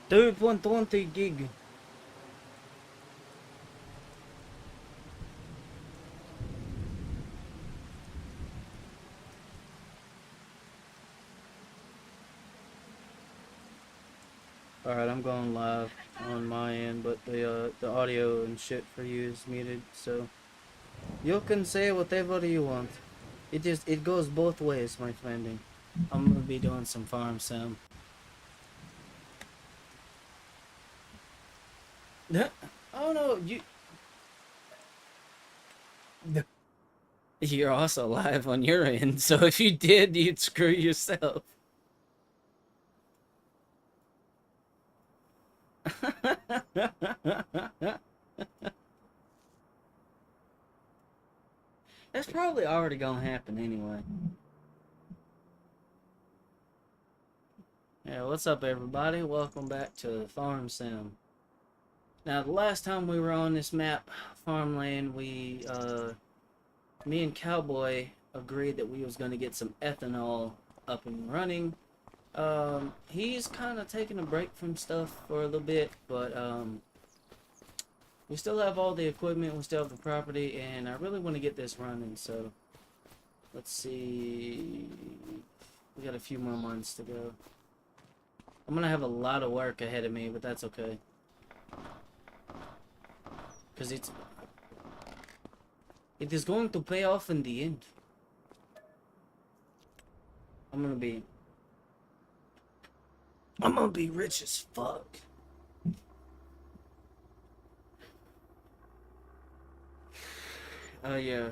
Dude, 120 gig. Alright, I'm going live on my end, but the audio and shit for you is muted, so you can say whatever you want. It goes both ways, my friending. I'm gonna be doing some farm sim. Oh no, you're also live on your end, so if you did, you'd screw yourself. That's probably already gonna happen anyway. Yeah, what's up everybody? Welcome back to Farm Sim. Now, the last time we were on this map, farmland, me and Cowboy agreed that we was gonna get some ethanol up and running. He's kind of taking a break from stuff for a little bit, but, we still have all the equipment, we still have the property, and I really want to get this running, so let's see. We got a few more months to go. I'm gonna have a lot of work ahead of me, but that's okay. Because it is going to pay off in the end. I'm gonna be rich as fuck. Oh yeah.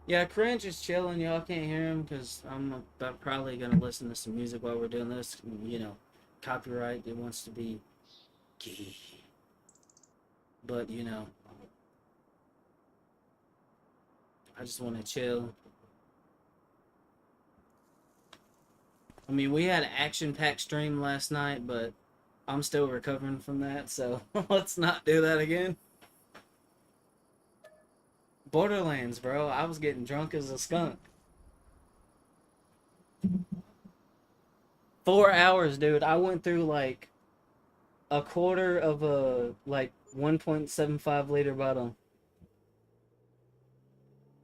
Yeah, Cringe is chilling. Y'all can't hear him because I'm probably gonna listen to some music while we're doing this. You know, copyright. It wants to be gay. But you know, I just want to chill. I mean, we had an action-packed stream last night, but I'm still recovering from that, so let's not do that again. Borderlands, bro. I was getting drunk as a skunk. 4 hours, dude. I went through like a quarter of a like 1.75 liter bottle.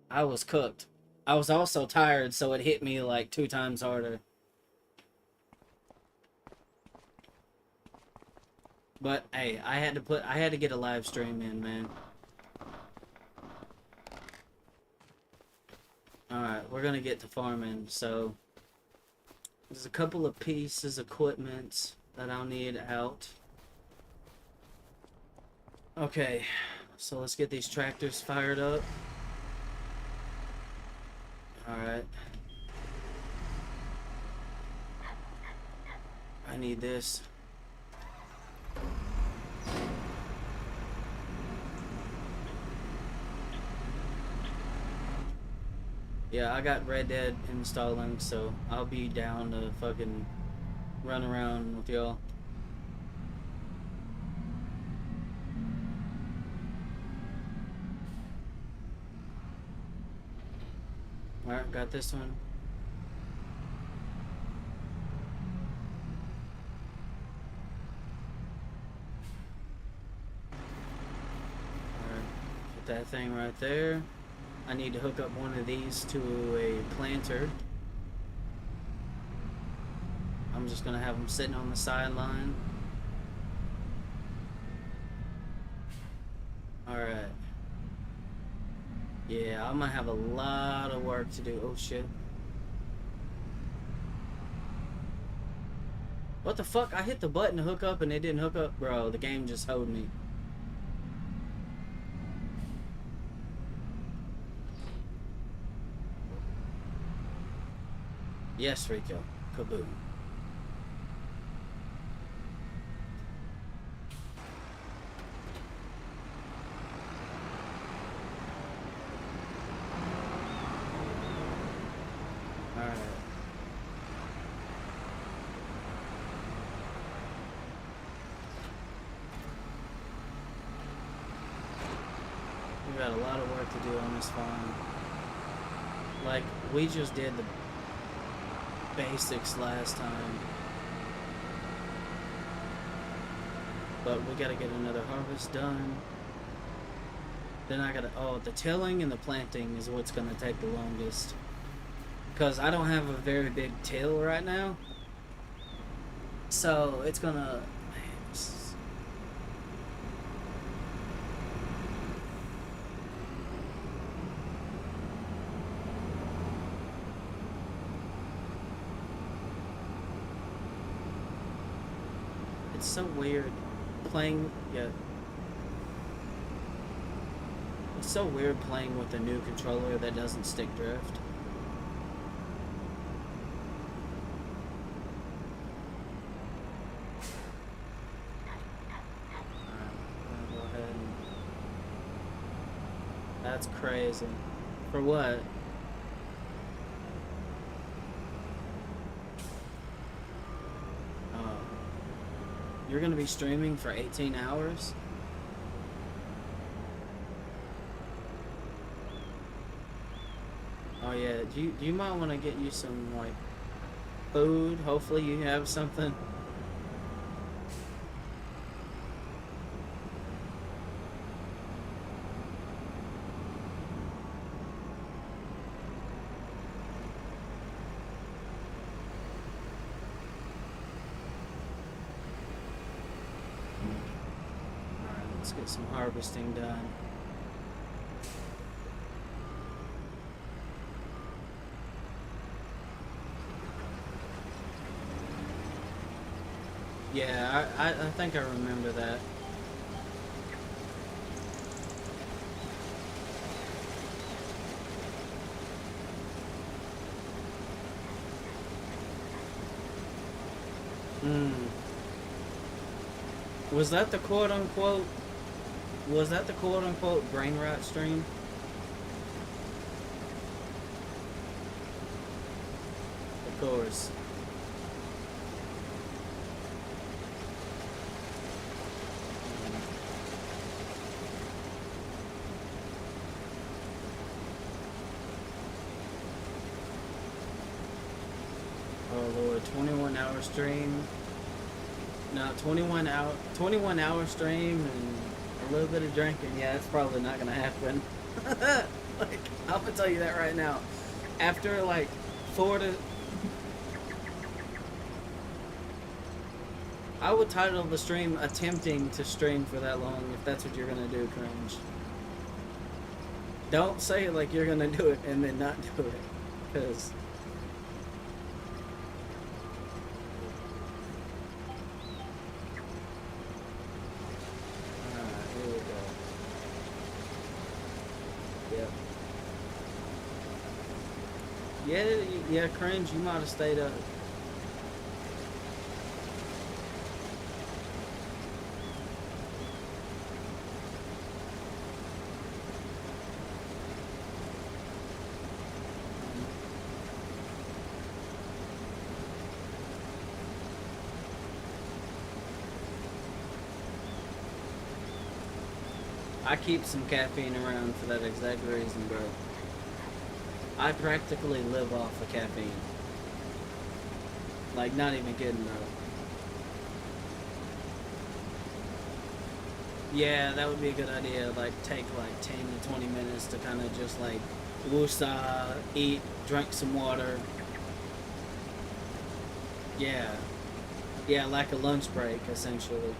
I was cooked. I was also tired, so it hit me like 2 times harder. But hey, I had to get a live stream in, man. Alright, we're gonna get to farming, so there's a couple of pieces of equipment that I'll need out. Okay, so let's get these tractors fired up. Alright. I need this. Yeah, I got Red Dead installing, so I'll be down to fucking run around with y'all. Alright, got this one. Alright, put that thing right there. I need to hook up one of these to a planter. I'm just gonna have them sitting on the sideline. Alright. Yeah, I'm gonna have a lot of work to do. Oh shit. What the fuck? I hit the button to hook up and it didn't hook up. Bro, the game just hold me. Yes, Rico. Kaboom. Alright. We got a lot of work to do on this farm. Like, we just did the basics last time. But we gotta get another harvest done. Then I gotta, oh, the tilling and the planting is what's gonna take the longest. Because I don't have a very big till right now. So it's gonna, it's so weird playing, yeah. It's so weird playing with a new controller that doesn't stick drift. Alright, go ahead and... That's crazy. For what? Oh. You're gonna be streaming for 18 hours? Oh yeah, you might want to get you some, like, food. Hopefully you have something. Alright, let's get some harvesting done. Yeah, I think I remember that. Hmm. Was that the quote-unquote... Was that the quote-unquote brain rot stream? Of course. Oh Lord, 21-hour stream. No, 21-hour stream and a little bit of drinking. Yeah, it's probably not gonna happen. Like, I'm gonna tell you that right now. After like 4 to... I would title the stream "Attempting to Stream for That Long" if that's what you're gonna do, Cringe. Don't say it like you're gonna do it and then not do it, because... Yeah, Cringe, you might have stayed up. I keep some caffeine around for that exact reason, bro. I practically live off of caffeine. Like, not even kidding, bro. Yeah, that would be a good idea. Like, take like 10 to 20 minutes to kind of just like woosah, eat, drink some water. Yeah. Yeah, like a lunch break, essentially.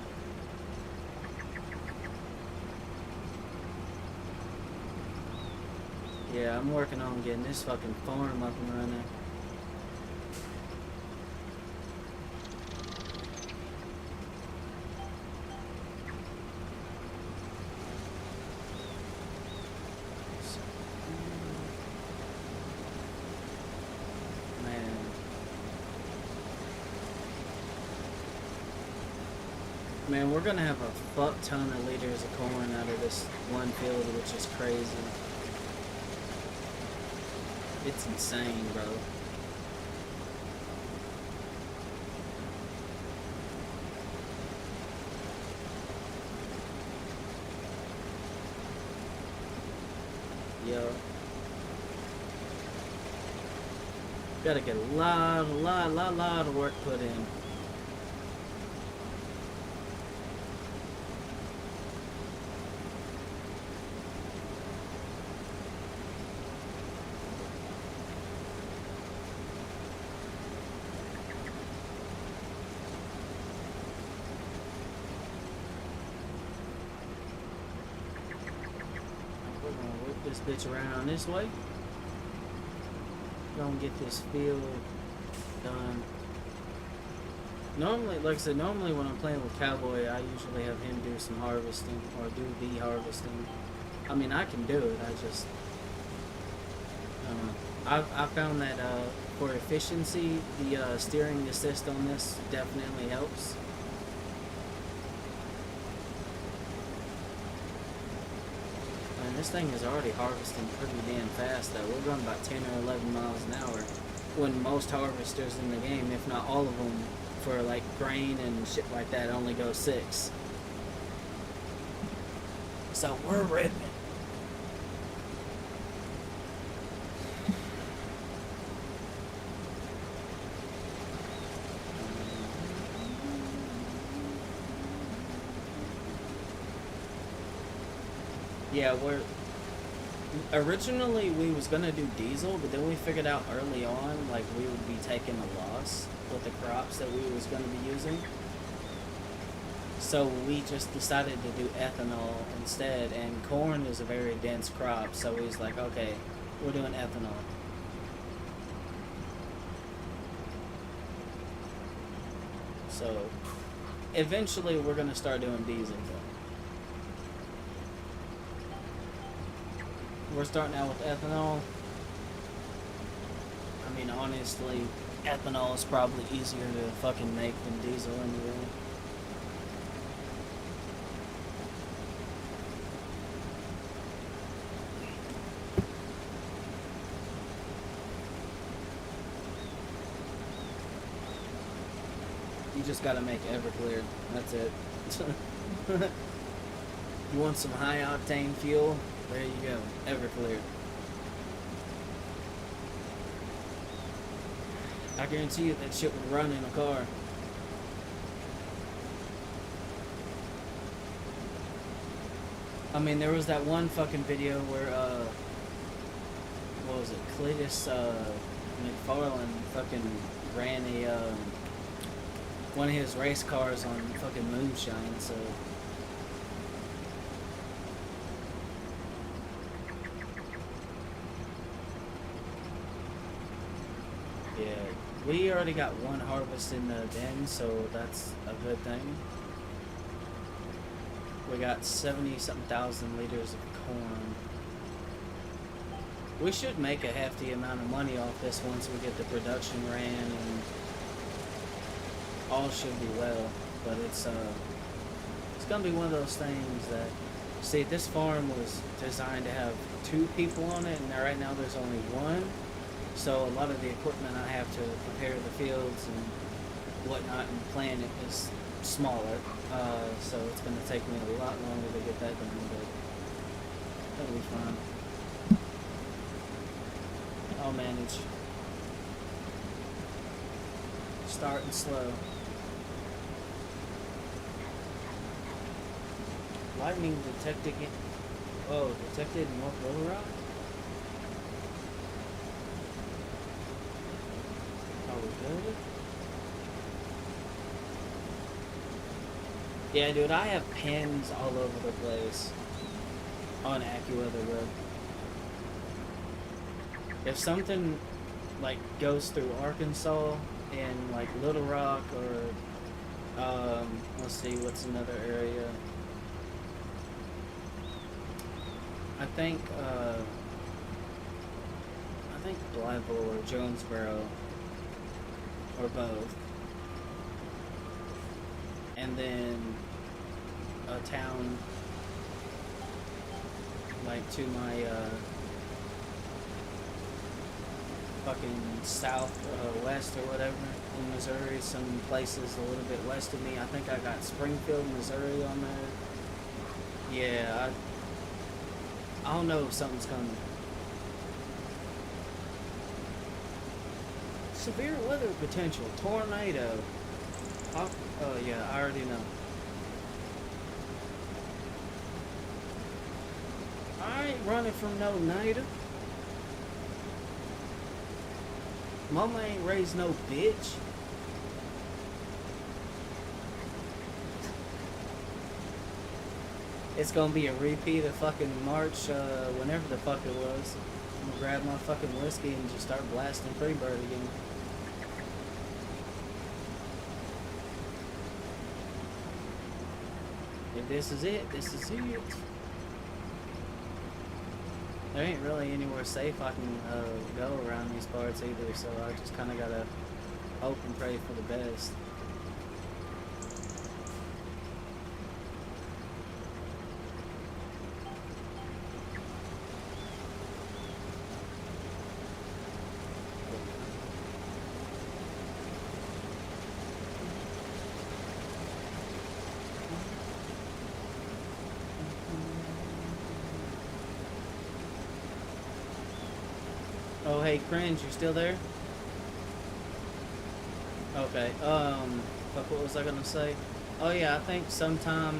Yeah, I'm working on getting this fucking farm up and running. Man, we're gonna have a fuck ton of liters of corn out of this one field, which is crazy. It's insane, bro. Yo. Gotta get a lot of work put in. this bitch around this way. Gonna get this field done. Normally, like I said, normally when I'm playing with Cowboy, I usually have him do some harvesting, or do the harvesting. I mean, I can do it, I just, I found that for efficiency, the steering assist on this definitely helps. And this thing is already harvesting pretty damn fast though. We're going about 10 or 11 miles an hour, when most harvesters in the game, if not all of them, for like grain and shit like that, only go 6. So we're ripping. Yeah, originally we was gonna do diesel, but then we figured out early on, like, we would be taking a loss with the crops that we was gonna be using. So we just decided to do ethanol instead, and corn is a very dense crop, so we was like, okay, we're doing ethanol. So eventually we're gonna start doing diesel though. We're starting out with ethanol. I mean, honestly, ethanol is probably easier to fucking make than diesel anyway. You just gotta make Everclear. That's it. You want some high octane fuel? There you go, Everclear. I guarantee you that shit would run in a car. I mean, there was that one fucking video where, what was it, Cletus, McFarlane fucking ran a, one of his race cars on fucking moonshine, so... Yeah, we already got one harvest in the den, so that's a good thing. We got 70-something thousand liters of corn. We should make a hefty amount of money off this once we get the production ran, and all should be well. But it's gonna be one of those things that, see, this farm was designed to have 2 people on it, and right now there's only 1. So a lot of the equipment I have to prepare the fields and whatnot and plan it is smaller. So it's going to take me a lot longer to get that done, but that'll be fine. I'll manage. Starting slow. Lightning detected detected in North Little Rock? Good. Yeah, dude, I have pins all over the place on AccuWeather Road. If something like goes through Arkansas and like Little Rock, or let's see, what's another area? I think Blytheville or Jonesboro. Or both. And then a town like to my fucking south west or whatever in Missouri, some places a little bit west of me. I think I got Springfield, Missouri on there. Yeah, I don't know if something's coming. Severe weather potential, tornado. Oh yeah, I already know. I ain't running from no native. Mama ain't raised no bitch. It's gonna be a repeat of fucking March, whenever the fuck it was. I'm gonna grab my fucking whiskey and just start blasting Freebird again. If this is it, this is it. There ain't really anywhere safe I can go around these parts either, so I just kind of gotta hope and pray for the best. Oh, hey, Cringe, you still there? Okay, fuck, what was I gonna say? Oh yeah, I think sometime,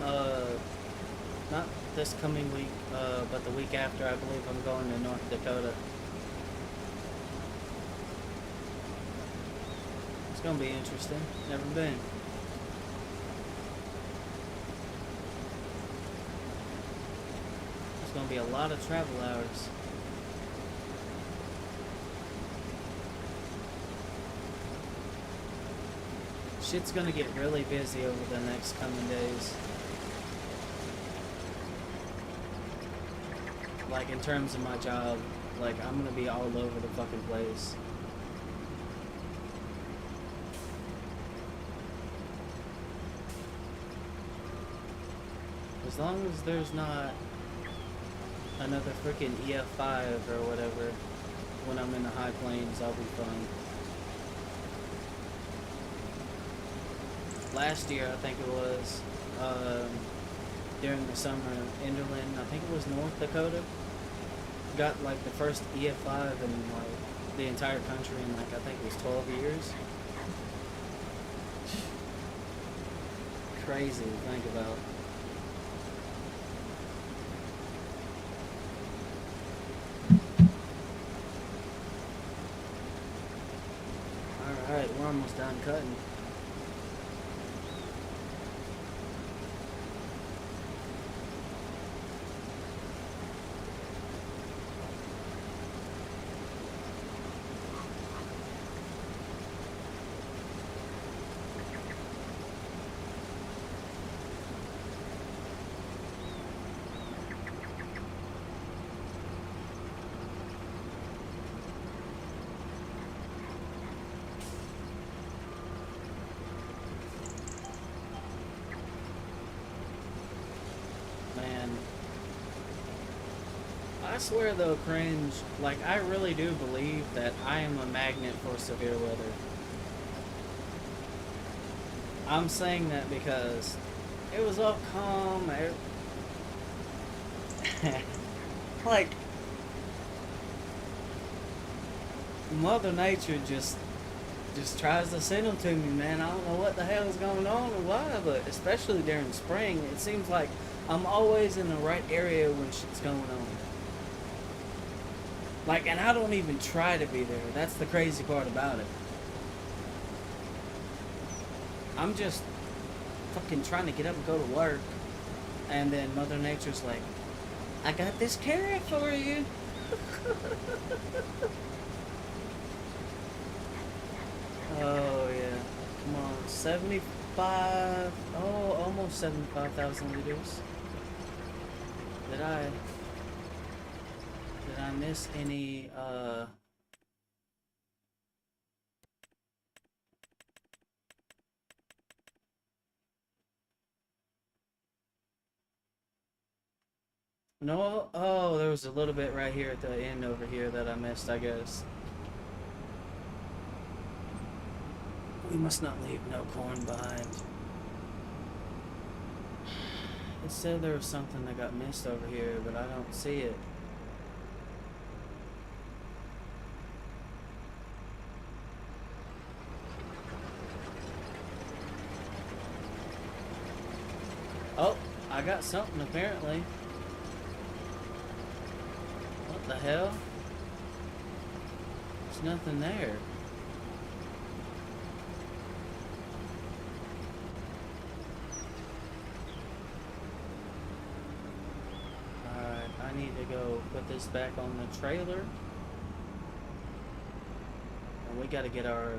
not this coming week, but the week after, I believe I'm going to North Dakota. It's gonna be interesting. Never been. It's gonna be a lot of travel hours. Shit's gonna get really busy over the next coming days. Like, in terms of my job, like, I'm gonna be all over the fucking place. As long as there's not another freaking EF5 or whatever when I'm in the high plains, I'll be fine. Last year, I think it was, during the summer, Enderlin, I think it was North Dakota, got like the first EF5 in like the entire country in like, I think it was 12 years. Crazy to think about. Alright, we're almost done cutting. I swear though, Cringe, like, I really do believe that I am a magnet for severe weather. I'm saying that because it was all calm. Like, Mother Nature just tries to send them to me, man. I don't know what the hell is going on or why, but especially during spring, it seems like I'm always in the right area when shit's going on. Like, and I don't even try to be there. That's the crazy part about it. I'm just fucking trying to get up and go to work, and then Mother Nature's like, I got this carrot for you. Oh yeah, come on, 75, oh, almost 75,000 liters. Did I miss any, no, oh, there was a little bit right here at the end over here that I missed, I guess. We must not leave no corn behind. It said there was something that got missed over here, but I don't see it. Oh, I got something apparently. What the hell? There's nothing there. this back on the trailer. And we got to get our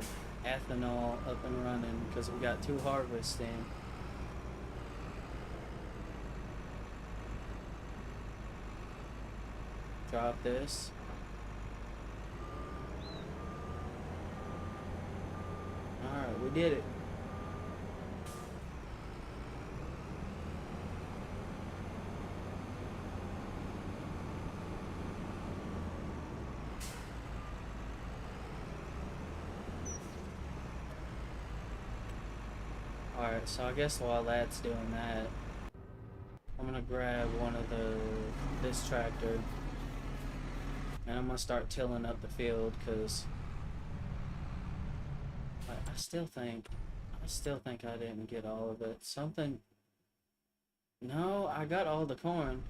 ethanol up and running because we got 2 harvests in. Drop this. Alright, we did it. Alright, so I guess while that's doing that, I'm gonna grab one of this tractor and I'm gonna start tilling up the field because I still think I didn't get all of it. Something. No, I got all the corn.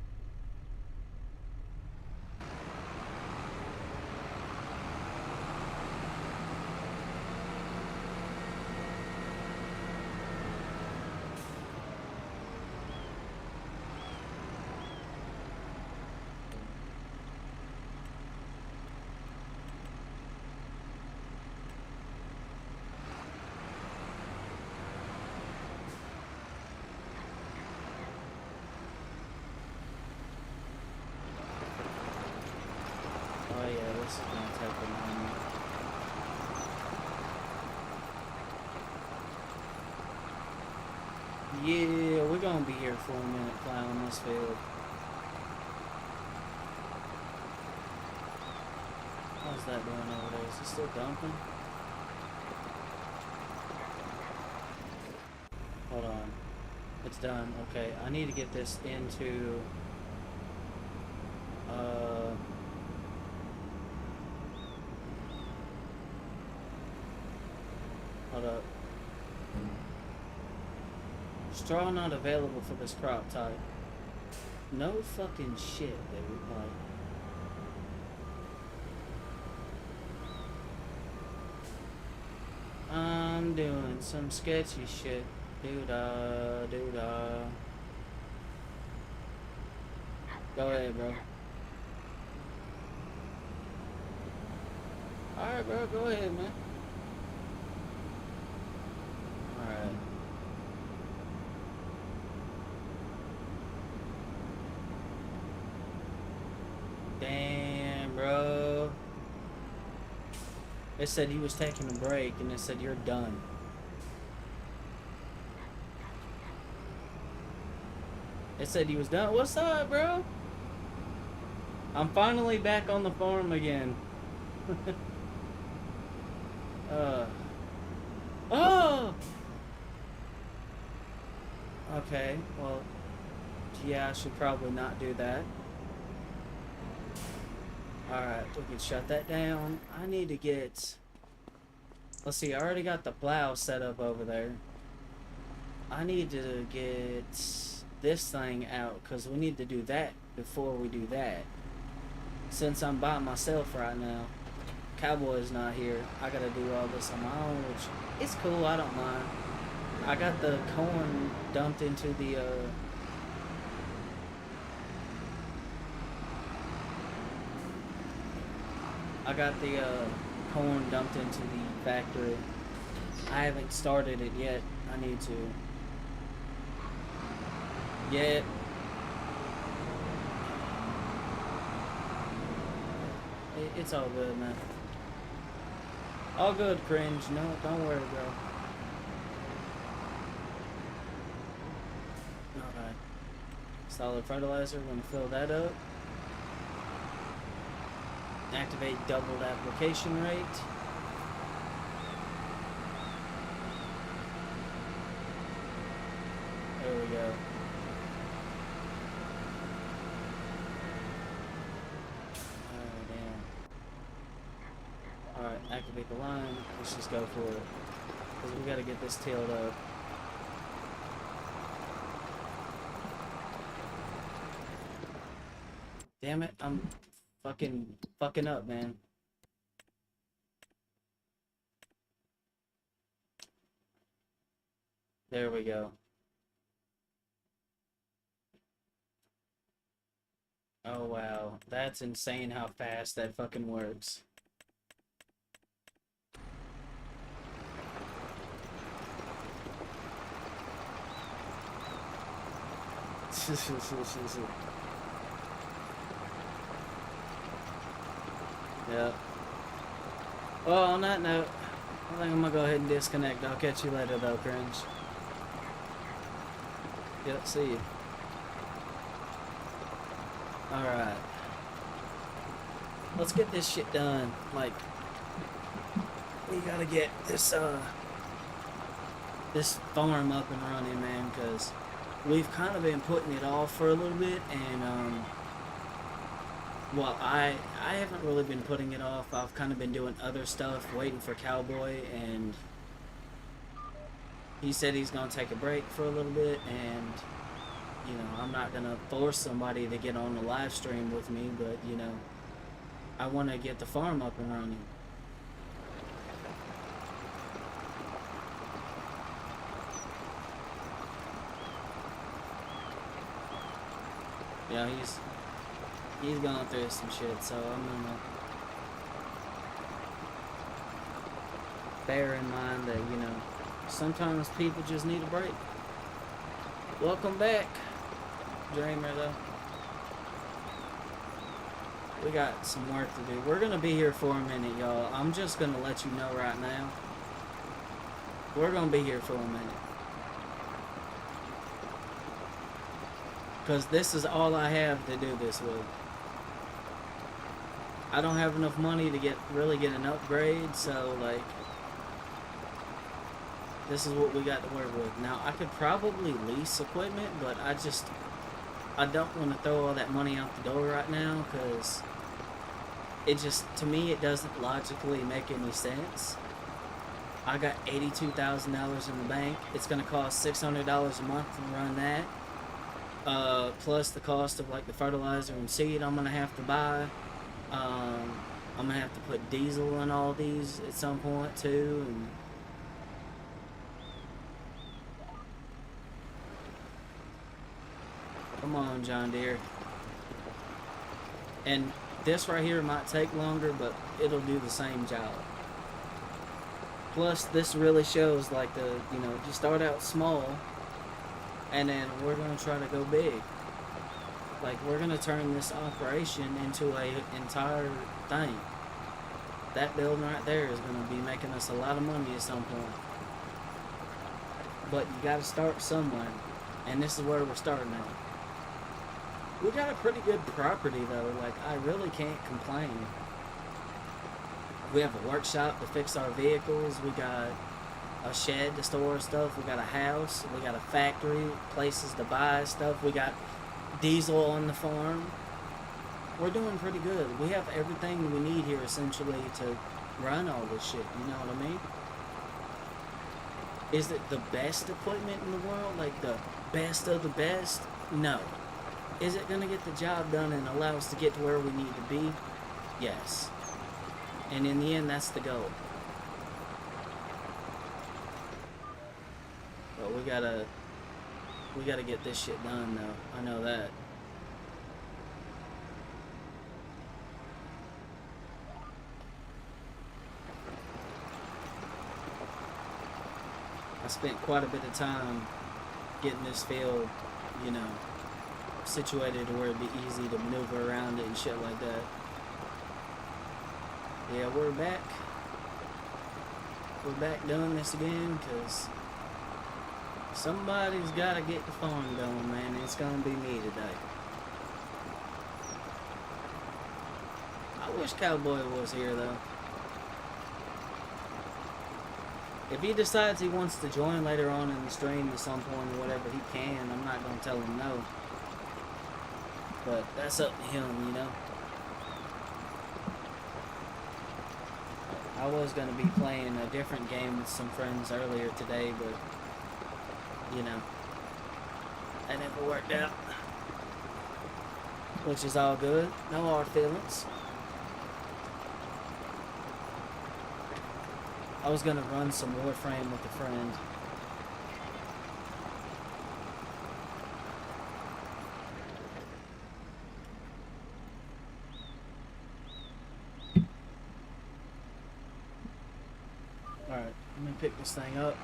Oh yeah, this is gonna take a moment. Yeah, we're gonna be here for a minute plowing this field. How's that doing over there? Is it still dumping? Hold on. It's done. Okay, I need to get this into hold up. Straw not available for this crop type. No fucking shit, dude. Like, I'm doing some sketchy shit. Doo-dah, doo-dah. Go ahead, bro. Alright, bro, go ahead, man. Alright. Damn, bro. It said he was taking a break, and it said you're done. It said he was done. What's up, bro? I'm finally back on the farm again. Oh! Okay, well, yeah, I should probably not do that. Alright, we can shut that down. I need to get... Let's see, I already got the plow set up over there. I need to get this thing out, because we need to do that before we do that. Since I'm by myself right now, Cowboy's not here, I gotta do all this on my own, which is cool, I don't mind. I got the corn dumped into the, I got the, corn dumped into the factory. I haven't started it yet. I need to. Yet. It's all good, man. All good, cringe. No, don't worry, bro. Alright. Solid fertilizer. We're gonna fill that up. Activate doubled application rate. There we go. Oh, damn. Alright, activate the line. Let's just go for it. Because we gotta get this tilled up. Damn it, I'm fucking up, man. There we go. Oh wow, that's insane how fast that fucking works. Yeah. Well, on that note, I think I'm gonna go ahead and disconnect. I'll catch you later though, cringe. Yep, see you. Alright. Let's get this shit done. Like, we gotta get this farm up and running, man, because we've kind of been putting it off for a little bit, and well, I haven't really been putting it off. I've kind of been doing other stuff, waiting for Cowboy, and he said he's gonna take a break for a little bit, and you know, I'm not gonna force somebody to get on the live stream with me, but you know, I want to get the farm up and running. Yeah, he's going through some shit, so I'm gonna bear in mind that, you know, sometimes people just need a break. Welcome back, Dreamer, though. We got some work to do. We're gonna be here for a minute, y'all. I'm just gonna let you know right now. We're gonna be here for a minute. Because this is all I have to do this with. I don't have enough money to really get an upgrade, so like, this is what we got to work with. Now, I could probably lease equipment, but I don't want to throw all that money out the door right now, because it just, to me, it doesn't logically make any sense. I got $82,000 in the bank. It's going to cost $600 a month to run that. Plus the cost of like the fertilizer and seed I'm going to have to buy. I'm going to have to put diesel in all these at some point too. And come on, John Deere. And this right here might take longer, but it'll do the same job. Plus, this really shows like you know, you start out small, and then we're going to try to go big. Like, we're going to turn this operation into a entire thing. That building right there is going to be making us a lot of money at some point. But you got to start somewhere, and this is where we're starting at. We got a pretty good property though, like I really can't complain. We have a workshop to fix our vehicles, we got a shed to store stuff, we got a house, we got a factory, places to buy stuff, we got diesel on the farm. We're doing pretty good. We have everything we need here essentially to run all this shit, you know what I mean? Is it the best equipment in the world? Like the best of the best? No. Is it going to get the job done and allow us to get to where we need to be? Yes. And in the end, that's the goal. But we gotta get this shit done though. I know that. I spent quite a bit of time getting this field, you know, situated to where it'd be easy to maneuver around it and shit like that. Yeah, we're back. We're back doing this again because somebody's got to get the farm going, man. It's going to be me today. I wish Cowboy was here, though. If he decides he wants to join later on in the stream at some point or whatever, he can. I'm not going to tell him no. But that's up to him, you know. I was going to be playing a different game with some friends earlier today, but, you know, that never worked out. Which is all good. No hard feelings. I was going to run some Warframe with a friend. pick this thing up.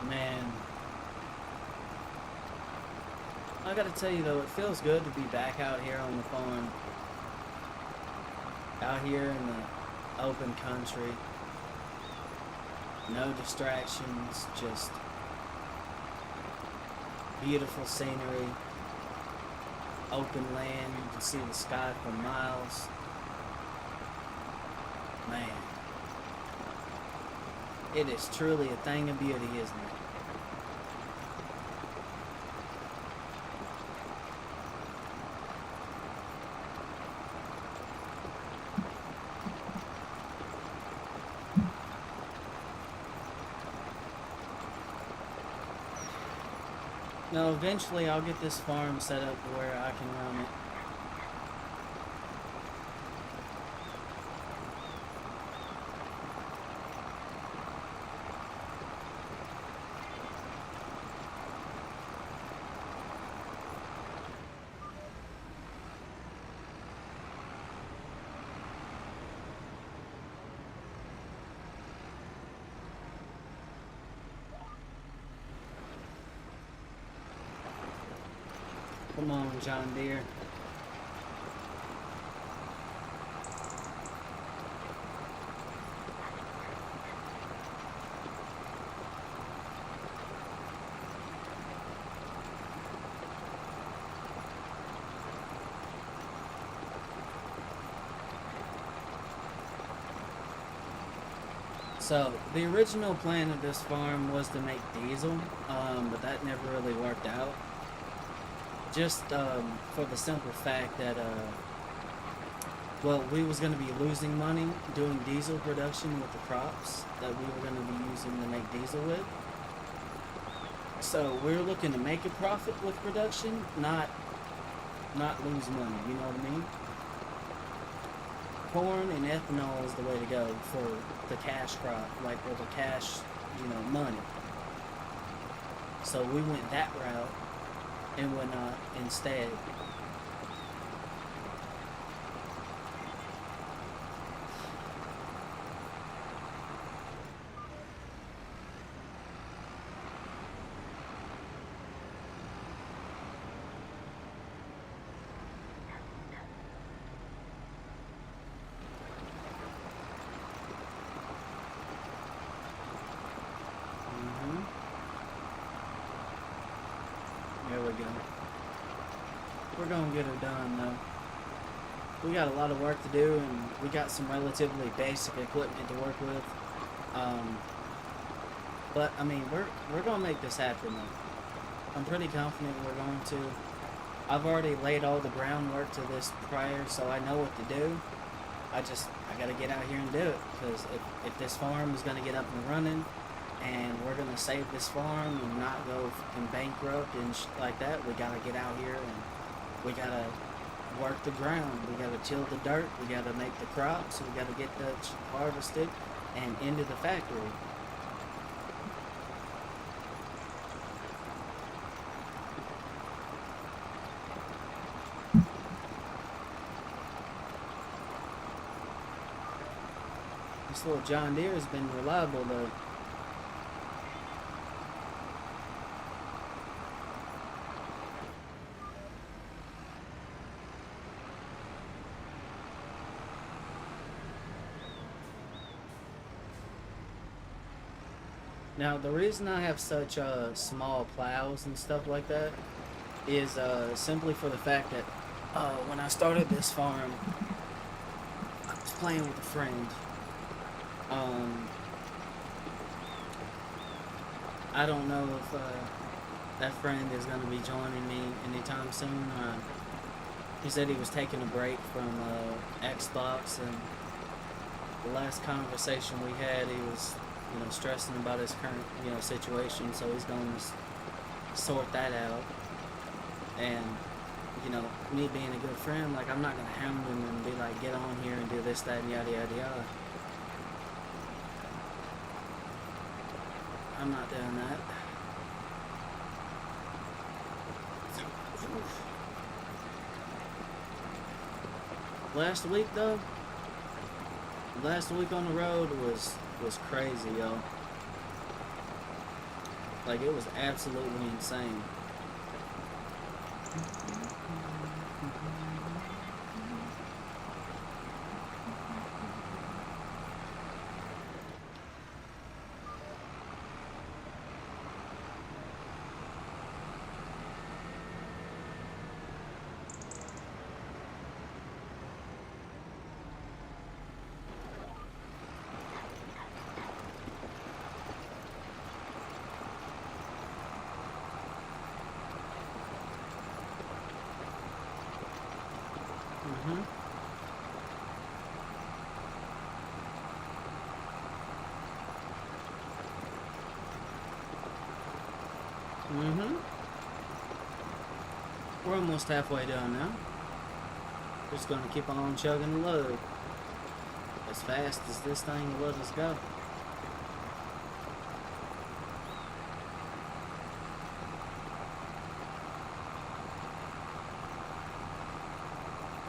Man, I gotta tell you though, it feels good to be back out here on the farm. Out here in the open country. No distractions, just beautiful scenery, open land, you can see the sky for miles. Man, it is truly a thing of beauty, isn't it? No, eventually I'll get this farm set up where I can run it. Come on, John Deere. So, the original plan of this farm was to make diesel, but that never really worked out. Just for the simple fact that, well, we was going to be losing money doing diesel production with the crops that we were going to be using to make diesel with. So we were looking to make a profit with production, not lose money, you know what I mean? Corn and ethanol is the way to go for the cash crop, like for the cash, money. So we went that route and whatnot instead. There we go. We're gonna get her done though. We got a lot of work to do, and we got some relatively basic equipment to work with. But I mean, we're gonna make this happen though. I'm pretty confident we're going to. I've already laid all the groundwork to this prior, so I know what to do. I gotta get out here and do it, because if this farm is gonna get up and running, and we're gonna save this farm and not go fucking bankrupt and like that, we gotta get out here and we gotta work the ground. We gotta till the dirt. We gotta make the crops. We gotta get the harvested and into the factory. This little John Deere has been reliable though. Now, the reason I have such small plows and stuff like that is simply for the fact that when I started this farm, I was playing with a friend. I don't know if that friend is going to be joining me anytime soon. He said he was taking a break from Xbox, and the last conversation we had, he was stressing about his current, situation, so he's going to sort that out. And, me being a good friend, like, I'm not going to hound him and be like, get on here and do this, that, and yada, yada, yada. I'm not doing that. Last week though, last week on the road was crazy, yo. Like it was absolutely insane. Mm-hmm. Mm-hmm. We're almost halfway done now. Just gonna keep on chugging the load as fast as this thing will let us go.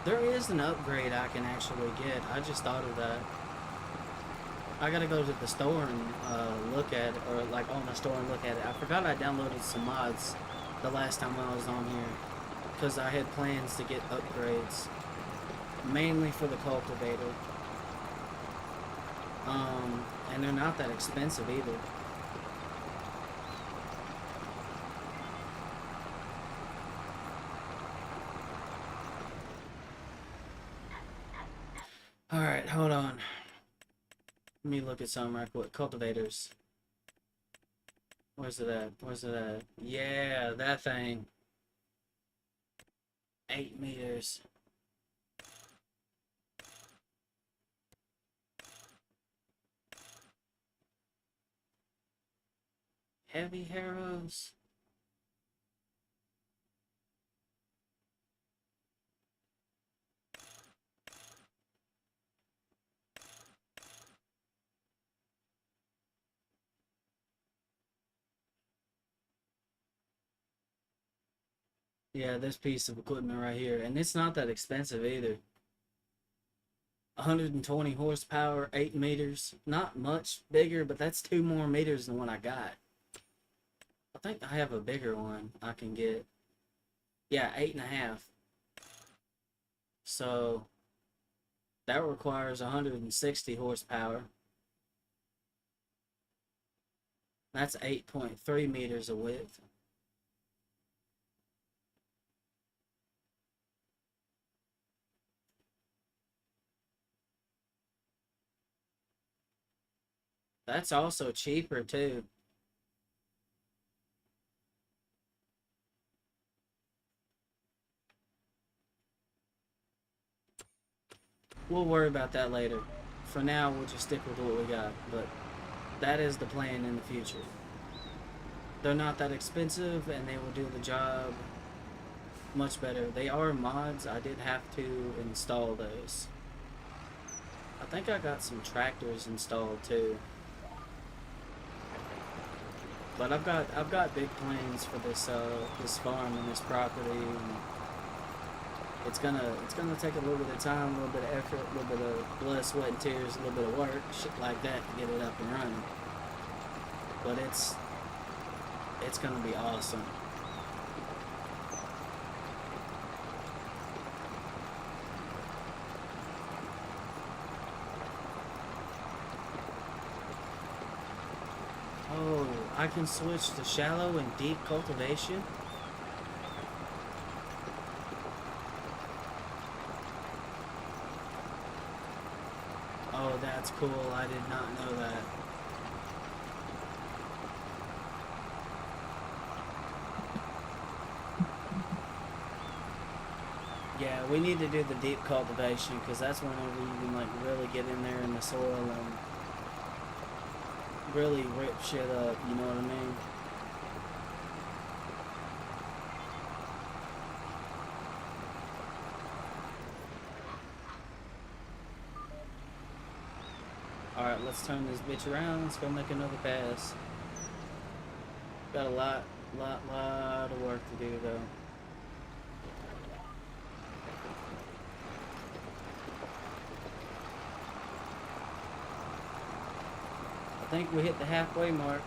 There is an upgrade I can actually get. I just thought of that. I gotta go to the store and look at it, or like on the store and look at it. I forgot I downloaded some mods the last time I was on here because I had plans to get upgrades, mainly for the cultivator. And they're not that expensive either. Alright, hold on. Let me look at some right quick. Cultivators. Where's it at? Where's it at? Yeah, that thing. 8 meters. Heavy harrows. Yeah, this piece of equipment right here. And it's not that expensive either. 120 horsepower, 8 meters. Not much bigger, but that's 2 more meters than what I got. I think I have a bigger one I can get. Yeah, 8.5. So that requires 160 horsepower. That's 8.3 meters of width. That's also cheaper too. We'll worry about that later. For now, we'll just stick with what we got. But that is the plan in the future. They're not that expensive and they will do the job much better. They are mods. I did have to install those. I think I got some tractors installed too. But I've got big plans for this this farm and this property, and it's gonna take a little bit of time, a little bit of effort, a little bit of blood, sweat, and tears, a little bit of work, shit like that to get it up and running. But it's gonna be awesome. Oh, I can switch to shallow and deep cultivation. Oh, that's cool. I did not know that. Yeah, we need to do the deep cultivation because that's whenever you can like really get in there in the soil and really rip shit up, you know what I mean? Alright, let's turn this bitch around. Let's go make another pass. Got a lot of work to do though. I think we hit the halfway mark.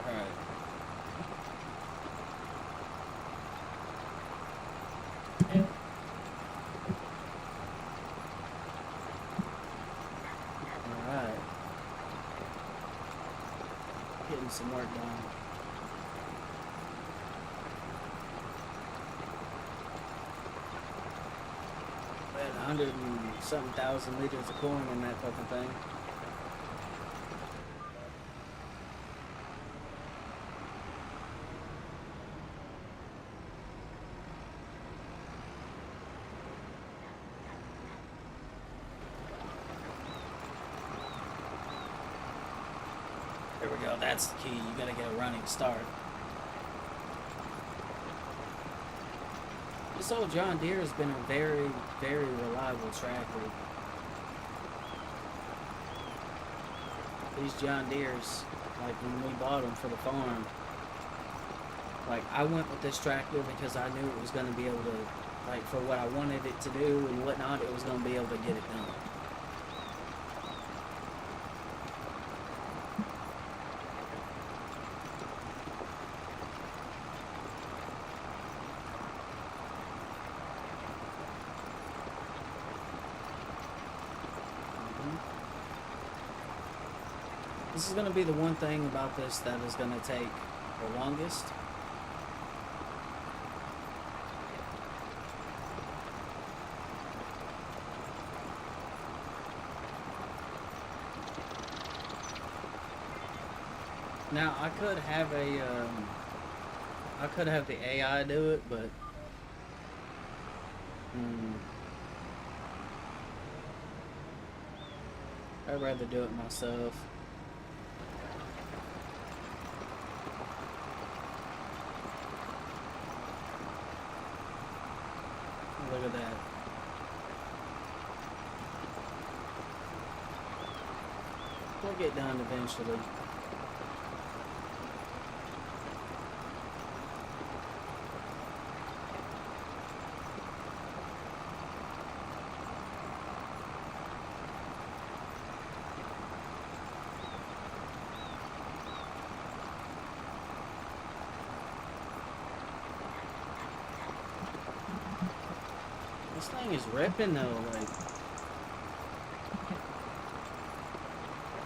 Alright. Alright. Getting some work done. We had 100 and something thousand liters of corn in that fucking thing. There we go, that's the key. You gotta get a running start. This old John Deere has been a very, very reliable tractor. These John Deeres, like when we bought them for the farm, like I went with this tractor because I knew it was going to be able to, like for what I wanted it to do and whatnot, it was going to be able to get it done. This is going to be the one thing about this that is going to take the longest. Now I could have the AI do it, but I'd rather do it myself. Look at that. We'll get done eventually. This thing is ripping though, like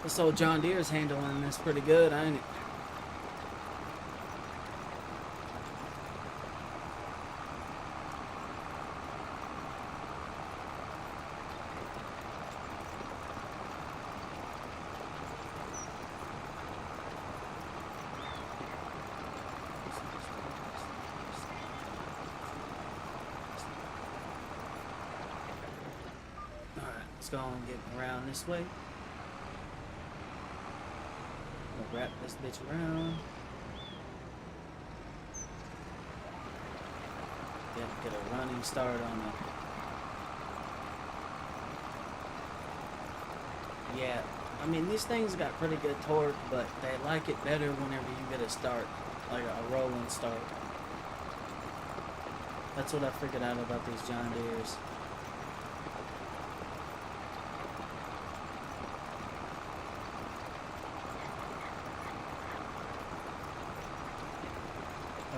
this old John Deere's handling this pretty good, ain't it? Let's go and get around this way. We'll wrap this bitch around. Get a running start on it. Yeah, I mean these things got pretty good torque, but they like it better whenever you get a start, like a rolling start. That's what I figured out about these John Deeres.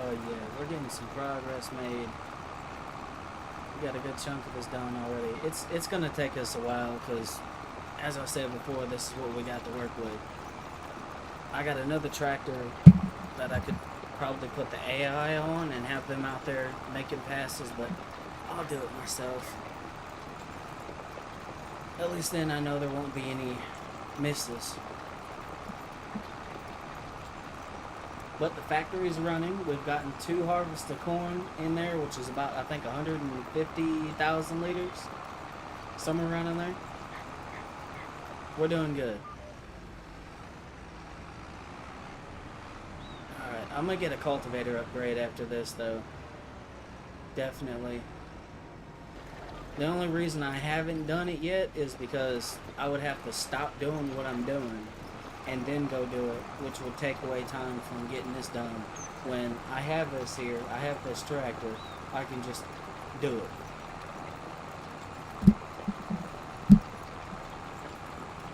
Oh yeah, we're getting some progress made. We got a good chunk of this done already. It's gonna take us a while because, as I said before, this is what we got to work with. I got another tractor that I could probably put the AI on and have them out there making passes, but I'll do it myself. At least then I know there won't be any misses. But the factory's running. We've gotten 2 harvests of corn in there, which is about, I think, 150,000 liters. Somewhere around in there? We're doing good. Alright, I'm gonna get a cultivator upgrade after this, though. Definitely. The only reason I haven't done it yet is because I would have to stop doing what I'm doing and then go do it, which would take away time from getting this done. When I have this here, I have this tractor, I can just do it.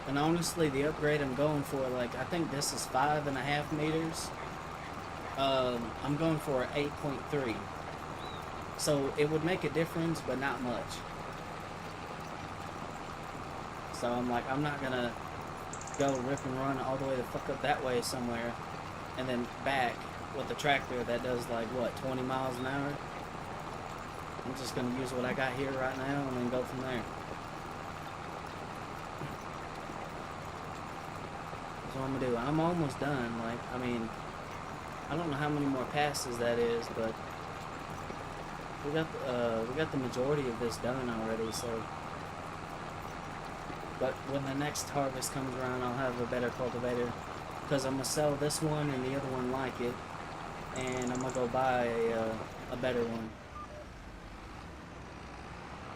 And honestly, the upgrade I'm going for, like, I think this is 5.5 meters. I'm going for 8.3. So it would make a difference, but not much. So I'm like, I'm not gonna go rip and run all the way the fuck up that way somewhere and then back with the tractor that does like, what, 20 miles an hour? I'm just gonna use what I got here right now and then go from there. That's what I'm gonna do. I'm almost done. Like, I mean, I don't know how many more passes that is, but we got the majority of this done already, so. But when the next harvest comes around, I'll have a better cultivator, because I'm gonna sell this one and the other one like it, and I'm gonna go buy a better one.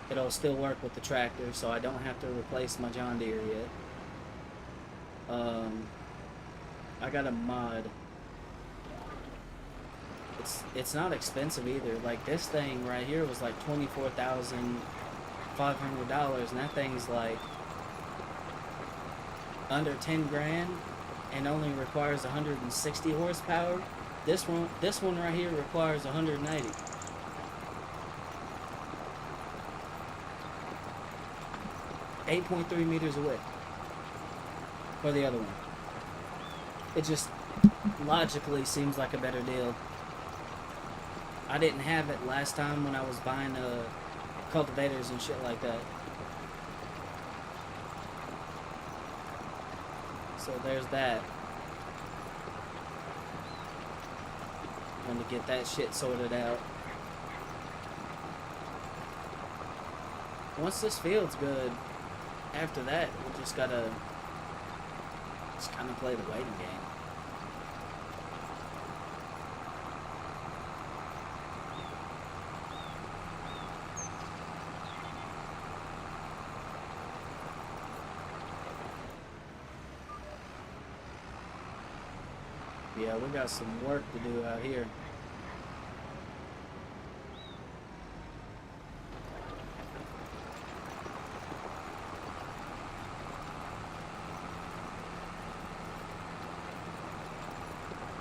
It'll still work with the tractor, so I don't have to replace my John Deere yet. I got a mod. It's not expensive either. Like, this thing right here was like $24,500, and that thing's like under 10 grand and only requires 160 horsepower. This one right here requires 180. .3 meters away for the other one. It just logically seems like a better deal. I didn't have it last time when I was buying cultivators and shit like that. So there's that. I'm gonna get that shit sorted out. Once this field's good, after that, we just gotta kind of play the waiting game. Yeah, we got some work to do out here.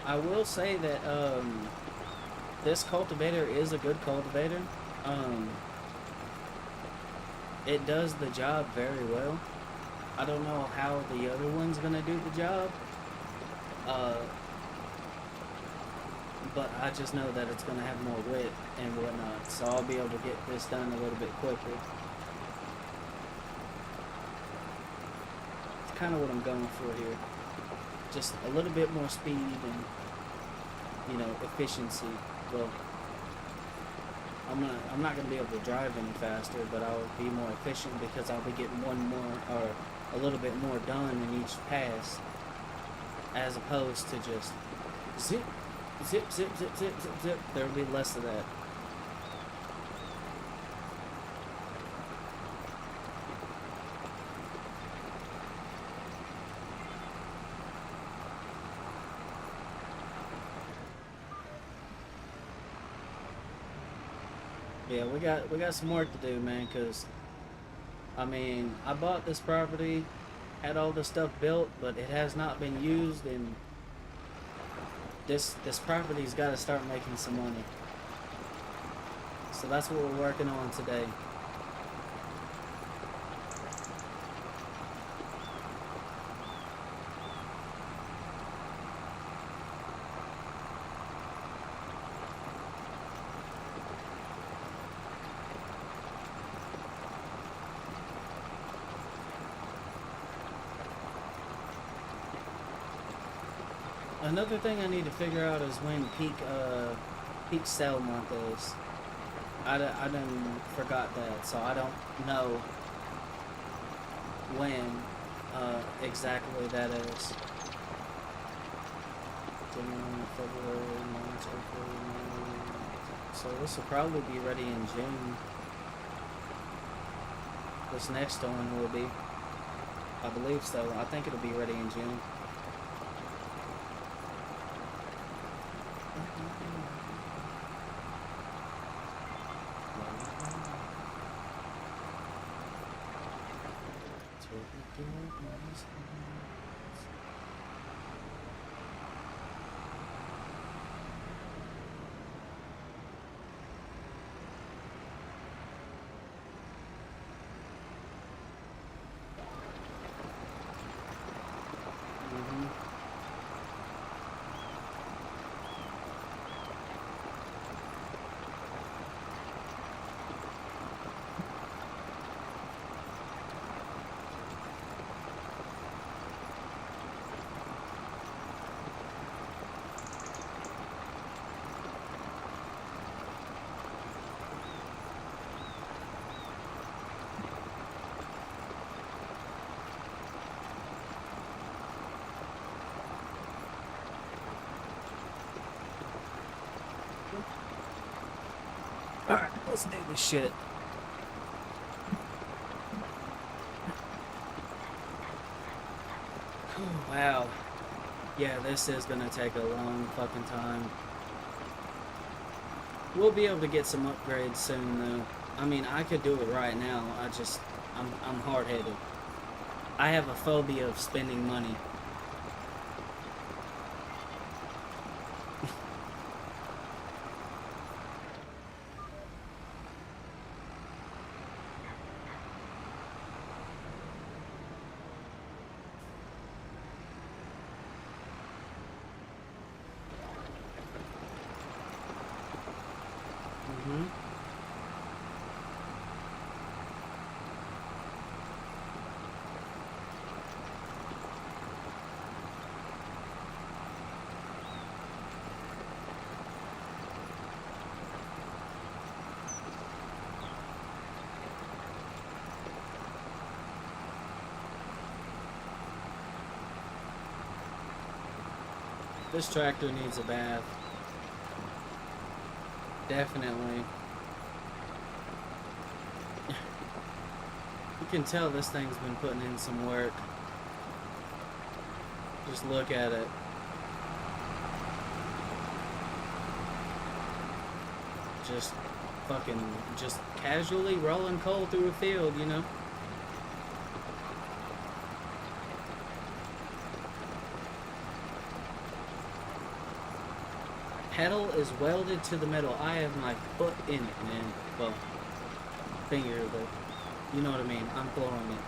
I will say that this cultivator is a good cultivator. It does the job very well. I don't know how the other one's gonna do the job. But I just know that it's gonna have more width and whatnot, so I'll be able to get this done a little bit quicker. It's kind of what I'm going for here. Just a little bit more speed and, you know, efficiency. Well, I'm not gonna be able to drive any faster, but I'll be more efficient because I'll be getting one more or a little bit more done in each pass, as opposed to just zip, zip, zip, zip, zip, zip, zip. There'll be less of that. Yeah, we got some work to do, man, because I mean, I bought this property, had all this stuff built, but it has not been used, and this property's got to start making some money. So that's what we're working on today. Another thing I need to figure out is when peak sale month is. I done forgot that, so I don't know when exactly that is. January, February, March, April, May. So this will probably be ready in June. This next one will be. I believe so. I think it'll be ready in June. Alright, let's do this shit. Wow. Yeah, this is gonna take a long fucking time. We'll be able to get some upgrades soon, though. I mean, I could do it right now. I'm hard-headed. I have a phobia of spending money. This tractor needs a bath. Definitely. You can tell this thing's been putting in some work. Just look at it. Just fucking, just casually rolling coal through a field, you know? Pedal is welded to the metal. I have my foot in it, man. Well, finger, but you know what I mean. I'm blowing it.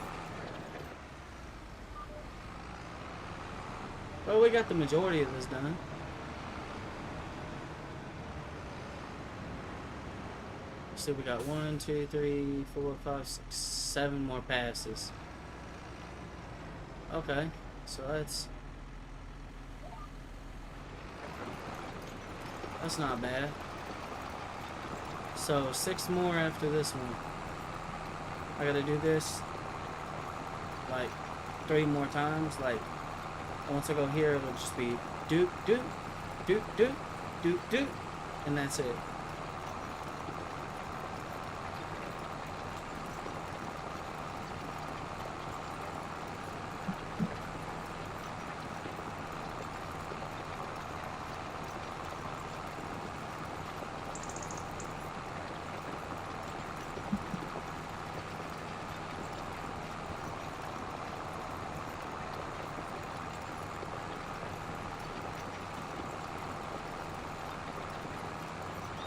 Well, we got the majority of this done. So we got 1, 2, 3, 4, 5, 6, 7 more passes. Okay, so that's not bad. So 6 more after this one. I gotta do this like 3 more times. Like once I go here, it'll just be doot doot doot doot doot doot, and that's it.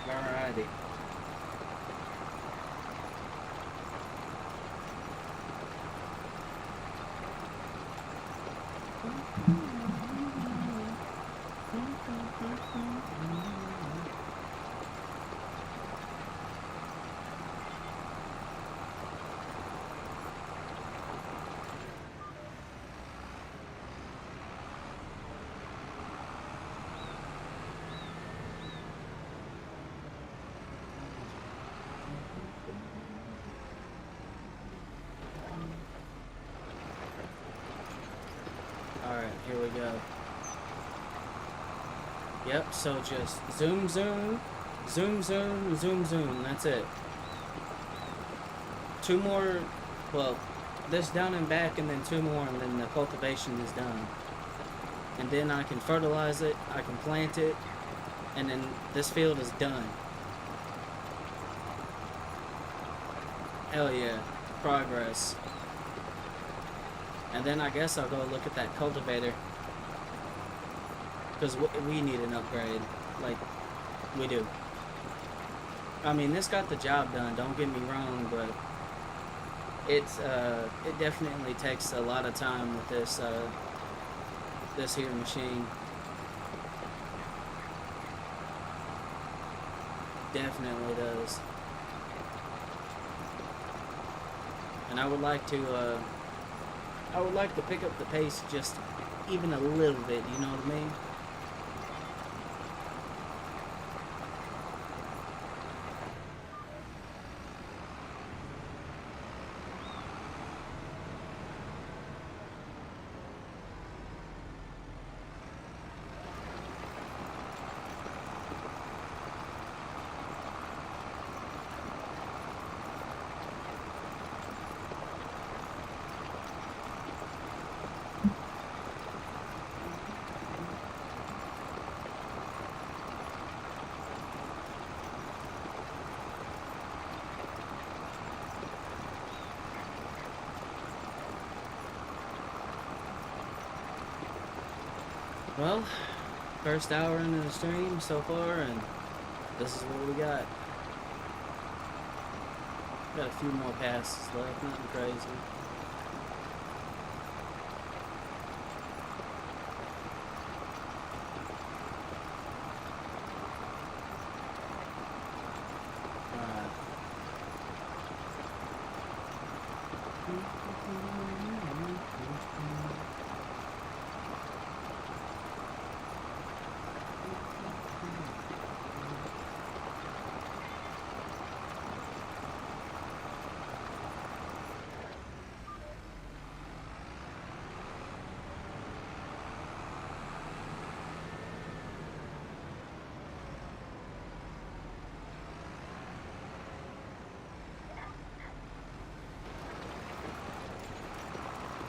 Alrighty. here we go. Yep, so just zoom, zoom, zoom, zoom, zoom, zoom. That's it. 2 more, well, this down and back, and then 2 more, and then the cultivation is done. And then I can fertilize it, I can plant it, and then this field is done. Hell yeah, progress. And then I guess I'll go look at that cultivator. Because we need an upgrade. Like, we do. I mean, this got the job done, don't get me wrong, but it's, it definitely takes a lot of time with this, this here machine. Definitely does. And I would like to pick up the pace just even a little bit, you know what I mean? Well, first hour into the stream so far, and this is what we got. Got a few more passes left, nothing crazy.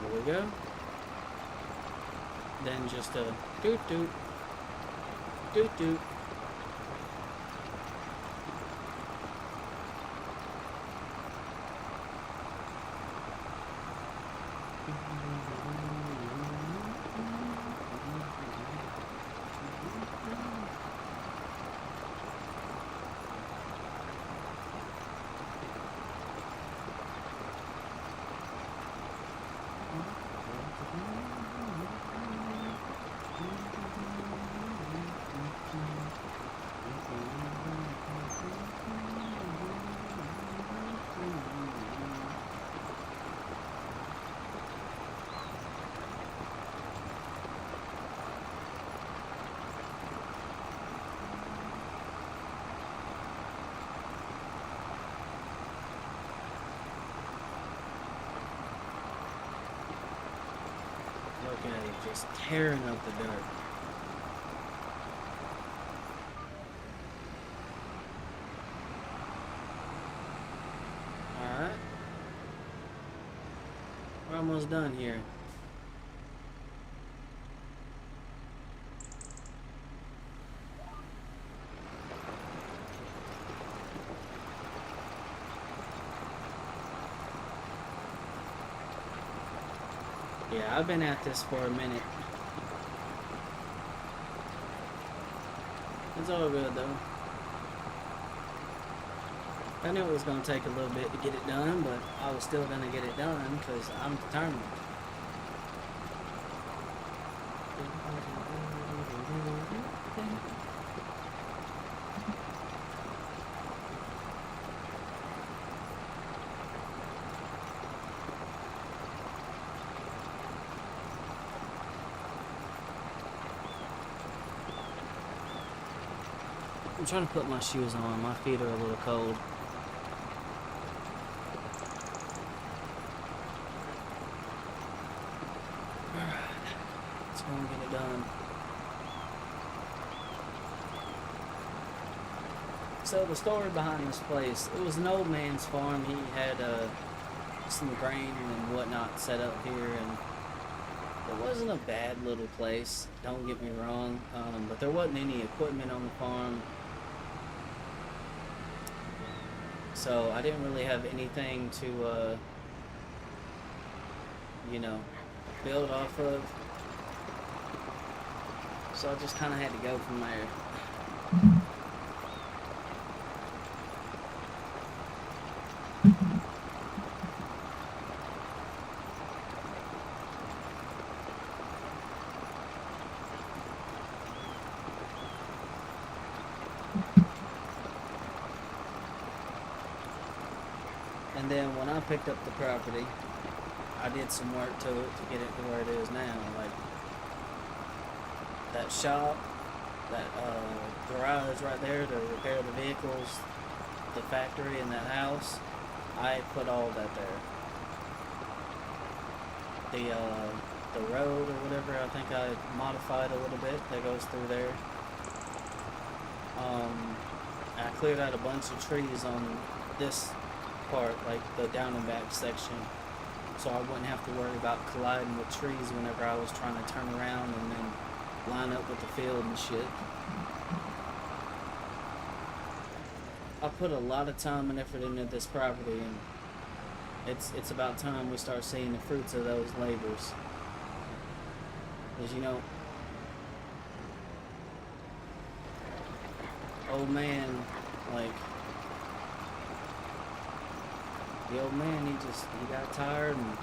There we go. Then just a doot doot, doot doot. Look at it, just tearing up the dirt. Alright. We're almost done here. Yeah, I've been at this for a minute. It's all good though. I knew it was going to take a little bit to get it done, but I was still going to get it done because I'm determined. I'm trying to put my shoes on. My feet are a little cold. Alright. Let's Just gonna get it done. So the story behind this place, it was an old man's farm. He had some grain and whatnot set up here, and it wasn't a bad little place, don't get me wrong, but there wasn't any equipment on the farm, so I didn't really have anything to, you know, build off of, so I just kind of had to go from there. And then when I picked up the property, I did some work to it to get it to where it is now. Like that shop, that garage right there to repair the vehicles, the factory, and that house, I put all that there. The road or whatever, I think I modified a little bit that goes through there. I cleared out a bunch of trees on this part, like the down and back section, so I wouldn't have to worry about colliding with trees whenever I was trying to turn around and then line up with the field and shit. I put a lot of time and effort into this property, and it's about time we start seeing the fruits of those labors. Because, you know, old man, like, the old man, he got tired, and,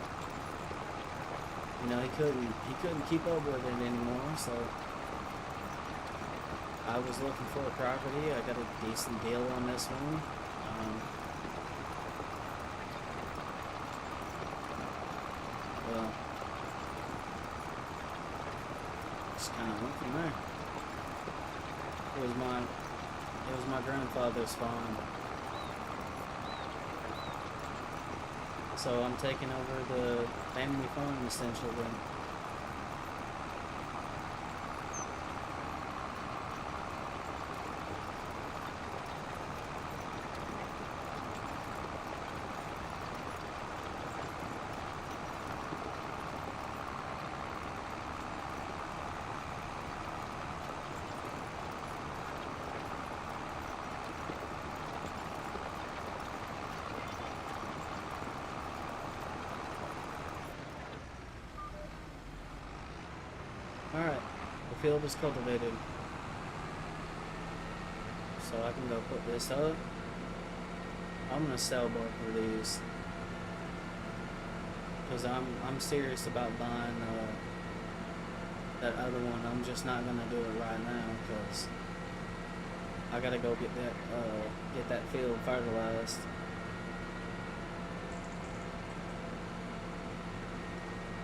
you know, he couldn't keep up with it anymore, so I was looking for a property. I got a decent deal on this one. Well, just kind of went from there. It was my grandfather's farm. So I'm taking over the family farm essentially. Alright, the field is cultivated. So I can go put this up. I'm gonna sell both of these, because I'm serious about buying that other one. I'm just not gonna do it right now because I gotta go get that field fertilized.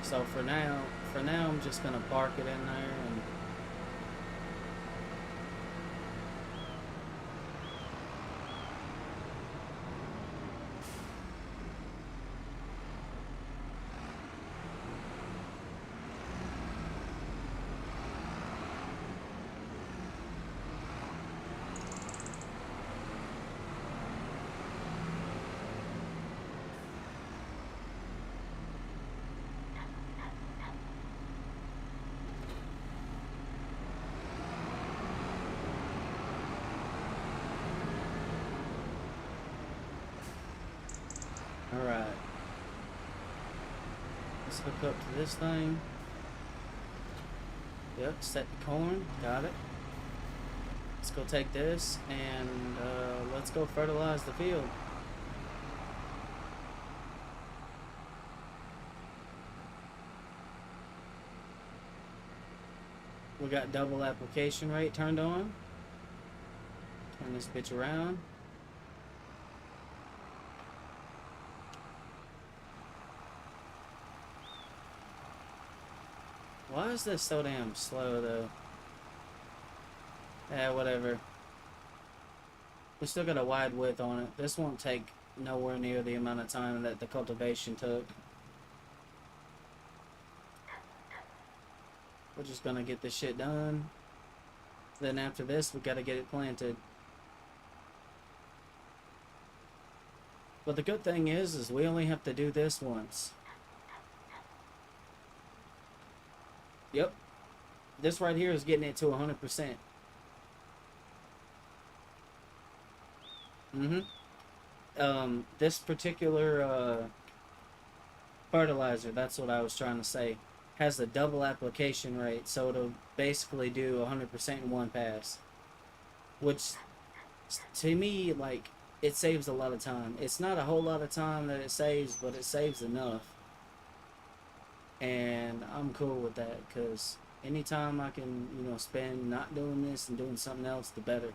So for now I'm just gonna park it in there and alright. Let's hook up to this thing. Yep, set the corn. Got it. Let's go take this and let's go fertilize the field. We got double application rate turned on. Turn this bitch around. Why is this so damn slow though? Yeah, whatever. We still got a wide width on it. This won't take nowhere near the amount of time that the cultivation took. We're just gonna get this shit done. Then after this, we gotta get it planted. But the good thing is we only have to do this once. Yep. This right here is getting it to 100%. This particular fertilizer, that's what I was trying to say, has a double application rate, so it'll basically do 100% in one pass. Which, to me, like, it saves a lot of time. It's not a whole lot of time that it saves, but it saves enough. And I'm cool with that, because anytime I can, spend not doing this and doing something else, the better.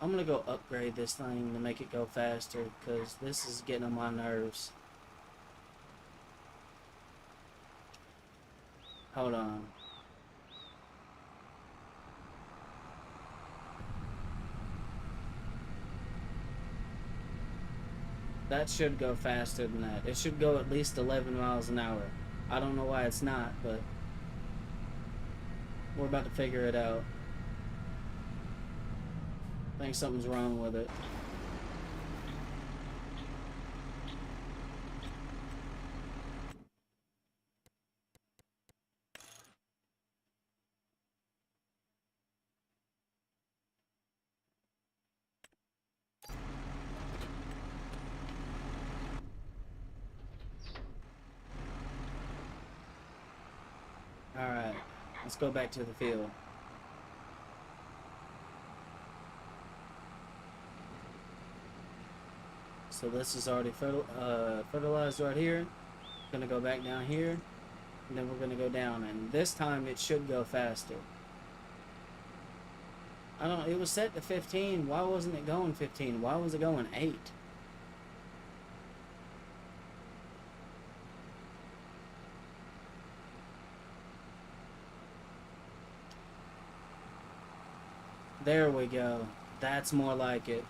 I'm gonna go upgrade this thing to make it go faster, because this is getting on my nerves. Hold on. That should go faster than that. It should go at least 11 miles an hour. I don't know why it's not, but we're about to figure it out. I think something's wrong with it. Alright, let's go back to the field. So this is already fertilized right here. Gonna go back down here, and then we're gonna go down, and this time it should go faster. I don't, it was set to 15. Why wasn't it going 15? Why was it going 8? There we go. That's more like it.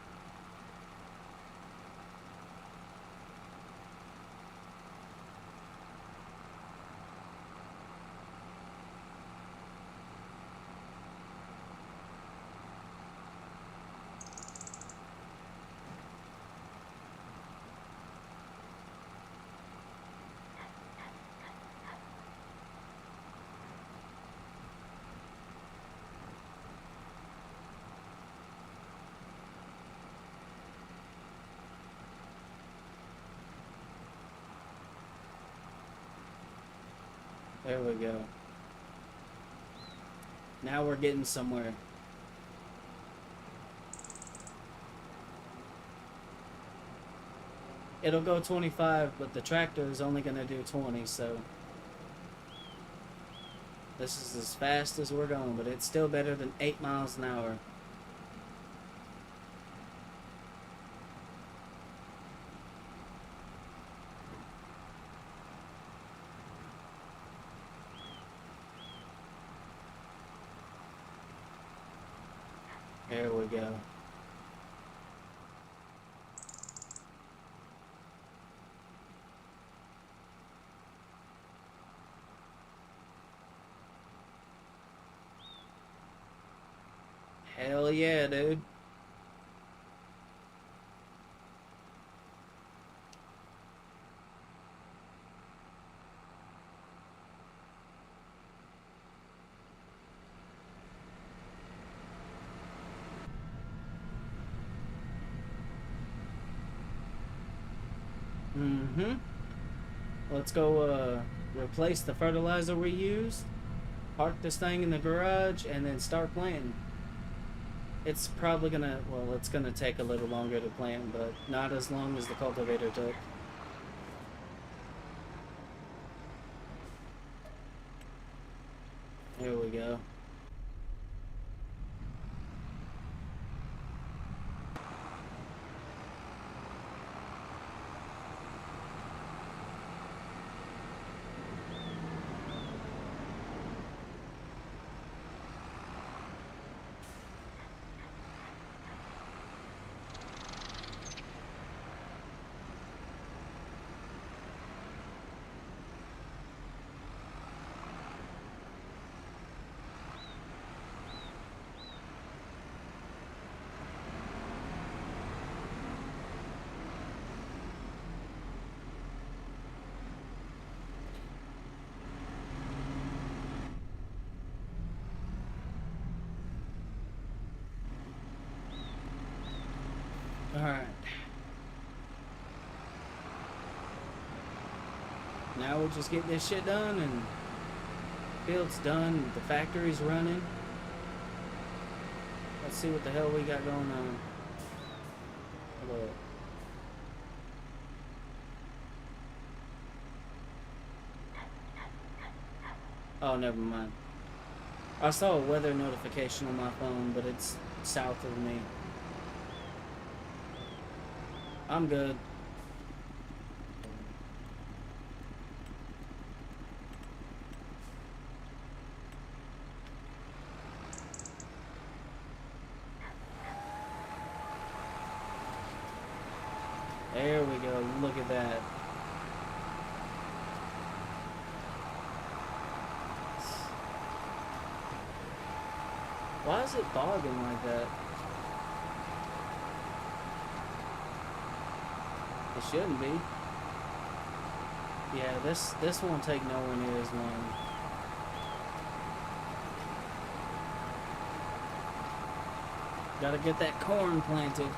There we go. Now we're getting somewhere. It'll go 25, but the tractor is only going to do 20, so this is as fast as we're going, but it's still better than 8 miles an hour. There we go. Hell yeah, dude. Let's go replace the fertilizer we used, park this thing in the garage, and then start planting. It's probably gonna, well, it's gonna take a little longer to plant, but not as long as the cultivator took. Here we go. now we'll just get this shit done and field's done. The factory's running. Let's see what the hell we got going on. Look. Oh, never mind. I saw a weather notification on my phone, but it's south of me. I'm good. There we go. Look at that. Why is it bogging like that? It shouldn't be. Yeah, this won't take nowhere near as long. Gotta get that corn planted.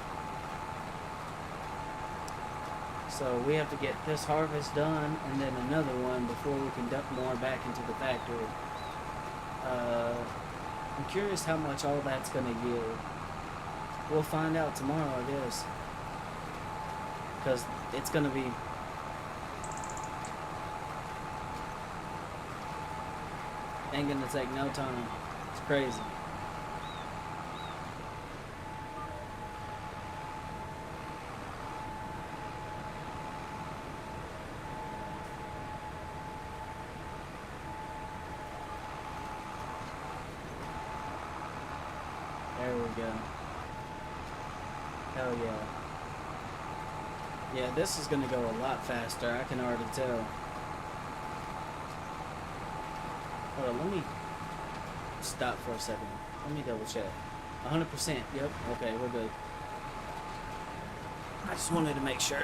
So we have to get this harvest done and then another one before we can dump more back into the factory. I'm curious how much all that's gonna yield. We'll find out tomorrow, I guess. Because it's gonna be... ain't gonna take no time. It's crazy. There we go. Hell yeah. Yeah, this is gonna go a lot faster, I can already tell. Hold on, let me stop for a second. Let me double check. 100%, yep, okay, we're good. I just wanted to make sure.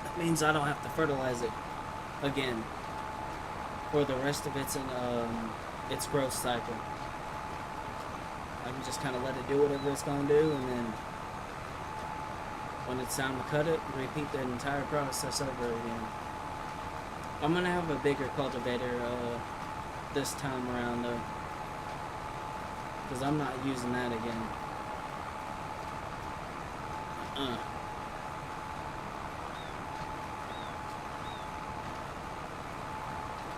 That means I don't have to fertilize it again for the rest of its growth cycle. I can just kind of let it do whatever it's going to do, and then when it's time to cut it, repeat the entire process over again. I'm going to have a bigger cultivator this time around, though, because I'm not using that again.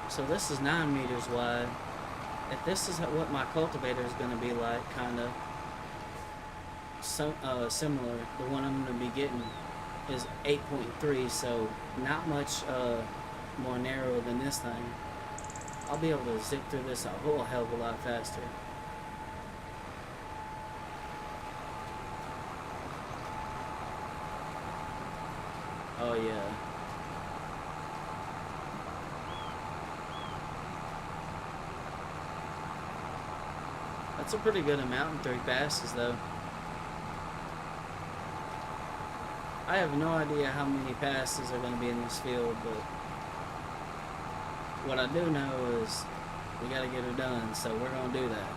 So this is 9 meters wide. If this is what my cultivator is going to be like, kind of similar, the one I'm going to be getting is 8.3, so not much more narrow than this thing. I'll be able to zip through this a whole hell of a lot faster. Oh yeah. That's a pretty good amount in 3 passes, though. I have no idea how many passes are going to be in this field, but what I do know is we got to get her done, so we're going to do that.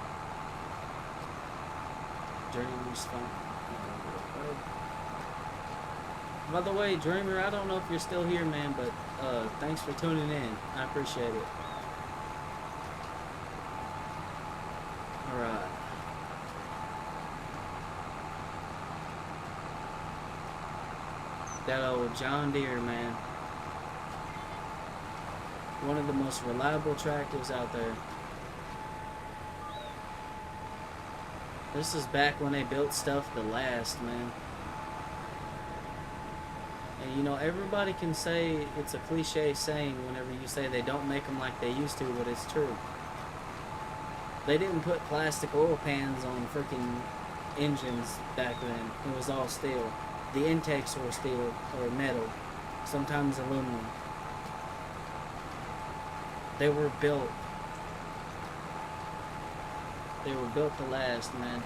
Dreamer's fun. By the way, Dreamer, I don't know if you're still here, man, but thanks for tuning in. I appreciate it. Alright. That old John Deere, man. One of the most reliable tractors out there. This is back when they built stuff to last, man. And you know, everybody can say it's a cliche saying whenever you say they don't make them like they used to, but it's true. They didn't put plastic oil pans on freaking engines back then. It was all steel. The intakes were steel or metal, sometimes aluminum. They were built. They were built to last, man.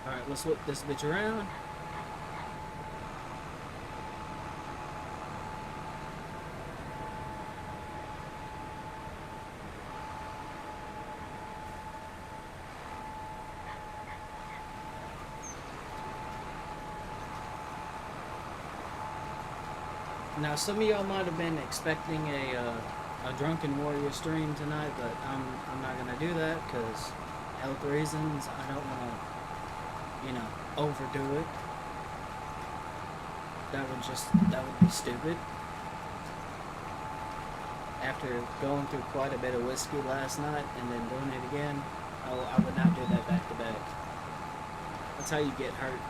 Alright, let's whip this bitch around. Now, some of y'all might have been expecting a Drunken Warrior stream tonight, but I'm not gonna do that because health reasons. I don't want to, overdo it. That would be stupid. After going through quite a bit of whiskey last night and then doing it again, I would not do that back to back. That's how you get hurt.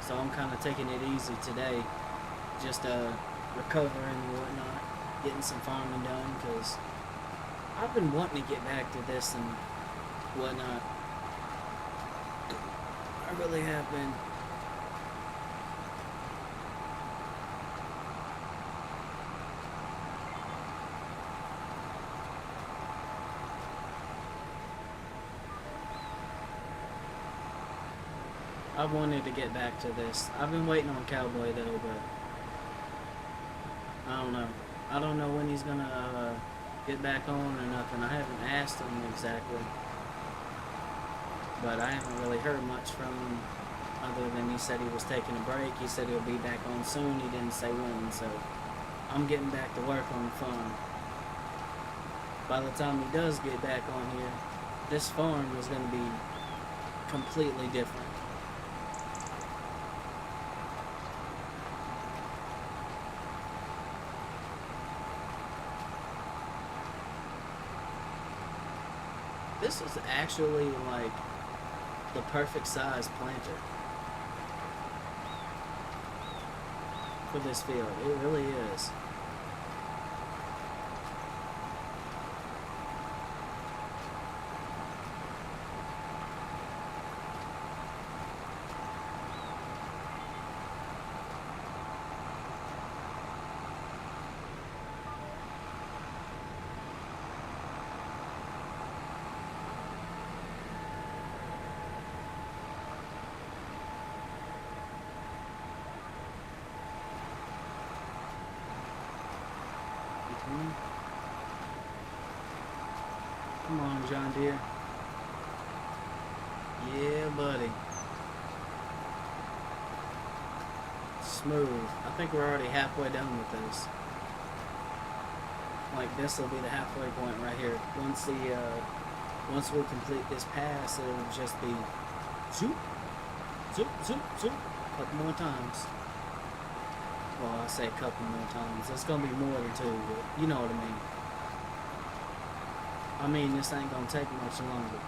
So I'm kind of taking it easy today. Just recovering and whatnot, getting some farming done, because I've been wanting to get back to this and whatnot. I really have been. I've wanted to get back to this. I've been waiting on Cowboy though, but I don't know. I don't know when he's gonna get back on or nothing. I haven't asked him exactly, but I haven't really heard much from him other than he said he was taking a break. He said he'll be back on soon. He didn't say when, so I'm getting back to work on the farm. By the time he does get back on here, this farm is gonna be completely different. This is actually like the perfect size planter for this field. It really is. Come on, John Deere. Yeah, buddy. Smooth. I think we're already halfway done with this. Like, this will be the halfway point right here. Once we complete this pass, it'll just be zoop, zoop, zoop, zoop. A couple more times. Well, I say a couple more times. It's gonna be more than two, but you know what I mean. I mean, this ain't gonna take much longer,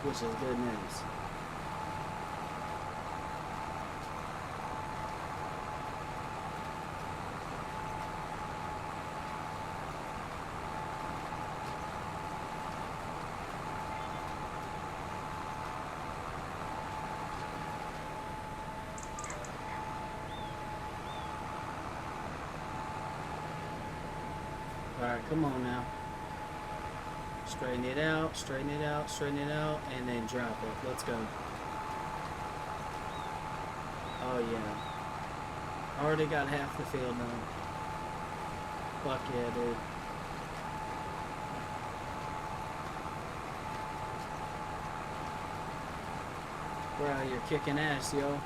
which is good news. Alright, come on now. Straighten it out, straighten it out, straighten it out, and then drop it. Let's go. Oh yeah. Already got half the field done. Fuck yeah, dude. Bro, you're kicking ass, yo.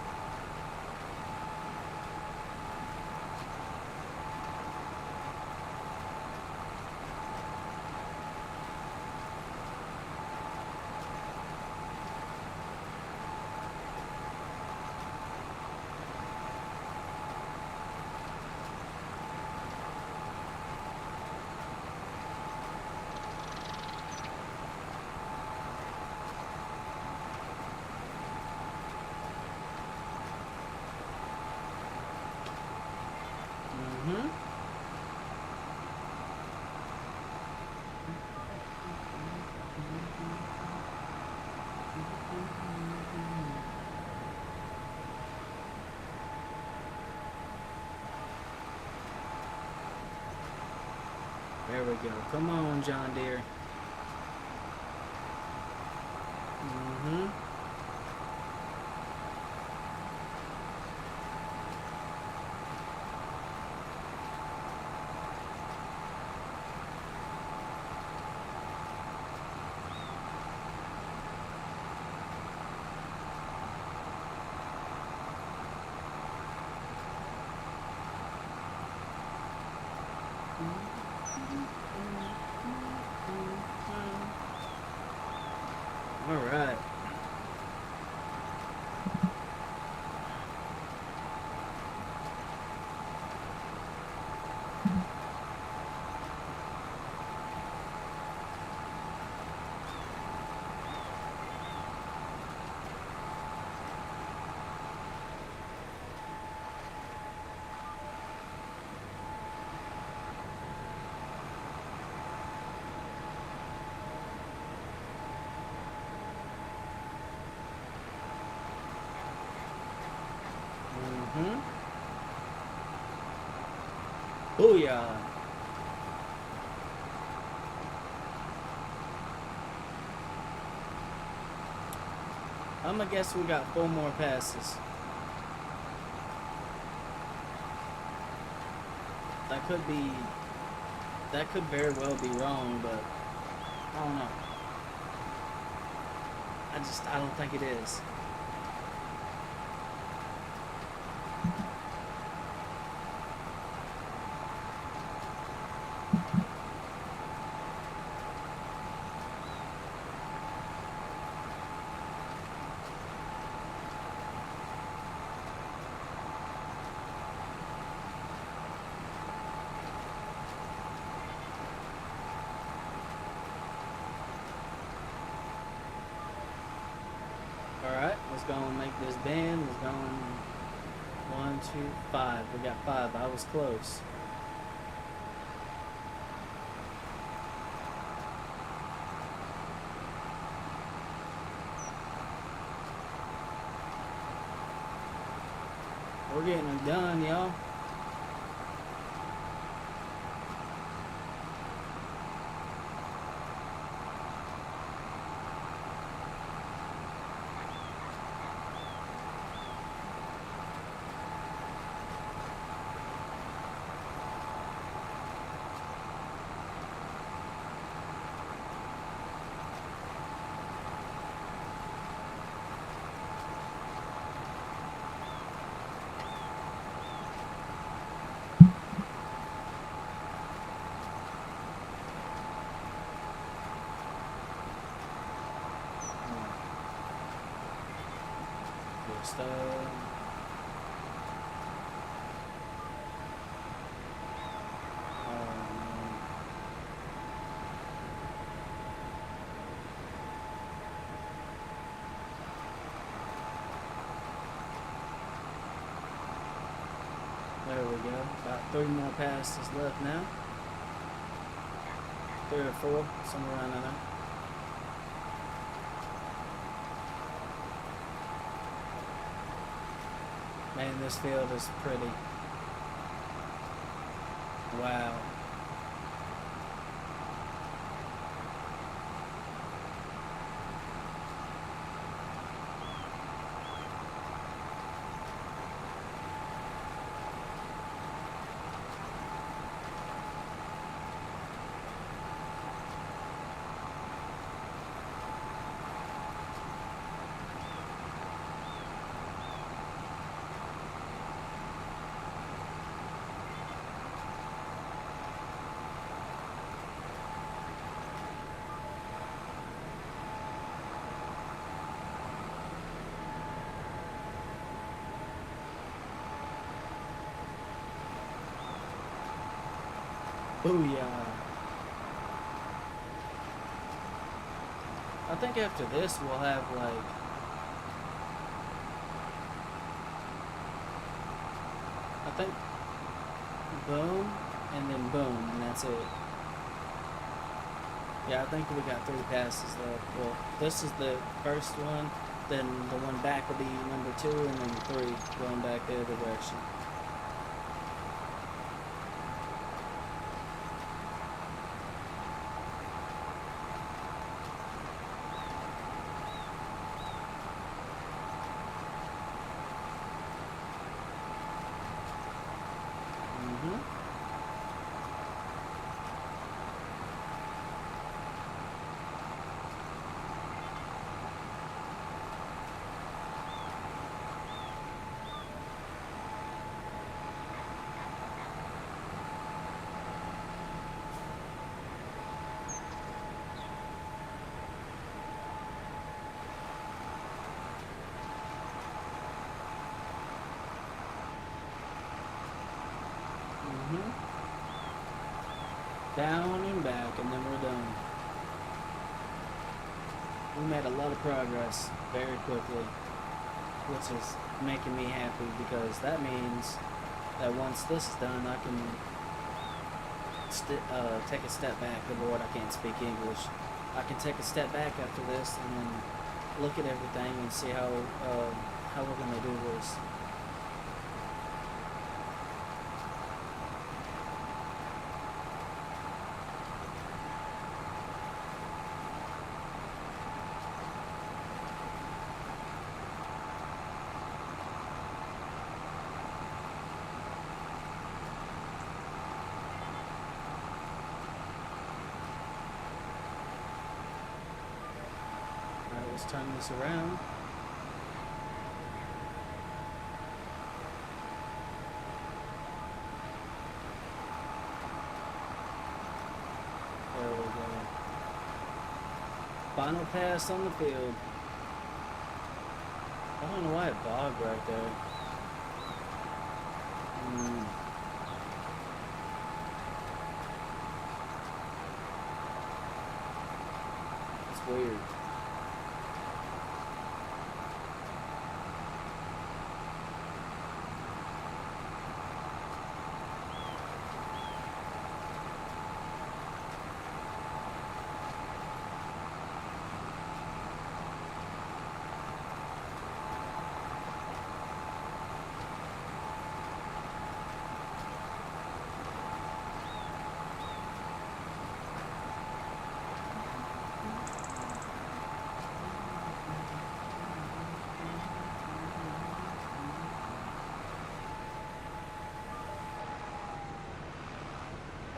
There we go. Come on, John Deere. Mm-hmm. All right. Mm-hmm. Booyah. I'm gonna guess we got 4 more passes. That could be, that could very well be wrong, but I don't know. I don't think it is. Alright, let's go and make this bend. Let's go and 1, 2, 5. We got 5. I was close. We're getting it done, y'all. Just, there we go. About 3 more passes left now. 3 or 4, somewhere around there. Man, this field is pretty. Wow. Booyah. I think after this we'll have like I think boom and then boom and that's it. Yeah, I think we got 3 passes left. Well, this is the first one, then the one back will be number 2 and then 3 going back the other direction. Mm-hmm. Mm-hmm. Down and back, and then we're done. We made a lot of progress very quickly, which is making me happy because that means that once this is done, I can take a step back. Good Lord, I can't speak English. I can take a step back after this and then look at everything and see how we're gonna do this. All right, let's turn this around. There we go. Final pass on the field. I don't know why it bogged right there. Mm, it's weird.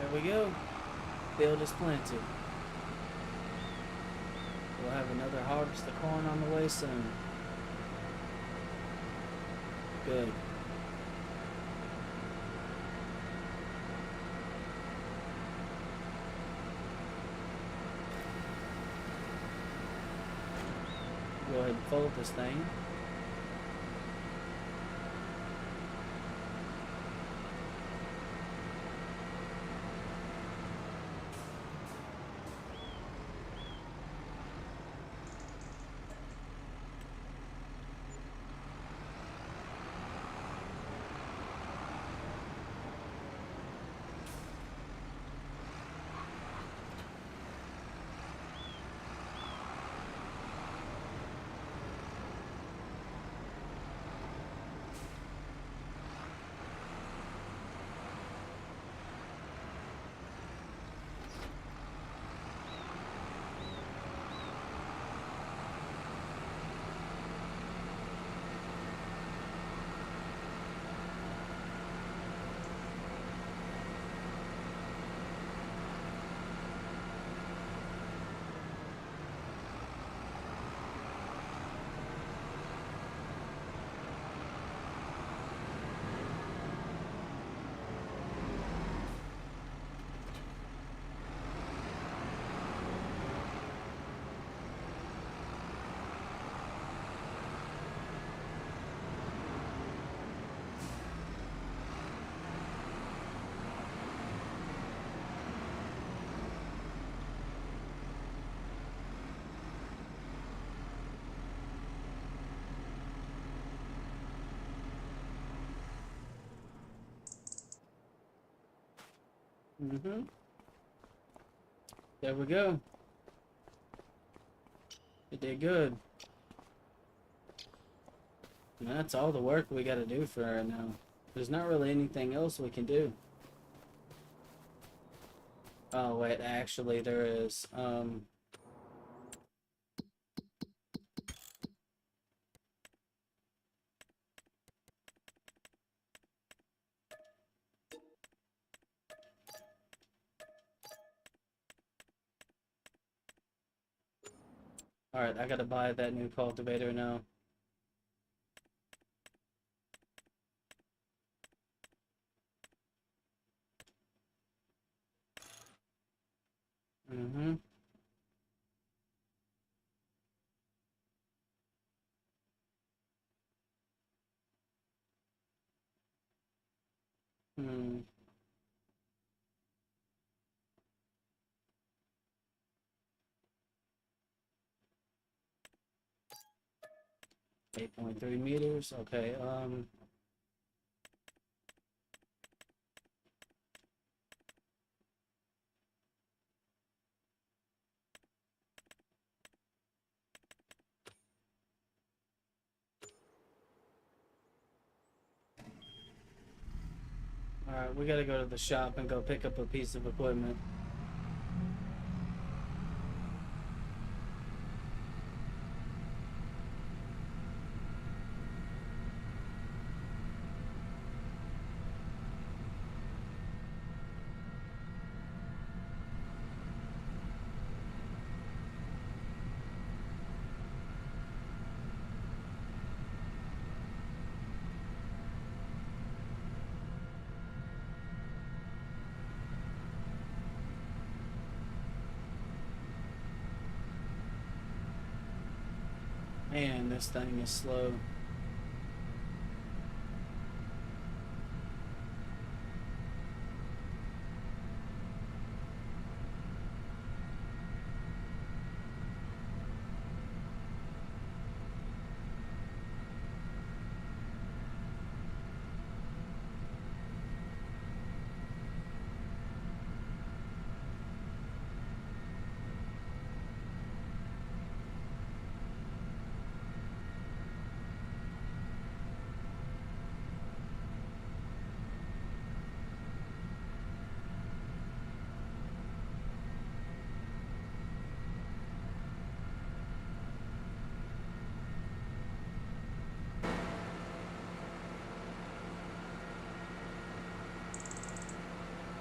There we go. Field is planted. We'll have another harvest of corn on the way soon. Good. Go ahead and fold this thing. Mm-hmm. There we go. It did good. And that's all the work we gotta do for right now. There's not really anything else we can do. Oh wait, actually there is. Alright, I gotta buy that new cultivator now. Mm-hmm. Hmm. 8.3 meters. Okay, alright, we gotta go to the shop and go pick up a piece of equipment. Man, this thing is slow.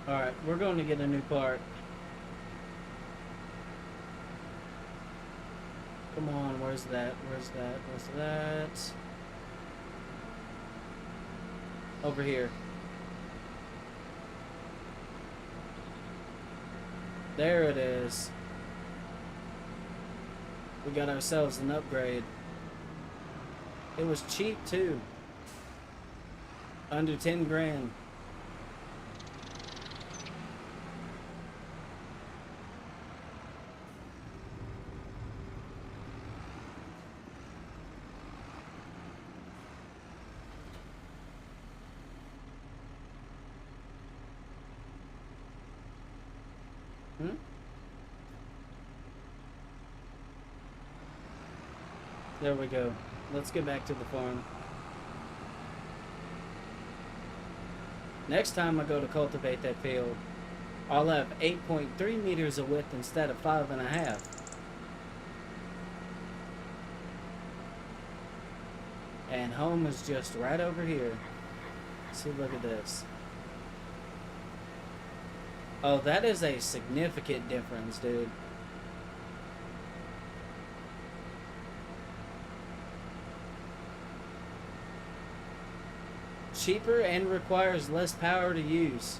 Alright, we're going to get a new part. Come on, where's that? Where's that? Where's that? Over here. There it is. We got ourselves an upgrade. It was cheap too. Under 10 grand. Hmm? There we go. Let's get back to the farm. Next time I go to cultivate that field, I'll have 8.3 meters of width instead of 5.5. And home is just right over here. See, look at this. Oh, that is a significant difference, dude. Cheaper and requires less power to use.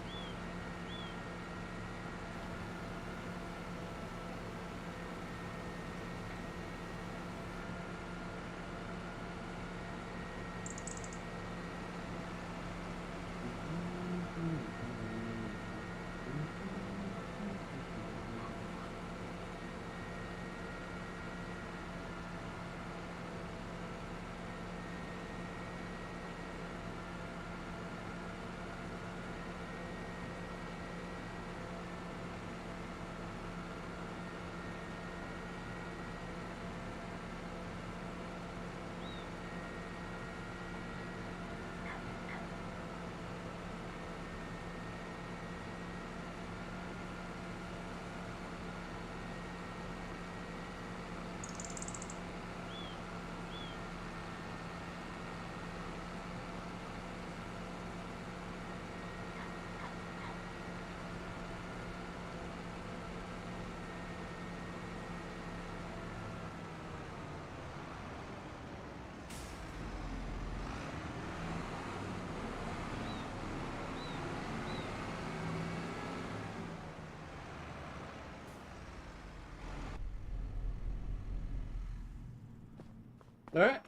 All right,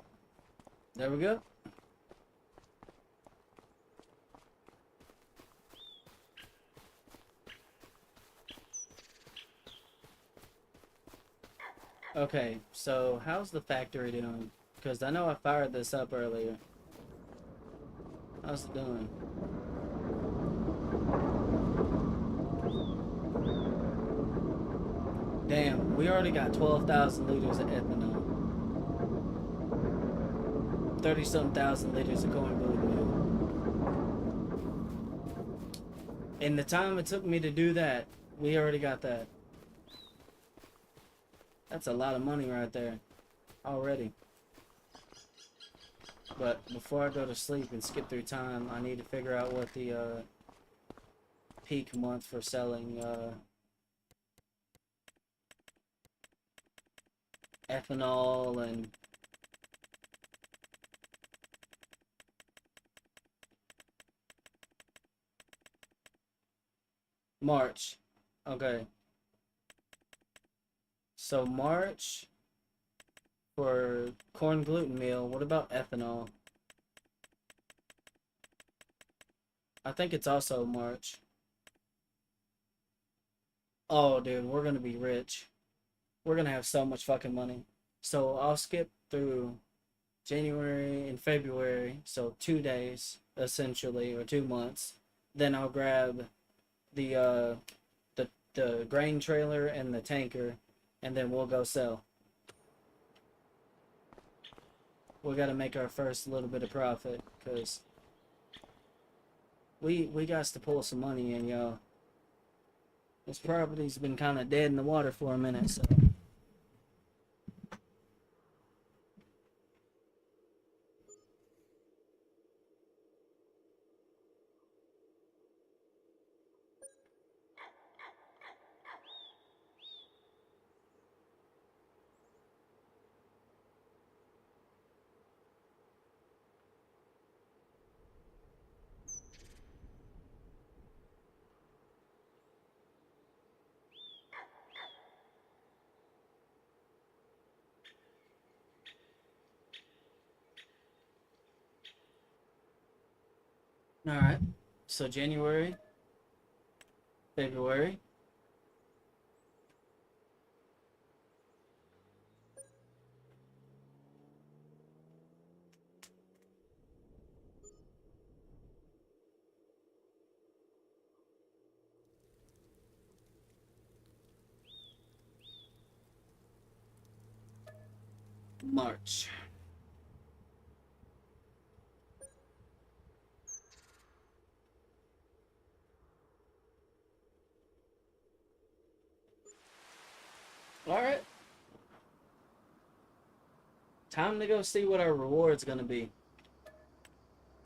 there we go. Okay, so how's the factory doing? Because I know I fired this up earlier. How's it doing? Damn, we already got 12,000 liters of ethanol. 30-something thousand liters of corn gluten meal. In the time it took me to do that, we already got that. That's a lot of money right there. Already. But before I go to sleep and skip through time, I need to figure out what the peak month for selling ethanol and March. Okay. So March for corn gluten meal. What about ethanol? I think it's also March. Oh, dude, we're gonna be rich. We're gonna have so much fucking money. So I'll skip through January and February, so 2 days essentially, or 2 months. Then I'll grab the the grain trailer and the tanker, and then we'll go sell. We got to make our first little bit of profit, cause we got to pull some money in, y'all. This property's been kind of dead in the water for a minute, so. All right. So January, February, March. All right. Time to go see what our reward's gonna be.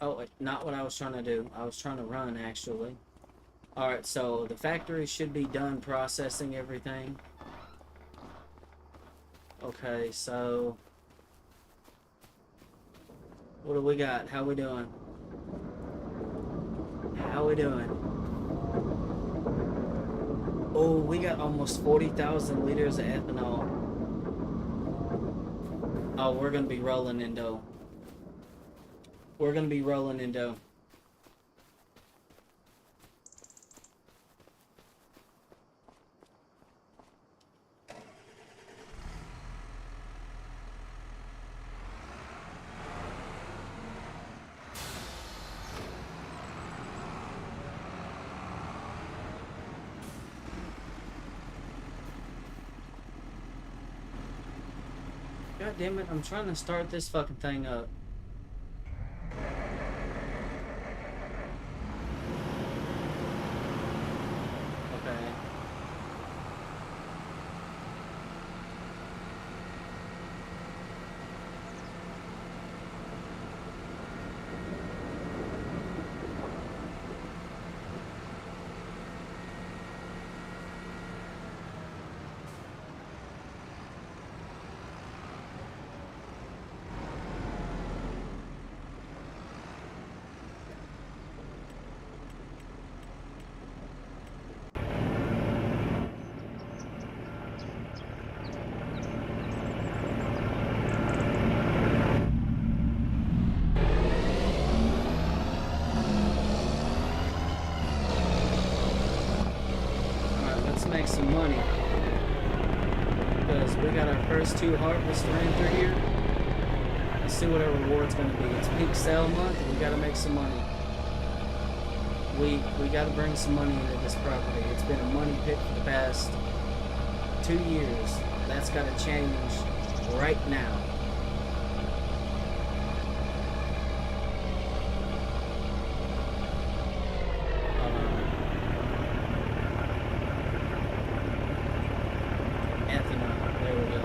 Oh, wait, not what I was trying to do. I was trying to run, actually. Alright, so the factory should be done processing everything. Okay, so what do we got? How we doing? How we doing? Oh, we got almost 40,000 liters of ethanol. Oh, we're gonna be rolling in dough. We're gonna be rolling in dough. God damn it, I'm trying to start this fucking thing up. Okay. first two harvests are in through here. Let's see what our reward's going to be. It's peak sale month, and we got to make some money. We got to bring some money into this property. It's been a money pit for the past 2 years. That's got to change right now. Ethanol. There we go.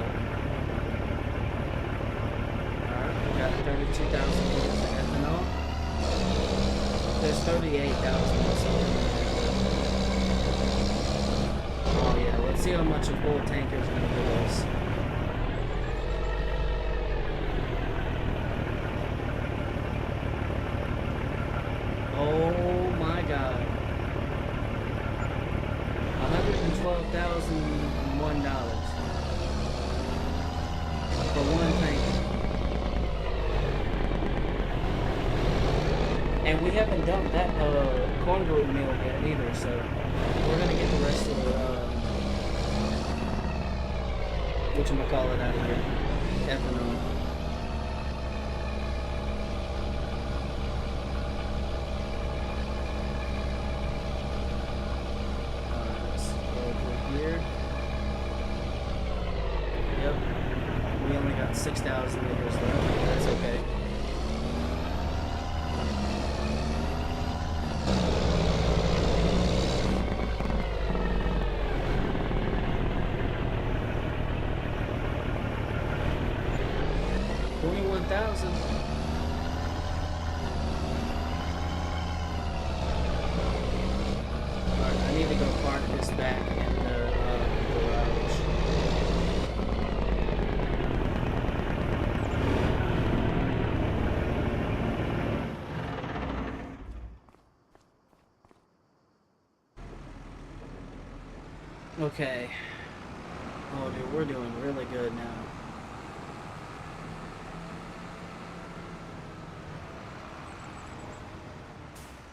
Alright, we got 32,000 liters of ethanol. There's 38,000 or something. Oh yeah, let's see how much a full tanker is going to give us. Oh my god. $112,001 for one tanker. And we haven't dumped that corn gluten meal yet either, so we're gonna get the rest of the whatchamacallit out of here. Ethanol. Alright, let's go through here. Yep. We only got 6,000 liters left. That's okay. $21,000. Alright, I need to go park this back in the garage. Okay. Oh, dude, we're doing really good now.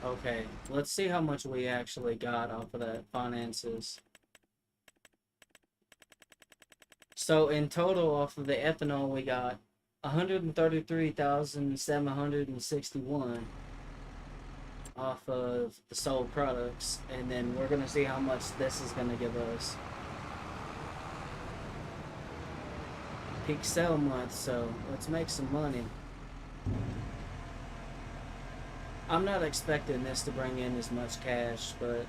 Okay, let's see how much we actually got off of that finances. So in total, off of the ethanol, we got 133,761 off of the sold products, and then we're gonna see how much this is gonna give us. Peak sale month, so let's make some money. I'm not expecting this to bring in as much cash, but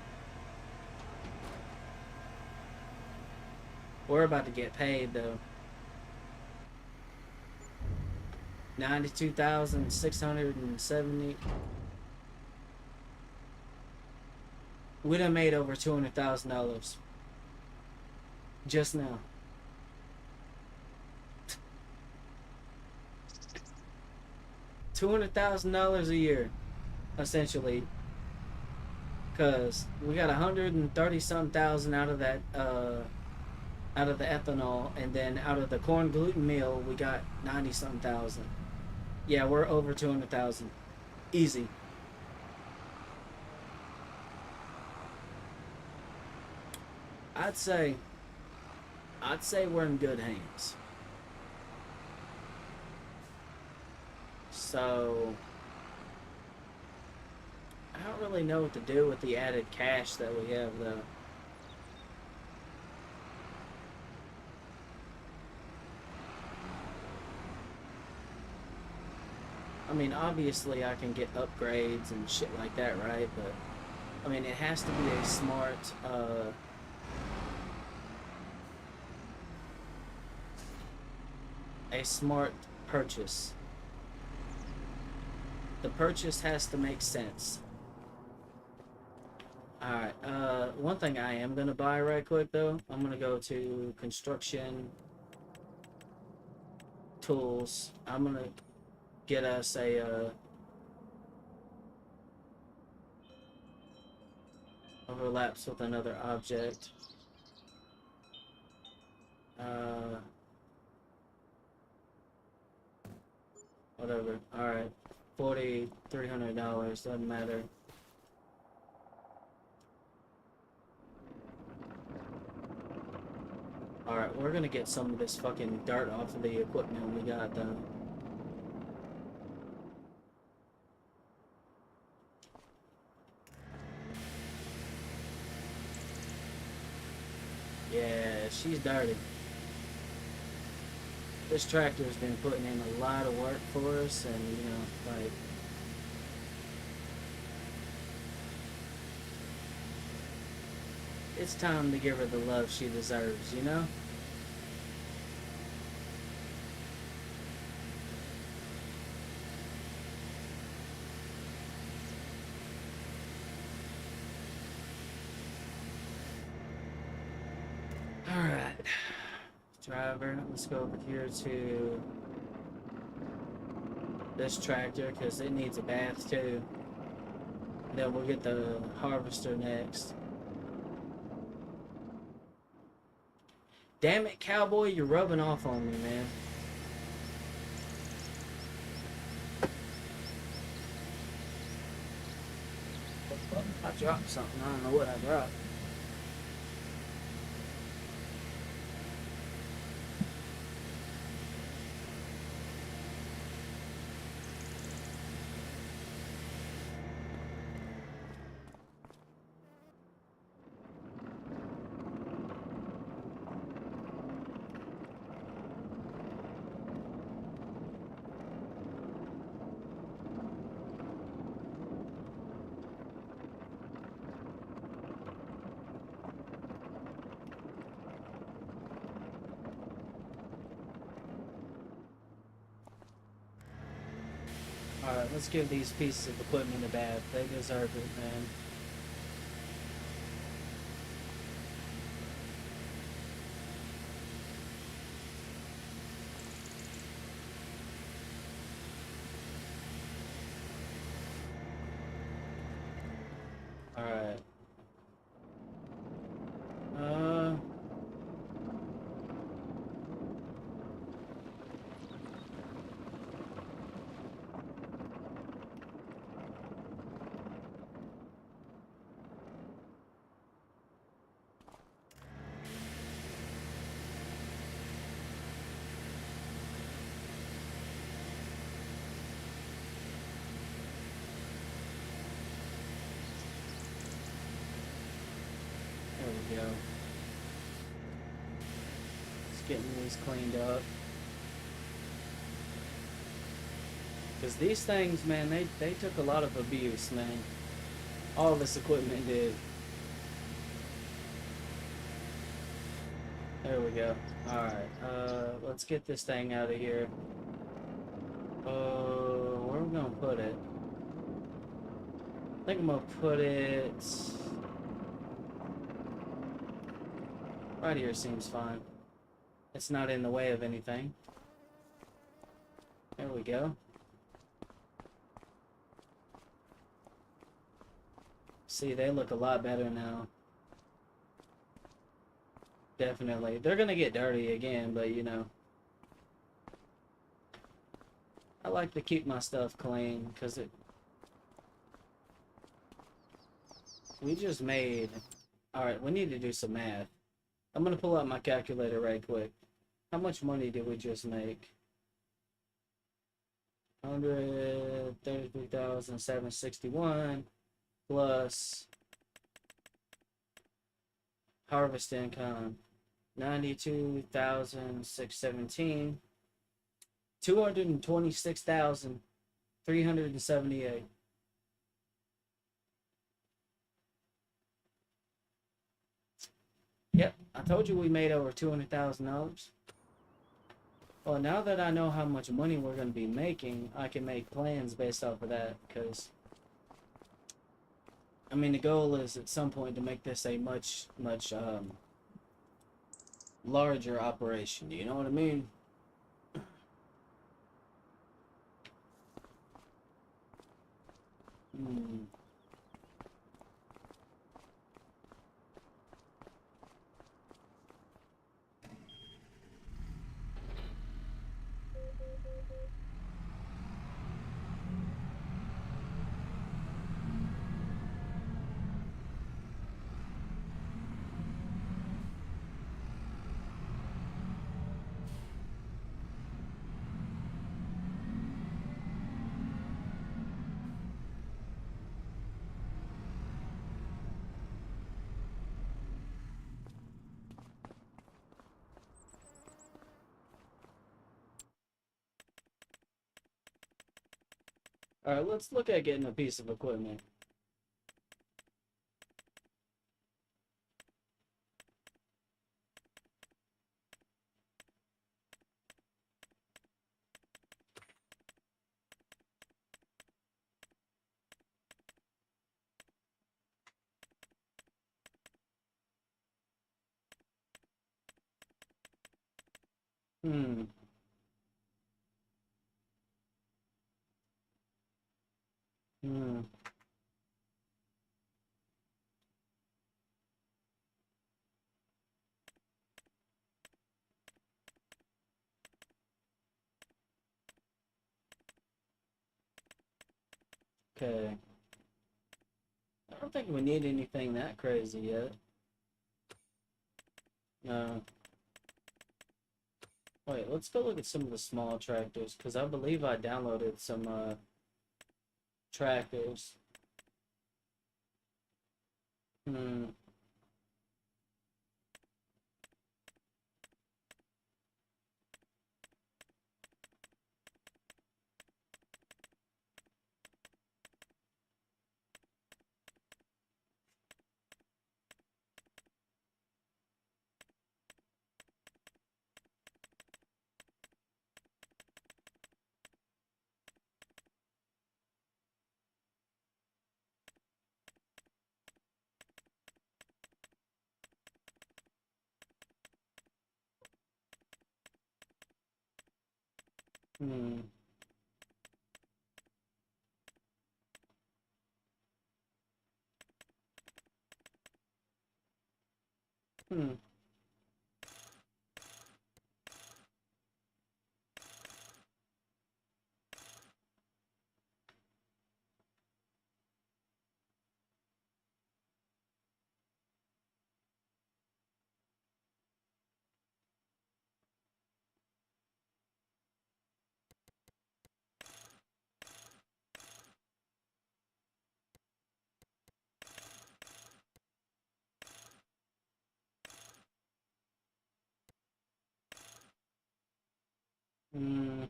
we're about to get paid though. 92,670. We done made over $200,000 just now. $200,000 a year. Essentially, because we got 130-some thousand out of that out of the ethanol, and then out of the corn gluten meal we got 90-some thousand. Yeah, we're over 200,000 easy. I'd say we're in good hands. So I don't really know what to do with the added cash that we have, though. I mean, obviously I can get upgrades and shit like that, right? But, I mean, it has to be a smart purchase. The purchase has to make sense. Alright, one thing I am gonna buy right quick though, I'm gonna go to construction tools. I'm gonna get us a overlaps with another object. Whatever. Alright, $4,300, doesn't matter. Alright, we're gonna get some of this fucking dirt off of the equipment we got, though. Yeah, she's dirty. This tractor's been putting in a lot of work for us, and, you know, like... It's time to give her the love she deserves, you know? Alright. Driver, let's go over here to this tractor, because it needs a bath too. Then we'll get the harvester next. Damn it, cowboy, you're rubbing off on me, man. I dropped something. I don't know what I dropped. Alright, let's give these pieces of equipment a bath. They deserve it, man. Alright. There we go. Just getting these cleaned up. Because these things, man, they took a lot of abuse, man. All this equipment did. There we go. Alright, let's get this thing out of here. Where are we gonna put it? I think I'm gonna put it... right here seems fine. It's not in the way of anything. There we go. See, they look a lot better now. Definitely. They're gonna get dirty again, but you know. I like to keep my stuff clean, because it... We just made... Alright, we need to do some math. I'm gonna pull out my calculator right quick. How much money did we just make? 133,761 plus harvest income 92,617, 226,378. Yep, I told you we made over $200,000. Well, now that I know how much money we're going to be making, I can make plans based off of that, because, I mean, the goal is at some point to make this a much larger operation, you know what I mean? All right, let's look at getting a piece of equipment. Hmm. Hmm. Okay. I don't think we need anything that crazy yet. No. Wait, let's go look at some of the small tractors, because I believe I downloaded some tractors. Hmm. Hmm. Hmm.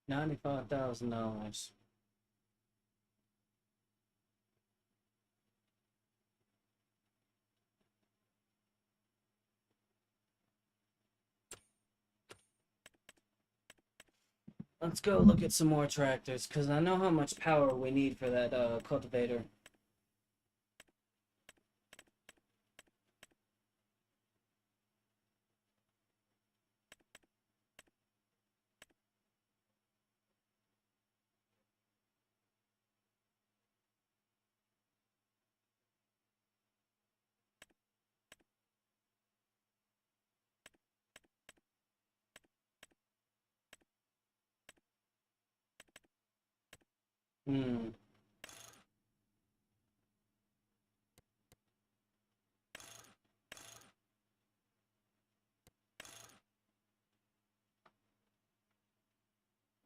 $95,000. Let's go look at some more tractors, because I know how much power we need for that cultivator. Hmm.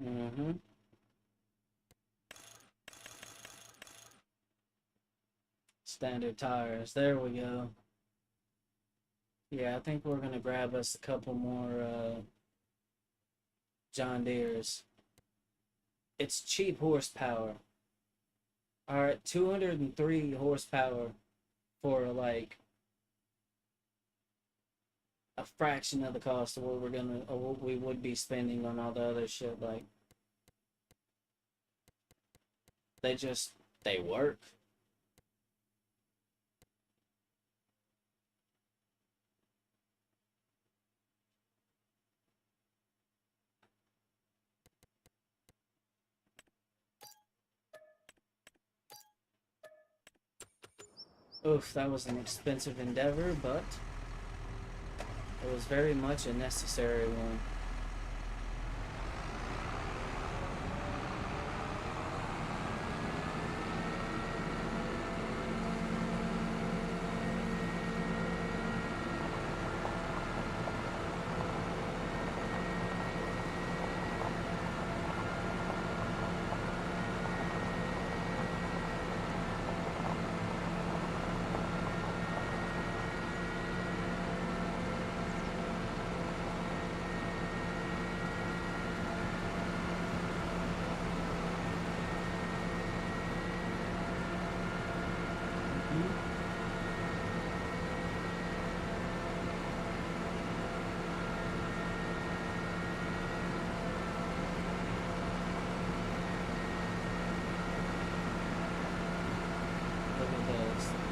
Mm-hmm. Standard tires. There we go. Yeah, I think we're gonna grab us a couple more John Deere's. It's cheap horsepower. Alright, 203 horsepower for like a fraction of the cost of what we're gonna or what we would be spending on all the other shit. Like they just they work. Oof, that was an expensive endeavor, but it was very much a necessary one.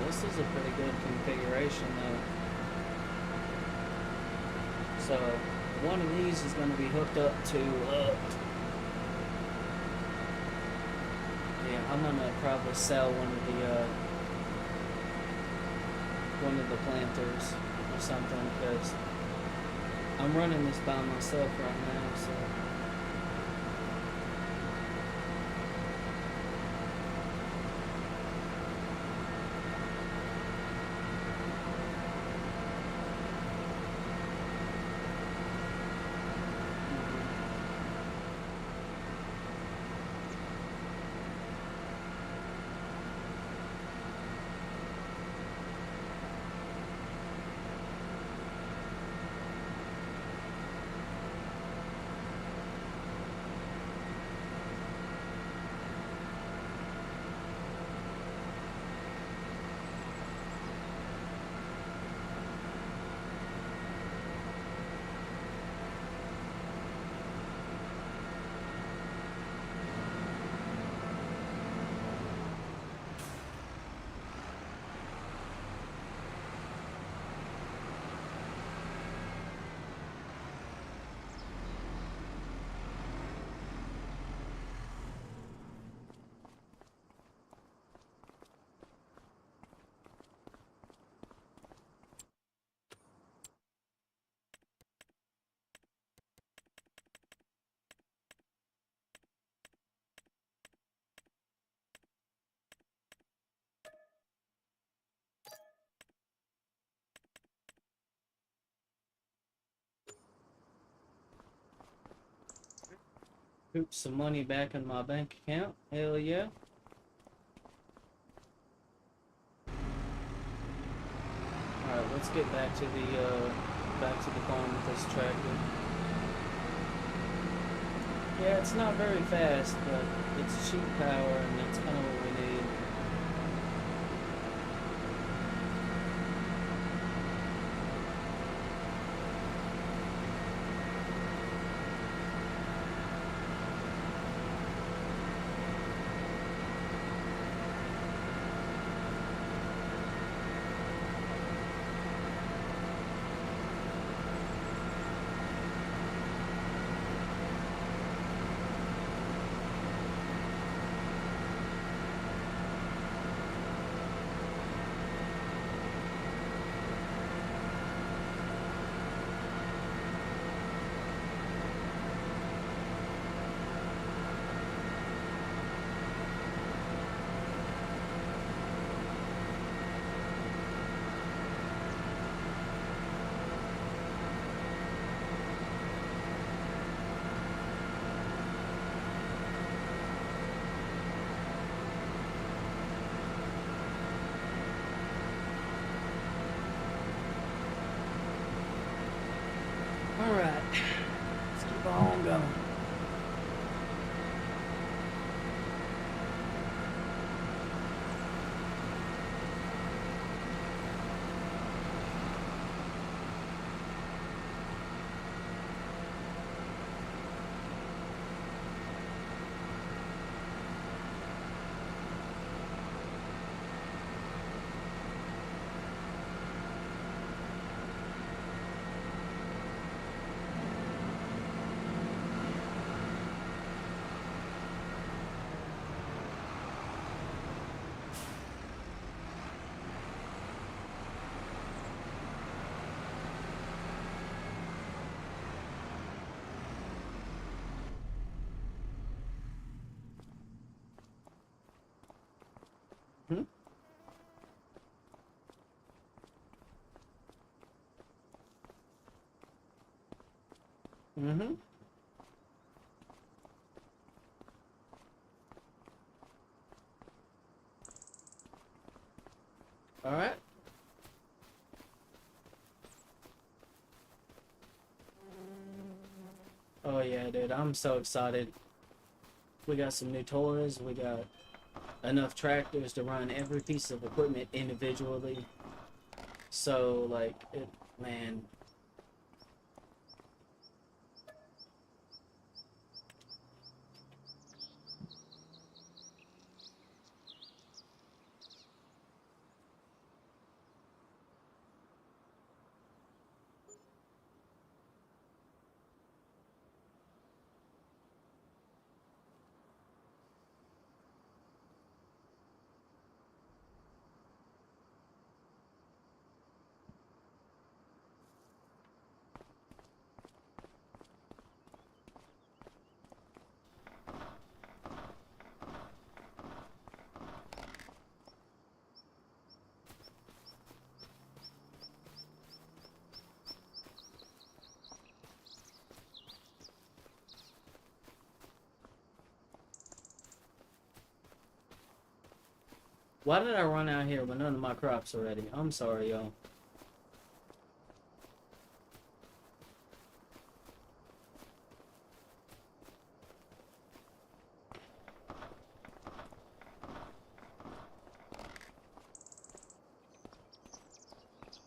This is a pretty good configuration though. So one of these is going to be hooked up to, yeah, I'm going to probably sell one of the planters or something, because I'm running this by myself right now, so. Put some money back in my bank account. Hell yeah. Alright, let's get back to the farm with this tractor. Yeah, it's not very fast, but it's cheap power, and that's kind of what we need. Alright, let's keep on going. Hmm? Mm-hmm. Alright. Oh yeah, dude, I'm so excited. We got some new toys, we got enough tractors to run every piece of equipment individually. So, like, man, Why did I run out here with none of my crops already? I'm sorry, y'all.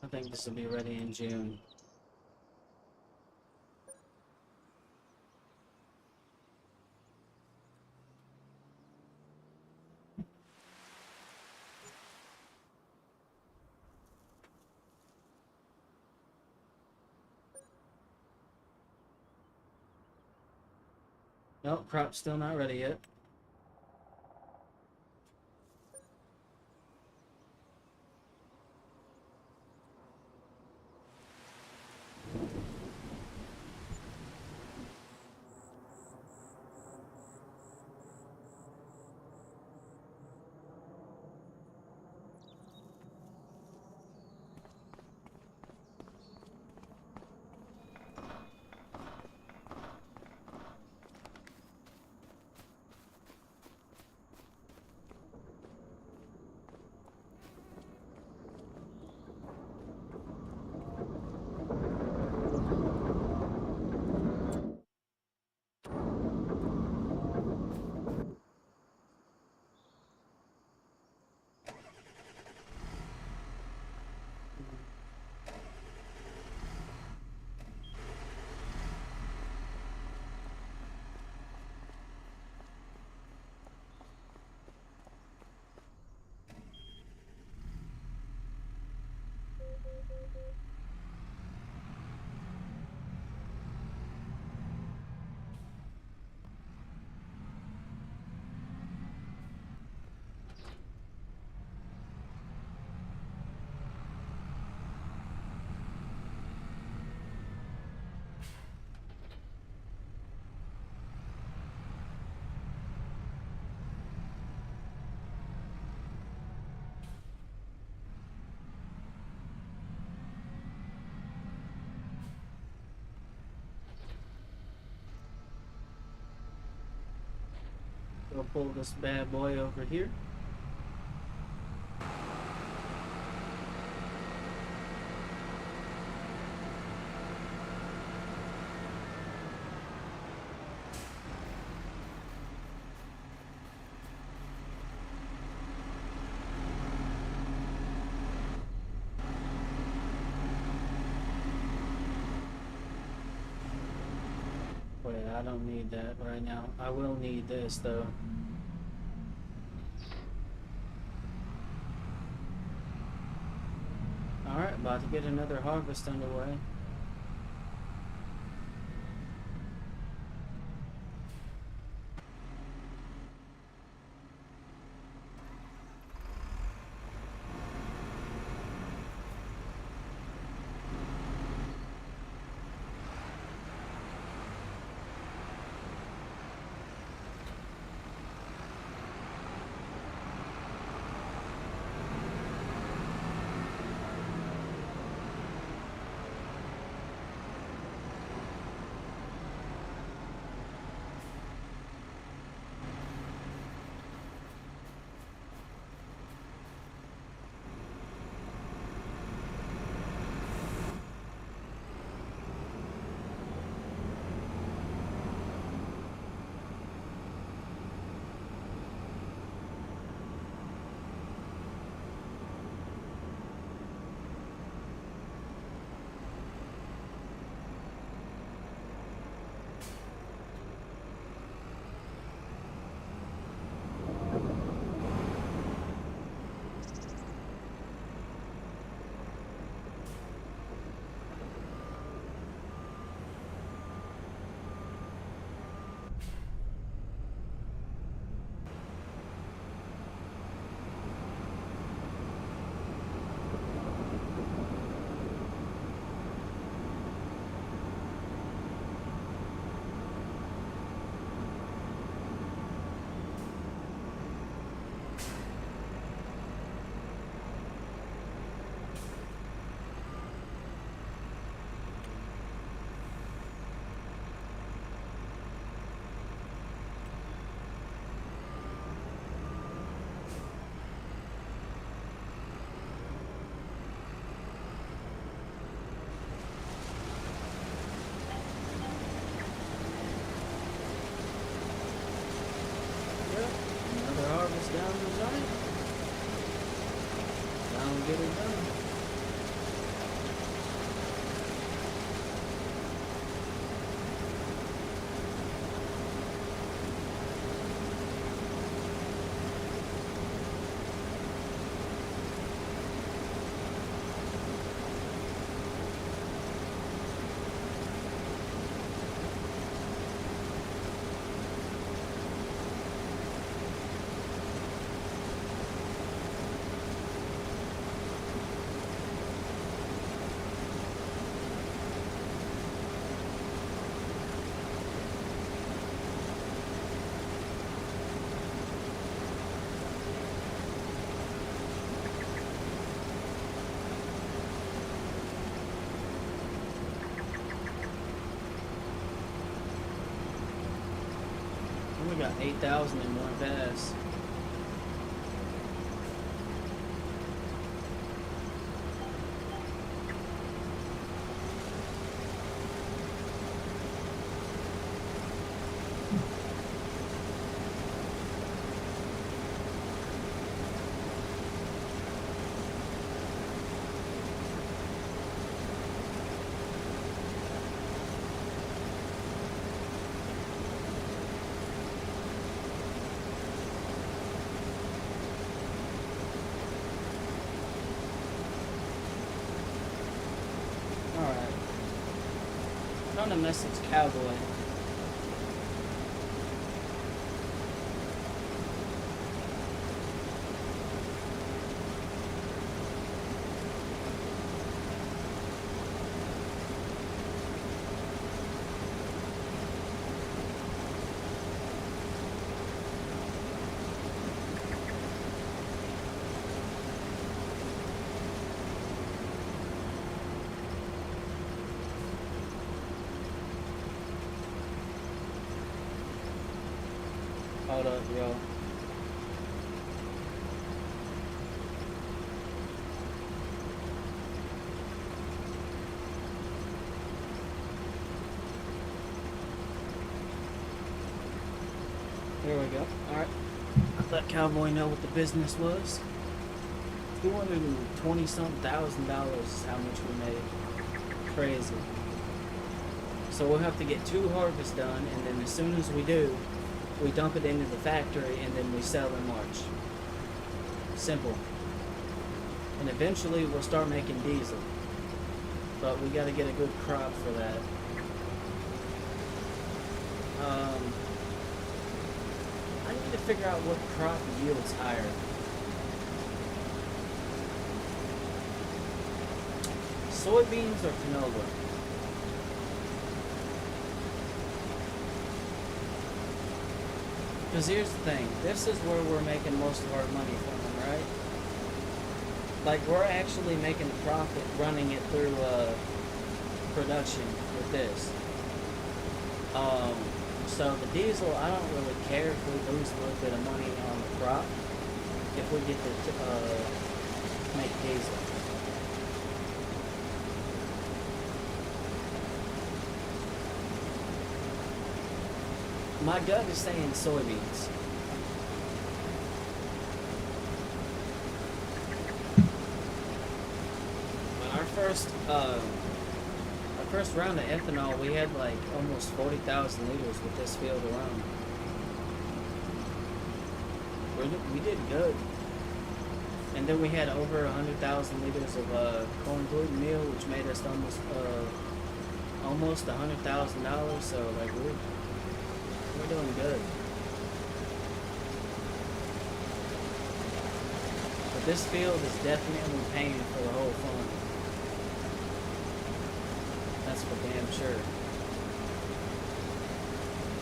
I think this will be ready in June. Nope, crop's still not ready yet. We'll pull this bad boy over here. Wait, I don't need that right now. I will need this though. Alright, about to get another harvest underway. harvest down the joint. Down, get it done. We got 8,000 in one pass. Alright. Found a message, cowboy. Hold up, yo. There we go. Alright. I let Cowboy know what the business was. $220-something thousand is how much we made. Crazy. So we'll have to get 2 harvests done, and then as soon as we do, we dump it into the factory, and then we sell in March. Simple. And eventually we'll start making diesel. But we gotta get a good crop for that. I need to figure out what crop yields higher. Soybeans or canola? Because here's the thing, this is where we're making most of our money from, right? Like, we're actually making a profit running it through production with this. So the diesel, I don't really care if we lose a little bit of money on the crop, if we get to make diesel. My gut is saying soybeans. Our first round of ethanol, we had like almost 40,000 liters with this field alone. We did good. And then we had over 100,000 liters of corn gluten meal, which made us almost $100,000. So like we're doing good. But this field is definitely paying for the whole farm. That's for damn sure.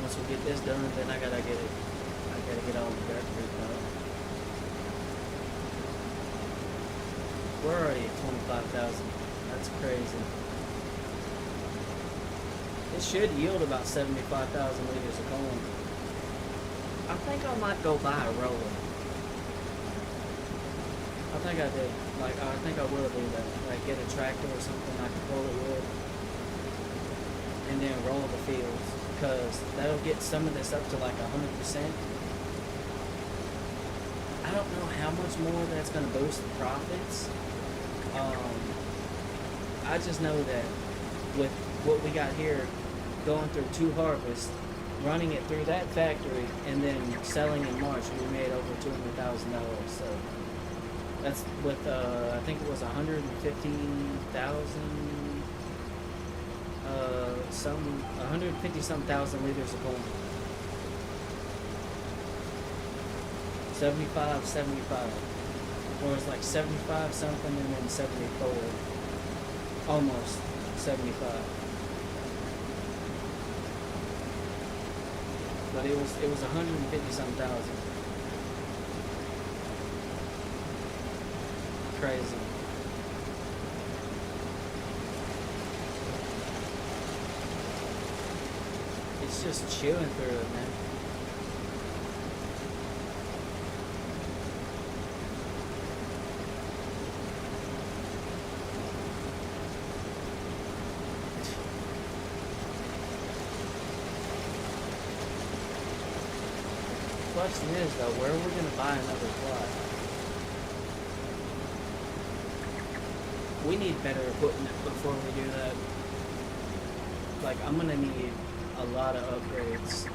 Once we get this done, then I gotta get all the dirt creek out. We're already at 25,000. That's crazy. It should yield about 75,000 liters of corn. I think I might go buy a roller. I think I did. Like, I think I will do that. Like, get a tractor or something I can pull it with. And then roll the fields. Because that'll get some of this up to like 100%. how much more that's going to boost the profits. Um, I just know that with what we got here, going through 2 harvests, running it through that factory, and then selling in March, we made over $200,000. So that's with I think it was 150,000, some 150 some thousand liters of corn. 75, or it was like 75 something and then 74, almost 75. But it was 150 some thousand. Crazy. It's just chewing through it, man. Question is though, where are we gonna buy another plot? We need better equipment before we do that. Like, I'm gonna need a lot of upgrades.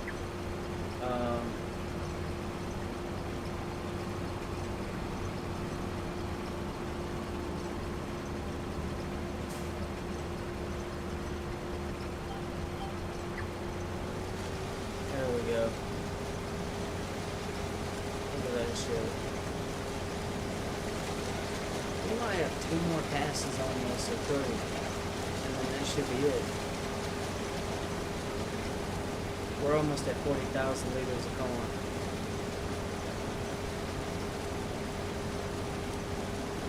There we go. Look at that shit. We might have 2 more passes on this approved, and then that should be it. We're almost at 40,000 liters of corn.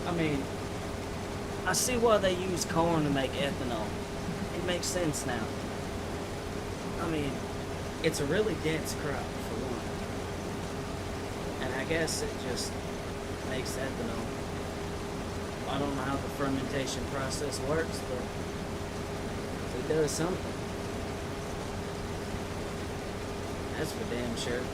I mean, I see why they use corn to make ethanol. It makes sense now. I mean, it's a really dense crop for one. And I guess it just makes ethanol. I don't know how the fermentation process works, but it does something. That's for damn sure.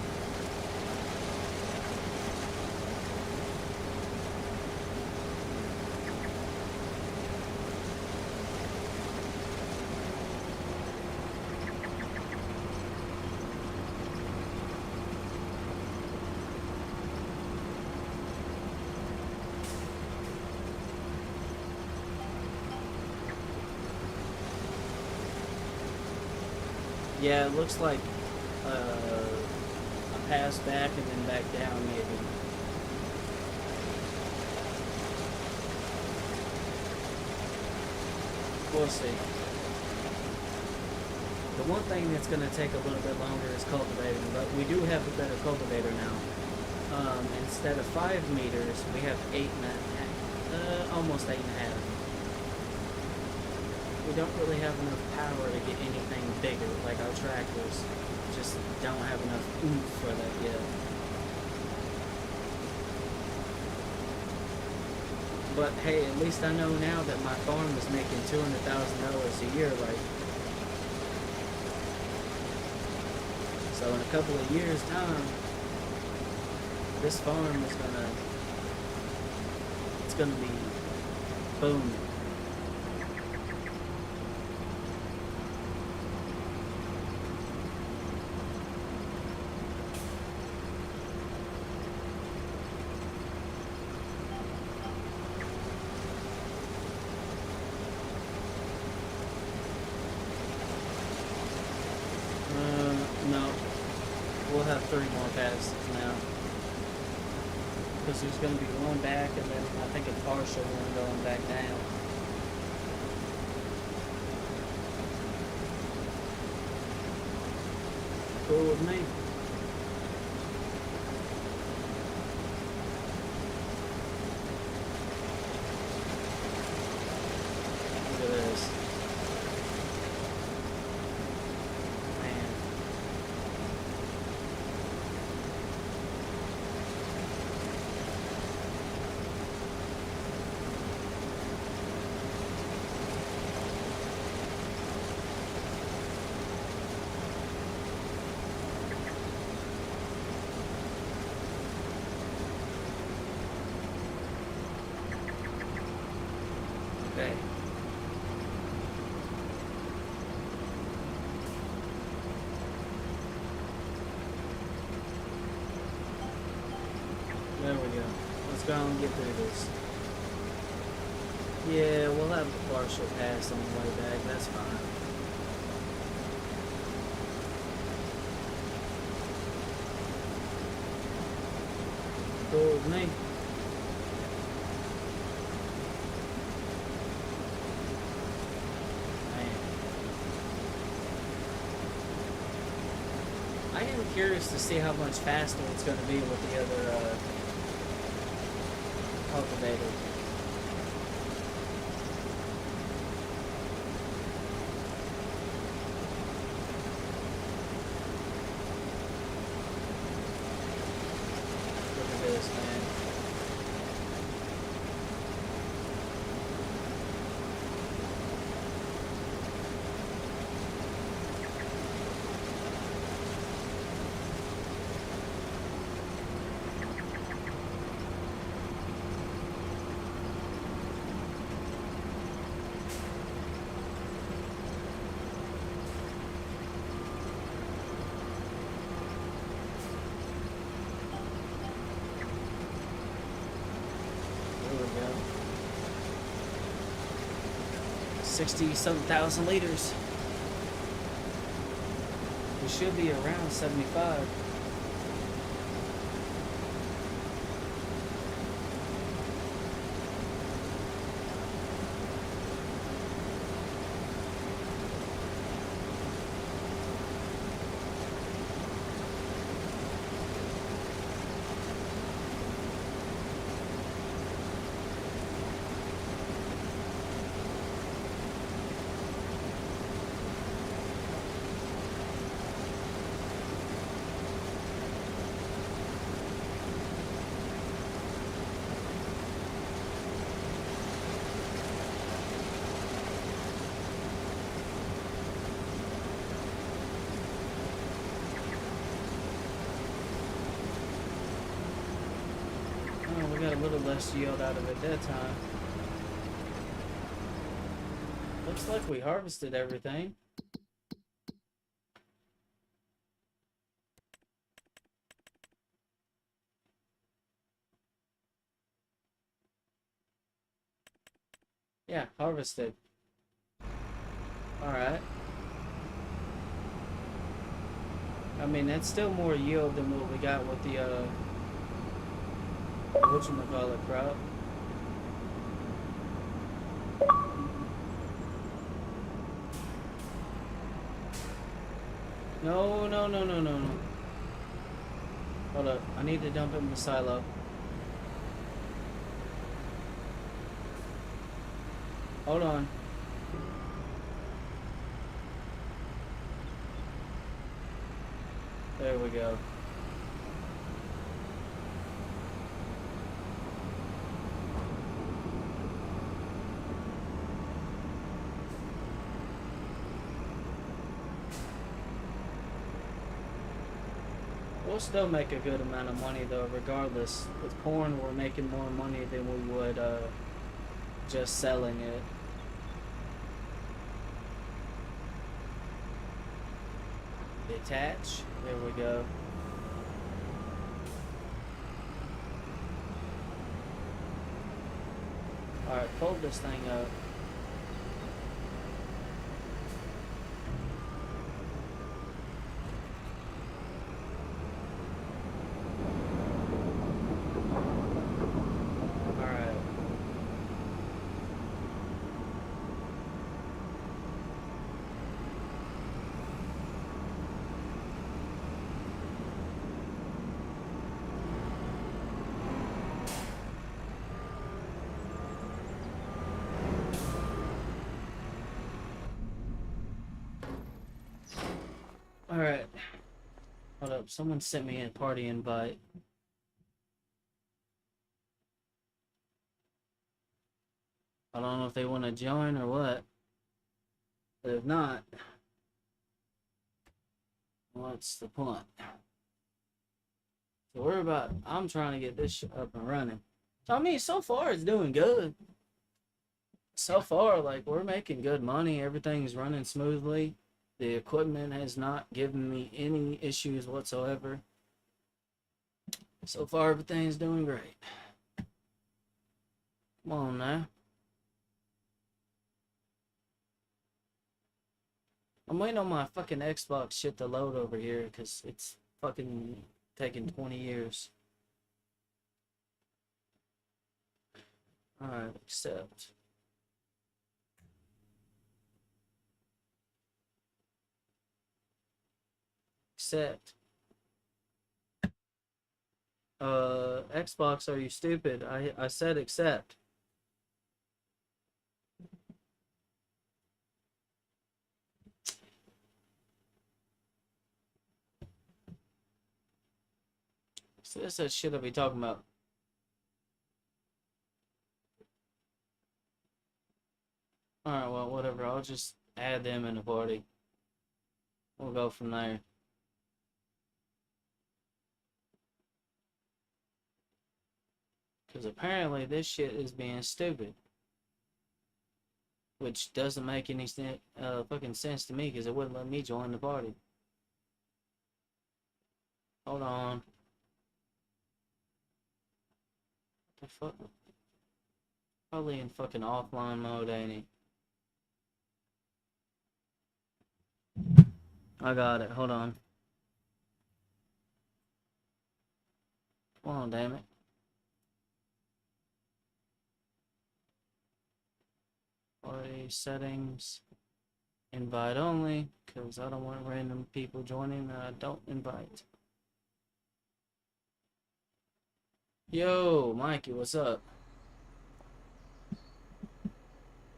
Yeah, it looks like a pass back and then back down, maybe. We'll see. The one thing that's going to take a little bit longer is cultivating, but we do have a better cultivator now. Instead of 5 meters, we have 8.5, almost 8.5. We don't really have enough power to get anything bigger, like our tractors. Just don't have enough oomph for that yet. But hey, at least I know now that my farm is making $200,000 a year, like. So in a couple of years' time, this farm is gonna be boom. No, we'll have 3 more passes now. Because there's going to be one back and then I think a partial one going back down. Cool with me. Look at this. Okay. There we go. Let's go and get through this. Yeah, we'll have the partial pass on the way back. That's fine. Cool with me. Man. I am curious to see how much faster it's going to be with the other cultivator. Look at this, man. There we go. 60-something thousand liters. We should be around 75. Oh, we got a little less yield out of it that time. Looks like we harvested everything. Yeah, harvested. Alright. I mean, that's still more yield than what we got with the, whatchamacallit crop. No, no, no, no, no, no. Hold up. I need to dump it in the silo. Hold on. There we go. We'll still make a good amount of money though, regardless. With corn, we're making more money than we would just selling it. Detach. There we go. Alright, fold this thing up. Alright. Alright. Hold up. Someone sent me a party invite. I don't know if they want to join or what. But if not, what's the point? So I'm trying to get this shit up and running. So I mean, so far it's doing good. So far, like, we're making good money. Everything's running smoothly. The equipment has not given me any issues whatsoever. So far, everything's doing great. Come on now. I'm waiting on my fucking Xbox shit to load over here because it's fucking taking 20 years. Alright, accept. Accept. Xbox, are you stupid? I said accept. So that's that shit I'll be talking about. Alright, well, whatever. I'll just add them in the party. We'll go from there. Because apparently this shit is being stupid. Which doesn't make any fucking sense to me because it wouldn't let me join the party. Hold on. What the fuck? Probably in fucking offline mode, ain't he? I got it. Hold on. Come on, damn it. Party settings. Invite only, because I don't want random people joining that I don't invite. Yo, Mikey, what's up?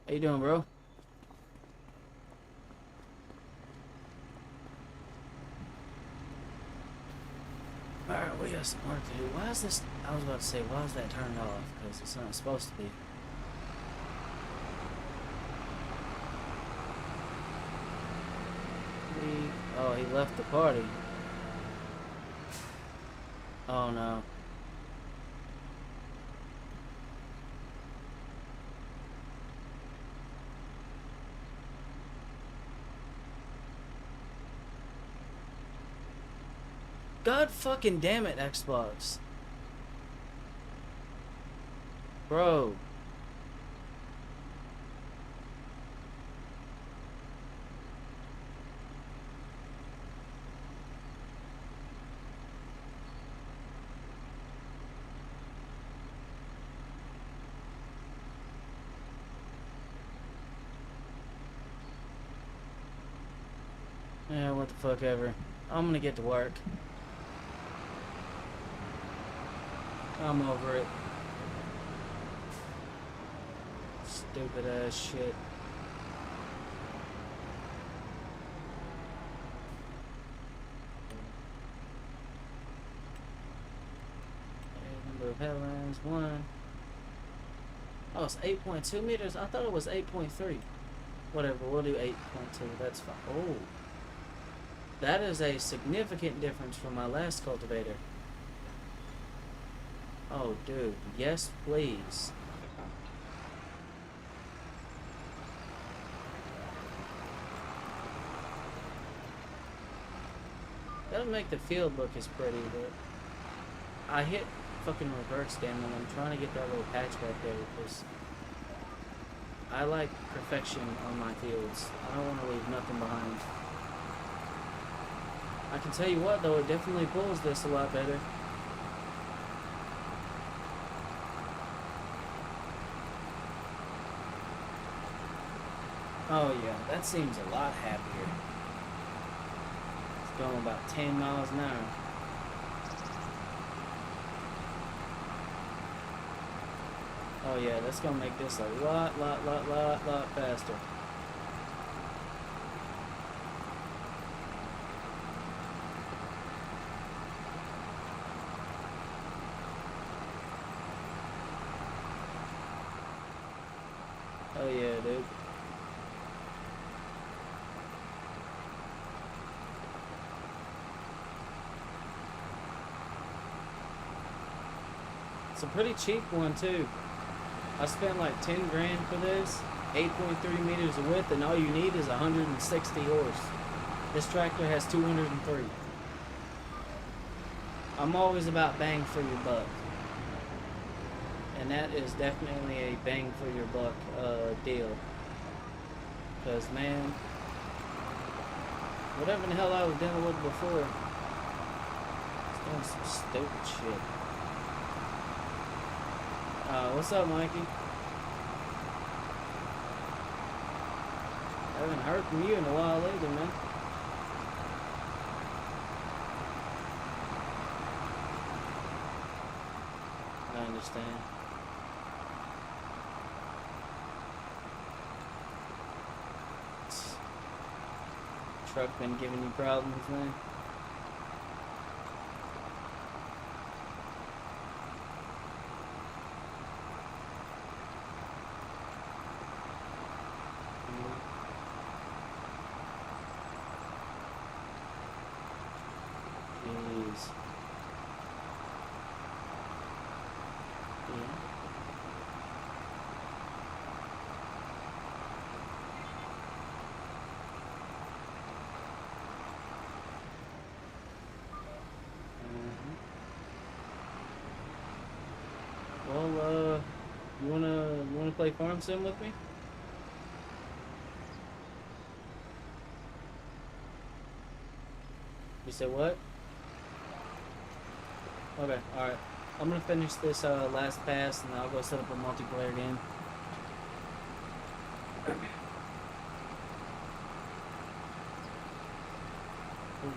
How you doing, bro? Alright, we got some work to do. Why is this... I was about to say, why is that turned off? Because it's not supposed to be. Oh, he left the party. Oh, no. God fucking damn it, Xbox. Bro. Yeah, what the fuck ever. I'm gonna get to work. I'm over it. Stupid ass shit. Number of headlines, 1. Oh, it's 8.2 meters? I thought it was 8.3. Whatever, we'll do 8.2. That's fine. Oh. That is a significant difference from my last cultivator. Oh, dude. Yes, please. Doesn't make the field look as pretty, but I hit fucking reverse, damn it. I'm trying to get that little patch back there because I like perfection on my fields. I don't want to leave nothing behind. I can tell you what, though, it definitely pulls this a lot better. Oh yeah, that seems a lot happier. It's going about 10 miles an hour. Oh yeah, that's gonna make this a lot faster. Oh yeah, dude. It's a pretty cheap one too. I spent like 10 grand for this, 8.3 meters of width, and all you need is 160 horse. This tractor has 203. I'm always about bang for your buck. And that is definitely a bang for your buck deal. Because, man, whatever the hell I was dealing with before, it's doing some stupid shit. What's up, Mikey? I haven't heard from you in a while either, man. I understand. Truck been giving you problems, man? Jeez. Yeah. Well, you wanna play Farm Sim with me? You said what? Okay, alright. I'm gonna finish this last pass and I'll go set up a multiplayer game. Ooh.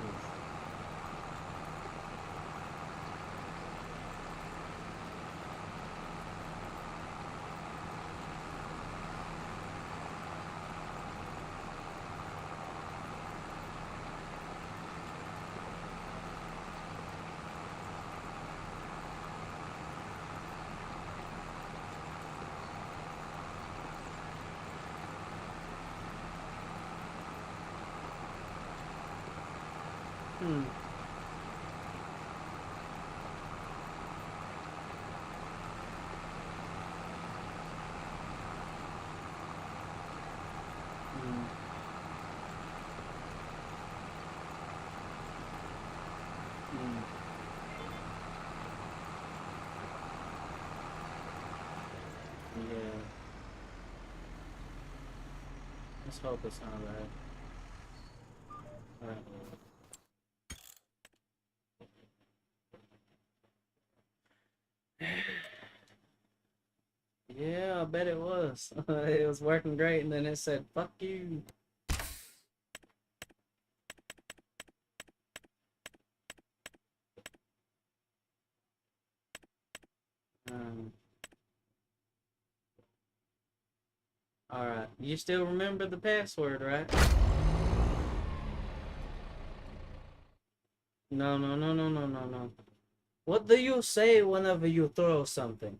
Hmm. Hmm. Hmm. Yeah. Let's hope it's not bad. Alright. Yeah, I bet it was. It was working great, and then it said, fuck you. Um, Alright. You still remember the password, right? No, no, no, no, no, no, no. What do you say whenever you throw something?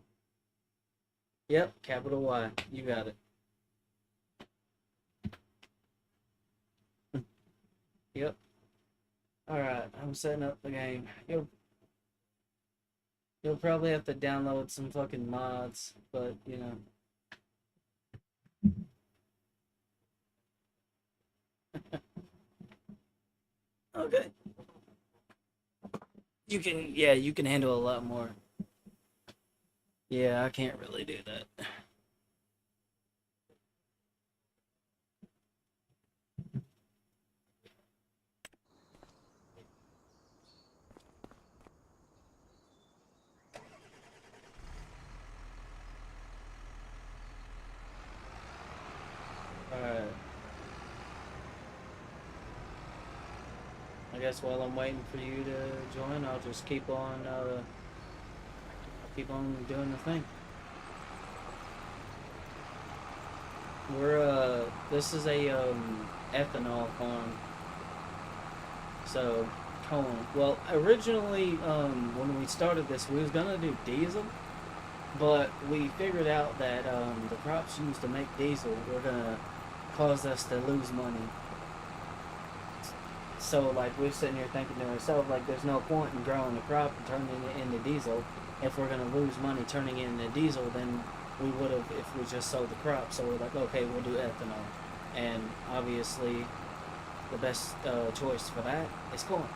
Yep, capital Y. You got it. Yep. Alright, I'm setting up the game. You'll probably have to download some fucking mods, but you know. Okay. You can handle a lot more. Yeah, I can't really do that. Alright. I guess while I'm waiting for you to join, I'll just keep on doing the thing. This is a ethanol farm. So, corn. Well, originally, when we started this, we was gonna do diesel, but we figured out that the crops used to make diesel were gonna cause us to lose money. So, like, we're sitting here thinking to ourselves, like, there's no point in growing a crop and turning it into diesel. If we're gonna lose money turning it into diesel, then we would have if we just sold the crop. So we're like, okay, we'll do ethanol, and obviously the best choice for that is corn.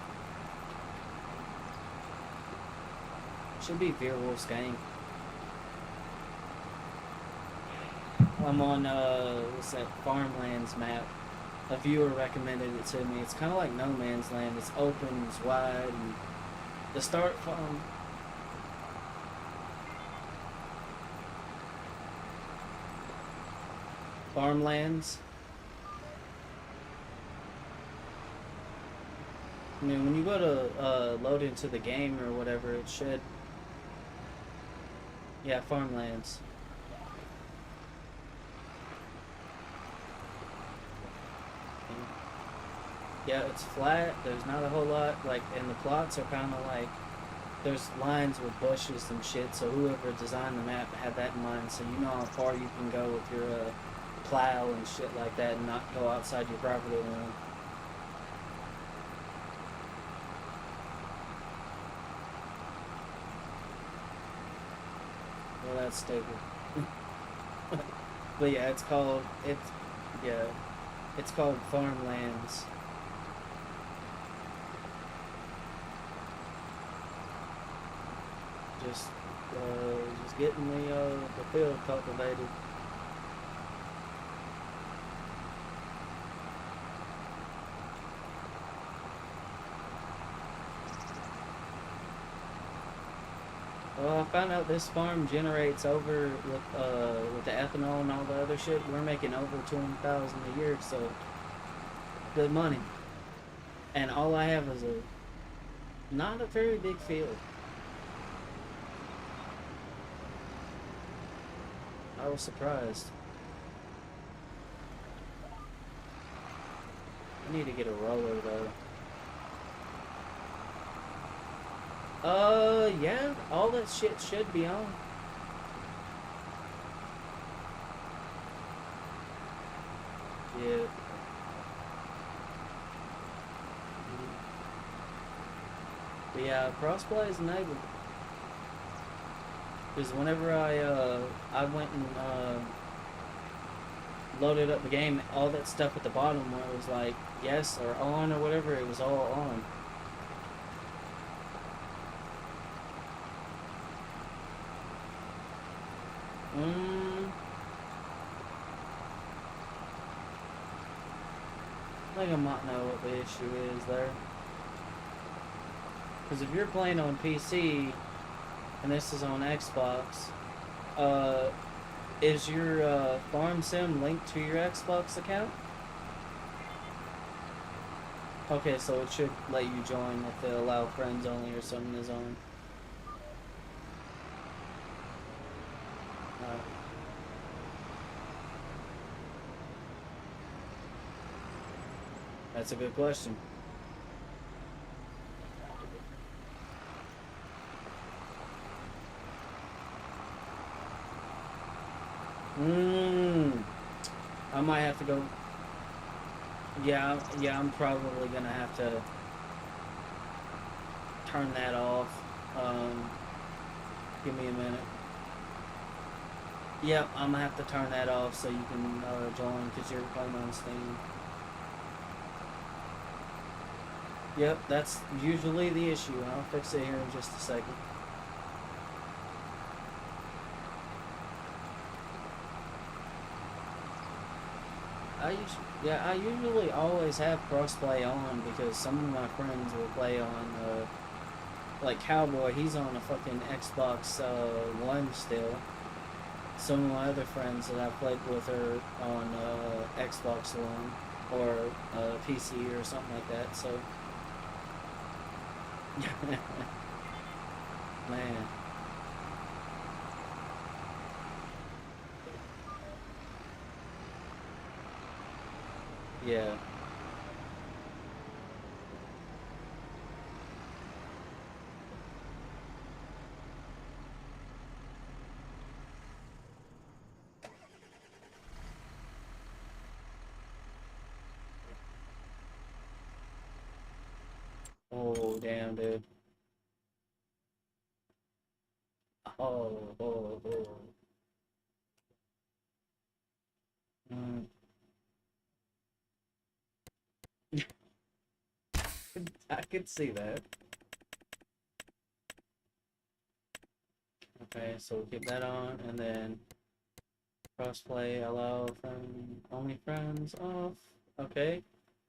Should be Wolf's game. I'm on what's that farmlands map. A viewer recommended it to me. It's kind of like no man's land. It's open, it's wide, and the start from farmlands. I mean, when you go to load into the game or whatever, it should. Yeah, farmlands. Yeah, it's flat. There's not a whole lot. Like, and the plots are kind of like there's lines with bushes and shit. So whoever designed the map had that in mind. So you know how far you can go with your plow and shit like that, and not go outside your property line. Well, that's stupid. But yeah, yeah, it's called farmlands. Just just getting the field cultivated. Well, I found out this farm generates over with the ethanol and all the other shit. We're making over 200,000 a year, so good money. And all I have is a not a very big field. I was surprised. I need to get a roller though. Yeah, all that shit should be on. Yeah. But yeah, crossplay is enabled. Because whenever I went and loaded up the game, all that stuff at the bottom where it was like yes or on or whatever, it was all on. Mm, I think I might know what the issue is there. Because if you're playing on PC and this is on Xbox, uh, is your farm sim linked to your Xbox account? Okay, so it should let you join if the allow friends only or something is on. Uh, that's a good question. Mmm. I might have to go. Yeah, yeah, I'm probably gonna have to turn that off. Um, Give me a minute. Yep, I'm gonna have to turn that off so you can join because you're playing on Steam. Yep, that's usually the issue. I'll fix it here in just a second. Yeah, I usually always have crossplay on because some of my friends will play on like Cowboy. He's on a fucking Xbox One still. Some of my other friends that I played with are on Xbox One or PC or something like that. So, man, yeah. Oh damn, dude. Oh, oh, oh. Mm. I could see that. Okay, so we'll keep that on, and then crossplay allow from only friends off. Okay.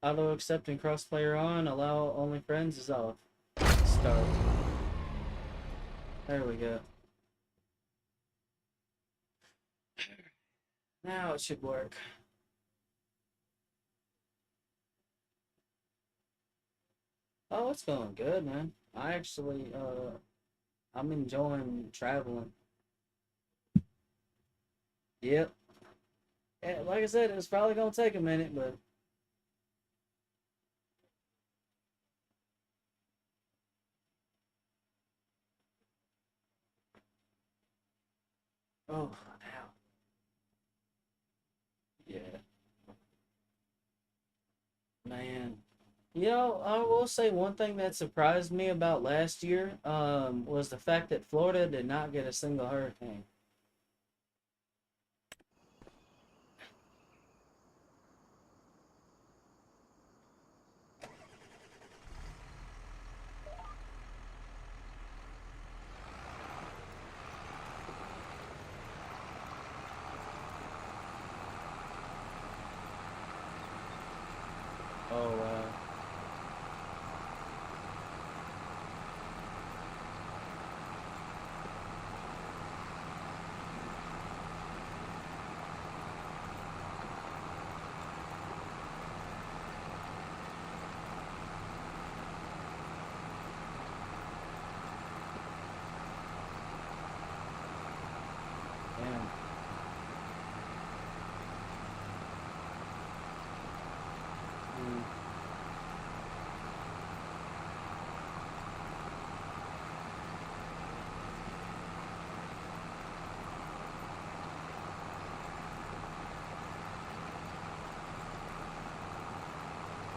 Auto accept and crossplayer on, allow only friends is off. Start. There we go. Now it should work. Oh, it's going good, man. I actually, I'm enjoying traveling. Yep. Yeah, like I said, it's probably gonna take a minute, but oh, now, yeah, man. You know, I will say one thing that surprised me about last year, was the fact that Florida did not get a single hurricane. Oh, damn. Mm,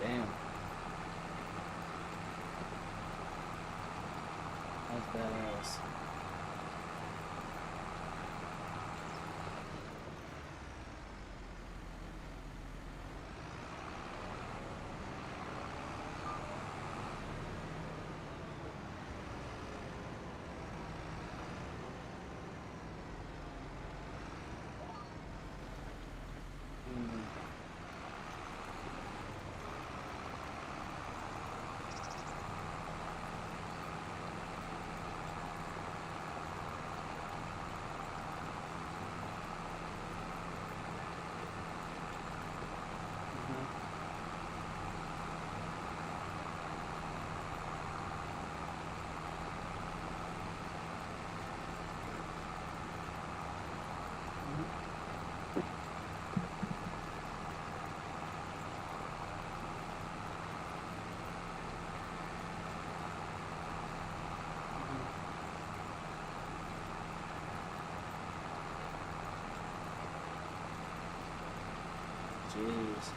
damn, that's badass. Mm, mhm, mhm, mhm. Jeez.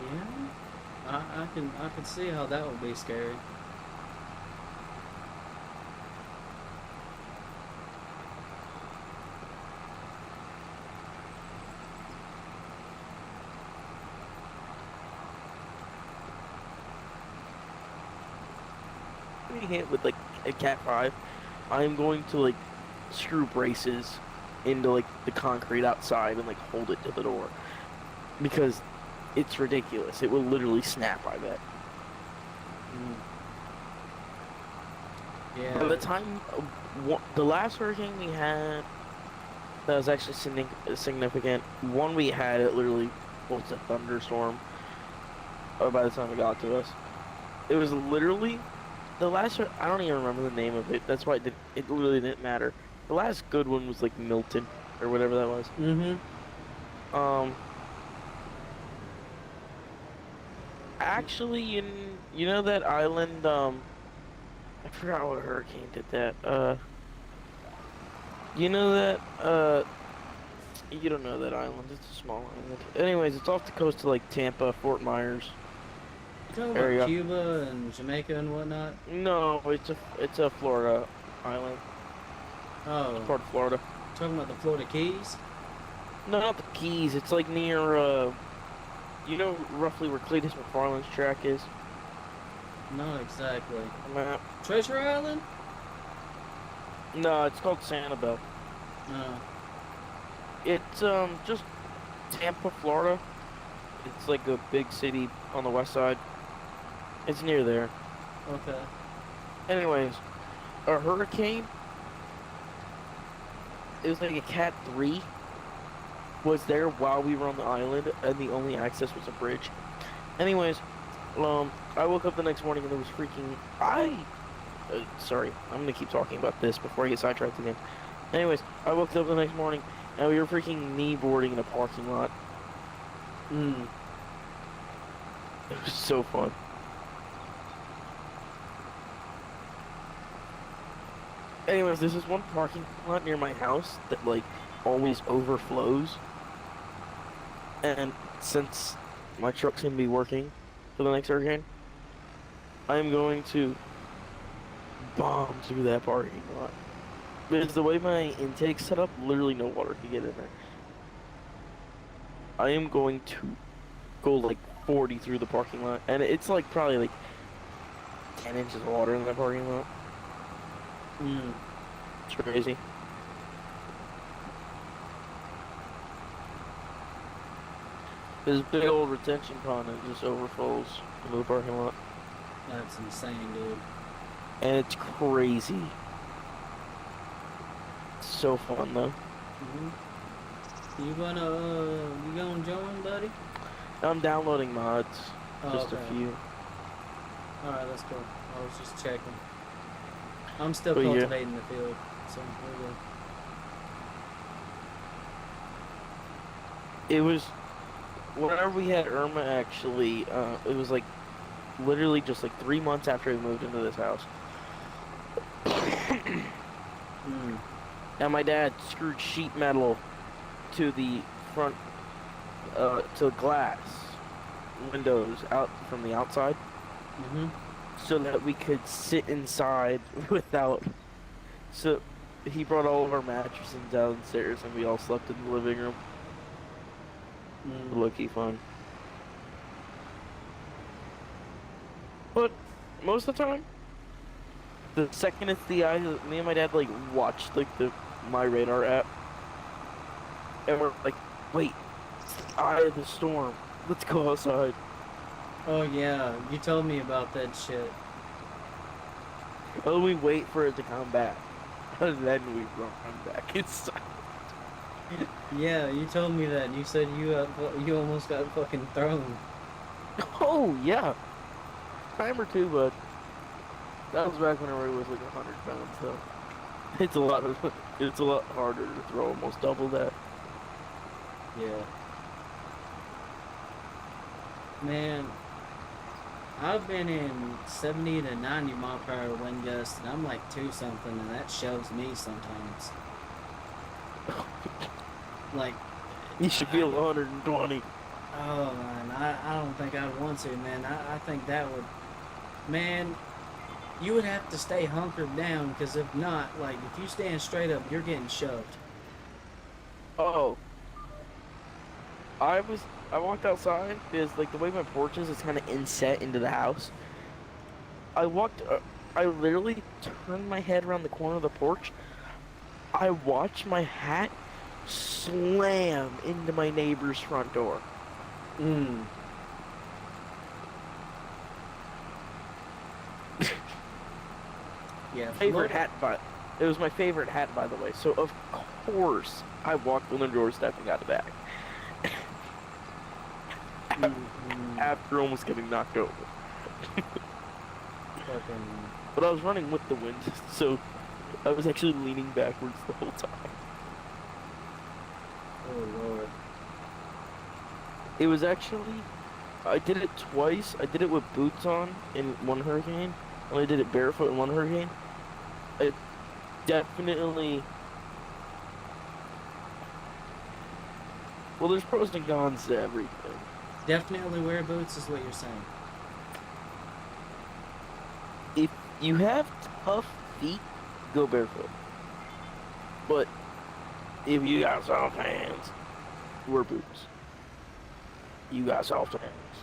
Yeah, I can see how that would be scary. Getting hit with like a Cat 5, I'm going to like screw braces into like the concrete outside and like hold it to the door because it's ridiculous. It will literally snap, I bet. Mm, By yeah. the time the last hurricane we had, that was actually significant. One we had, it literally was a thunderstorm by the time it got to us. It was literally the last one. I don't even remember the name of it. That's why it literally didn't matter. The last good one was like Milton or whatever that was. Mm-hmm. Um, actually, you know that island. I forgot what hurricane did that. You know that. You don't know that island. It's a small island. Anyways, it's off the coast of like Tampa, Fort Myers You talking about area. Cuba and Jamaica and whatnot? No, it's a Florida island. It's Oh, part of Florida. talking about the Florida Keys? No, not the Keys. It's like near you know roughly where Cletus McFarland's track is. Not exactly. Map. Treasure Island? No, it's called Sanibel. No. It's just Tampa, Florida. It's like a big city on the west side. It's near there. Okay. Anyways, a hurricane. It was like a Cat 3 was there while we were on the island, and the only access was a bridge. Anyways, I woke up the next morning and there was freaking. Sorry, I'm gonna keep talking about this before I get sidetracked again. Anyways, I woke up the next morning and we were freaking kneeboarding in a parking lot. Mm. It was so fun. Anyways, there's this one parking lot near my house that like always overflows. And since my truck's gonna be working for the next hurricane, I'm going to bomb through that parking lot. Because the way my intake's set up, literally no water can get in there. I am going to go like 40 through the parking lot, and it's like probably like 10 inches of water in that parking lot. Mm. It's crazy. There's a big old retention pond that just overflows into the parking lot. That's insane, dude. And it's crazy. It's so fun though. Mm-hmm. You gonna join, buddy? I'm downloading mods. Oh, Just okay. a few. Alright, that's cool. I was just checking. I'm still But yeah. cultivating the field, so we're good. It was whenever we had Irma actually, it was like literally just like 3 months after we moved into this house. Mm. And my dad screwed sheet metal to the front, to glass windows out from the outside, Mm-hmm. so that we could sit inside without. So he brought all of our mattresses downstairs, and we all slept in the living room. Mm. Lucky fun. But most of the time, the second it's the eye, me and my dad like watched like the My Radar app, and we're like, wait, it's the eye of the storm. Let's go outside. Oh yeah, you told me about that shit. Oh, we wait for it to come back, and then we run back inside. Yeah, you told me that. You said you almost got fucking thrown. Oh yeah, time or two, but that was back whenever it was like 100 pounds. So it's a lot harder to throw, almost double that. Yeah. Man, I've been in 70 to 90 mile per hour wind gusts, and I'm like 2 something, and that shoves me sometimes. Like, You should feel 120. oh man, I don't think I'd want to, man. I think that would, man, you would have to stay hunkered down, because if not, like, if you stand straight up, you're getting shoved. Oh, I walked outside because like the way my porch is, it's kind of inset into the house. I literally turned my head around the corner of the porch. I watched my hat slam into my neighbor's front door. Mm. Yeah, Favorite hat, but It was my favorite hat, by the way. So of course I walked on the doorstep and got it back Mm-hmm. after almost getting knocked over. Fucking. But I was running with the wind, so I was actually leaning backwards the whole time. Oh lord. It was actually, I did it twice. I did it with boots on in one hurricane, and I did it barefoot in one hurricane. It definitely, well, there's pros and cons to everything. Definitely wear boots is what you're saying. If you have tough feet, go barefoot. But if you got soft hands, wear boots. You got soft hands.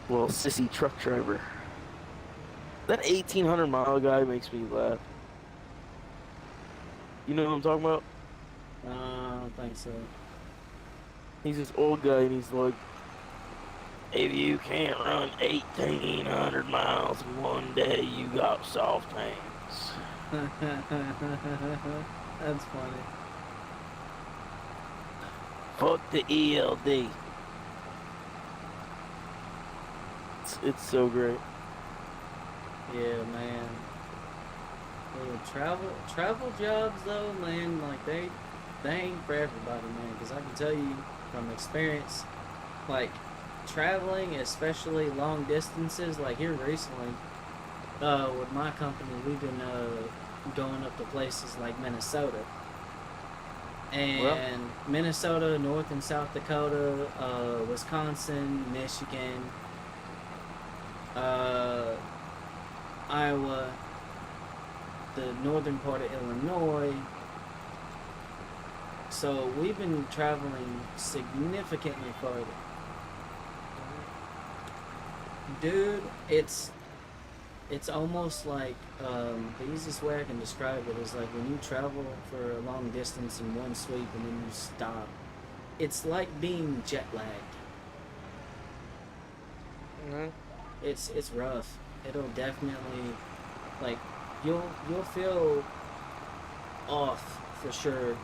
Well, sissy truck driver. That 1,800-mile guy makes me laugh. You know what I'm talking about? I don't think so. He's this old guy, and he's like, if you can't run 1,800 miles in one day, you got soft hands. That's funny. Fuck the ELD. It's so great. Yeah, man. Travel jobs though, man. Like they ain't for everybody, man. Because I can tell you from experience, like traveling, especially long distances. Like here recently, with my company, we've been going up to places like Minnesota. Well, And Minnesota, North and South Dakota, Wisconsin, Michigan, uh, Iowa, the northern part of Illinois. So we've been traveling significantly farther. Dude, it's almost like the easiest way I can describe it is like when you travel for a long distance in one sweep and then you stop. It's like being jet lagged. mm-hmm. It's rough. It'll definitely like you'll feel off for sure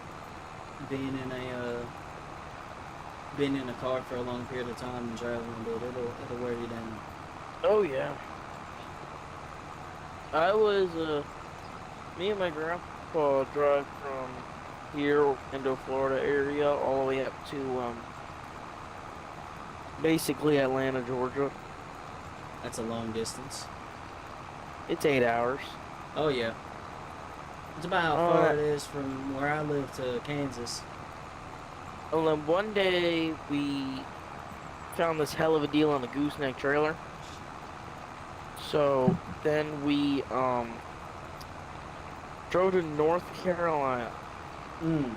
being in a car for a long period of time and traveling, but it'll wear you down. Oh yeah. I was, me and my grandpa drive from here into Florida area all the way up to, basically Atlanta, Georgia. That's a long distance. It's 8 hours. Oh yeah. It's about how far it is from where I live to Kansas. And then one day we found this hell of a deal on a gooseneck trailer. So then we drove to North Carolina. Mm.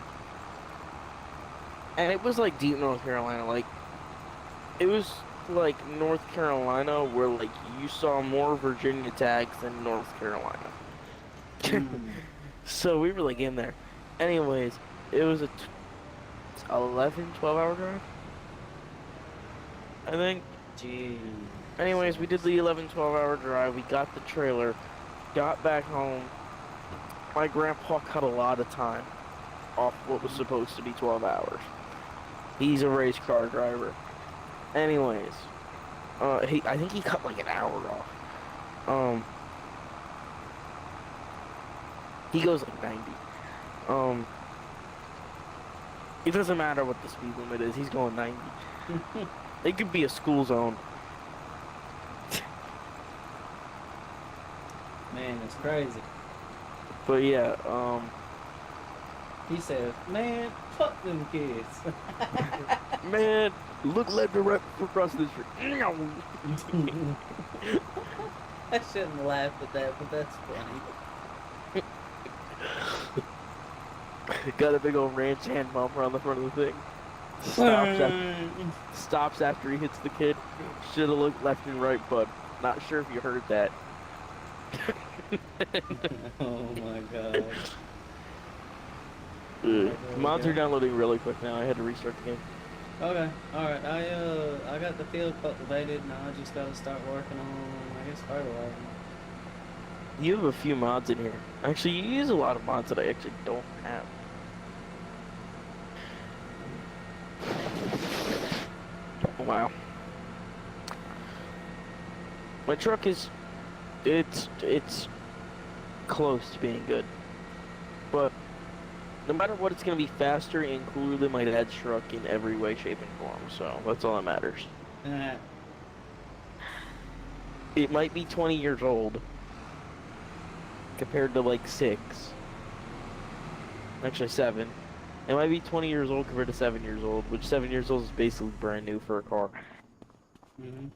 And it was like deep North Carolina. Like it was like North Carolina where like you saw more Virginia tags than North Carolina. Mm. So we were like in there. Anyways, it was a 12-hour drive, I think. Jeez. Anyways, we did the 12-hour drive. We got the trailer, got back home. My grandpa cut a lot of time off what was supposed to be 12 hours. He's a race car driver. Anyways, I think he cut like an hour off. He goes like 90. It doesn't matter what the speed limit is. He's going 90. It could be a school zone. Man, it's crazy. But yeah, He said, "Man, fuck them kids." man, look left and right across the street. I shouldn't laugh at that, but that's funny. Got a big old ranch hand bumper on the front of the thing. Stops after he hits the kid. Should have looked left and right, bud. Not sure if you heard that. Oh my god. Mods are downloading really quick now. I had to restart the game. Okay, alright. I got the field cultivated. Now I just gotta start working on, I guess, fertilizing. You have a few mods in here. Actually, you use a lot of mods that I actually don't have. Wow. My truck is, it's close to being good. But no matter what, it's gonna be faster and cooler than my dad's truck in every way, shape, and form. So that's all that matters. Uh, It might be 20 years old compared to like 6. Actually 7. It might be 20 years old compared to 7 years old, which 7 years old is basically brand new for a car. mm-hmm.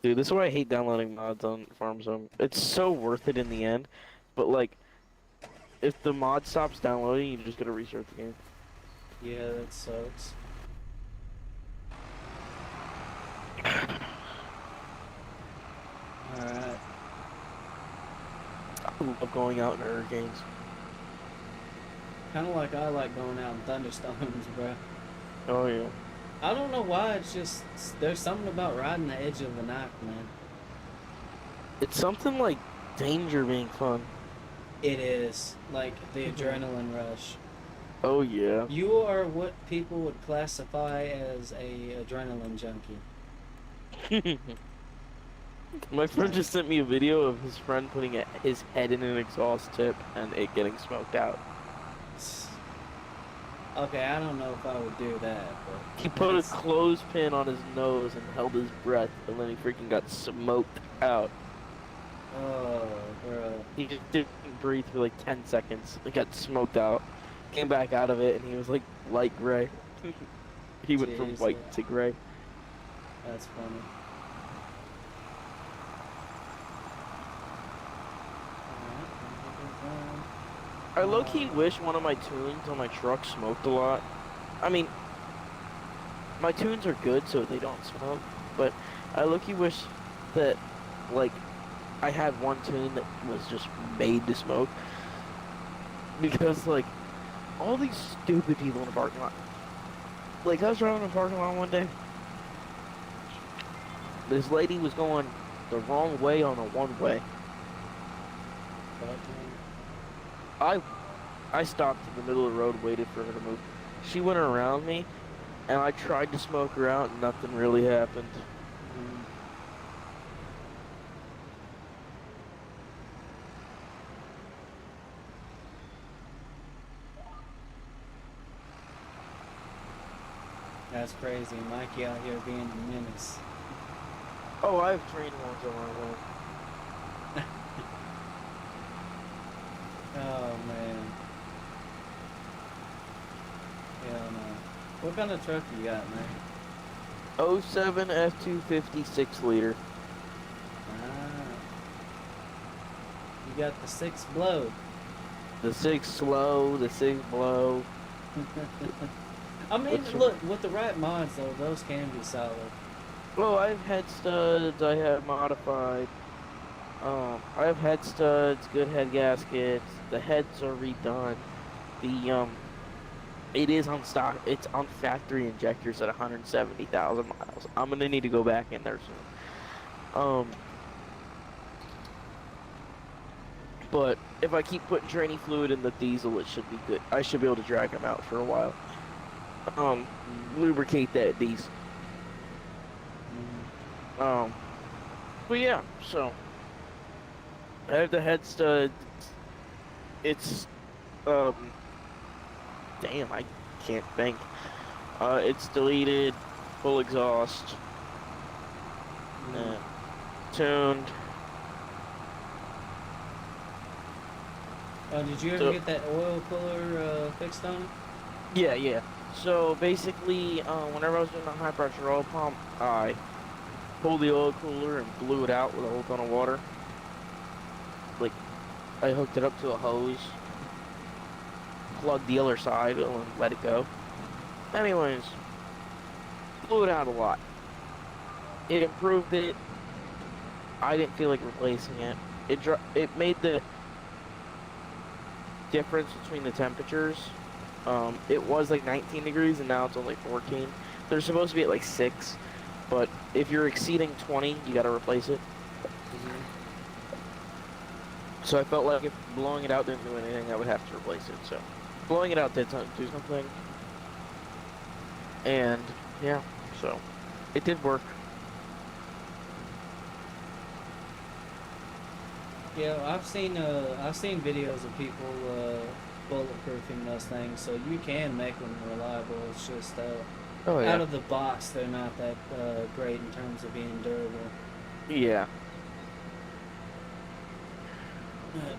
Dude, this is why I hate downloading mods on Farm Zone. It's so worth it in the end, but like, if the mod stops downloading, you just gotta restart the game. Yeah, that sucks. Alright. I love going out in hurricanes. Kind of like I like going out in thunderstorms, bro. Oh yeah. I don't know why, it's just, there's something about riding the edge of the knife, man. It's something like danger being fun. It is. Like, the adrenaline rush. Oh yeah. You are what people would classify as a adrenaline junkie. My friend just sent me a video of his friend putting his head in an exhaust tip and it getting smoked out. Okay, I don't know if I would do that, but... He put a clothespin on his nose and held his breath, and then he freaking got smoked out. Oh, bro. He just didn't breathe for like 10 seconds. He got smoked out. Came back out of it, and he was like light gray. He went from Jeez, white yeah. to gray. That's funny. I low-key wish one of my tunes on my truck smoked a lot. I mean, my tunes are good so they don't smoke, but I low-key wish that, like, I had one tune that was just made to smoke. Because, like, all these stupid people in the parking lot. Like, I was driving in the parking lot one day. This lady was going the wrong way on a one-way. I stopped in the middle of the road, waited for her to move. She went around me, and I tried to smoke her out, and nothing really happened. That's crazy. Mikey out here being a menace. Oh, I have trained ones on my way. Oh, man. Hell no. What kind of truck you got, man? 07 F250 6-liter. Ah. You got the 6 blow. The 6 slow, the 6 blow. I mean, What's look, with the right mods, though, those can be solid. Well, I have head studs, I have modified. I have head studs, good head gaskets. The heads are redone. It is on stock. It's on factory injectors at 170,000 miles. I'm gonna need to go back in there soon. But if I keep putting training fluid in the diesel, it should be good. I should be able to drag them out for a while. Lubricate that diesel. But yeah, so I have the head stud. It's damn, I can't think. It's deleted, full exhaust, tuned. Oh, did you ever get that oil cooler fixed on it? Yeah, yeah. So basically, whenever I was doing the high pressure oil pump, I pulled the oil cooler and blew it out with a whole ton of water. Like, I hooked it up to a hose, plugged the other side, and let it go. Anyways, blew it out a lot. It improved it. I didn't feel like replacing it. It made the difference between the temperatures. It was like 19 degrees and now it's only 14. They're supposed to be at like 6. But if you're exceeding 20, you gotta replace it. Hmm. So I felt like if blowing it out didn't do anything, I would have to replace it. So blowing it out did do something, and yeah, so it did work. Yeah, I've seen videos of people bulletproofing those things, so you can make them reliable. It's just Oh out yeah, of the box, they're not that great in terms of being durable. yeah. But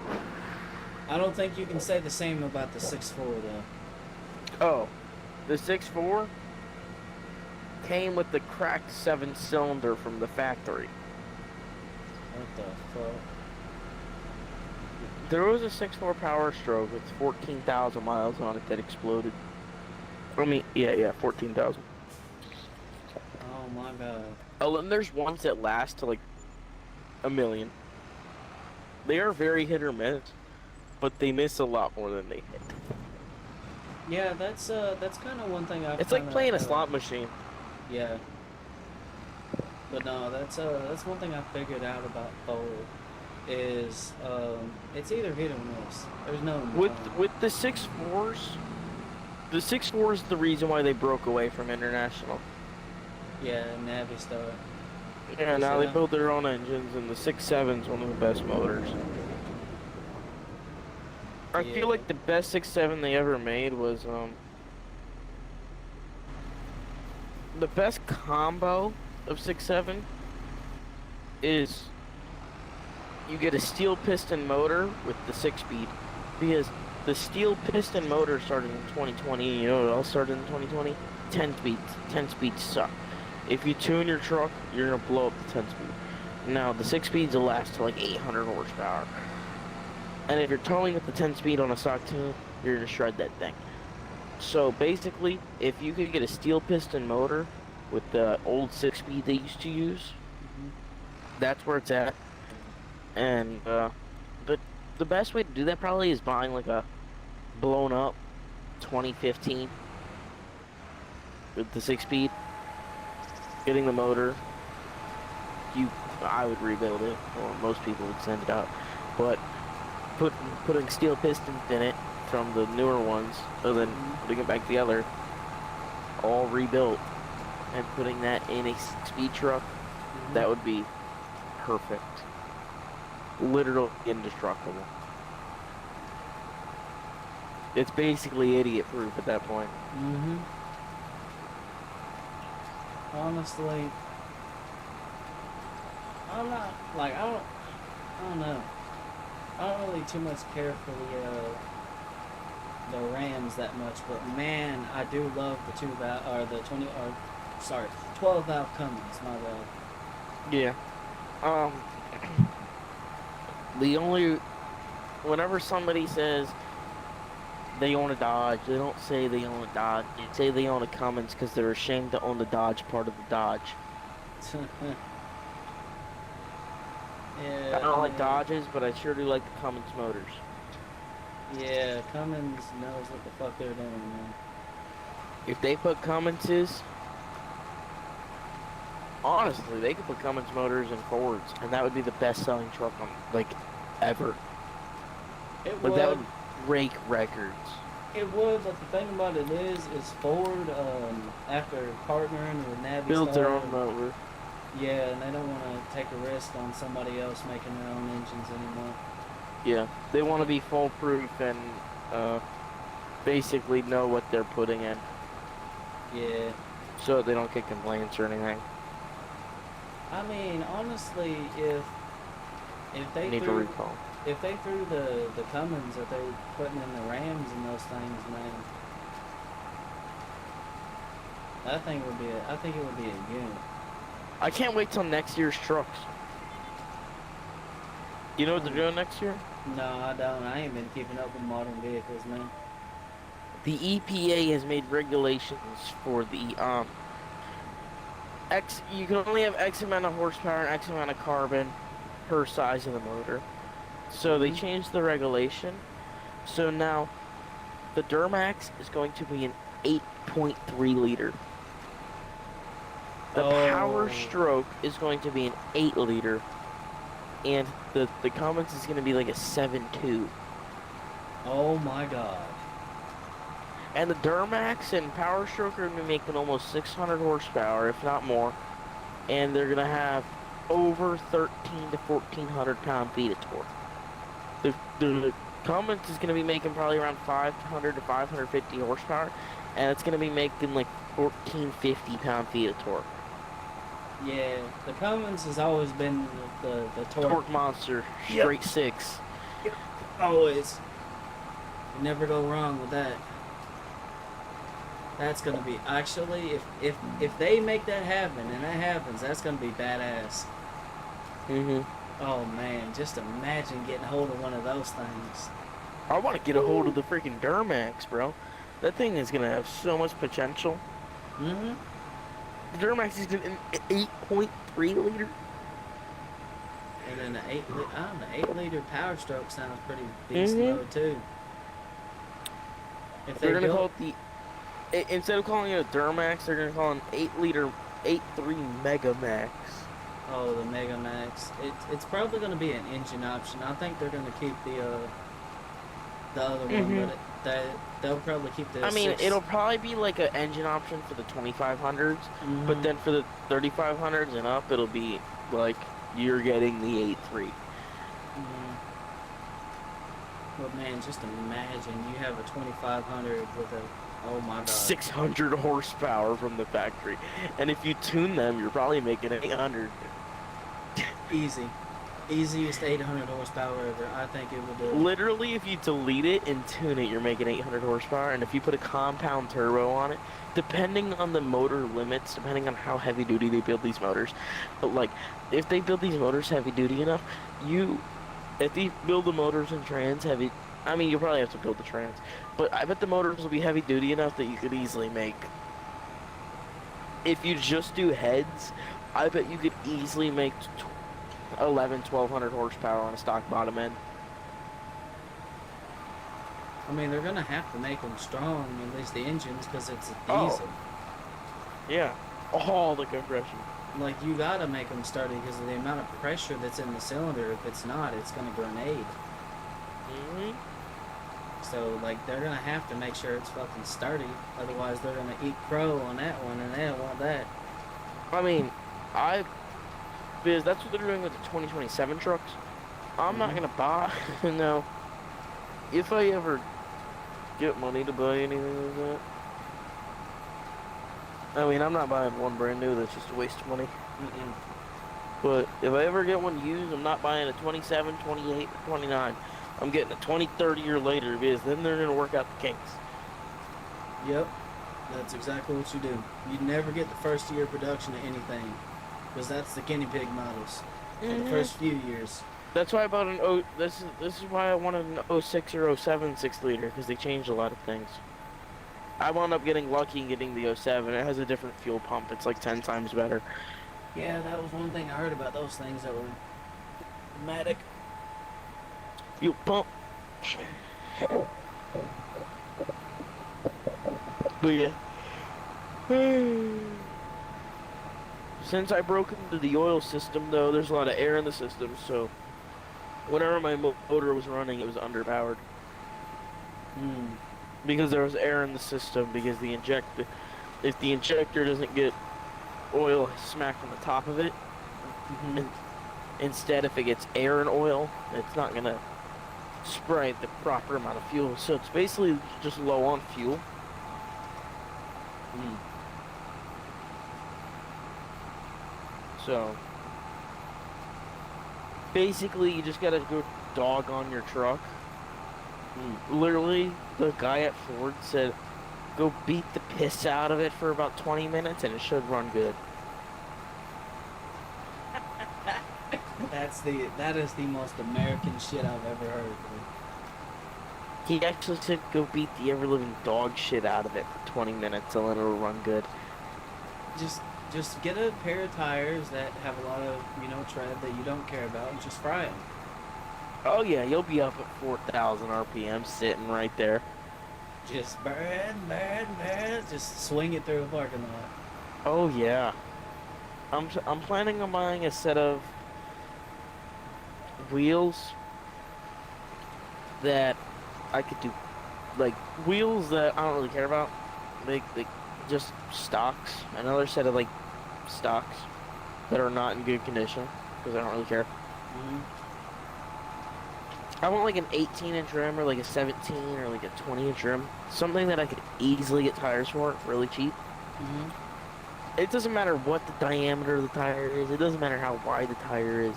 I don't think you can say the same about the 6.4 though. Oh, the 6.4 came with the cracked 7-cylinder from the factory. What the fuck? There was a 6.4 Power Stroke with 14,000 miles on it that exploded. I mean, yeah, 14,000. Oh my god. Oh, and there's ones that last to like a million. They are very hit or miss, but they miss a lot more than they hit. Yeah, that's kind of one thing I've It's like kind playing a of slot machine. yeah. But no, that's one thing I figured out about Thor is it's either hit or miss. There's no in With between. with the 6.4s, the 6.4 is the reason why they broke away from International. Yeah, Navistar. Yeah, now So they now, build their own engines, and the 6.7 is one of the best motors. I feel yeah. like the best 6.7 they ever made was the best combo of 6.7 is you get a steel piston motor with the 6-speed, because the steel piston motor started in 2020. You know what else started in 2020? 10 speeds. 10 speeds suck. If you tune your truck, you're gonna blow up the 10 speed. Now the 6 speeds will last to like 800 horsepower. And if you're towing with the 10 speed on a stock tune, you're gonna shred that thing. So basically, if you could get a steel piston motor with the old 6 speed they used to use, Hmm. that's where it's at. And the the best way to do that probably is buying like a blown up 2015 with the 6 speed, getting the motor. You, I would rebuild it, or most people would send it out, but putting steel pistons in it from the newer ones, and then Hmm. putting it back together, all rebuilt, and putting that in a 6-speed truck, Hmm. that would be perfect. Literally indestructible. It's basically idiot proof at that point. Hmm. Honestly, I'm not like I don't know. I don't really too much care for the Rams that much, but man, I do love the 2 valve or the 20 or sorry 12 valve Cummins. My bad. Yeah. Um, the only whenever somebody says they own a Dodge, they don't say they own a Dodge. They say they own a Cummins because they're ashamed to own the Dodge part of the Dodge. I Yeah, I don't like mean, Dodges, but I sure do like the Cummins motors. yeah, Cummins knows what the fuck they're doing, man. If they put Cumminses, honestly, they could put Cummins motors in Fords, and that would be the best-selling truck on like ever. It Like that would, would break records. it would, but the thing about it is Ford, after partnering with Build their Navistar, own motor. yeah, and they don't want to take a risk on somebody else making their own engines anymore. Yeah, they want to be foolproof and uh, basically know what they're putting in, Yeah, so they don't get complaints or anything. I mean, honestly, if they Need to threw recall. if they threw the Cummins that they were putting in the Rams and those things, man, I think it would be a unit. I can't wait till next year's trucks. You know what they're Um, doing next year? no, I don't. I ain't been keeping up with modern vehicles, man. The EPA has made regulations for the X. You can only have X amount of horsepower and X amount of carbon per size of the motor. So they Hmm. changed the regulation. So now the Duramax is going to be an 8.3 liter. The Power Oh, Stroke is going to be an 8-liter, and the Cummins is going to be like a 7.2. oh my God. And the Duramax and Power Stroke are going to be making almost 600 horsepower, if not more. And they're going to have over 13 to 1400 pound-feet of torque. The Cummins is going to be making probably around 500 to 550 horsepower, and it's going to be making like 1450 pound-feet of torque. Yeah, the Cummins has always been the torque. Torque monster, Yep. straight 6. Yep. Always. You never go wrong with that. That's gonna be actually if they make that happen and that happens, that's gonna be badass. Mm-hmm. Oh man, just imagine getting a hold of one of those things. I want to get a hold of the freaking Duramax, bro. That thing is going to have so much potential. Mm-hmm. The Duramax is going to an 8.3 liter. And then the 8-liter Power Stroke sounds pretty beast mode too. If They're going to go, call it instead of calling it a Duramax, they're going to call it an 8-liter 8.3 Mega Max. oh, the Mega Max. It's probably going to be an engine option. I think they're going to keep the other one, but they'll probably keep the. I mean, six. it'll probably be like an engine option for the 2500s, but then for the 3500s and up, it'll be like you're getting the 8.3. But man, just imagine you have a 2500 with a, oh my God, 600 horsepower from the factory, and if you tune them, you're probably making 800. easiest 800 horsepower ever. I think it would do. Literally, if you delete it and tune it, you're making 800 horsepower, and if you put a compound turbo on it, depending on the motor limits, depending on how heavy duty they build these motors, but like, if they build these motors heavy duty enough, if they build the motors and trans heavy, I mean, you'll probably have to build the trans, but I bet the motors will be heavy duty enough that you could easily make, if you just do heads, I bet you could easily make 1200 horsepower on a stock bottom end. I mean, they're gonna have to make them strong, at least the engines, because it's a Oh. diesel. Yeah, all the compression. Like, you gotta make them sturdy because of the amount of pressure that's in the cylinder. If it's not, it's gonna grenade. So, like, they're gonna have to make sure it's fucking sturdy. Otherwise, they're gonna eat crow on that one, and they don't want that. I mean, because that's what they're doing with the 2027 trucks. I'm not gonna buy, no. If I ever get money to buy anything like that, I mean, I'm not buying one brand new, that's just a waste of money. But if I ever get one used, I'm not buying a 27, 28, or 29. I'm getting a 20, 30 or later, because then they're gonna work out the kinks. Yep, that's exactly what you do. You never get the first year of production of anything, because that's the guinea pig models for the first few years. That's why I bought an this is why I wanted an 06 or 07 6-liter, because they changed a lot of things. I wound up getting lucky and getting the 07. It has a different fuel pump. It's like 10 times better. Yeah, that was one thing I heard about those things that were dramatic. Fuel pump. But yeah. Since I broke into the oil system, though, there's a lot of air in the system, so whenever my motor was running, it was underpowered. Because there was air in the system, because if the injector doesn't get oil smacked on the top of it, instead if it gets air and oil, it's not going to spray the proper amount of fuel. So it's basically just low on fuel. So basically you just gotta go dog on your truck. Literally, the guy at Ford said, go beat the piss out of it for about 20 minutes and it should run good. That is the most American shit I've ever heard. He actually said go beat the ever-living dog shit out of it for 20 minutes and then it'll run good. Just get a pair of tires that have a lot of, tread that you don't care about and just fry them. Oh yeah, you'll be up at 4,000 RPM sitting right there. Just burn, just swing it through the parking lot. Oh yeah. I'm planning on buying a set of wheels that I could do, like wheels that I don't really care about, like just stocks. Another set of like stocks that are not in good condition because I don't really care. Mhm. I want like an 18-inch rim or like a 17 or like a 20-inch rim, something that I could easily get tires for really cheap. Mhm. It doesn't matter what the diameter of the tire is. It doesn't matter how wide the tire is.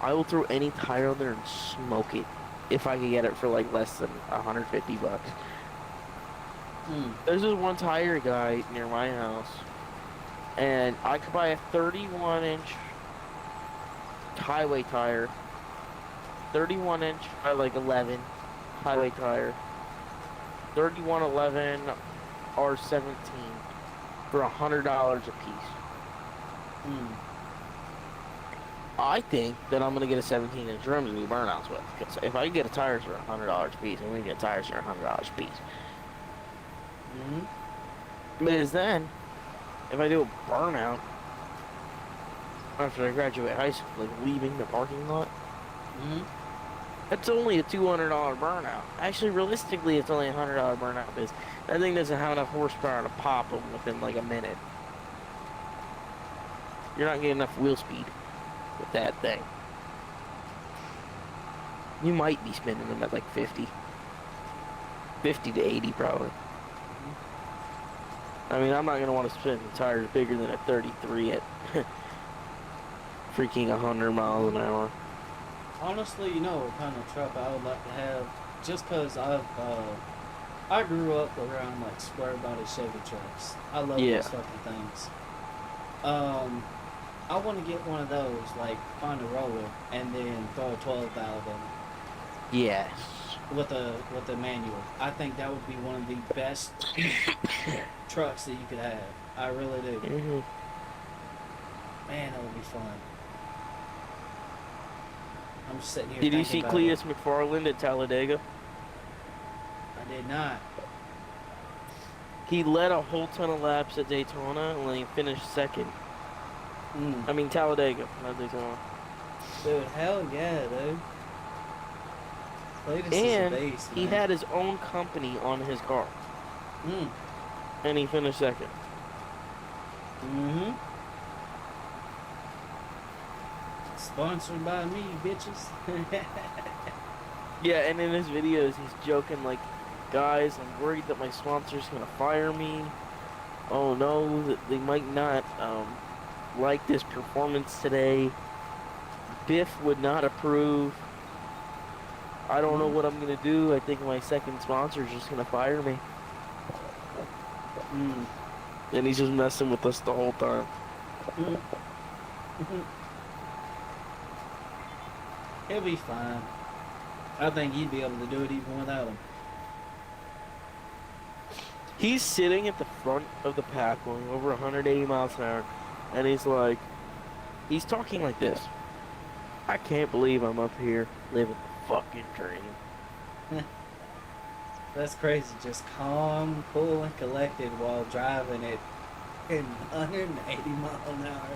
I will throw any tire on there and smoke it if I could get it for like less than 150 bucks. Mm. There's this one tire guy near my house, and I could buy a 31-inch highway tire, 31-inch by like 11 highway tire, 3111 R17 for $100 a piece. Mm. I think that I'm gonna get a 17-inch rim to do burnouts with. Because if I can get a tires for $100 a piece, I'm gonna get tires for $100 a piece. Mhm. Because then, if I do a burnout after I graduate high school, like leaving the parking lot, Mhm. it's only a $200 burnout. Actually, realistically, it's only a $100 burnout because that thing doesn't have enough horsepower to pop them within like a minute. You're not getting enough wheel speed with that thing. You might be spinning them at like 50. 50 to 80 probably. I mean, I'm not going to want to spin tires bigger than a 33 at freaking 100 miles an hour. Honestly, you know what kind of truck I would like to have, just cause I grew up around like square body Chevy trucks. I love Yeah. those fucking things. Um, I want to get one of those, like find a roller and then throw a 12 valve in Yes. it with a manual. I think that would be one of the best trucks that you could have. I really do. hmm Man, that would be fun. I'm just sitting here Did you thinking see about it. Cleus McFarland at Talladega? I did not. He led a whole ton of laps at Daytona and then he finished second. Mm. I mean, Talladega, not Daytona. Dude, hell yeah, dude. Cletus is a And beast, he man. had his own company on his car. Mm. And he finished second. Mm-hmm. Sponsored by me, bitches. Yeah, and in his videos, he's joking like, guys, I'm worried that my sponsor's gonna fire me. Oh no, that they might not like this performance today. Biff would not approve. I don't know Mm. what I'm gonna do. I think my second sponsor's just gonna fire me. Mm. And he's just messing with us the whole time. Mm. He'll be fine. I think he'd be able to do it even without him. He's sitting at the front of the pack going over 180 miles an hour, and he's talking like this. I can't believe I'm up here living the fucking dream. That's crazy. Just calm, cool, and collected while driving it in 180 mile an hour.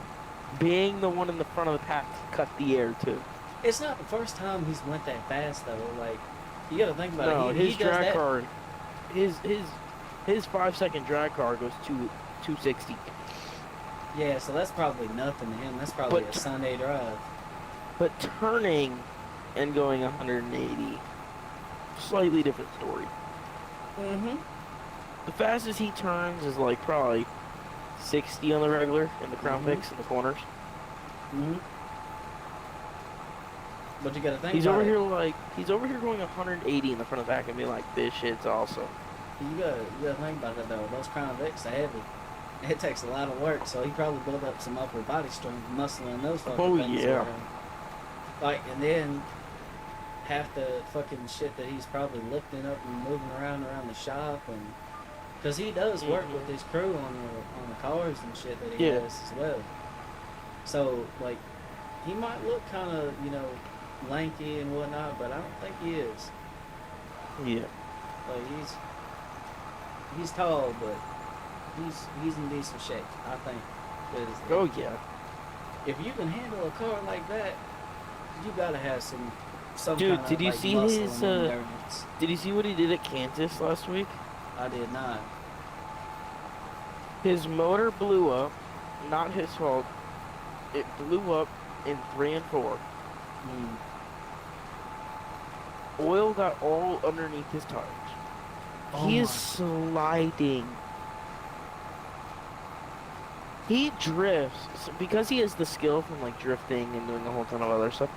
Being the one in the front of the pack to cut the air too. It's not the first time he's went that fast though. Like, you gotta think about No, it. his He does drag that. car, his 5-second drag car goes to 260. Yeah, so that's probably nothing to him. That's probably But a Sunday drive. but turning and going 180, slightly different story. Mm-hmm. The fastest he turns is like probably 60 on the regular in the crown Mhm. fix in the corners. Mm-hmm. But you gotta think He's about over it. here he's over here going 180 in the front of the back and being like, this shit's awesome. You gotta think about it though. Those Crown Vics are heavy. It takes a lot of work, so he probably built up some upper body strength, muscle in those fucking Oh, things. yeah. Like, and then half the fucking shit that he's probably lifting up and moving around the shop, and because he does work with his crew on the cars and shit that he Yeah. does as well. So like, he might look kind of lanky and whatnot, but I don't think he is. Yeah. Like he's tall, but he's in decent shape, I think. 'Cause, Oh yeah. if you can handle a car like that, you gotta have some kind Dude, did of you like see muscle his, and endurance. did you see what he did at Kansas last week? I did not. His motor blew up. Not his fault. It blew up in 3 and 4. Mm. Oil got all underneath his tires. Oh He is my. sliding. He drifts because he has the skill from like drifting and doing a whole ton of other stuff.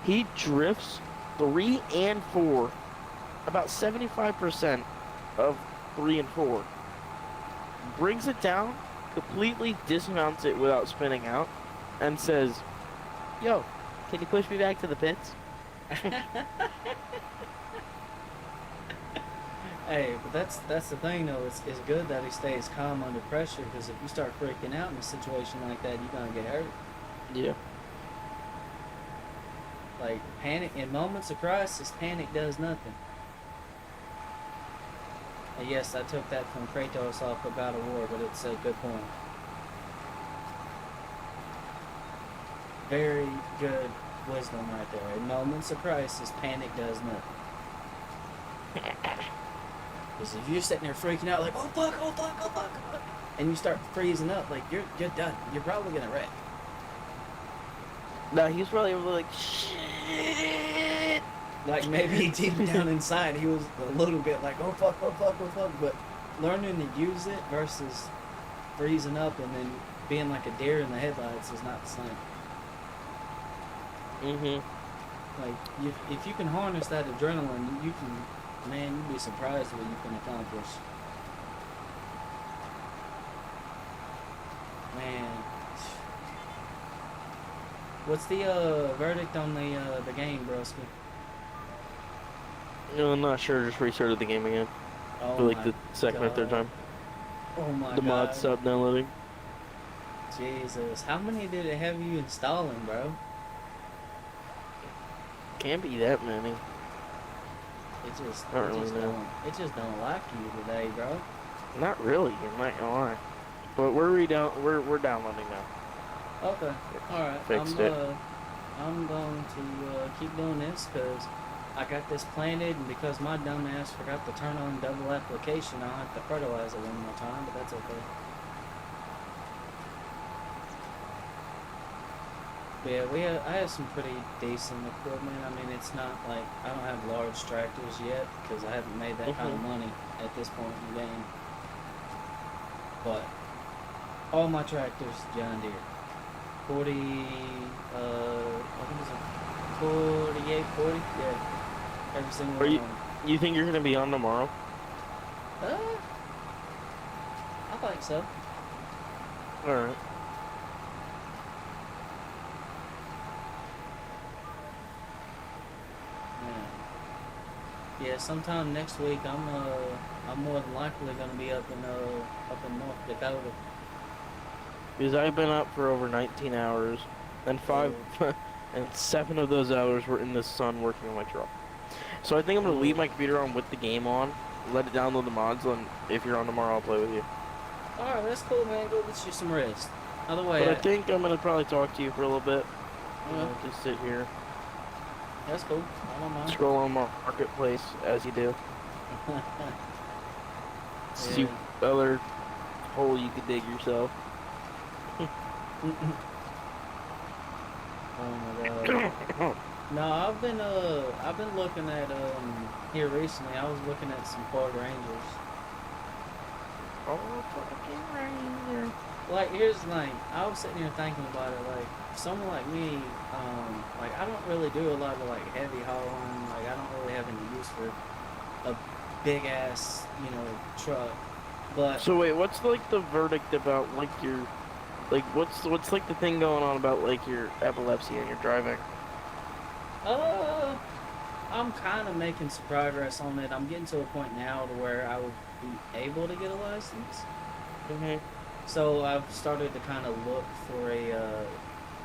He drifts 3 and 4, about 75% of 3 and 4. Brings it down, completely dismounts it without spinning out, and says, "Yo, can you push me back to the pits?" Hey, but that's the thing though. It's good that he stays calm under pressure because if you start freaking out in a situation like that, you're gonna get hurt. Yeah. Like panic in moments of crisis, panic does nothing. And yes, I took that from Kratos off of God of War, but it's a good point. Very good wisdom right there. In moments of crisis, panic does nothing. Because if you're sitting there freaking out like, oh fuck, oh fuck, oh fuck, oh fuck, and you start freezing up, like you're done. You're probably gonna wreck. No, he's probably able to like, shit. Like maybe deep down inside he was a little bit like, oh fuck, oh fuck, oh fuck, but learning to use it versus freezing up and then being like a deer in the headlights is not the same. Like if you can harness that adrenaline, you can, man, you'd be surprised what you can accomplish. Man, what's the verdict on the game, broski? No, I'm not sure. Just restarted the game again Oh for like my the second or third god. time. Oh my The mod god. stopped downloading. Jesus. How many did it have you installing, bro? Can't be that many. I don't really know. It just don't like you today, bro. Not really. I'm not gonna lie. But we're downloading now. Okay. Alright. Fixed it. I'm going to keep doing this because I got this planted, and because my dumb ass forgot to turn on double application, I'll have to fertilize it one more time, but that's okay. But yeah, I have some pretty decent equipment. I mean, it's not like I don't have large tractors yet because I haven't made that kind of money at this point in the game. But all my tractors, John Deere, 40, I think it's a 48, 40, yeah. Every single Are one. you think you're gonna be on tomorrow? Uh, I think so. All right. Yeah, sometime next week I'm more than likely gonna be up in North Dakota. Because I've been up for over 19 hours, and and 7 of those hours were in the sun working on my truck. So I think I'm gonna leave my computer on with the game on, let it download the mods, and if you're on tomorrow, I'll play with you. Alright, that's cool, man. Go get you some rest. Other way, But I think I'm gonna probably talk to you for a little bit. Yeah. Just sit here, that's cool. I don't mind. scroll on marketplace as you do. See what other hole you could dig yourself. Oh my god. No, I've been looking at here recently. I was looking at some Ford Rangers. Oh, fucking Ranger. Like, here's the thing. I was sitting here thinking about it. Like, someone like me, like I don't really do a lot of like heavy hauling. Like, I don't really have any use for a big ass, truck. But So wait, what's like the verdict about like your, like what's like the thing going on about like your epilepsy and your driving? uh, I'm kind of making some progress on it. I'm getting to a point now to where I would be able to get a license. Mhm. So I've started to kind of look for a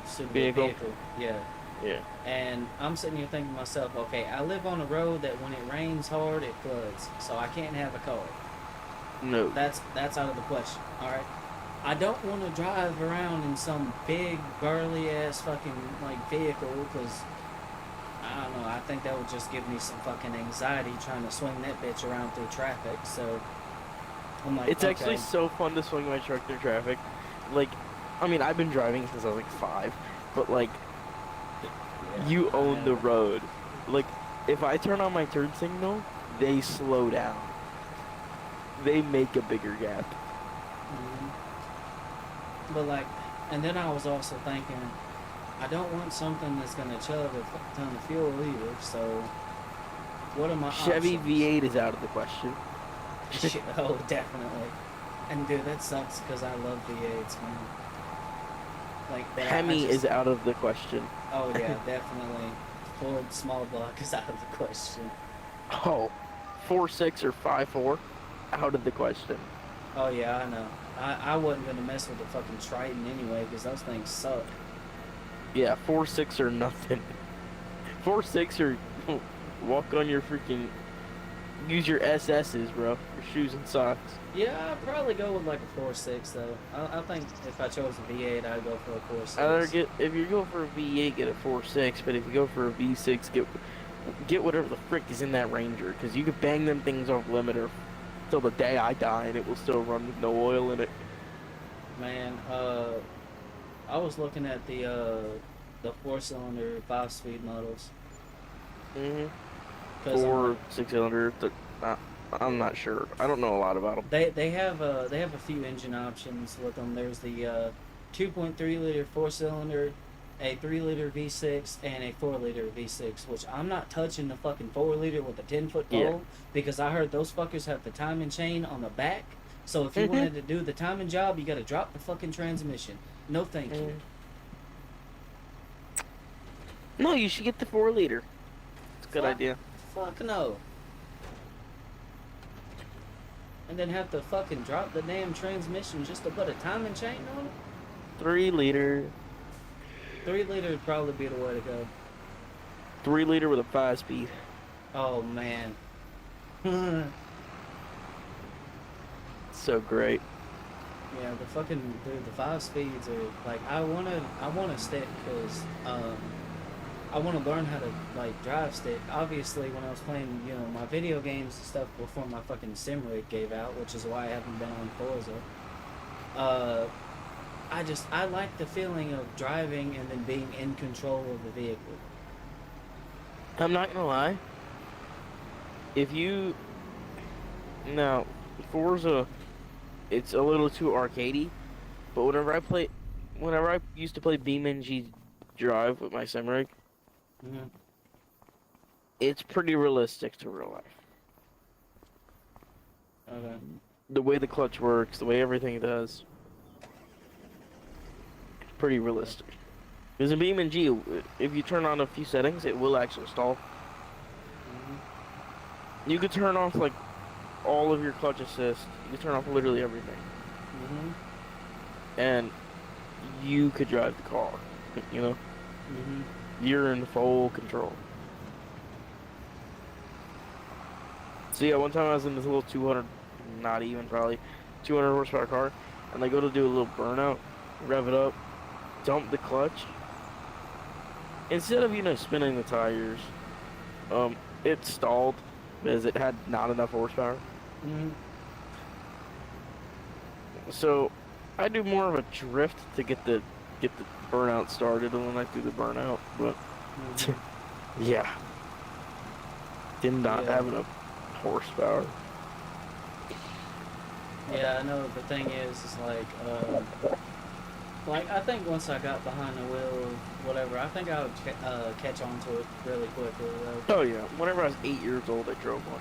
suitable vehicle. Yeah. Yeah. And I'm sitting here thinking to myself, okay, I live on a road that when it rains hard, it floods. So I can't have a car. No. That's out of the question. All right. I don't want to drive around in some big burly ass fucking like vehicle because I don't know. I think that would just give me some fucking anxiety trying to swing that bitch around through traffic. So I'm like, It's actually okay, so fun to swing my truck through traffic. Like, I mean, I've been driving since I was like 5, but like, yeah, you I own the haven't. road. Like, if I turn on my turn signal, they slow down. They make a bigger gap. Hmm. But like, and then I was also thinking, I don't want something that's gonna chug a fuck ton of fuel either. So what are my Chevy options? V8 is out of the question. Shit, oh, definitely. And dude, that sucks because I love V8s, man. Like, but I Hemi just, is out of the question. oh yeah, definitely. Ford small block is out of the question. Oh, 4.6 or 5.4, out of the question. Oh yeah, I know. I wasn't gonna mess with the fucking Triton anyway because those things suck. Yeah, 4.6 or nothing. 4.6 or walk on your freaking, use your SS's, bro. Your shoes and socks. Yeah, I'd probably go with like a 4.6 though. I think if I chose a V8, I'd go for a Either 4.6. get, if you go for a V8, get a 4.6, but if you go for a V6, get whatever the frick is in that Ranger, because you could bang them things off limiter till the day I die, and it will still run with no oil in it. Man, I was looking at the 4-cylinder 5-speed models Hmm. because I'm like 4, 6 cylinder. Uh, I'm yeah. not sure. I don't know a lot about them. They have a few engine options with them. There's the 2.3 liter 4-cylinder, a 3 liter V6, and a 4 liter V6. Which I'm not touching the fucking 4 liter with a 10-foot Yeah. pole because I heard those fuckers have the timing chain on the back. So if you Hmm. wanted to do the timing job, you got to drop the fucking transmission. No, thank you. No, you should get the 4 liter. It's a good Fuck, idea. fuck no. And then have to fucking drop the damn transmission just to put a timing chain on it. 3 liter. 3 liter would probably be the way to go. 3 liter with a 5 speed. Oh man. Yeah, So great. the fucking dude, the 5 speeds are like I want to stick because I want to learn how to like drive stick. Obviously, when I was playing my video games and stuff before my fucking sim rig gave out, which is why I haven't been on Forza. Uh, I like the feeling of driving and then being in control of the vehicle. I'm not gonna lie. If you now Forza, it's a little too arcadey. But whenever I used to play BeamNG Drive with my sim rig, Hmm. it's pretty realistic to real life. Okay. The way the clutch works, the way everything does, it's pretty Okay. realistic. Because in BeamNG, if you turn on a few settings, it will actually stall. Hmm. You could turn off like all of your clutch assist. You could turn off literally everything, Hmm. and you could drive the car. You know, Hmm. you're in full control. So yeah, one time I was in this little 200, not even probably 200 horsepower car, and I go to do a little burnout, rev it up, dump the clutch. Instead of spinning the tires, it stalled because it had not enough horsepower. Hmm. So I do more of a drift to get the burnout started, and then I do the burnout. But Hmm. yeah, did not Yeah. have enough horsepower. Yeah, I know. The thing is like I think once I got behind the wheel of whatever, I think I would catch on to it really quickly though. Oh yeah, whenever I was 8 years old, I drove one.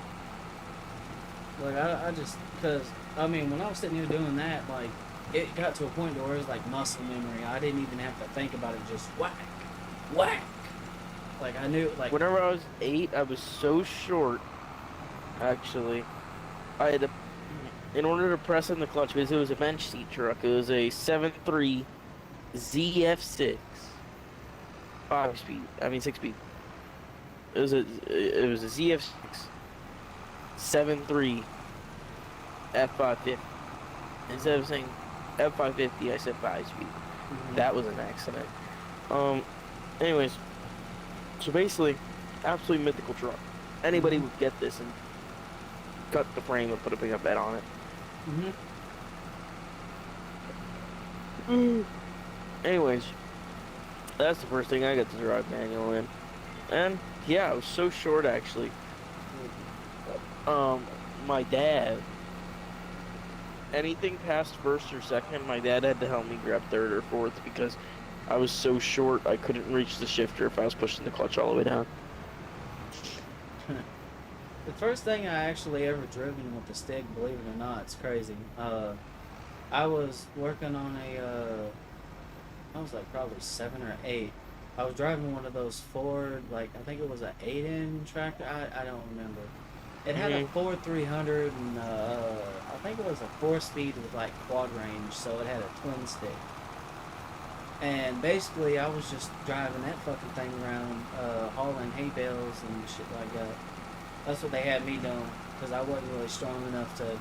Like I just because I mean when I was sitting here doing that, like it got to a point where it was like muscle memory. I didn't even have to think about it. Just whack, whack. Like I knew like Whenever I was 8, I was so short. Actually, I had to, in order to press in the clutch, because it was a bench seat truck. It was a 7.3 ZF6, 5 speed. I mean 6 speed. It was a ZF6 7.3 F550. Instead of saying F550, I said 5 speed. Mhm. That was an accident. Um, anyways, so basically, absolutely mythical truck. Anybody Mhm. would get this and cut the frame and put a pickup bed on it. Mhm. Anyways, that's the first thing I got to drive manual in. And yeah, it was so short actually. My dad, anything past first or second, my dad had to help me grab third or fourth because I was so short I couldn't reach the shifter if I was pushing the clutch all the way down. The first thing I actually ever driven with the stick, believe it or not, it's crazy. I was working on I was like probably 7 or 8. I was driving one of those Ford, like I think it was an 8-in tractor. I don't remember. It had a Hmm. Ford 300, and I think it was a 4-speed with like quad range, so it had a twin stick. And basically, I was just driving that fucking thing around, hauling hay bales and shit like that. That's what they had me doing because I wasn't really strong enough to,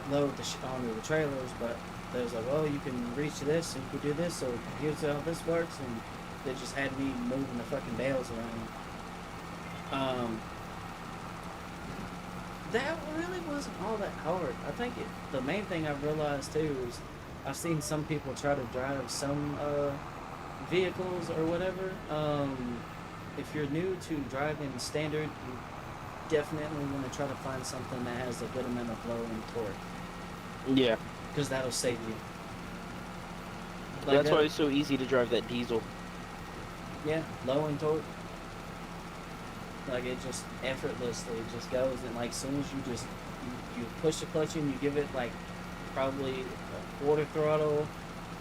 load the shit onto the trailers. But they was like, "Oh, you can reach this and you can do this. So here's how this works." And they just had me moving the fucking bales around. Um, that really wasn't all that hard. I think the main thing I've realized too is I've seen some people try to drive some vehicles or whatever. If you're new to driving standard, you definitely want to try to find something that has a good amount of low end torque Yeah, because that'll save you. Like that's why that, it's so easy to drive that diesel. yeah, low end torque. Like it just effortlessly just goes, and like soon as you push the clutch in, you give it like probably a quarter throttle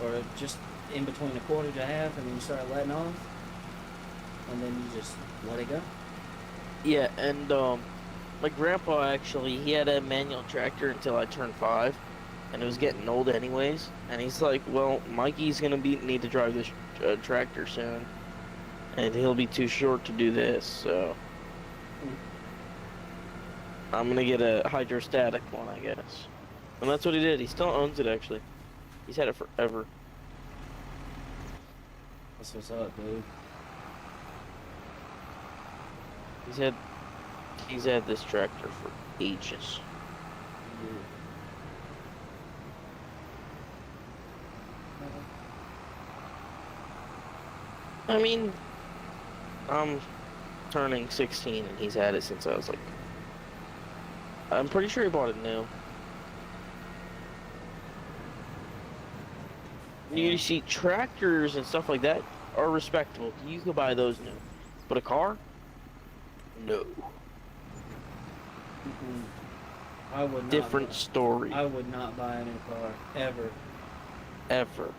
or just in between a quarter to half, and then you start letting off, and then you just let it go. Yeah, and my grandpa actually he had a manual tractor until I turned 5, and it was Mm-hmm. getting old anyways. And he's like, "Well, Mikey's gonna be need to drive this tractor soon, and he'll be too short to do this, so I'm gonna get a hydrostatic one, I guess." And that's what he did. He still owns it actually. He's had it forever. That's what's up, dude. He's had he's had this tractor for ages. I mean, I'm turning 16 and he's had it since I was like, I'm pretty sure he bought it new. Yeah. You see, tractors and stuff like that are respectable. You can buy those new. But a car? No. Mm-mm. I would not. Different story. I would not buy a new car ever. Ever.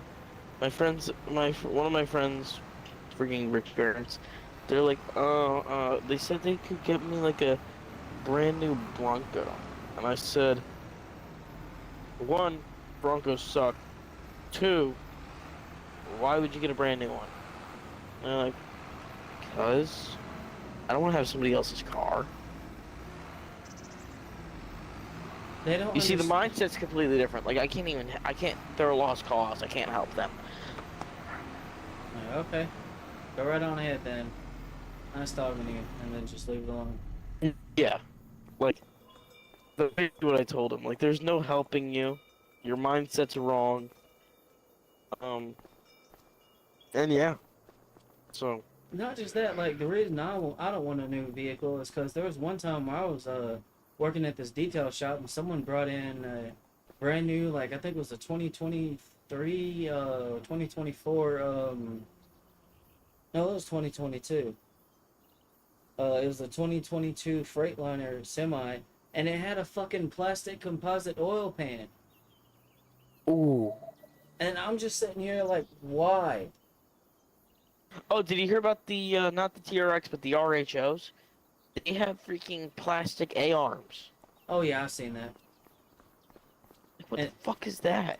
One of my friends, freaking rich parents, they're like, oh, they said they could get me like a brand new Bronco. And I said, one, Broncos suck. Two, why would you get a brand new one? And they're like, because I don't want to have somebody else's car. They don't You see, the understand. mindset's completely different. Like, I can't, they're a lost cause. I can't help them. Like, okay, go right on ahead then. Nice talking to you, and then just leave it alone. Yeah, like, that's what I told him. Like, there's no helping you. Your mindset's wrong. Um, and yeah, so, Not just that, like the reason I don't want a new vehicle is because there was one time where I was working at this detail shop and someone brought in a brand new, like I think it was a 2023 2024 no, it was 2022. It was a 2022 Freightliner semi, and it had a fucking plastic composite oil pan. ooh. And I'm just sitting here like, why? Oh, did you hear about the, not the TRX, but the RHOs? They have freaking plastic A-arms. Oh yeah, I've seen that. Like, what the And fuck is that?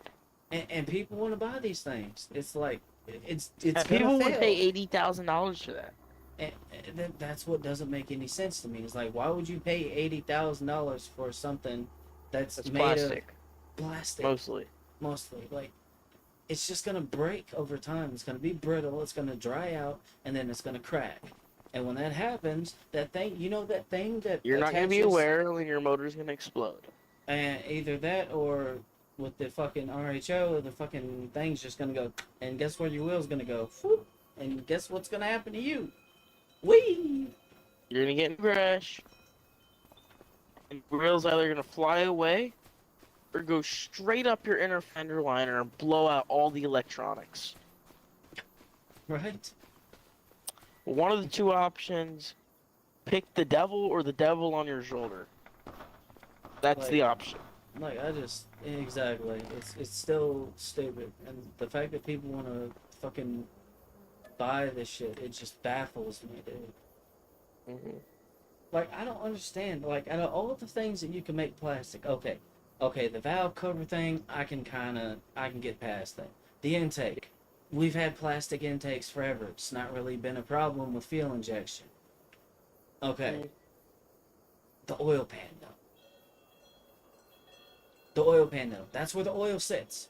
and people want to buy these things. It's like it's And gonna people would pay fail. $80,000 for that. And that's what doesn't make any sense to me. It's like, why would you pay $80,000 for something that's That's made of plastic, plastic? mostly. mostly. Like, it's just gonna break over time. It's gonna be brittle. It's gonna dry out, and then it's gonna crack. And when that happens, that thing, that thing that You're not gonna be attaches, aware when your motor's gonna explode. and either that or with the fucking RHO, the fucking thing's just gonna go, and guess where your wheel's gonna go? Whoop, and guess what's gonna happen to you? Whee! You're gonna get in a crash, and the wheel's either gonna fly away or go straight up your inner fender liner and blow out all the electronics. Right? One of the two options, pick the devil or the devil on your shoulder. That's Like, the option. like I just exactly. It's still stupid, and the fact that people want to fucking buy this shit, it just baffles me, dude. Hmm. Like, I don't understand. Like, out of all of the things that you can make plastic, okay, the valve cover thing, I can get past that. The intake, we've had plastic intakes forever. It's not really been a problem with fuel injection. Okay, the oil pan though. The oil pan though. That's where the oil sits.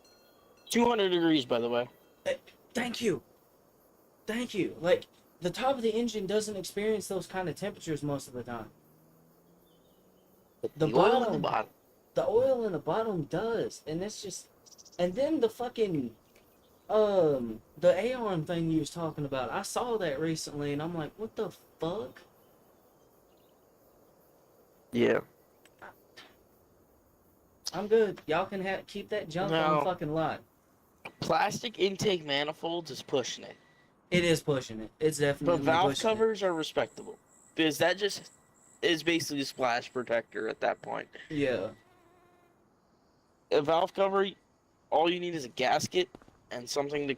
200 degrees, by the way. Thank you. Thank you. Like, the top of the engine doesn't experience those kind of temperatures most of the time. The oil in bottom, the bottom. the oil in the bottom does, and it's just, and then the fucking, the A-arm thing you was talking about. I saw that recently, and I'm like, what the fuck? Yeah. I'm good. Y'all can keep that junk on the No. fucking lot. Plastic intake manifolds is pushing it. It is pushing it. It's definitely But valve pushing it. covers are respectable. Because that just is basically a splash protector at that point. Yeah. A valve cover, all you need is a gasket and something to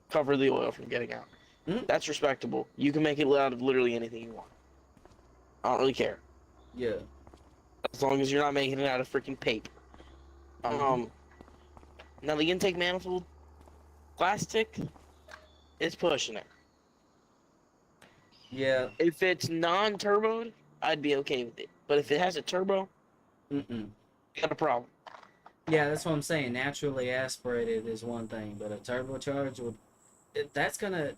cover the oil from getting out. Mhm. That's respectable. You can make it out of literally anything you want. I don't really care. Yeah. As long as you're not making it out of freaking paper. Now the intake manifold, plastic, is pushing it. Yeah. If it's non-turboed, I'd be okay with it. But if it has a turbo, Mm-mm. you got a problem. Yeah, that's what I'm saying. Naturally aspirated is one thing, but a turbocharged would, that's gonna,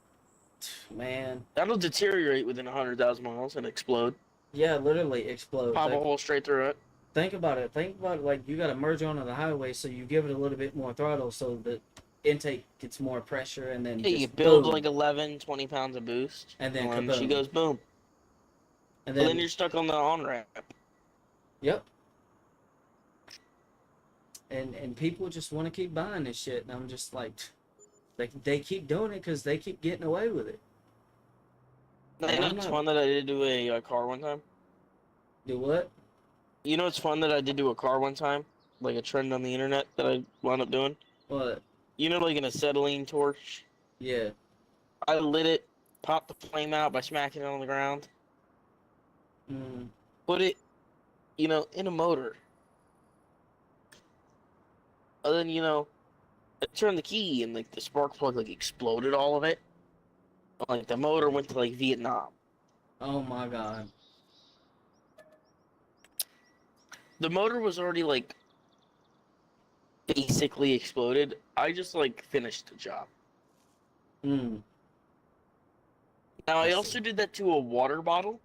man. That'll deteriorate within 100,000 miles and explode. Yeah, literally explode. Pop a Like, hole straight through it. think about it. Think about it like you got to merge onto the highway, so you give it a little bit more throttle, so the intake gets more pressure, and then Yeah, you just build boom. like 11, 20 pounds of boost. And then she kaboom. goes boom. And But then you're stuck on the on-ramp. Yep. And people just want to keep buying this shit, and I'm just like, they keep doing it because they keep getting away with it. You And know I'm it's not- fun that I did do a car one time? Do what? You know it's fun that I did do a car one time? Like a trend on the internet that I wound up doing? What? You know, like an acetylene torch? Yeah. I lit it, popped the flame out by smacking it on the ground, Mm. put it, in a motor. And then, I turned the key and like the spark plug like exploded all of it. Like the motor went to like Vietnam. Oh my god. The motor was already like basically exploded. I just like finished the job. Mm. Now I I see. also did that to a water bottle.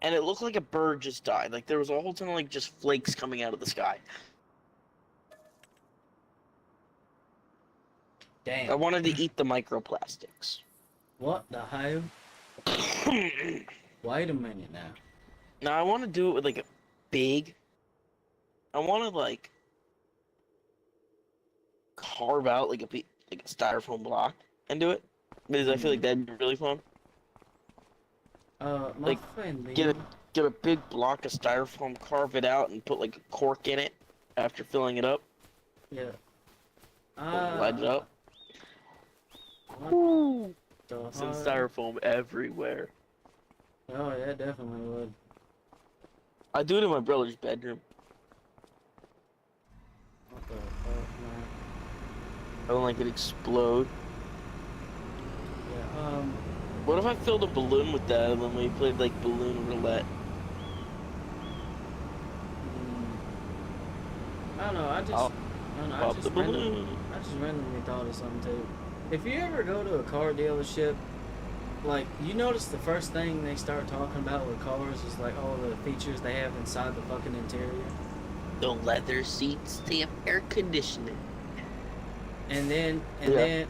And it looked like a bird just died. Like there was a whole ton of like just flakes coming out of the sky. Damn. I wanted to eat the microplastics. What the hell? Wait a minute now. Now I want to do it with like a big. I want to like carve out like a styrofoam block and do it because I feel like that'd be really fun. My Like, friend Get Liam. a big block of styrofoam, carve it out, and put like a cork in it after filling it up. Yeah. Light it up. What Woo! the Some hell? styrofoam everywhere. Oh yeah, definitely would. I do it in my brother's bedroom. What the fuck, man? I don't like it explode. Yeah. What if I filled a balloon with that and then we played like balloon roulette? I don't know. I'll And Pop the balloon. I just randomly thought of something too. If you ever go to a car dealership, like you notice the first thing they start talking about with cars is like all the features they have inside the fucking interior. The leather seats, they have air conditioning. And then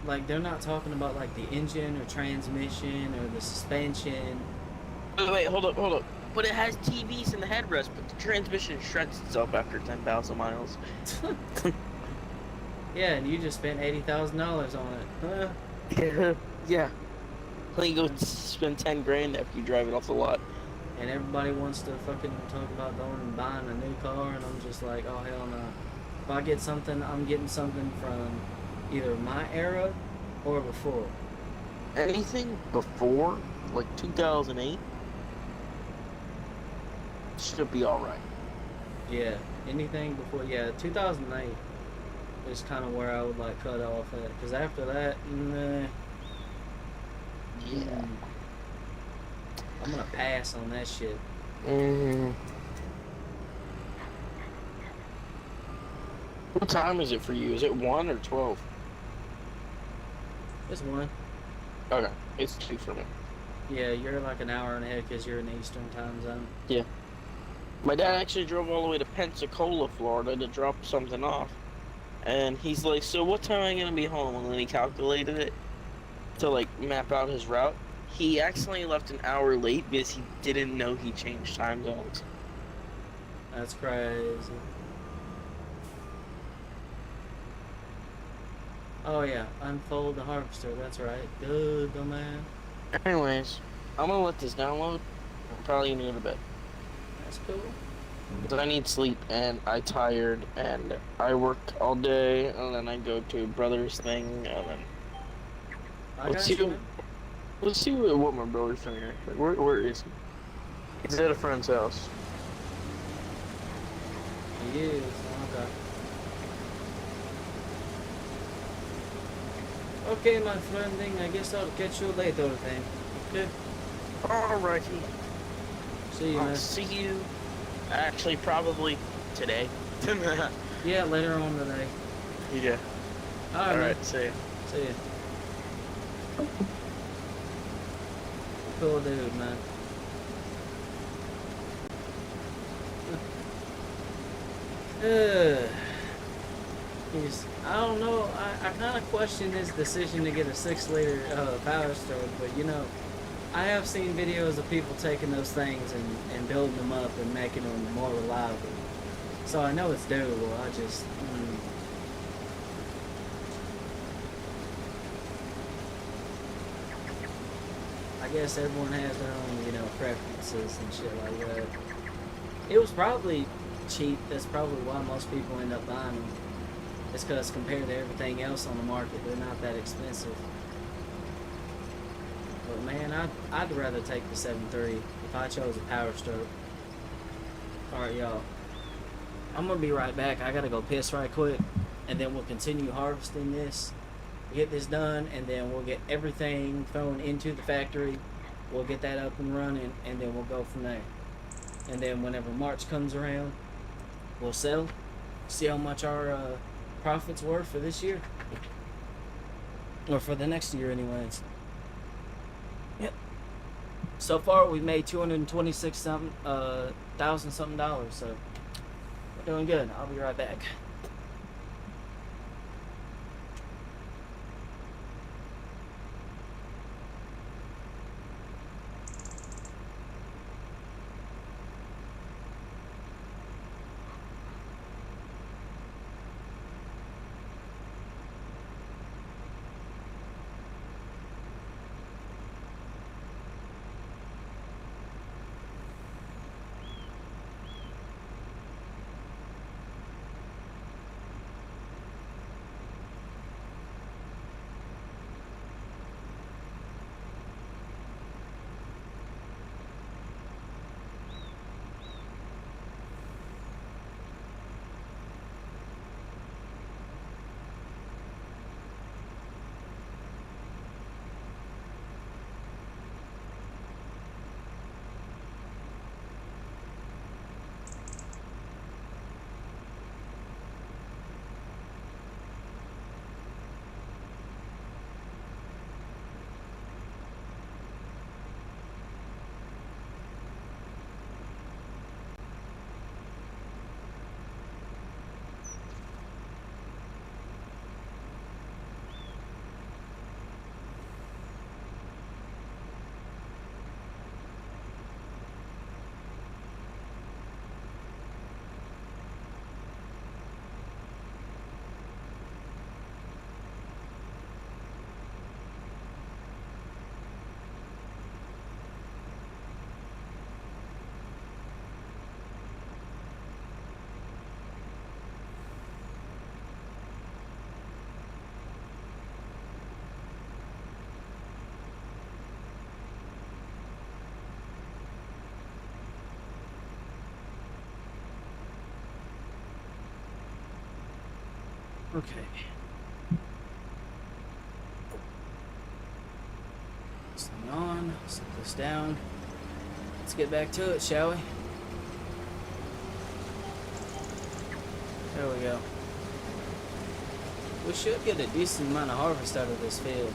like they're not talking about like the engine or transmission or the suspension. Wait, hold up. But it has TVs in the headrest, but the transmission shreds itself after 10,000 miles. Yeah, and you just spent $80,000 on it. Yeah. Then you go spend 10 grand after you drive it off the lot. And everybody wants to fucking talk about going and buying a new car, and I'm just like, oh hell no. If I get something, I'm getting something from either my era or before. Anything before, like 2008, should be alright. Yeah, anything before, yeah, 2008 is kind of where I would like cut off at, because after that, nah, Yeah. I'm gonna pass on that shit. What time is it for you? Is it 1 or 12? Just one. Okay, it's 2 for me. Yeah, you're like an hour and ahead because you're in the Eastern time zone. Yeah. My dad actually drove all the way to Pensacola, Florida to drop something off. And he's like, so what time am I going to be home? And then he calculated it to like map out his route. He accidentally left an hour late because he didn't know he changed time zones. That's crazy. Oh yeah, unfold the harvester. That's right. Good, man. Anyways, I'm going to let this download. I'm probably going to go to bed. That's cool. Because I need sleep and I'm tired and I work all day and then I go to brother's thing and then let's see what my brother's doing actually. Where is he? He's at a friend's house. He is. Okay. Okay, my friending. I guess I'll catch you later then. Okay. Alrighty. See you, I'll man. see you. Actually, probably today. Yeah, later on today. Yeah. Alright, man. See ya. See ya. Cool dude, man. I don't know. I kind of question his decision to get a 6-liter power stroke, but you know, I have seen videos of people taking those things and building them up and making them more reliable. So I know it's doable. I just. I guess everyone has their own, you know, preferences and shit like that. It was probably cheap. That's probably why most people end up buying them. It's because compared to everything else on the market, they're not that expensive. But man, I'd rather take the 7.3 if I chose a power stroke. Alright, y'all. I'm gonna be right back. I gotta go piss right quick, and then we'll continue harvesting this. Get this done, and then we'll get everything thrown into the factory. We'll get that up and running, and then we'll go from there. And then whenever March comes around, we'll sell, see how much our profits were for this year, or for the next year anyways. Yep. So far we've made 226 something thousand something dollars, so we're doing good. I'll be right back. Okay. This thing on. Set this down. Let's get back to it, shall we? There we go. We should get a decent amount of harvest out of this field.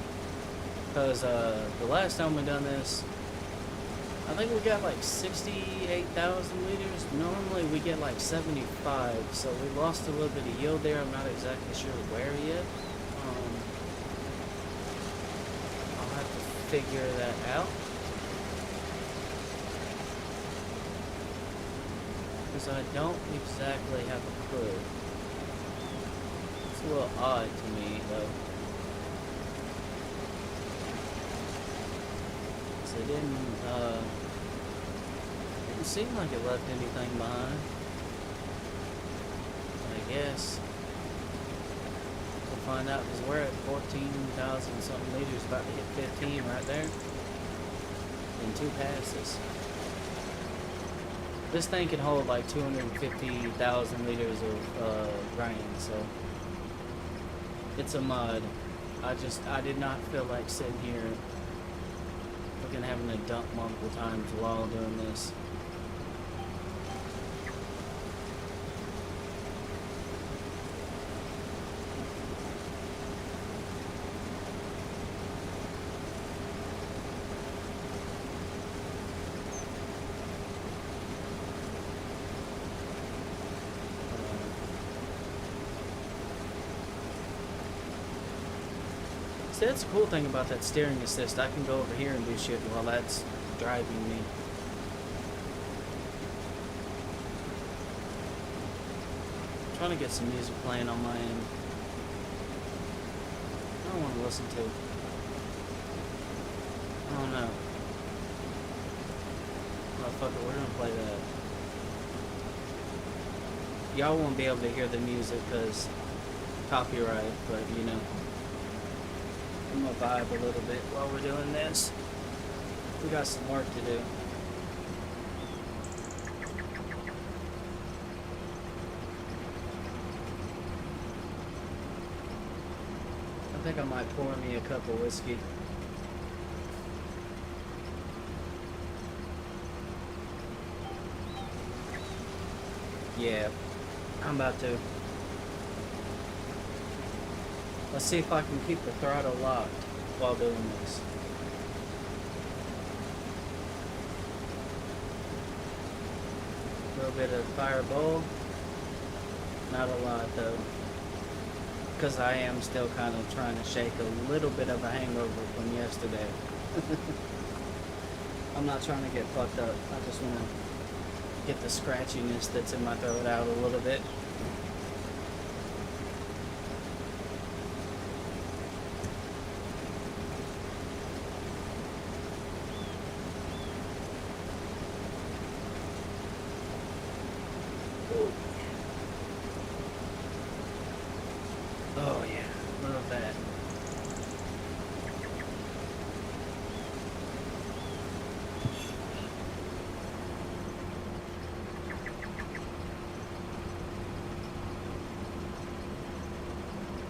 Because the last time we done this, I think we got like 68,000 liters. Normally we get like 75, so we lost a little bit of yield there. I'm not exactly sure where yet. I'll have to figure that out. Because I don't exactly have a clue. It's a little odd to me, though. So it didn't seem like it left anything behind. I guess we'll find out, because we're at 14,000 something liters, about to hit 15 right there in 2 passes. This thing can hold like 250,000 liters of grain, so it's a mud. I did not feel like sitting here fucking having to dump multiple times while doing this. See, that's the cool thing about that steering assist. I can go over here and do shit while that's driving me. I'm trying to get some music playing on my end. I don't want to listen to. I don't know. Well, fuck it, we're gonna play that. Y'all won't be able to hear the music because copyright, but you know. I'm gonna vibe a little bit while we're doing this. We got some work to do. I think I might pour me a cup of whiskey. Yeah, I'm about to. Let's see if I can keep the throttle locked while doing this. A little bit of fireball. Not a lot though. Because I am still kind of trying to shake a little bit of a hangover from yesterday. I'm not trying to get fucked up. I just want to get the scratchiness that's in my throat out a little bit. Oh yeah, love that.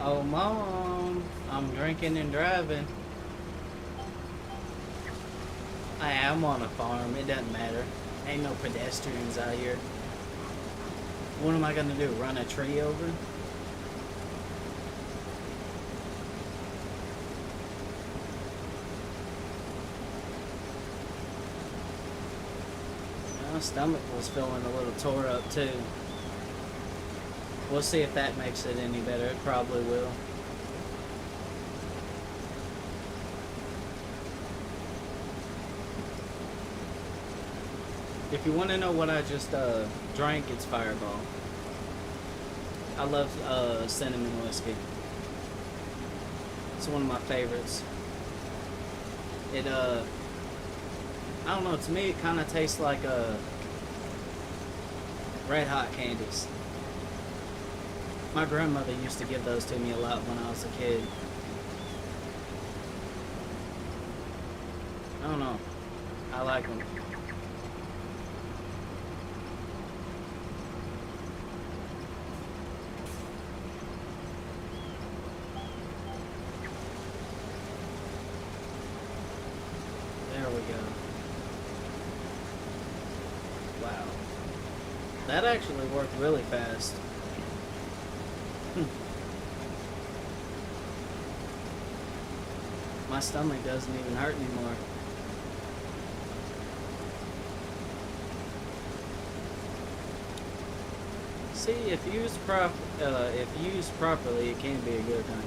Oh mom, I'm drinking and driving. I am on a farm, it doesn't matter. Ain't no pedestrians out here. What am I gonna do, run a tree over? My stomach was feeling a little tore up too. We'll see if that makes it any better. It probably will. If you want to know what I just drank, it's Fireball. I love cinnamon whiskey. It's one of my favorites. It I don't know, to me it kind of tastes like Red Hot candies. My grandmother used to give those to me a lot when I was a kid. I don't know. I like them. Wow. That actually worked really fast. My stomach doesn't even hurt anymore. See, if used properly, it can be a good thing.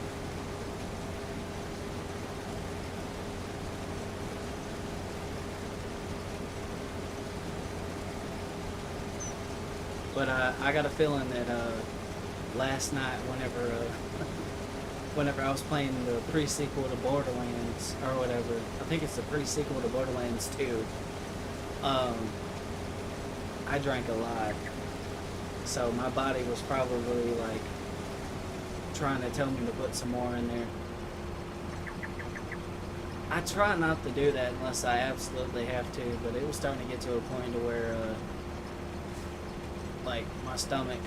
But I got a feeling that last night, whenever I was playing the pre-sequel to Borderlands or whatever, I think it's the pre-sequel to Borderlands 2. Um, I drank a lot, so my body was probably like trying to tell me to put some more in there. I try not to do that unless I absolutely have to, but it was starting to get to a point to where like my stomach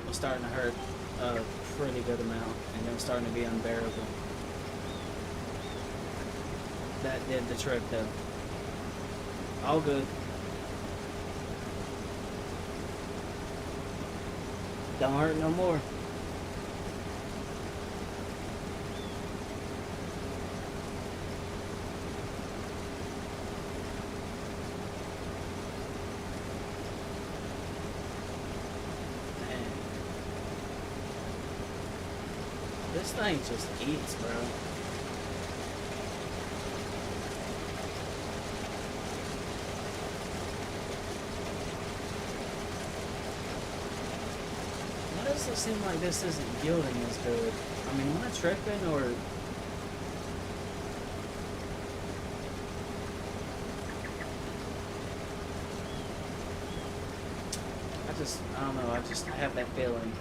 was starting to hurt a pretty good amount, and it was starting to be unbearable. That did the trick though. All good. Don't hurt no more. Man. This thing just eats, bro. Why does it seem like this isn't yielding as good? I mean, am I tripping or... I don't know, I have that feeling.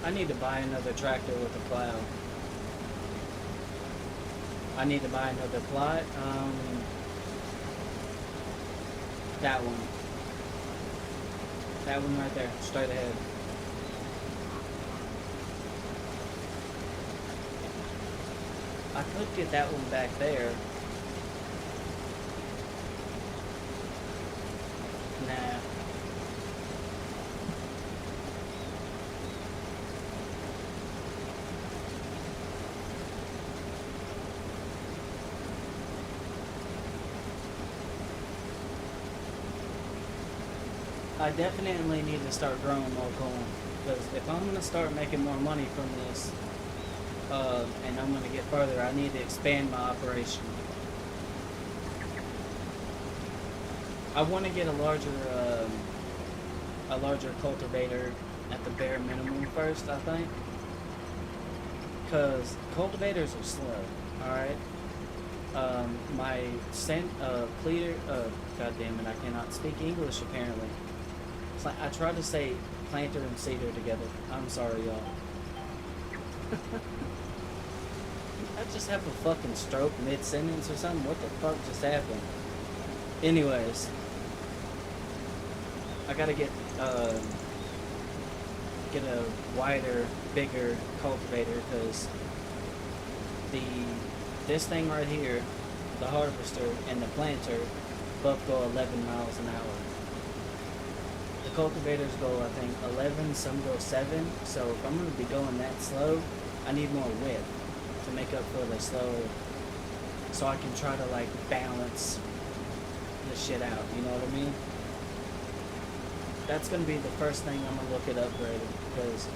I need to buy another tractor with a plow. I need to buy another plot. That one. That one right there, straight ahead. I could get that one back there. Nah. I definitely need to start growing more corn, because if I'm going to start making more money from this, and I'm going to get further, I need to expand my operation. I want to get a larger cultivator at the bare minimum first, I think, because cultivators are slow. All right. My pleater. God damn it! I cannot speak English apparently. It's like I tried to say planter and seeder together. I'm sorry, y'all. I just have a fucking stroke mid-sentence or something. What the fuck just happened? Anyways, I gotta get a wider, bigger cultivator, because this thing right here, the harvester and the planter, both go 11 miles an hour. The cultivators go, I think, 11, some go 7. So if I'm going to be going that slow, I need more width to make up for the slow, so I can try to like balance the shit out, you know what I mean? That's going to be the first thing I'm going to look at upgrading, because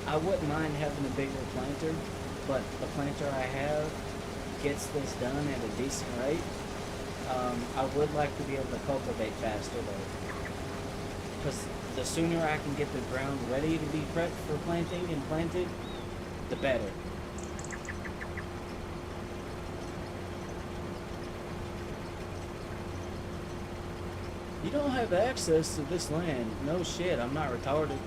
I wouldn't mind having a bigger planter, but the planter I have gets this done at a decent rate. I would like to be able to cultivate faster though, because the sooner I can get the ground ready to be prepped for planting and planted, the better. You don't have access to this land. No shit, I'm not retarded.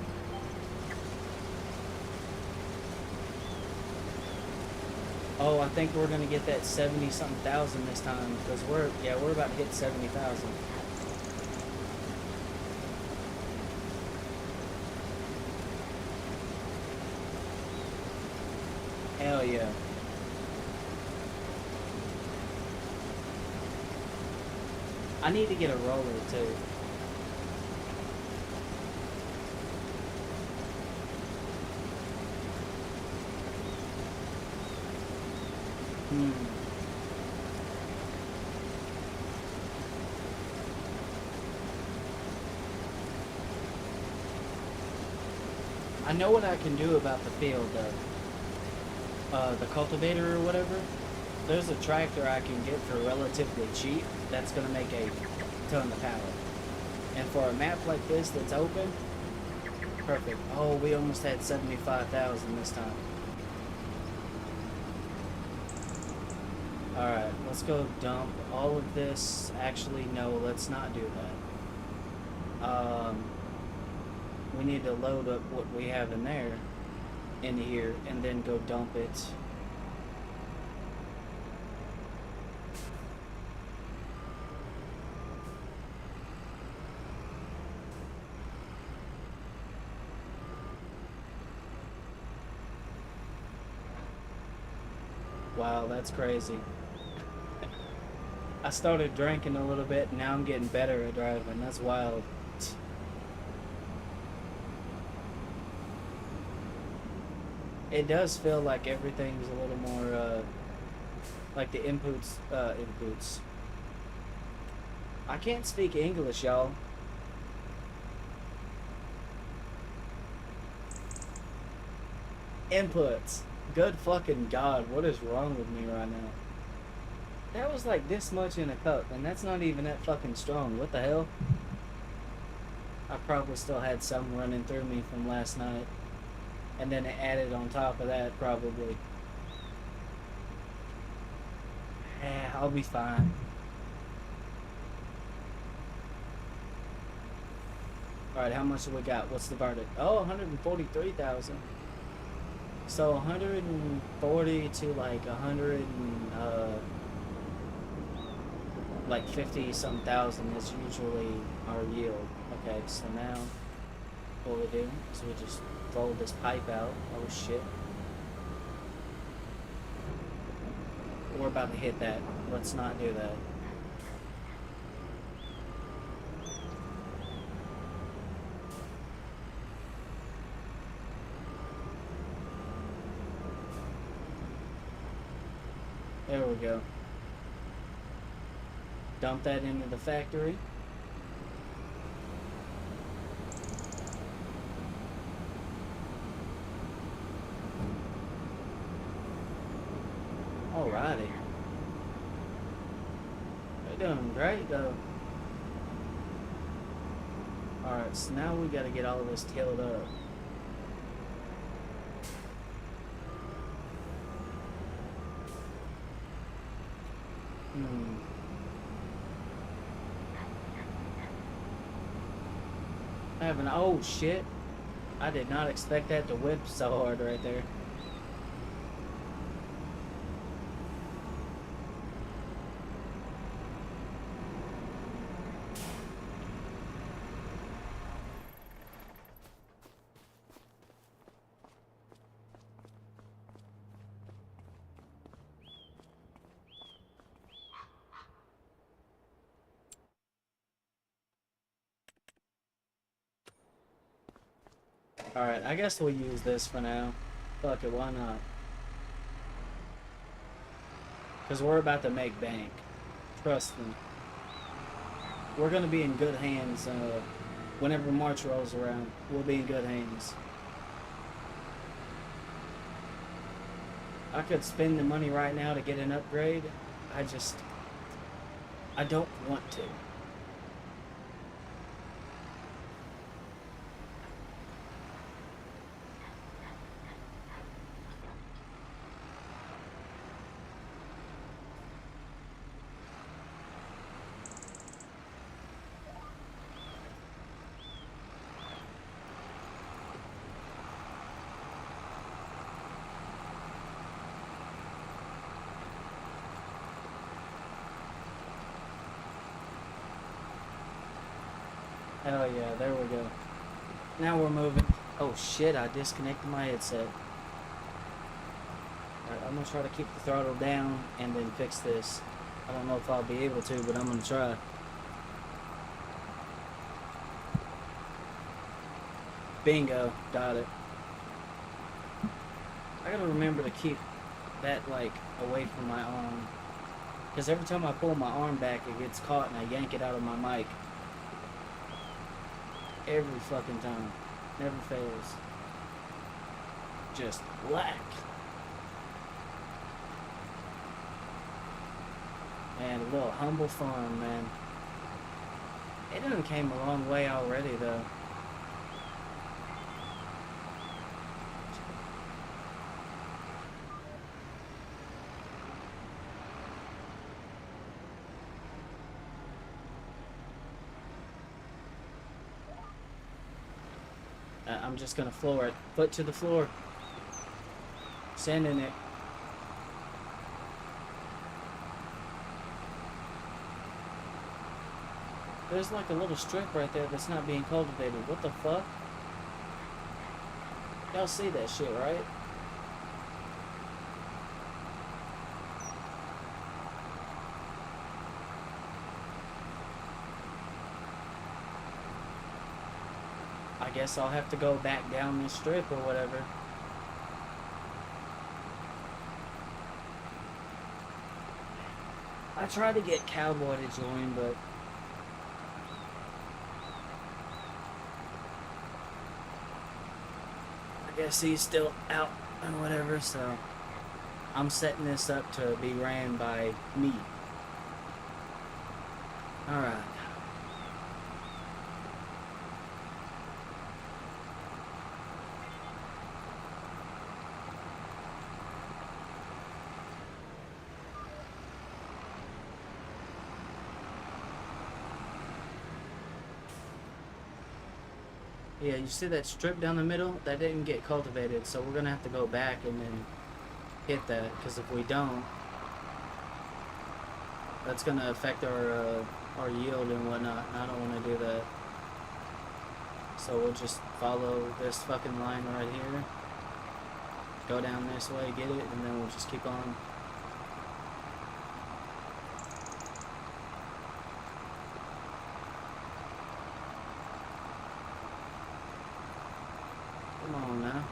Oh, I think we're gonna get that 70-something thousand this time, because we're about to hit 70,000. Hell yeah. I need to get a roller too. Hmm. I know what I can do about the field though. The cultivator or whatever. There's a tractor I can get for relatively cheap that's gonna make a ton of power. And for a map like this that's open, perfect. Oh, we almost had 75,000 this time. Alright, let's go dump all of this. Actually, no, let's not do that. We need to load up what we have in there, in here, and then go dump it. Wow, that's crazy. I started drinking a little bit, and now I'm getting better at driving. That's wild. It does feel like everything's a little more, like the inputs. I can't speak English, y'all. Inputs. Good fucking God, what is wrong with me right now? That was like this much in a cup, and that's not even that fucking strong. What the hell? I probably still had some running through me from last night. And then it added on top of that, probably. Yeah, I'll be fine. Alright, how much do we got? What's the verdict? Oh, 143,000. So 140 to like 100 and, like 50 some thousand is usually our yield. Okay, so now what we do is we just fold this pipe out. Oh shit. We're about to hit that. Let's not do that. There we go. Dump that into the factory. Alrighty. They're doing great though. Alright, so now we gotta get all this tilled up. Having, oh shit. I did not expect that to whip so hard right there. Alright, I guess we'll use this for now. Fuck it, why not? Because we're about to make bank. Trust me. We're going to be in good hands whenever March rolls around. We'll be in good hands. I could spend the money right now to get an upgrade. I don't want to. Hell yeah, there we go. Now we're moving. Oh shit, I disconnected my headset. I'm gonna try to keep the throttle down and then fix this. I don't know if I'll be able to, but I'm gonna try. Bingo, got it. I gotta remember to keep that like away from my arm, because every time I pull my arm back, it gets caught and I yank it out of my mic. Every fucking time, never fails. Just whack. Man, a little humble fun, man. It done came a long way already, though. I'm just gonna floor it. Foot to the floor. Sending it. There's like a little strip right there that's not being cultivated. What the fuck? Y'all see that shit, right? I guess I'll have to go back down this strip or whatever. I tried to get Cowboy to join, but I guess he's still out or whatever, so I'm setting this up to be ran by me. Alright. Yeah, you see that strip down the middle? That didn't get cultivated, so we're gonna have to go back and then hit that, because if we don't, that's gonna affect our yield and whatnot, and I don't want to do that. So we'll just follow this fucking line right here, go down this way, get it, and then we'll just keep on. Come on now.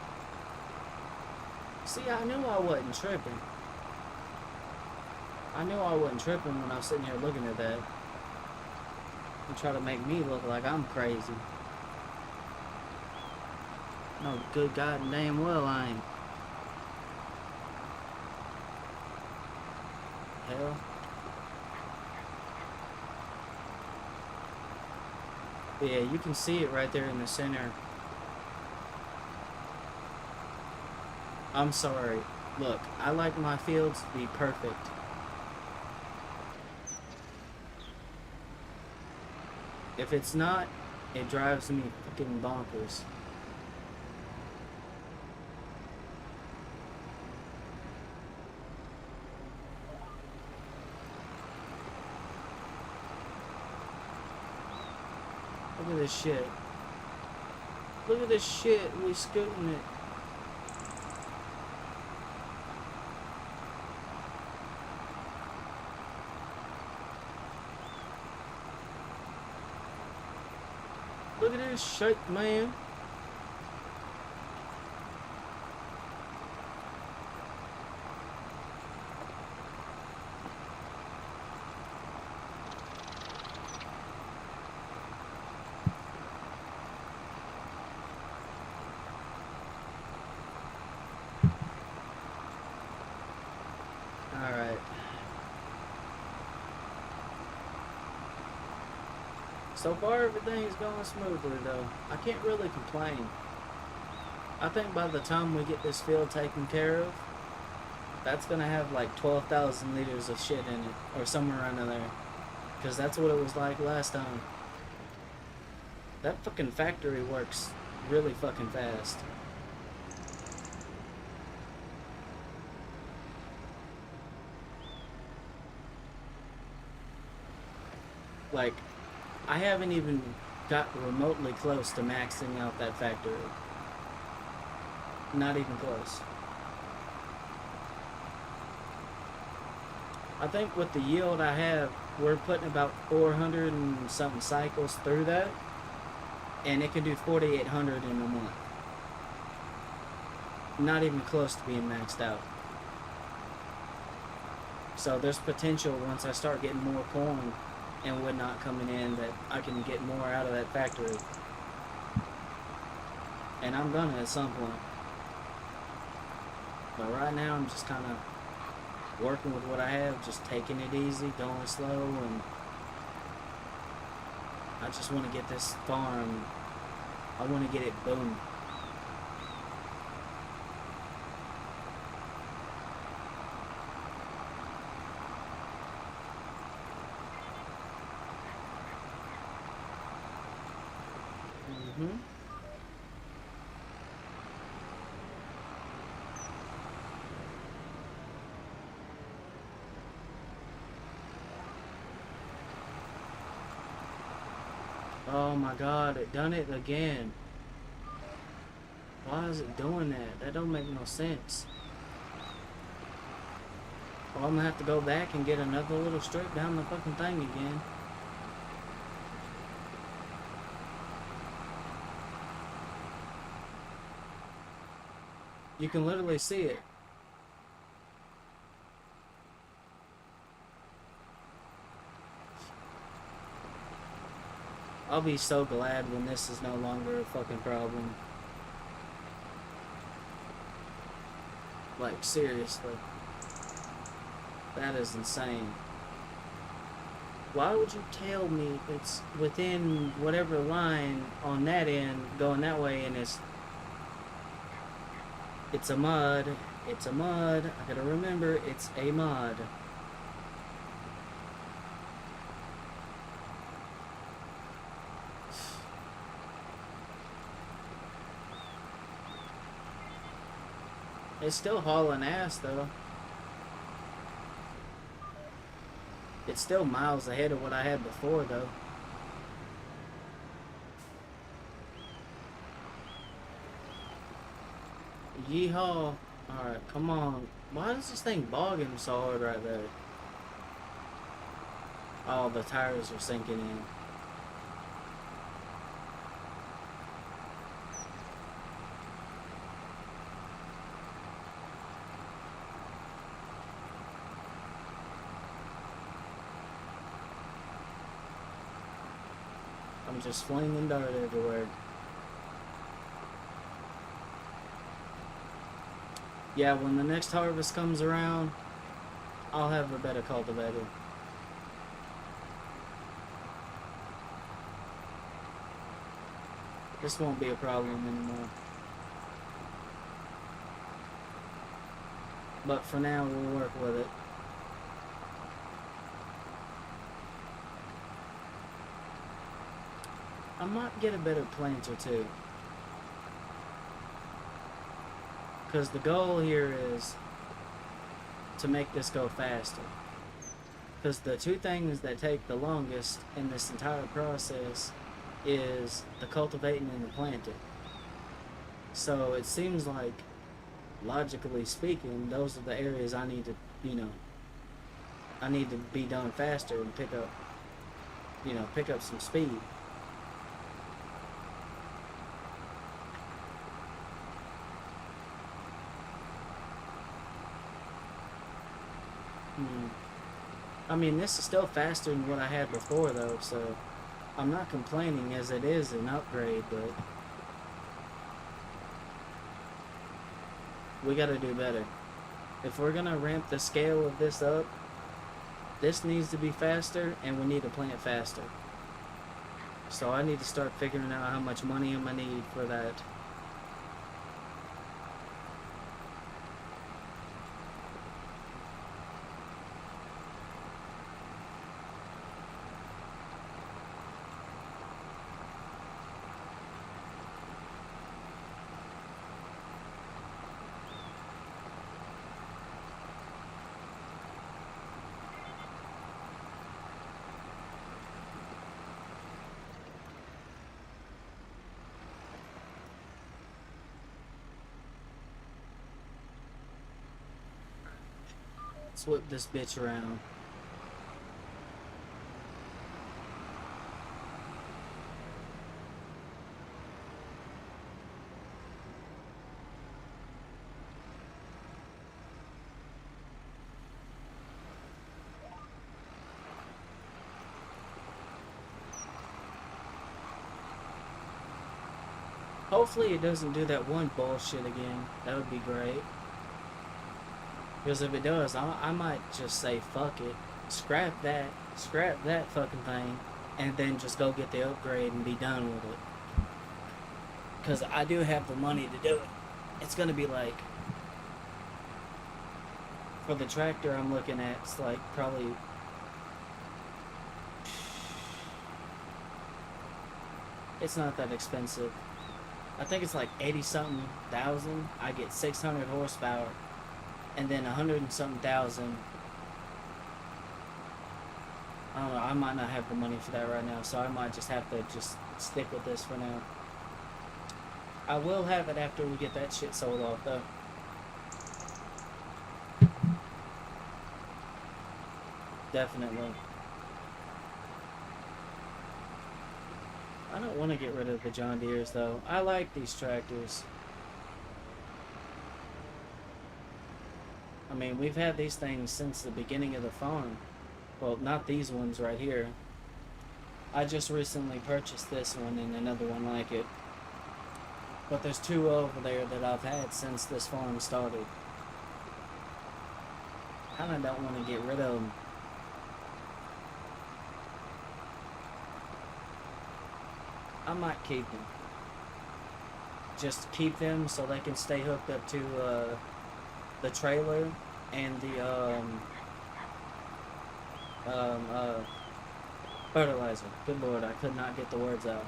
See, I knew I wasn't tripping. I knew I wasn't tripping when I was sitting here looking at that. You try to make me look like I'm crazy. No, good God and damn well I ain't. Hell. Yeah, you can see it right there in the center. I'm sorry. Look, I like my fields to be perfect. If it's not, it drives me fucking bonkers. Look at this shit. Look at this shit. We scooting it. Look at this shit, man. Alright. So far, everything's going smoothly, though. I can't really complain. I think by the time we get this field taken care of, that's gonna have like 12,000 liters of shit in it, or somewhere around in there. Because that's what it was like last time. That fucking factory works really fucking fast. Like, I haven't even got remotely close to maxing out that factory. Not even close. I think with the yield I have, we're putting about 400 and something cycles through that, and it can do 4,800 in a month. Not even close to being maxed out. So there's potential once I start getting more corn and whatnot coming in that I can get more out of that factory. And I'm gonna at some point. But right now I'm just kind of working with what I have, just taking it easy, going slow, and I just want to get this farm, I want to get it boom. Mm-hmm. Oh my god, it done it again. Why is it doing that? That don't make no sense. Well, I'm gonna have to go back and get another little strip down the fucking thing again. You can literally see it. I'll be so glad when this is no longer a fucking problem. Like, seriously. That is insane. Why would you tell me it's within whatever line on that end going that way and it's a mod. It's a mod. I gotta remember it's a mod. It's still hauling ass though. It's still miles ahead of what I had before though. Yeehaw. Alright, come on. Why is this thing bogging so hard right there? Oh, the tires are sinking in. I'm just flinging dirt everywhere. Yeah, when the next harvest comes around, I'll have a better cultivator. This won't be a problem anymore. But for now, we'll work with it. I might get a better planter too. Because the goal here is to make this go faster. Because the two things that take the longest in this entire process is the cultivating and the planting. So it seems like, logically speaking, those are the areas I need to, I need to be done faster and pick up some speed. I mean, this is still faster than what I had before, though, so I'm not complaining as it is an upgrade, but we gotta do better. If we're gonna ramp the scale of this up, this needs to be faster, and we need to plant faster. So I need to start figuring out how much money I'm gonna need for that. Let's whip this bitch around. Hopefully it doesn't do that one bullshit again. That would be great. Because if it does, I might just say fuck it. Scrap that fucking thing, and then just go get the upgrade and be done with it. Because I do have the money to do it. It's going to be like, for the tractor I'm looking at, it's like probably, it's not that expensive. I think it's like 80 something thousand. I get 600 horsepower, and then 100 and something thousand. I don't know, I might not have the money for that right now, so I might just have to just stick with this for now. I will have it after we get that shit sold off, though. Definitely. I don't want to get rid of the John Deeres, though. I like these tractors. I mean, we've had these things since the beginning of the farm. Well, not these ones right here. I just recently purchased this one and another one like it. But there's two over there that I've had since this farm started. I kinda don't want to get rid of them. I might keep them. Just keep them so they can stay hooked up to the trailer and the fertilizer. Good lord, I could not get the words out.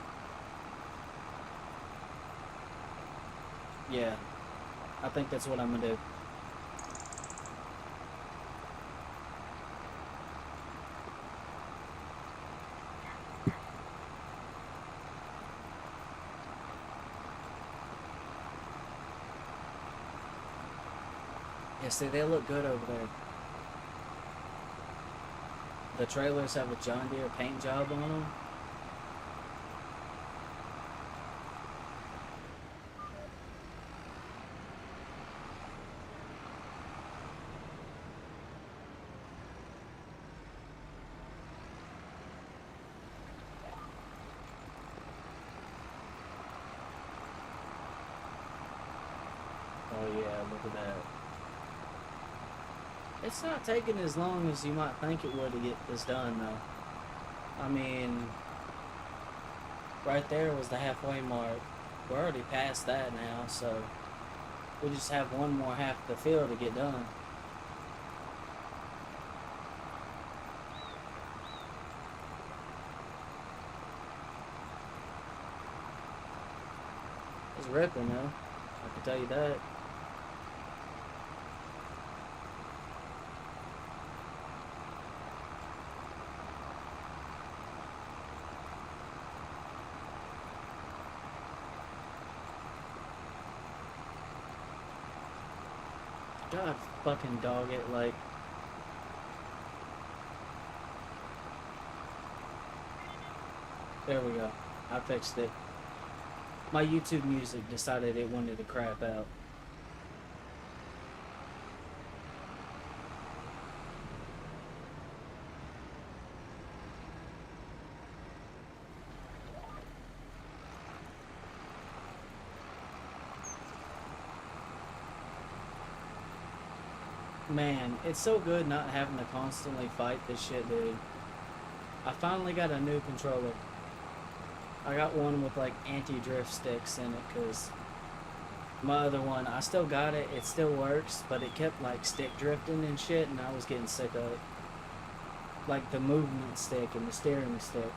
Yeah, I think that's what I'm gonna do. Yeah, see, they look good over there. The trailers have a John Deere paint job on them. Oh yeah, look at that. It's not taking as long as you might think it would to get this done, though. I mean, right there was the halfway mark. We're already past that now, so we just have one more half of the field to get done. It's ripping, though. I can tell you that. God fucking dog it, like. There we go. I fixed it. My YouTube music decided it wanted to crap out. Man, it's so good not having to constantly fight this shit, dude. I finally got a new controller. I got one with like anti-drift sticks in it, because my other one, I still got it, it still works, but it kept like stick drifting and shit, and I was getting sick of it. Like the movement stick and the steering stick.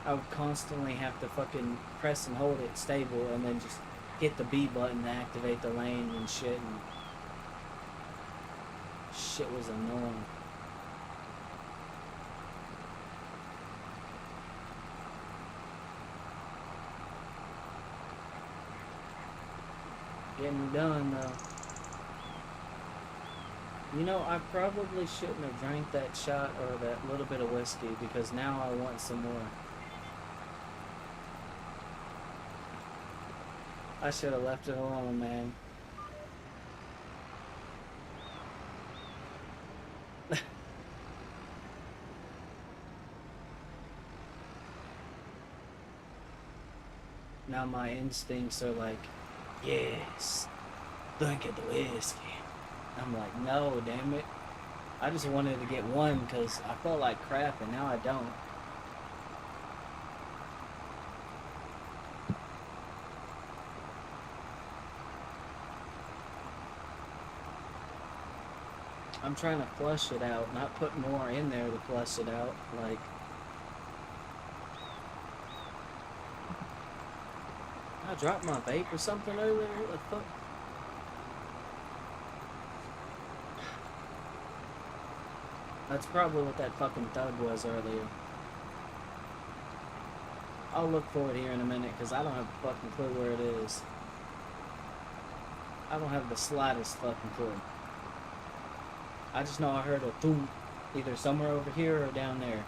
I would constantly have to fucking press and hold it stable and then just hit the B button to activate the lane and shit, and shit was annoying. Getting done though. You know, I probably shouldn't have drank that shot or that little bit of whiskey because now I want some more. I should have left it alone, man. Now my instincts are like, yes, drink it the whiskey. I'm like, no, damn it. I just wanted to get one because I felt like crap and now I don't. I'm trying to flush it out, not put more in there to flush it out. Like, I dropped my vape or something earlier. What the fuck? That's probably what that fucking thud was earlier. I'll look for it here in a minute because I don't have a fucking clue where it is. I don't have the slightest fucking clue. I just know I heard a thump either somewhere over here or down there.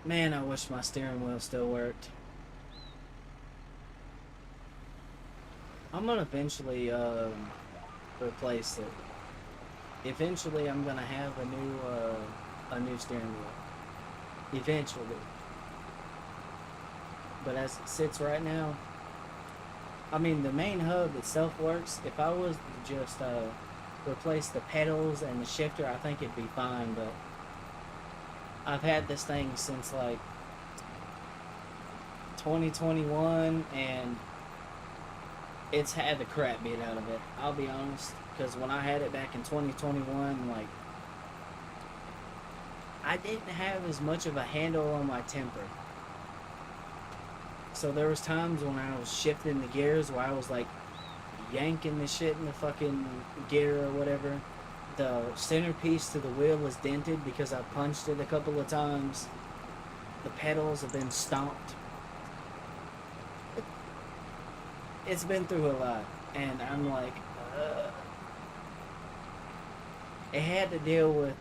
Man, I wish my steering wheel still worked. I'm gonna eventually replace it. Eventually, I'm gonna have a new steering wheel. Eventually, but as it sits right now, I mean the main hub itself works. If I was to just replace the pedals and the shifter, I think it'd be fine. But I've had this thing since like 2021 and it's had the crap beat out of it. I'll be honest, because when I had it back in 2021, like I didn't have as much of a handle on my temper. So there was times when I was shifting the gears where I was like yanking the shit in the fucking gear or whatever. The centerpiece to the wheel was dented because I punched it a couple of times. The pedals have been stomped. It's been through a lot, and I'm like, it had to deal with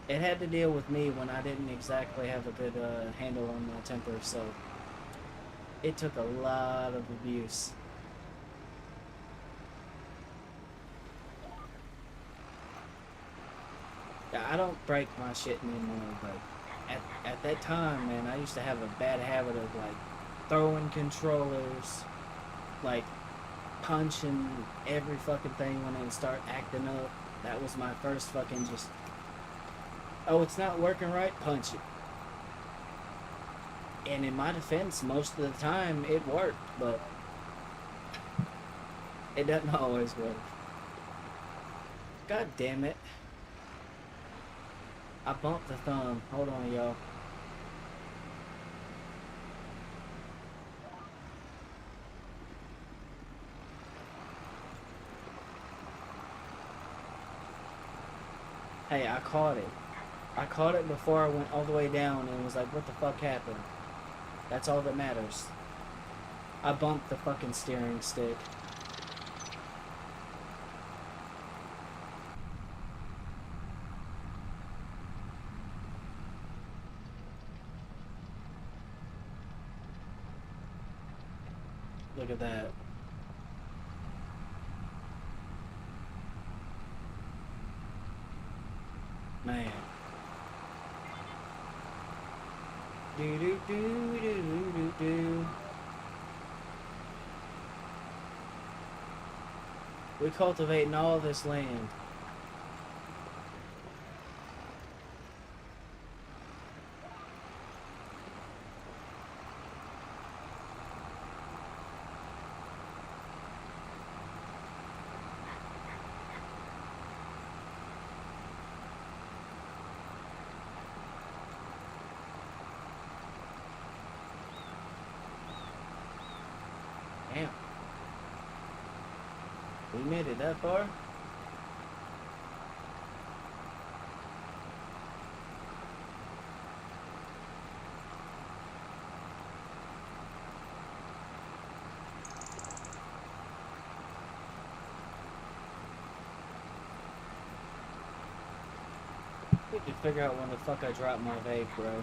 it had to deal with me when I didn't exactly have a good handle on my temper. So it took a lot of abuse. Yeah, I don't break my shit anymore, but at that time, man, I used to have a bad habit of like throwing controllers, like punching every fucking thing when they start acting up. That was my first fucking just, oh, it's not working right, punch it. And in my defense, most of the time it worked, but it doesn't always work. God damn it. I bumped the thumb. Hold on, y'all. Hey, I caught it. I caught it before I went all the way down and was like, what the fuck happened? That's all that matters. I bumped the fucking steering stick. Look at that. Man. Do do do do do do. We cultivating all this land. Damn. made it that far? We can figure out when the fuck I dropped my vape, bro.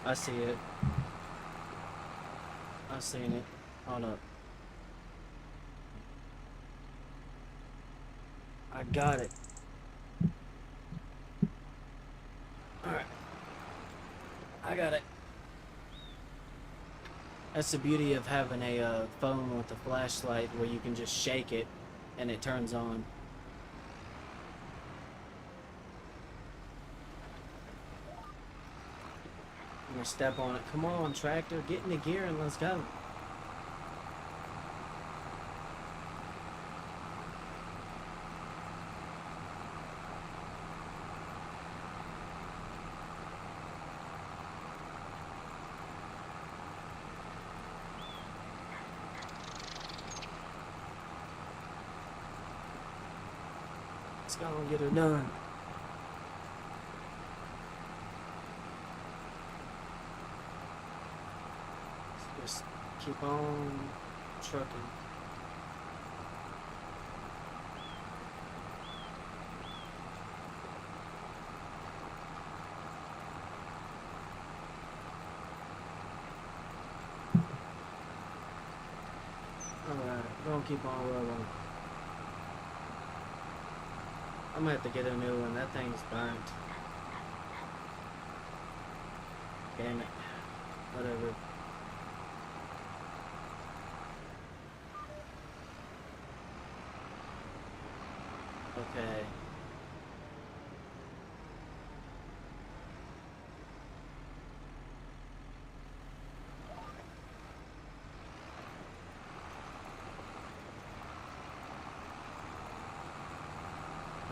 I see it. I seen it. Hold up. I got it. Alright. I got it. That's the beauty of having a phone with a flashlight where you can just shake it and it turns on. I'm gonna step on it. Come on, tractor, get in the gear and let's go. Let's go and get her done. Just keep on trucking. Alright, we're gonna keep on rolling. I'm gonna have to get a new one. That thing's burnt. Damn it. Whatever. Okay.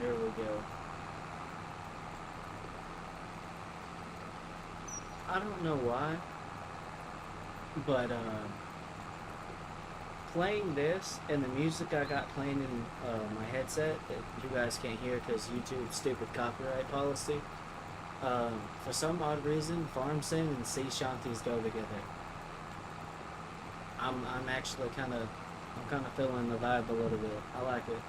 Here we go. I don't know why, but playing this and the music I got playing in my headset that you guys can't hear because YouTube's stupid copyright policy. For some odd reason, farm sim and sea shanties go together. I'm actually kind of feeling the vibe a little bit. I like it.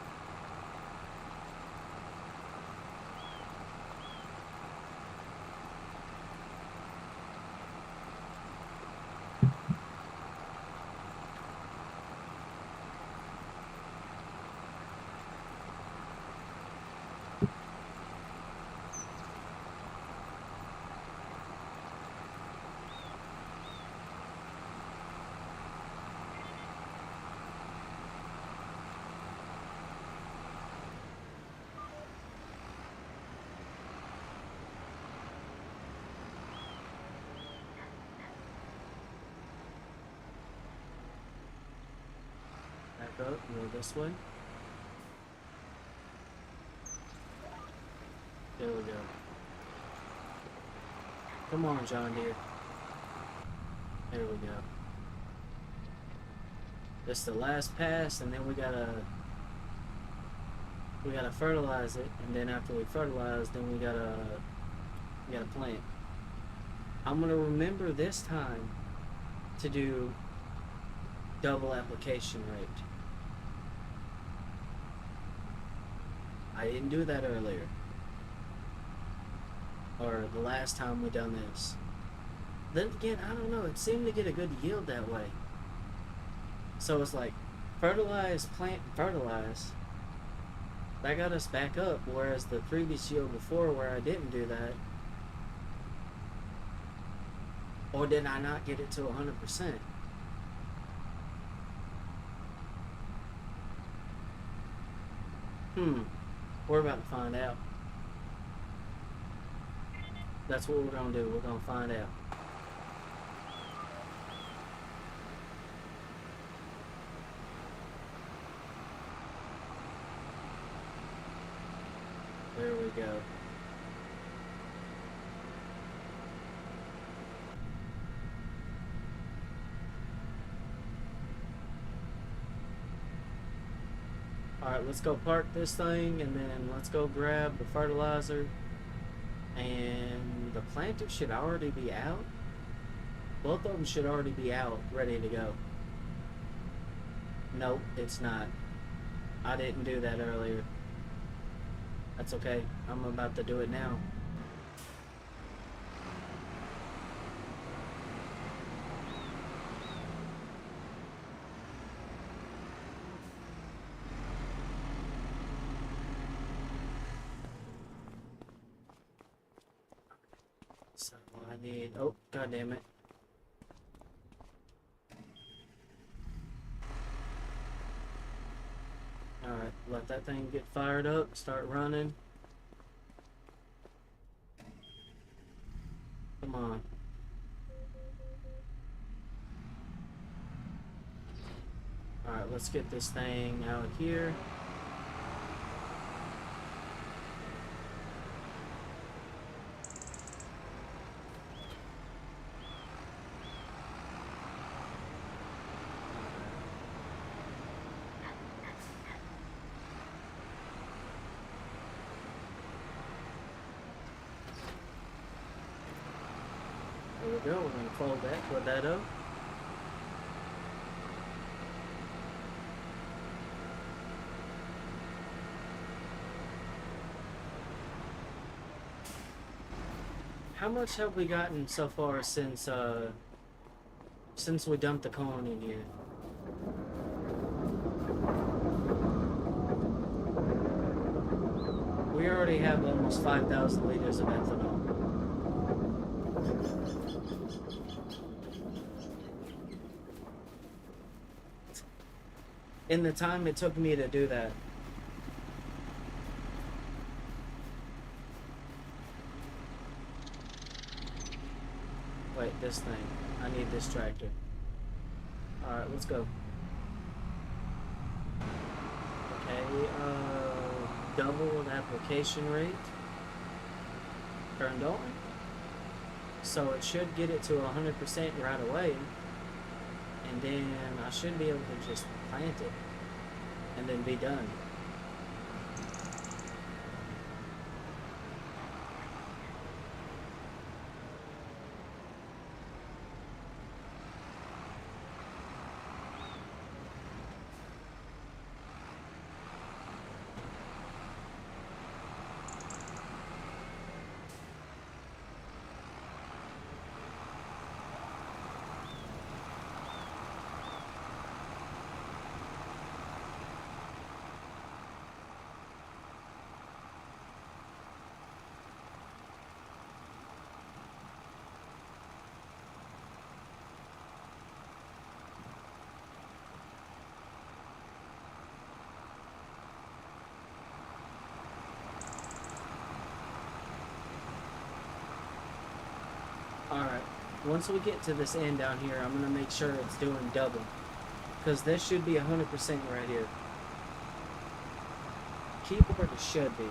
Back up, go this way. There we go. Come on, John Deere. There we go. This the last pass, and then we gotta fertilize it, and then after we fertilize, then we gotta plant. I'm gonna remember this time to do double application rate. I didn't do that earlier, or the last time we done this. Then again, I don't know, it seemed to get a good yield that way. So it's like fertilize, plant, fertilize. That got us back up, whereas the previous yield before where I didn't do that, or did I not get it to 100%? We're about to find out. That's what we're gonna do. We're gonna find out. There we go. Alright, let's go park this thing and then let's go grab the fertilizer. And the planter should already be out. Both of them should already be out, ready to go. Nope, it's not. I didn't do that earlier. That's okay. I'm about to do it now. So I need... Oh, god damn it. Alright, let that thing get fired up, start running. Come on. Alright, let's get this thing out here. There we go, we're going to fold that, put that up. How much have we gotten so far since we dumped the corn in here? We already have almost 5,000 liters of ethanol. In the time it took me to do that. Wait, this thing. I need this tractor. Alright, let's go. Okay, double application rate. Turned on. So it should get it to 100% right away. And then I should be able to just plant it. And then be done. Alright, once we get to this end down here, I'm going to make sure it's doing double. Because this should be 100% right here. Keyboard it should be.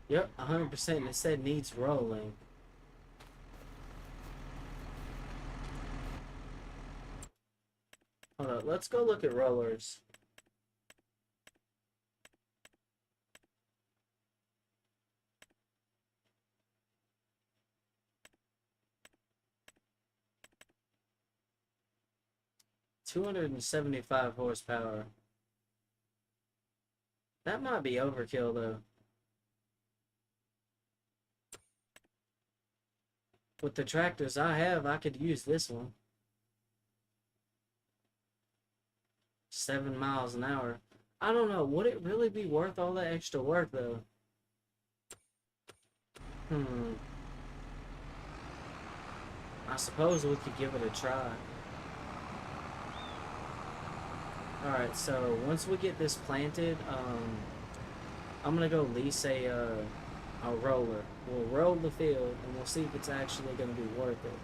Yep, 100%. And it said needs rolling. Hold on, let's go look at rollers. $275 horsepower. That might be overkill though. With the tractors I have, I could use this one. 7 miles an hour. I don't know. Would it really be worth all that extra work, though? I suppose we could give it a try. Alright, so once we get this planted, I'm gonna go lease a roller. We'll roll the field and we'll see if it's actually gonna be worth it.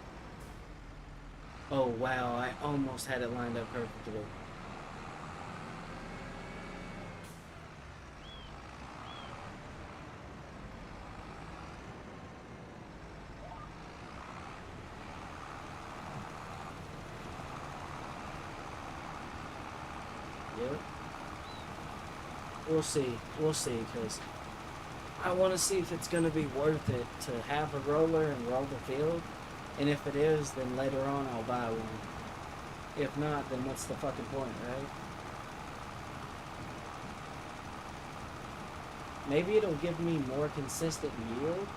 Oh wow, I almost had it lined up perfectly. Yep. We'll see. We'll see, because I want to see if it's going to be worth it to have a roller and roll the field. And if it is, then later on I'll buy one. If not, then what's the fucking point, right? Maybe it'll give me more consistent yield.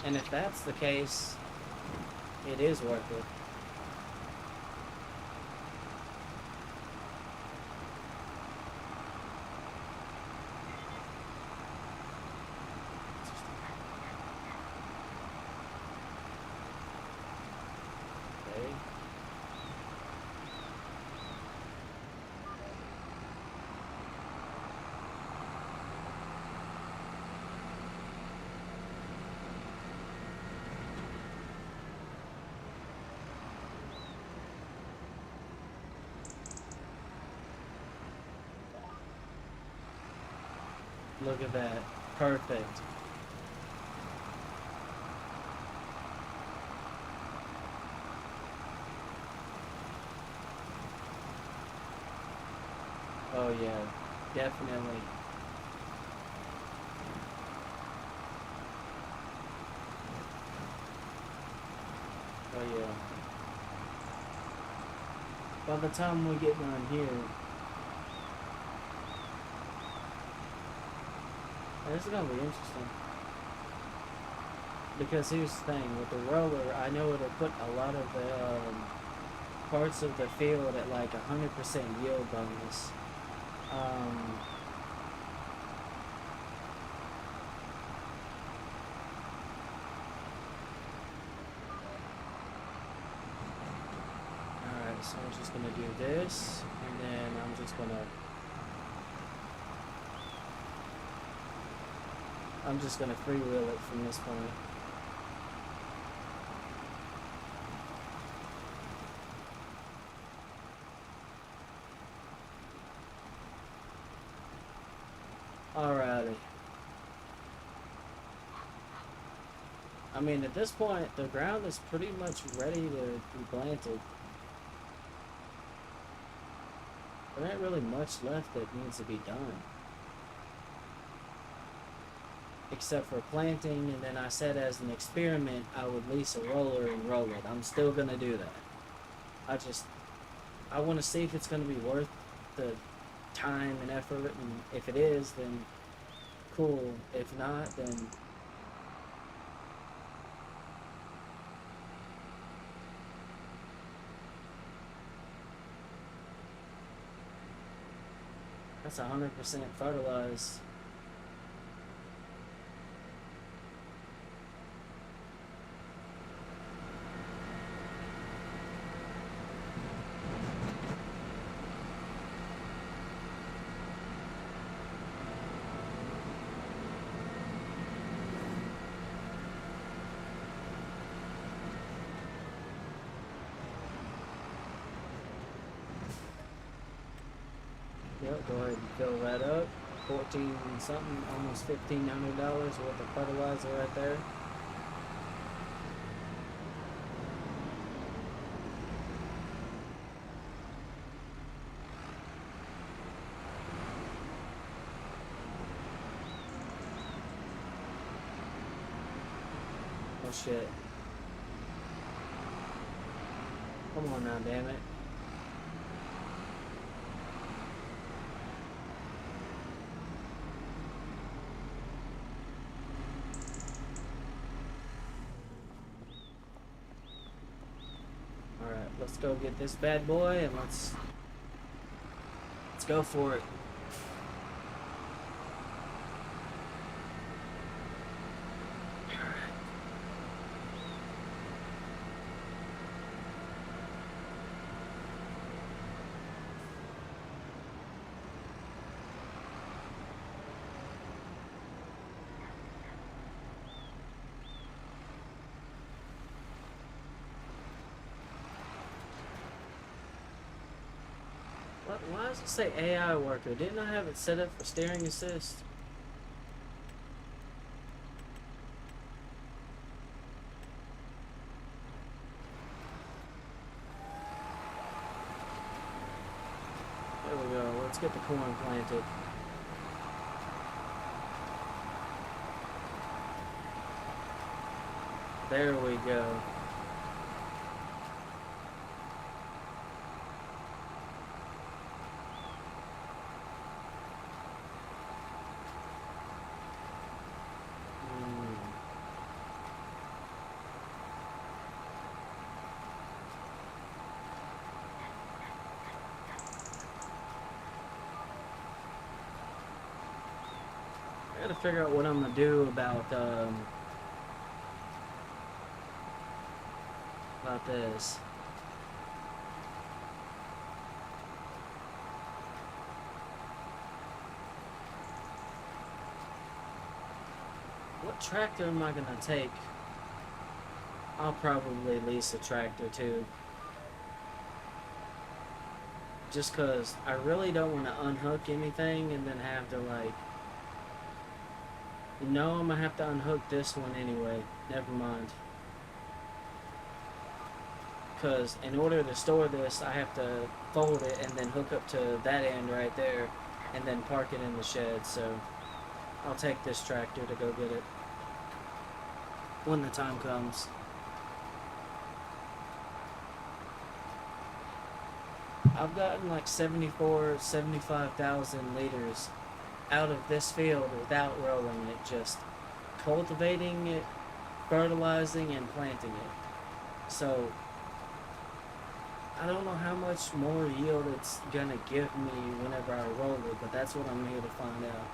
And if that's the case, it is worth it. Okay. Look at that. Perfect. Oh yeah, definitely. Oh yeah. By the time we get done here, this is gonna be interesting. Because here's the thing, with the roller, I know it'll put a lot of the parts of the field at like 100% yield bonus. Um, Alright, so I'm just gonna do this, and then I'm just gonna freewheel it from this point. Alrighty. I mean, at this point, the ground is pretty much ready to be planted. There ain't really much left that needs to be done. Except for planting, and then I said as an experiment, I would lease a roller and roll it. I'm still gonna do that. I want to see if it's gonna be worth the time and effort, and if it is, then cool. If not, then that's 100% fertilized. Yep, go ahead and fill that up. 14 something, almost $1,500 worth of fertilizer right there. Oh shit. Come on now, damn it. Alright, let's go get this bad boy and let's go for it. What, why does it say AI worker? Didn't I have it set up for steering assist? There we go. Let's get the corn planted. There we go. I gotta figure out what I'm gonna do about this. What tractor am I gonna take? I'll probably lease a tractor too. Just cause I really don't want to unhook anything and then have to like, no, I'm gonna have to unhook this one anyway. Never mind. Because in order to store this, I have to fold it and then hook up to that end right there and then park it in the shed. So I'll take this tractor to go get it when the time comes. I've gotten like 75,000 liters out of this field without rolling it, just cultivating it, fertilizing, and planting it. So I don't know how much more yield it's gonna give me whenever I roll it, but that's what I'm here to find out.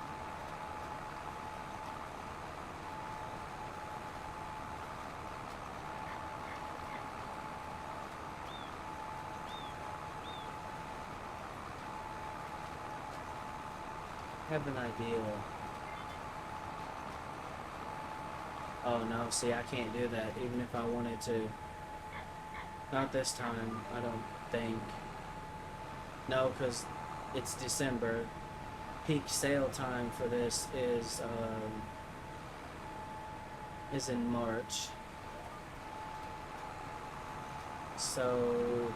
Have an idea. Oh no, see, I can't do that even if I wanted to. Not this time, I don't think. No, because it's December. Peak sale time for this is in March. So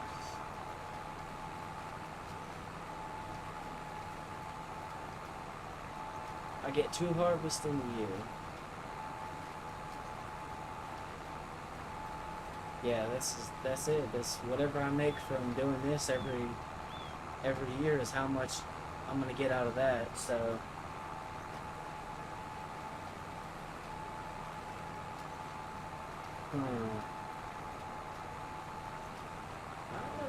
I get 2 harvests in a year. Yeah, that's it. That's whatever I make from doing this every year is how much I'm gonna get out of that. So I don't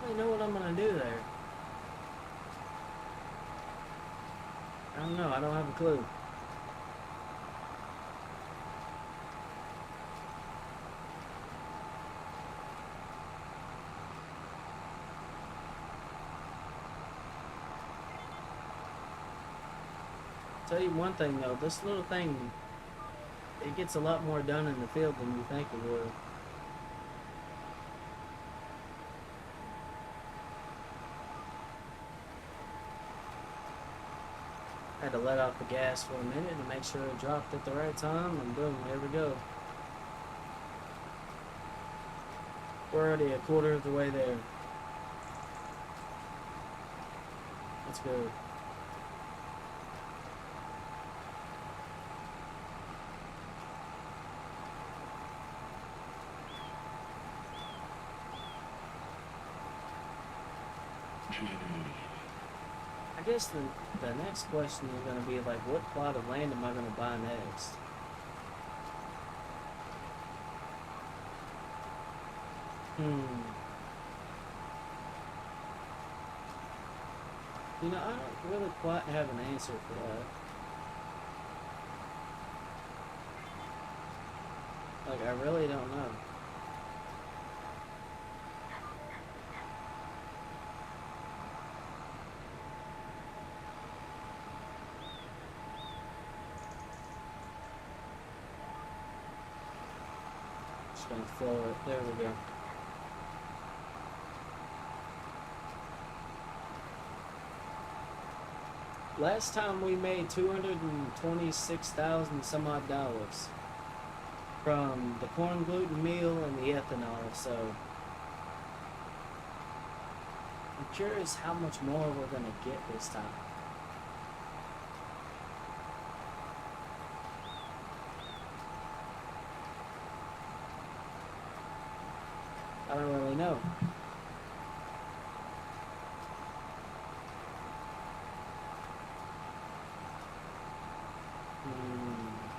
really know what I'm gonna do there. I don't know. I don't have a clue. Tell you one thing though, this little thing, it gets a lot more done in the field than you think it will. I had to let off the gas for a minute to make sure it dropped at the right time, and boom, there we go. We're already a quarter of the way there. That's good. I guess the next question is going to be like, what plot of land am I going to buy next? You know, I don't really quite have an answer for that. Like, I really don't know. Just gonna floor it. There we go. Last time we made 226,000 some odd dollars from the corn gluten meal and the ethanol. So I'm curious how much more we're gonna get this time. I don't really know. Hmm.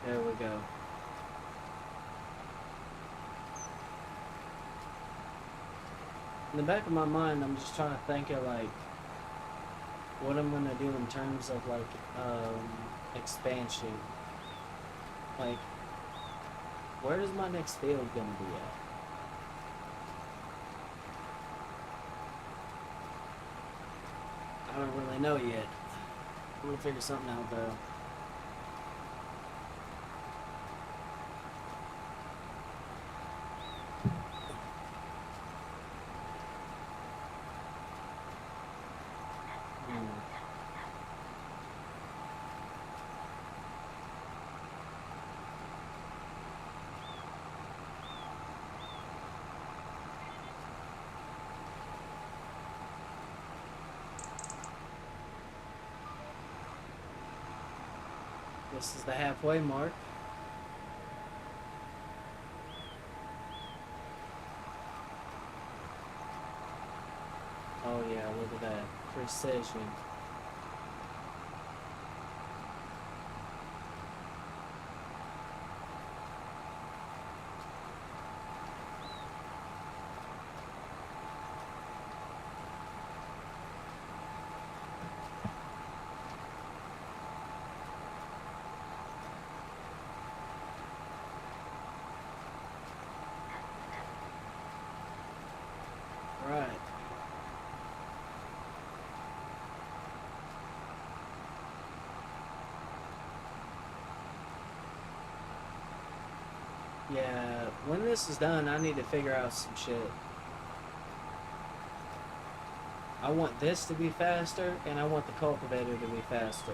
There we go. In the back of my mind, I'm just trying to think of like what I'm gonna do in terms of like expansion. Like, where is my next field gonna be at? I don't really know yet. I'm gonna figure something out though. Hmm. This is the halfway mark. Oh yeah, look at that. Precision. Right. Yeah, when this is done, I need to figure out some shit. I want this to be faster, and I want the cultivator to be faster.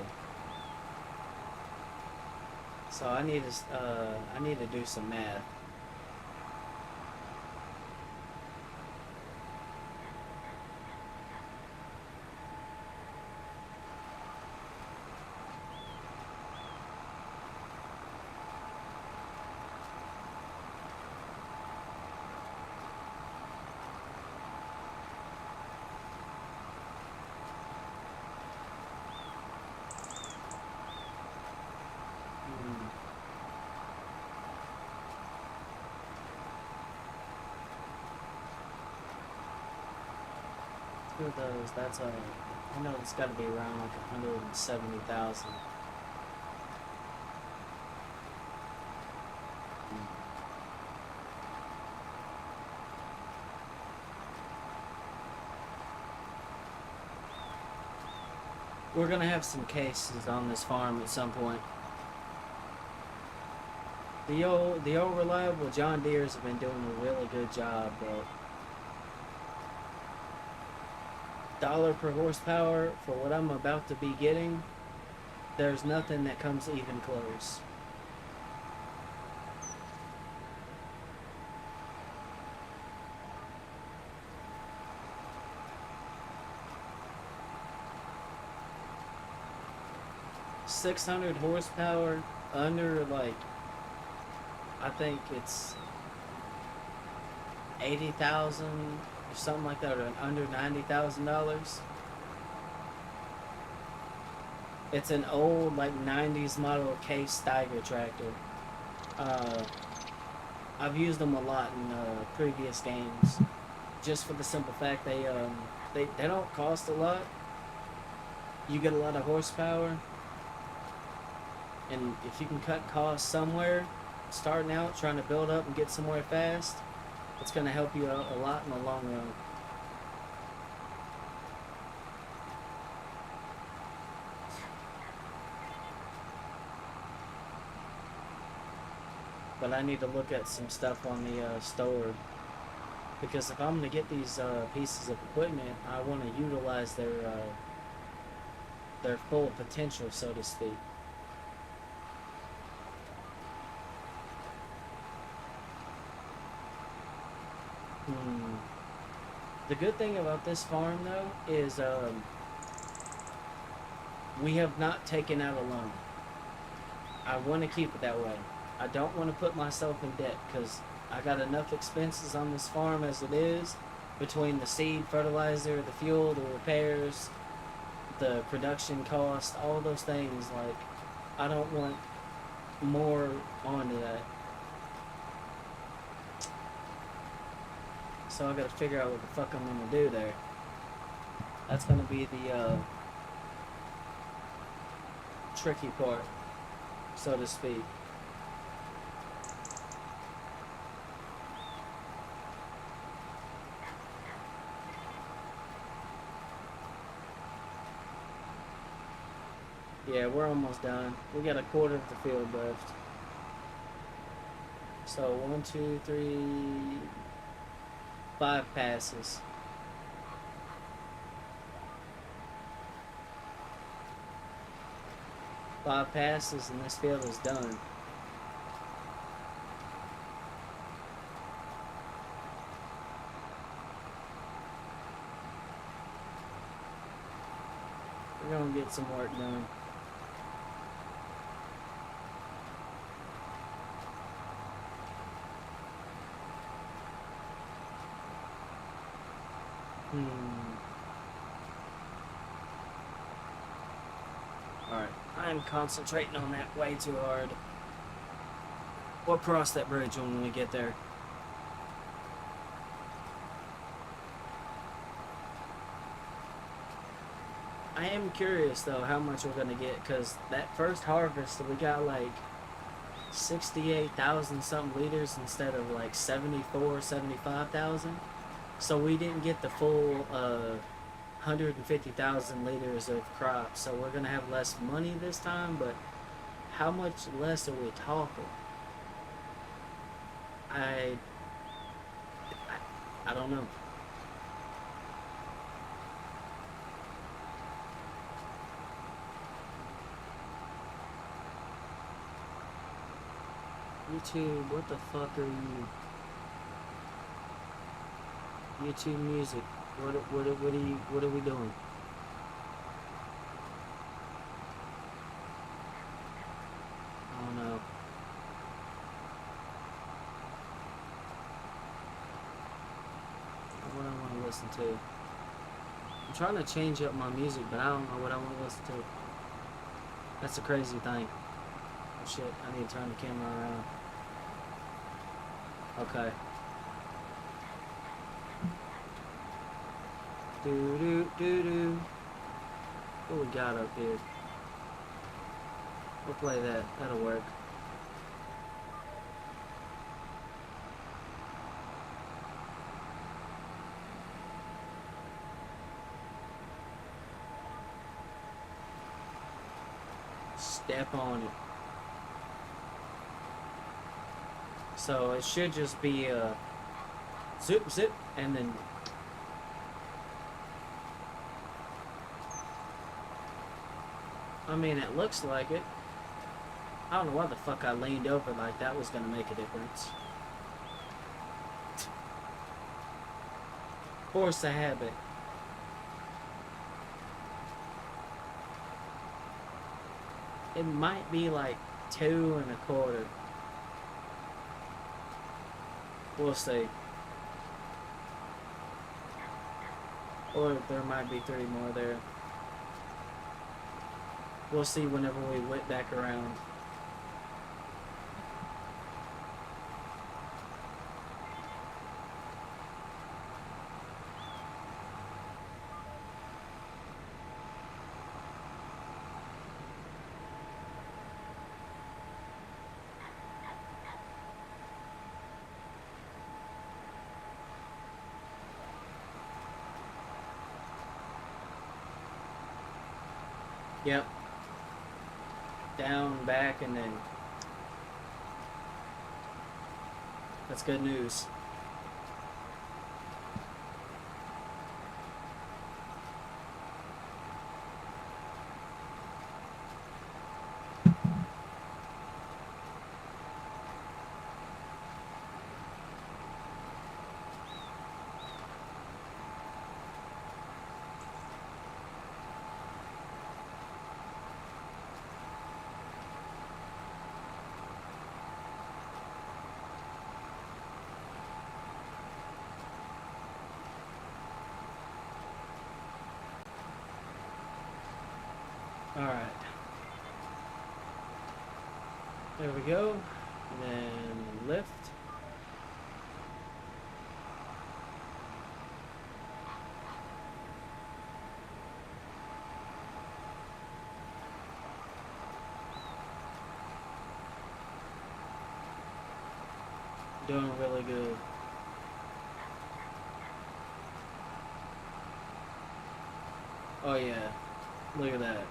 So I need to do some math. Hmm. Two of those. That's a. I know it's got to be around like 170,000. We're gonna have some cases on this farm at some point. The old reliable John Deere's have been doing a really good job, but dollar per horsepower for what I'm about to be getting, there's nothing that comes even close. .600 horsepower under like I think it's 80,000 or something like that, or under $90,000. It's an old like '90s model Case Steiger tractor. Uh, I've used them a lot in previous games, just for the simple fact they don't cost a lot. You get a lot of horsepower, and if you can cut costs somewhere, starting out, trying to build up and get somewhere fast, it's going to help you out a lot in the long run. But I need to look at some stuff on the store, because if I'm going to get these pieces of equipment, I want to utilize their full potential, so to speak. Hmm. The good thing about this farm, though, is we have not taken out a loan. I want to keep it that way. I don't want to put myself in debt, because I got enough expenses on this farm as it is, between the seed, fertilizer, the fuel, the repairs, the production cost, all those things. Like, I don't want more onto that. So I gotta figure out what the fuck I'm gonna do there. That's gonna be the tricky part, so to speak. Yeah, we're almost done. We got a quarter of the field left. So 1, 2, 3, 5 passes. 5 passes and this field is done. We're gonna get some work done. Alright, I'm concentrating on that way too hard. We'll cross that bridge when we get there. I am curious though how much we're gonna get, because that first harvest we got like 68,000 something liters instead of like 74, 75,000. So we didn't get the full 150,000 liters of crop. So we're gonna have less money this time, but how much less are we talking? I I don't know. YouTube, what the fuck are you? YouTube music. What are we doing? Oh no. What I want to listen to. I'm trying to change up my music, but I don't know what I want to listen to. That's the crazy thing. Oh shit, I need to turn the camera around. Okay. Do do do do. What we got up here? We'll play that. That'll work. Step on it. So it should just be zip zip and then I mean it looks like it. I don't know why the fuck I leaned over like that was gonna make a difference. Force a habit. It might be like 2 1/4. We'll see. Or there might be 3 more there. We'll see whenever we whip back around. Yep. Down, back, and then that's good news. All right. There we go. And then lift. Doing really good. Oh yeah. Look at that.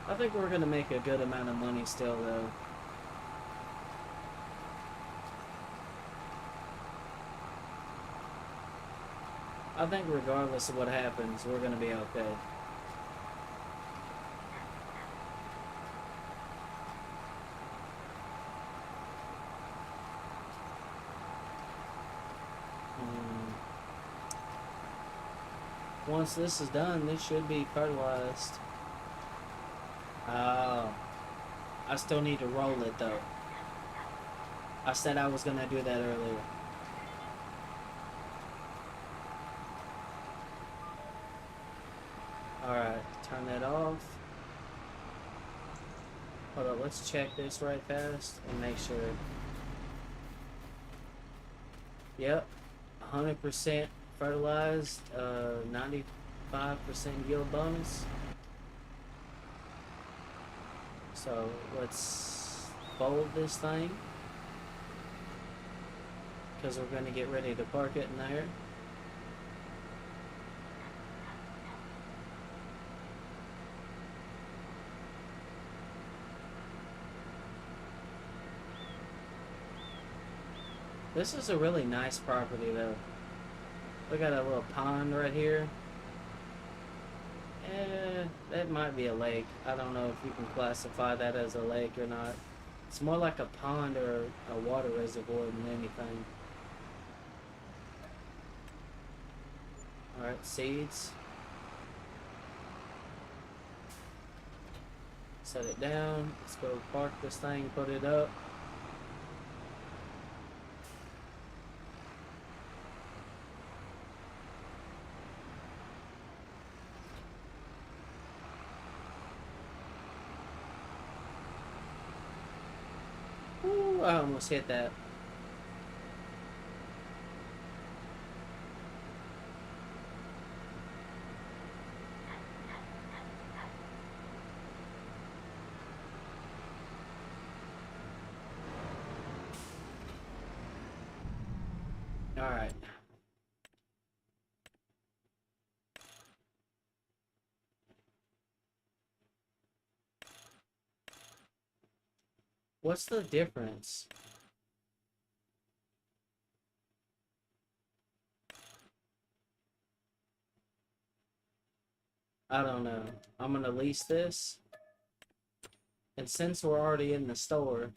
I think we're gonna make a good amount of money still though. I think regardless of what happens, we're gonna be okay. Mm. Once this is done, this should be fertilized. Oh, I still need to roll it though. I said I was gonna do that earlier. Alright, turn that off. Hold on, let's check this right fast and make sure. Yep, 100% fertilized, 95% yield bonus. So let's fold this thing because we're going to get ready to park it in there. This is a really nice property though. We got a little pond right here. That might be a lake. I don't know if you can classify that as a lake or not. It's more like a pond or a water reservoir than anything. Alright, seeds. Set it down. Let's go park this thing, put it up. Ooh, I almost hit that. Alright. What's the difference? I don't know. I'm gonna lease this. And since we're already in the store,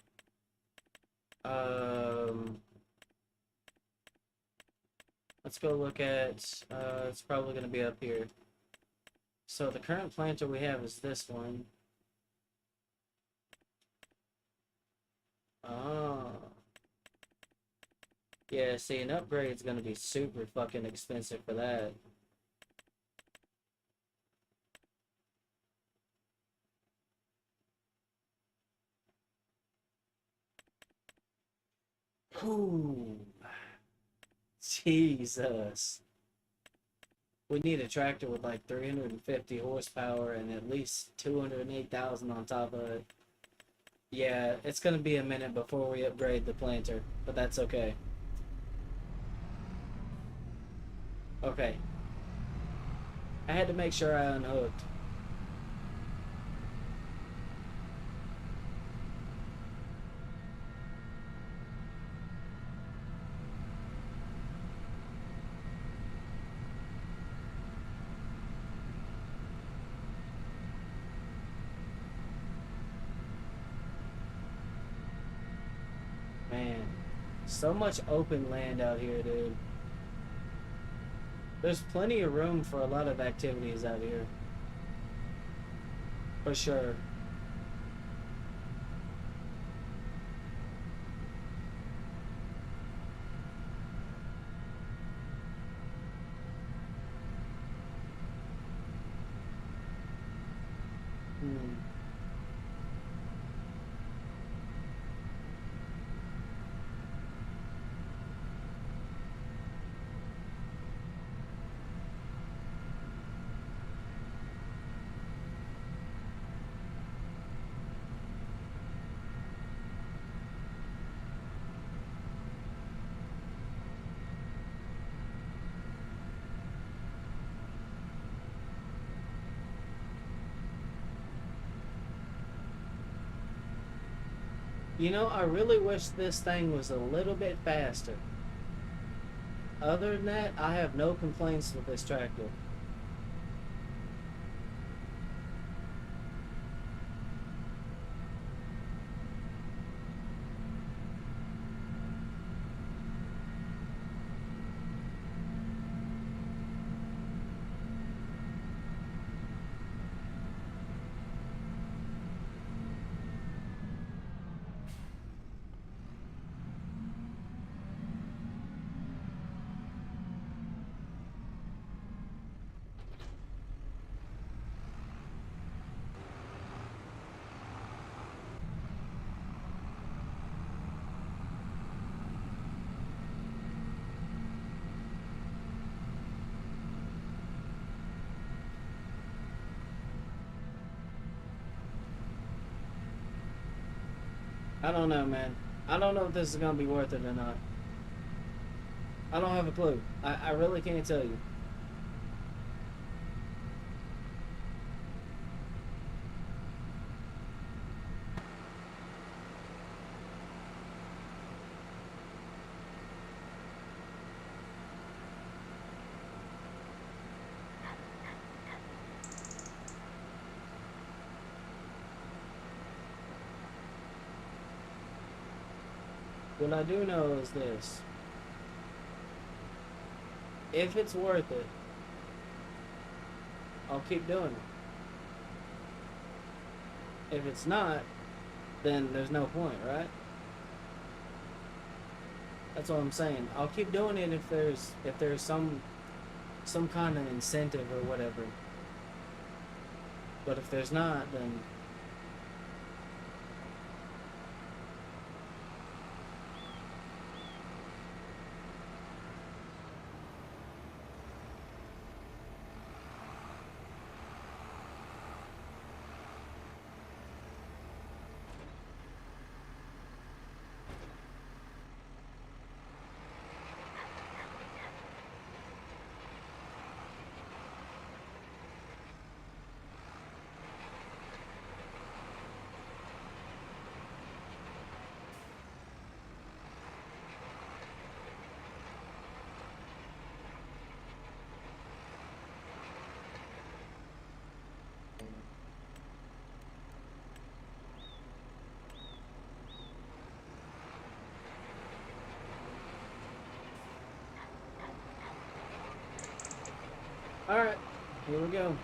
let's go look at, it's probably gonna be up here. So the current planter we have is this one. Oh. Yeah, see, an upgrade's gonna be super fucking expensive for that. Ooh. Jesus. We need a tractor with like 350 horsepower and at least 208,000 on top of it. Yeah, it's gonna be a minute before we upgrade the planter, but that's okay. Okay. I had to make sure I unhooked. Man, so much open land out here, dude. There's plenty of room for a lot of activities out here. For sure. Hmm. You know, I really wish this thing was a little bit faster. Other than that, I have no complaints with this tractor. I don't know, man. I don't know if this is gonna be worth it or not. I don't have a clue. I really can't tell you. What I do know is this. If it's worth it, I'll keep doing it. If it's not, then there's no point, right? That's what I'm saying. I'll keep doing it if there's some kind of incentive or whatever. But if there's not, then alright, here we go.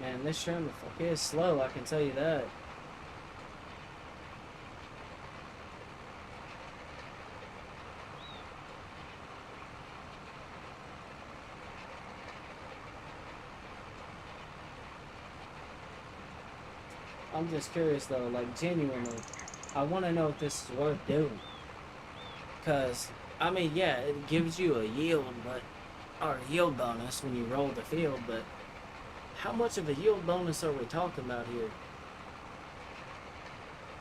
Man, this trim is slow, I can tell you that. I'm just curious though, like genuinely, I want to know if this is worth doing. Cause I mean, yeah, it gives you a yield, but or a yield bonus when you roll the field, but how much of a yield bonus are we talking about here?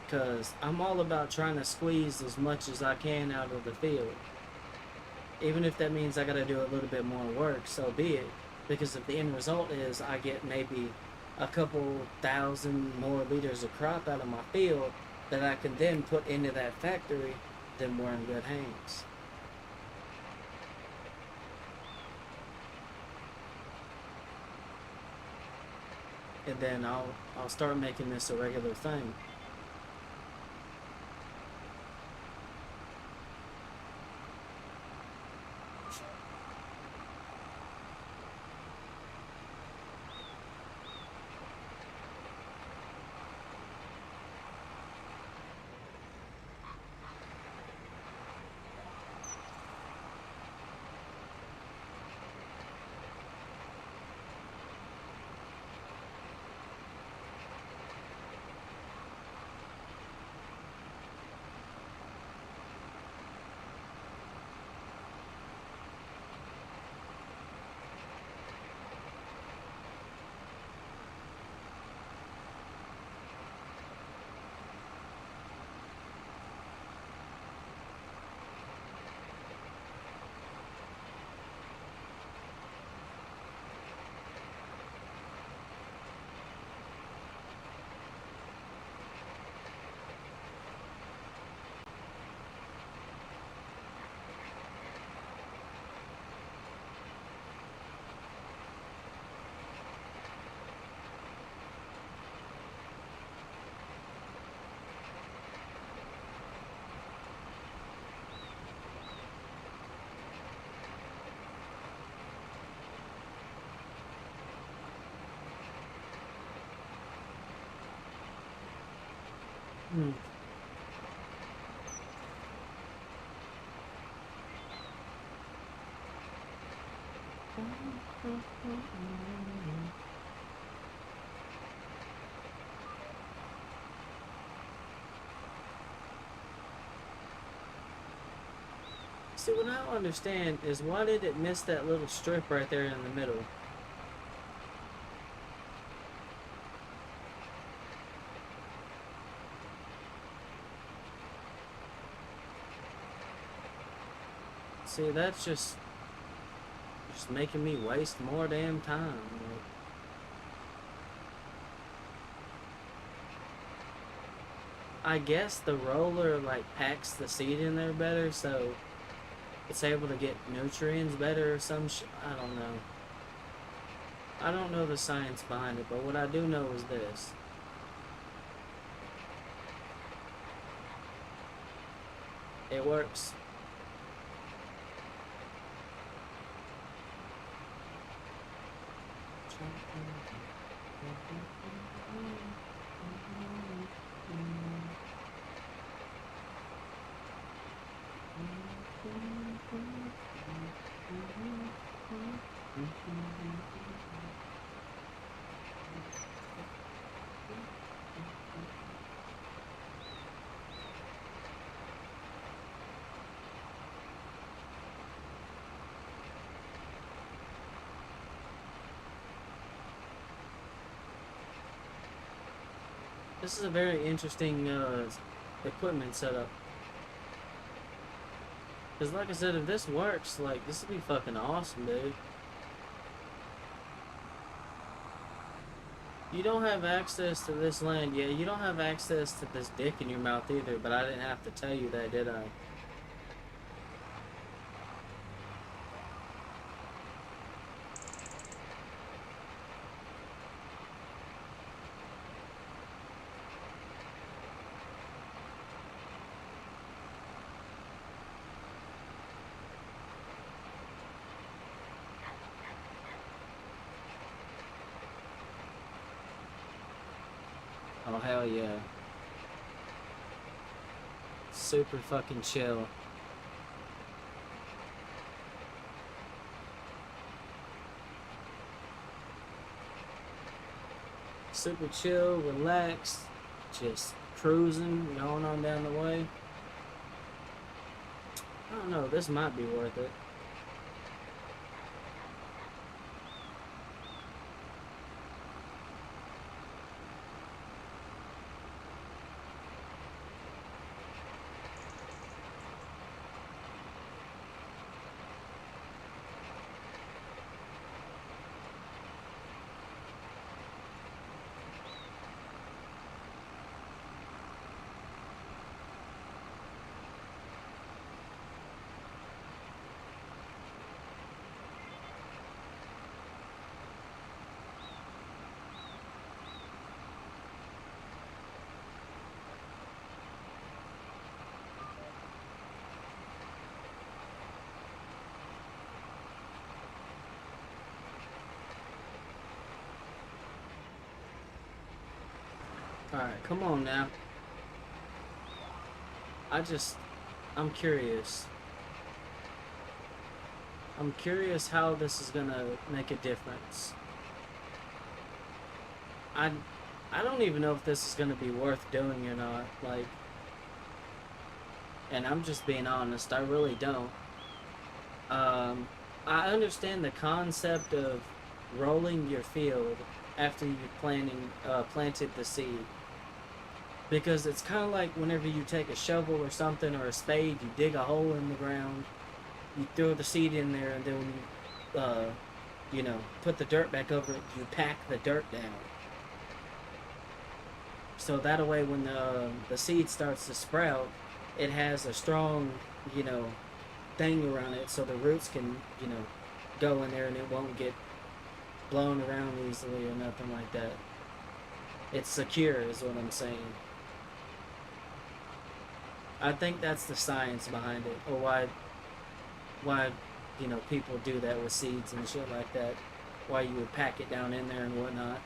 Cause I'm all about trying to squeeze as much as I can out of the field. Even if that means I gotta do a little bit more work, so be it. Because if the end result is I get maybe a couple thousand more liters of crop out of my field that I can then put into that factory, then we're in good hands. and then I'll start making this a regular thing. Hmm. See, what I don't understand is why did it miss that little strip right there in the middle? See, that's just making me waste more damn time. Like, I guess the roller like packs the seed in there better, so it's able to get nutrients better or some I don't know. I don't know the science behind it, but what I do know is this. It works. This is a very interesting equipment setup. Because like I said, if this works, like, this would be fucking awesome, dude. You don't have access to this land yet. You don't have access to this dick in your mouth either, but I didn't have to tell you that, did I? Oh, hell yeah. Super fucking chill. Super chill, relaxed, just cruising, going on down the way. I don't know, this might be worth it. Alright, come on now. I just, I'm curious. I'm curious how this is gonna make a difference. I, I don't even know if this is gonna be worth doing or not. Like, and I'm just being honest. I really don't. Um, I understand the concept of rolling your field after you've planted the seed, because it's kind of like whenever you take a shovel or something or a spade, you dig a hole in the ground, you throw the seed in there, and then when you put the dirt back over it, you pack the dirt down. So that way, when the seed starts to sprout, it has a strong, you know, thing around it, so the roots can, go in there and it won't get blown around easily or nothing like that. It's secure, is what I'm saying. I think that's the science behind it, or why people do that with seeds and shit like that. Why you would pack it down in there and whatnot.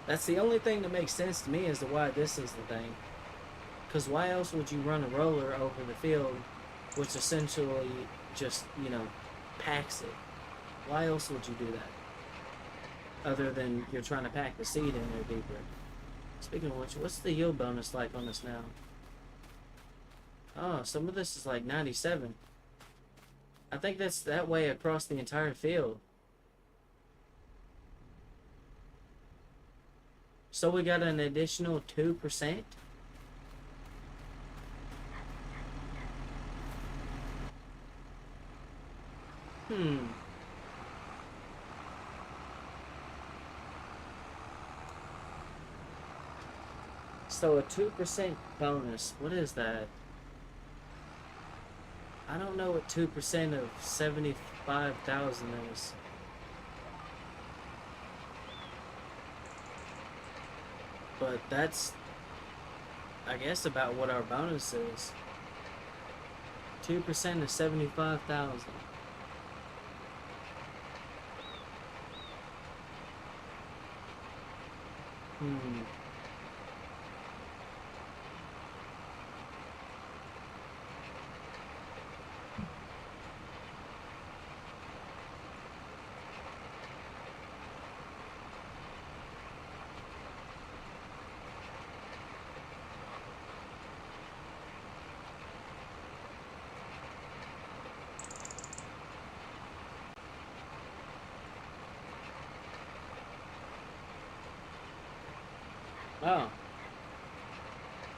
That's the only thing that makes sense to me as to why this is the thing. Because why else would you run a roller over the field, which essentially just packs it? Why else would you do that? Other than you're trying to pack the seed in there deeper. Speaking of which, what's the yield bonus like on this now? Oh, some of this is like 97. I think that's that way across the entire field. So we got an additional 2%? Hmm. So a 2% bonus. What is that? I don't know what 2% of 75,000 is. But that's, I guess, about what our bonus is. 2% of 75,000. Hmm. Oh.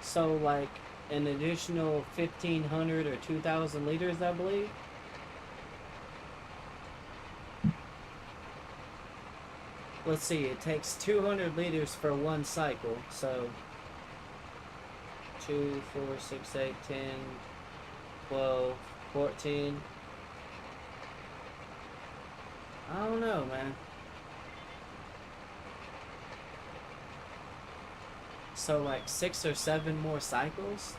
So, like, an additional 1,500 or 2,000 liters, I believe? Let's see, it takes 200 liters for one cycle, so 2, 4, 6, 8, 10, 12, 14. I don't know, man. So, like, 6 or 7 more cycles?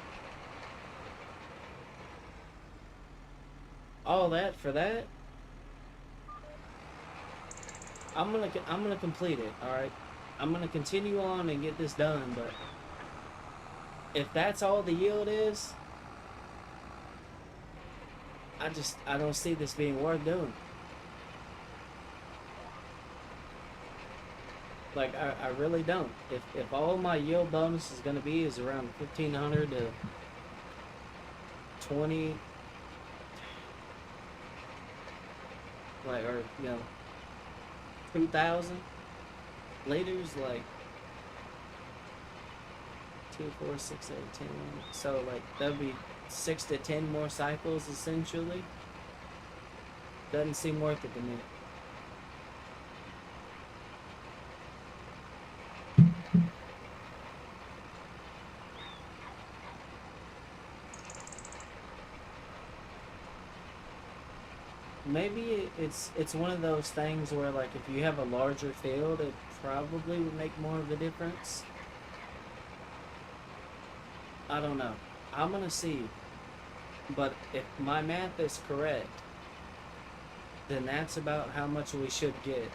All that for that? I'm gonna complete it, alright? I'm gonna continue on and get this done, but if that's all the yield is, I don't see this being worth doing. Like, I really don't. If all my yield bonus is gonna be is around 1,500 to 20, like, or 2,000 liters, like 2, 4, 6, 8, 10. So like that'd be 6 to 10 more cycles essentially. Doesn't seem worth it to me. Maybe it's one of those things where, like, if you have a larger field, it probably would make more of a difference. I don't know. I'm gonna see. But if my math is correct, then that's about how much we should get.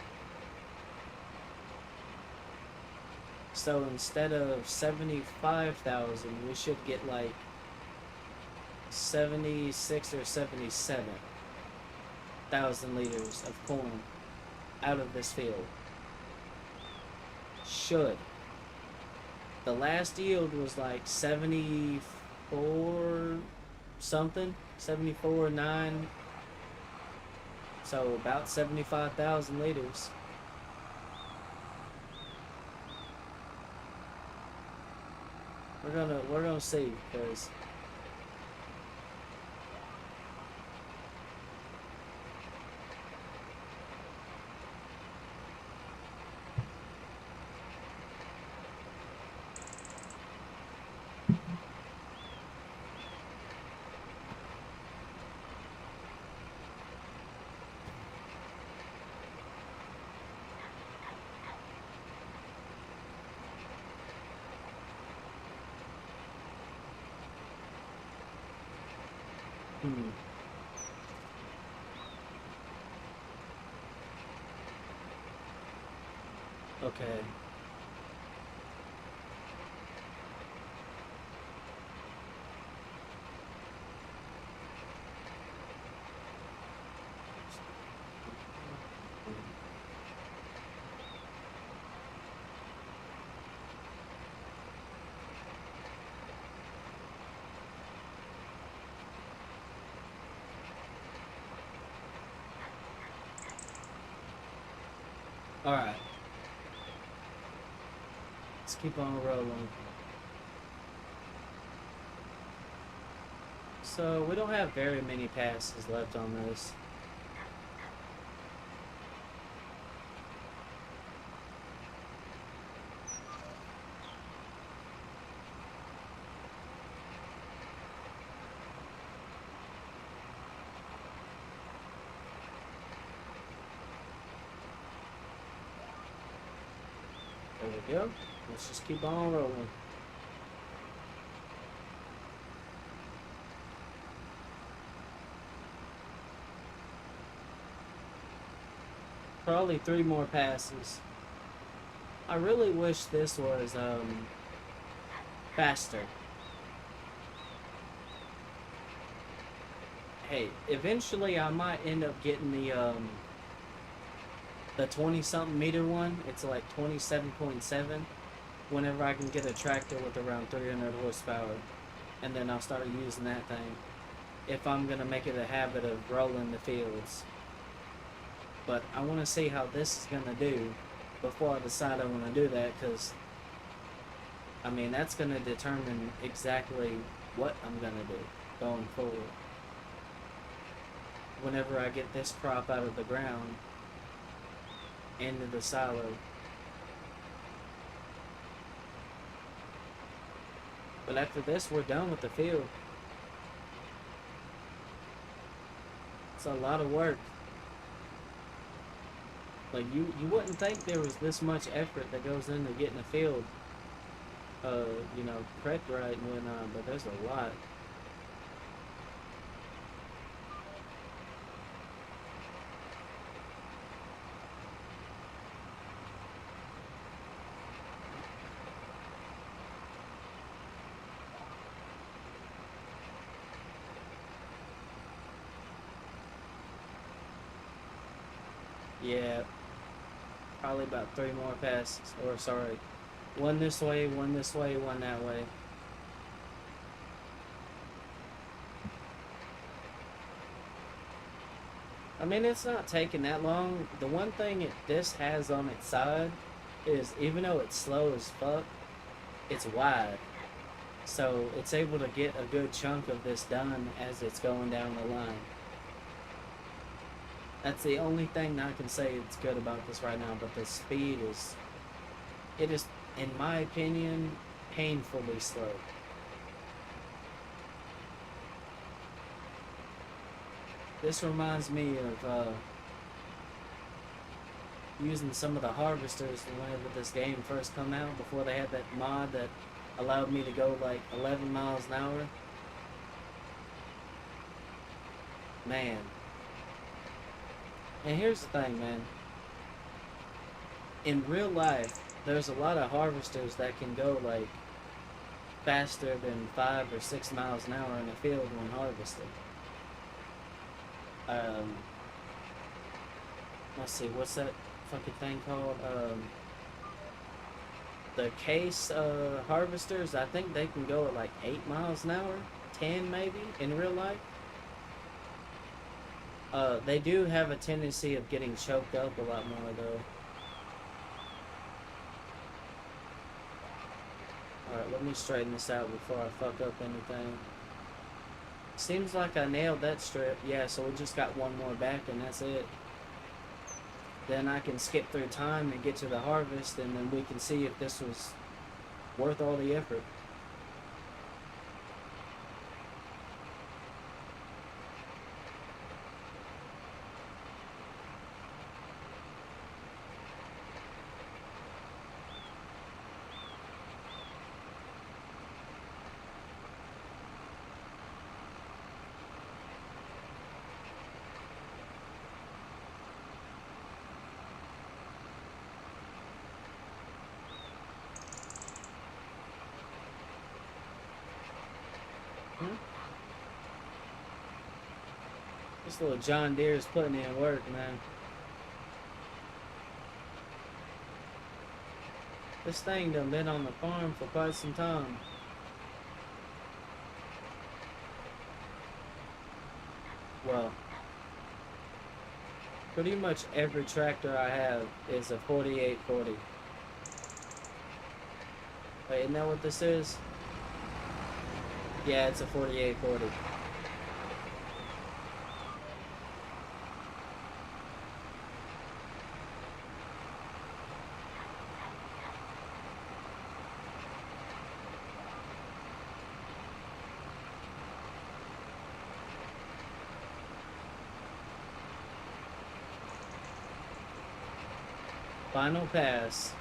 So instead of 75,000, we should get like 76 or 77,000 liters of corn out of this field. Should. The last yield was like 74 something, 74.9. So about 75,000 liters. We're gonna see, because hmm. Okay. Alright. Let's keep on rolling. So we don't have very many passes left on this. There we go. Let's just keep on rolling. Probably 3 more passes. I really wish this was faster. Hey, eventually I might end up getting the 20 something meter one. It's like 27.7 whenever I can get a tractor with around 300 horsepower, and then I'll start using that thing if I'm gonna make it a habit of rolling the fields. But I want to see how this is gonna do before I decide I want to do that, because I mean that's gonna determine exactly what I'm gonna do going forward whenever I get this crop out of the ground into the silo. But after this, we're done with the field. It's a lot of work. Like you wouldn't think there was this much effort that goes into getting a field, you know, prepped right and whatnot, but there's a lot. Yeah, probably about 3 more passes, or sorry, one this way, one this way, one that way. I mean, it's not taking that long. The one thing this has on its side is, even though it's slow as fuck, it's wide. So it's able to get a good chunk of this done as it's going down the line. That's the only thing I can say it's good about this right now, but the speed is, it is, in my opinion, painfully slow. This reminds me of using some of the harvesters whenever this game first come out, before they had that mod that allowed me to go like 11 miles an hour. Man. And here's the thing, man. In real life, there's a lot of harvesters that can go like faster than 5 or 6 miles an hour in a field when harvesting. Um, let's see, what's that fucking thing called? The case harvesters, I think they can go at like 8 miles an hour, 10 maybe in real life. They do have a tendency of getting choked up a lot more though. Alright, let me straighten this out before I fuck up anything. Seems like I nailed that strip. Yeah, so we just got one more back and that's it. Then I can skip through time and get to the harvest, and then we can see if this was worth all the effort. Hmm? This little John Deere is putting in work, man. This thing done been on the farm for quite some time. Well, pretty much every tractor I have is a 4840. Wait, isn't that what this is? Yeah, it's a 4840. Final pass.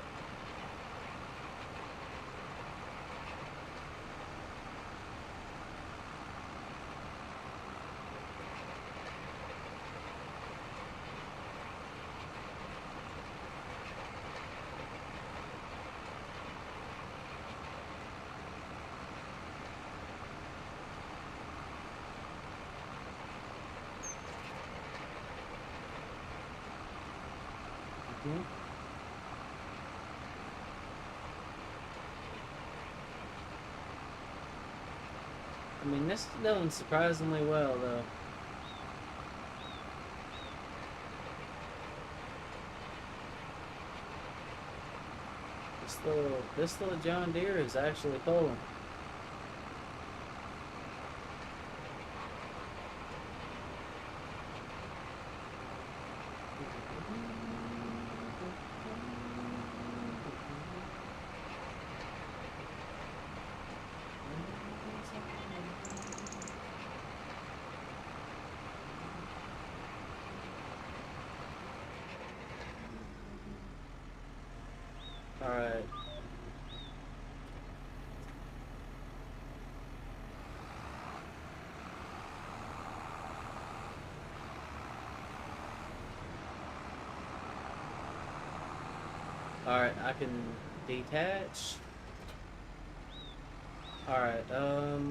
Mhm. I mean, this is doing surprisingly well, though. This little John Deere is actually pulling. All right. All right, I can detach. All right.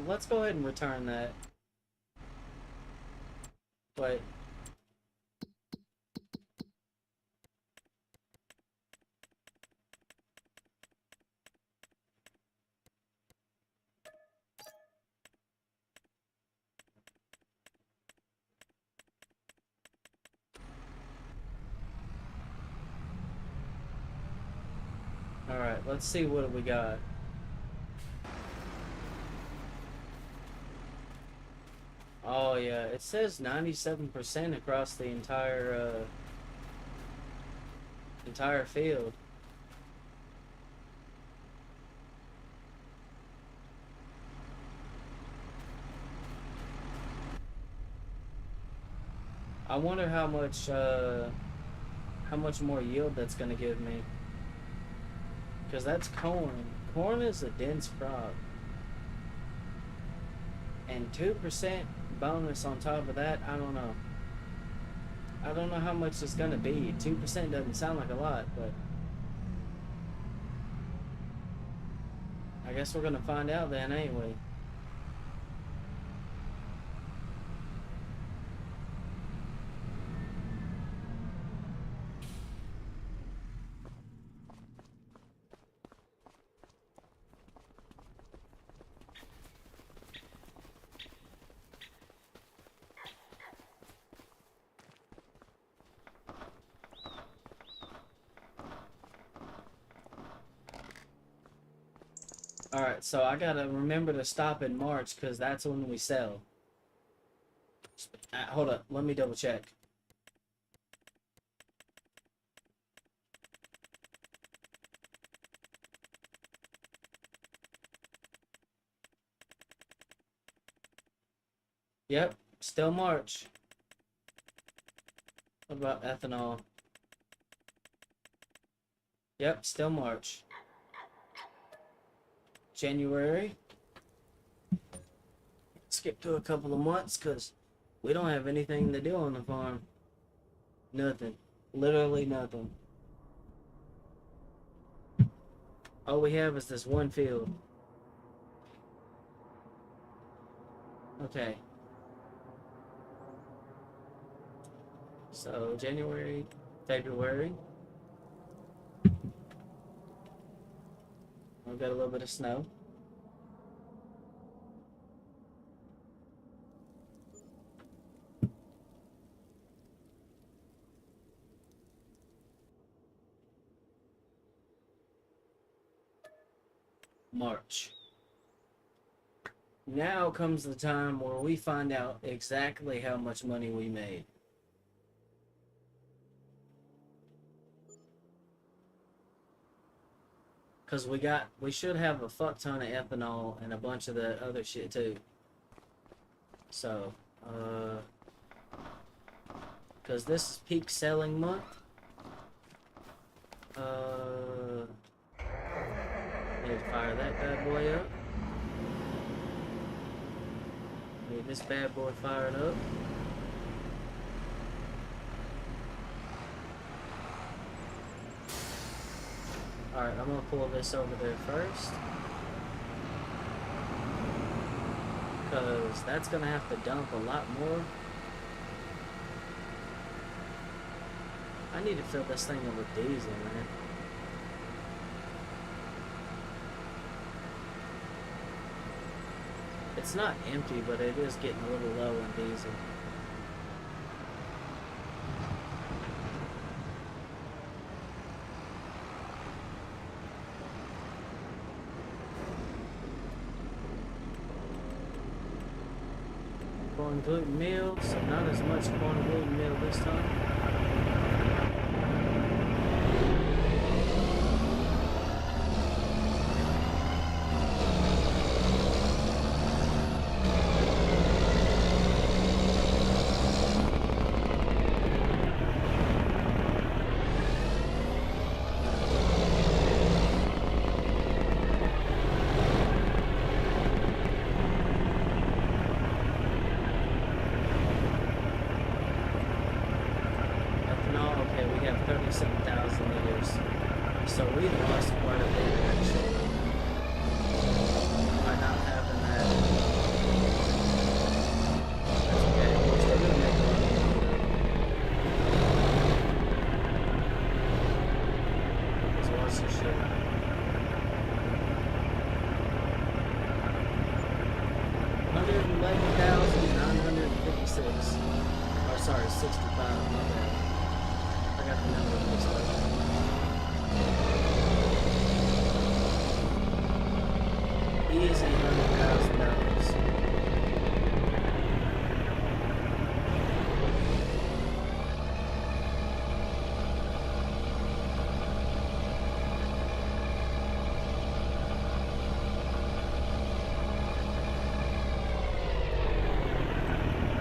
Let's go ahead and return that. Wait. All right. Let's see what we got. Oh yeah, it says 97% across the entire field. I wonder how much more yield that's gonna give me. Because that's corn. Corn is a dense crop. And 2% bonus on top of that, I don't know. I don't know how much it's gonna be. 2% doesn't sound like a lot, but guess we're gonna find out then, ain't we? Alright, so I gotta remember to stop in March because that's when we sell. Hold up, let me double check. Yep, still March. What about ethanol? Yep, still March. January. Skip to a couple of months because we don't have anything to do on the farm. Nothing. Literally nothing. All we have is this one field. Okay. So January, February. We've got a little bit of snow. March. Now comes the time where we find out exactly how much money we made. Because we should have a fuck ton of ethanol and a bunch of the other shit too. So, because this is peak selling month. Need to fire that bad boy up. Need this bad boy fired up. Alright, I'm gonna pull this over there first. Because that's gonna have to dump a lot more. I need to fill this thing up with diesel, man. It's not empty, but it is getting a little low on diesel. Corn gluten meal, so not as much corn gluten meal this time. So we lost quite a bit actually by not having that. That's okay, we're still gonna make a lot of money though. So what's this shit? $111,956. Oh sorry, 65, my bad. I got the number mixed up. Easy $100,000.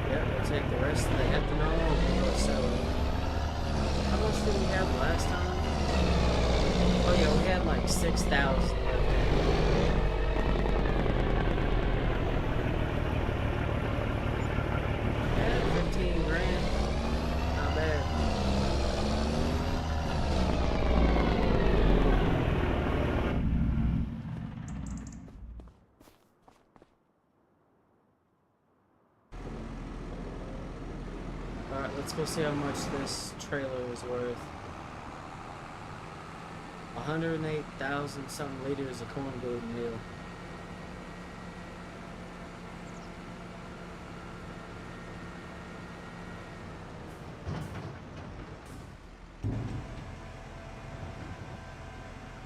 Yeah, we'll take the rest of the ethanol and we'll go sell it. How much did we have last time? Oh yeah, we had like 6,000 left in. go see how much this trailer is worth. 108,000 something liters of corn gluten meal.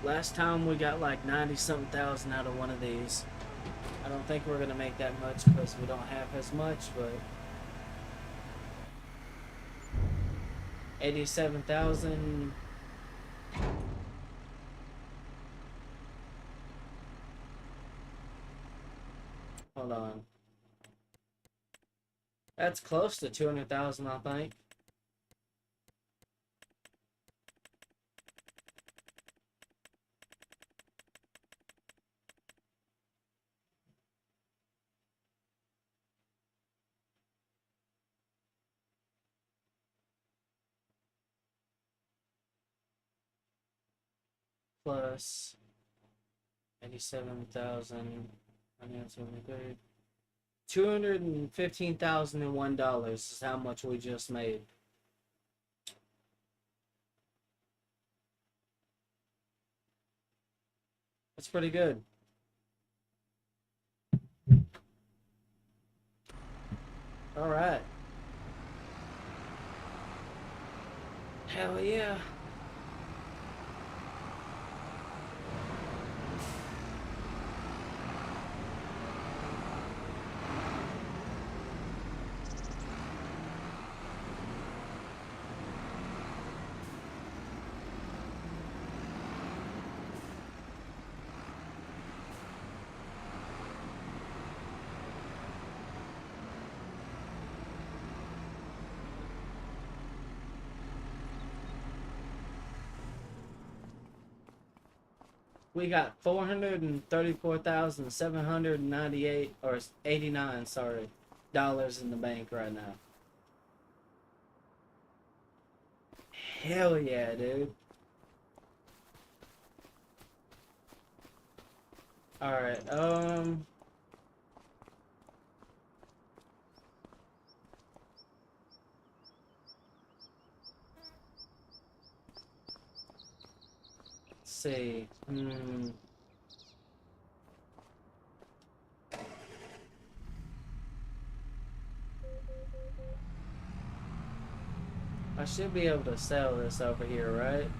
Last time we got like 90 something thousand out of one of these. I don't think we're gonna make that much because we don't have as much, but 87,000. Hold on. That's close to 200,000, I think. Plus 87,000. $215,001 is how much we just made. That's pretty good. All right. Hell yeah. We got 434,798 or 89, sorry, dollars in the bank right now. Hell yeah, dude. All right. Let's see. I should be able to sell this over here, right?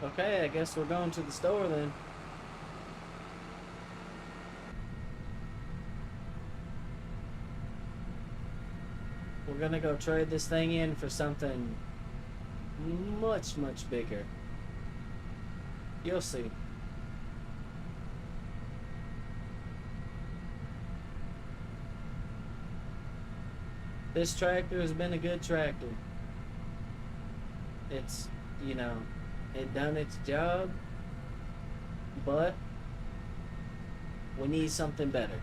Okay, I guess we're going to the store then. We're gonna go trade this thing in for something much, much bigger. You'll see. This tractor has been a good tractor. It's, you know, it done its job, but we need something better.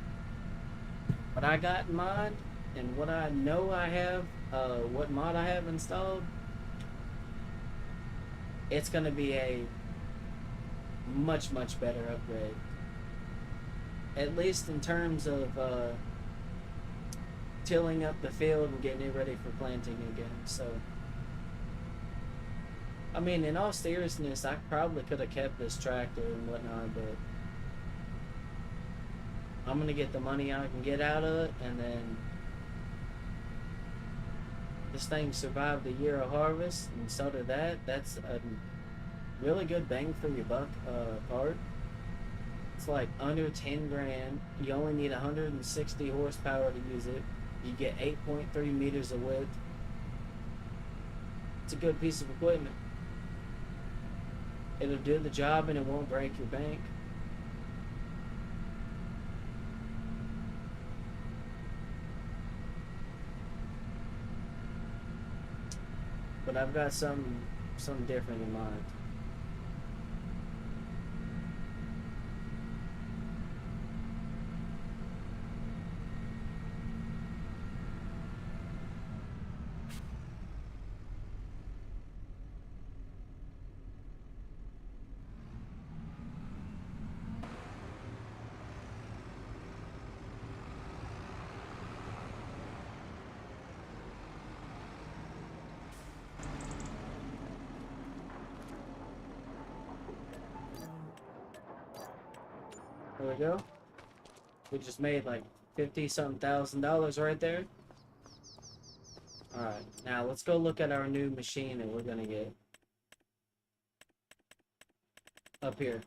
What I got in mind and what I know I have, what mod I have installed, it's gonna be a much, much better upgrade. At least in terms of tilling up the field and getting it ready for planting again. So, I mean, in all seriousness, I probably could have kept this tractor and whatnot, but I'm gonna get the money I can get out of it, and then this thing survived a year of harvest, and so did that. That's a really good bang for your buck part. It's like under 10 grand. You only need 160 horsepower to use it. You get 8.3 meters of width. It's a good piece of equipment. It'll do the job and it won't break your bank. But I've got something different in mind. There we go. We just made like 50-something thousand dollars right there. Alright, now let's go look at our new machine that we're gonna get. Up here.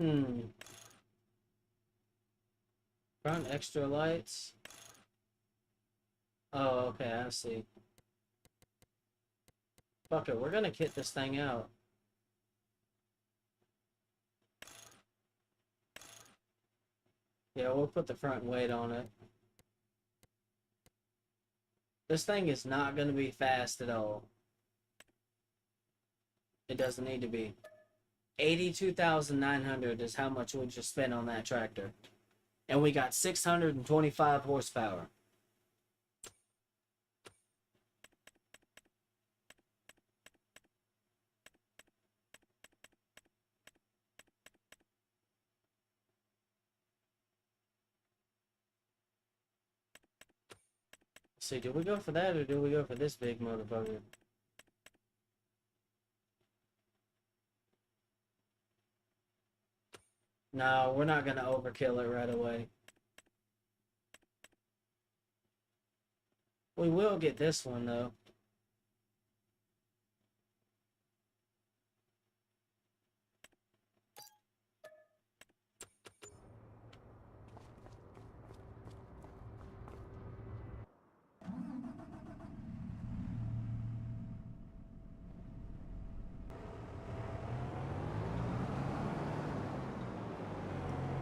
Hmm. Front extra lights. Oh, okay, I see. Fuck it, we're gonna kit this thing out. Yeah, we'll put the front weight on it. This thing is not gonna be fast at all. It doesn't need to be. 82,900 is how much we just spent on that tractor. And we got 625 horsepower. Let's see, do we go for that or do we go for this big motherfucker? No, we're not gonna overkill it right away. We will get this one though.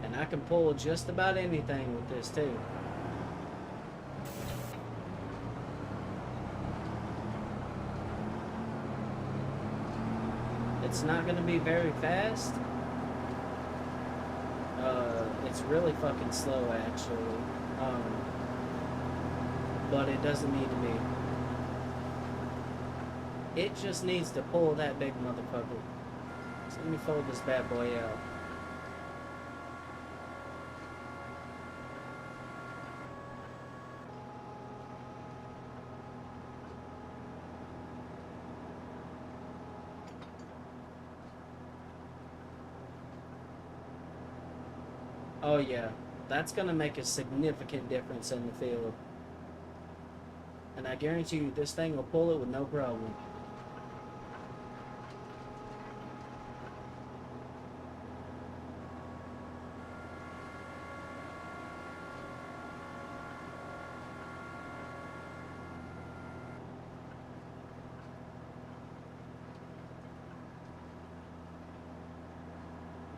And I can pull just about anything with this too. It's not gonna be very fast. It's really fucking slow actually. But it doesn't need to be. It just needs to pull that big motherfucker. So let me fold this bad boy out. Oh yeah, that's gonna make a significant difference in the field. And I guarantee you this thing will pull it with no problem.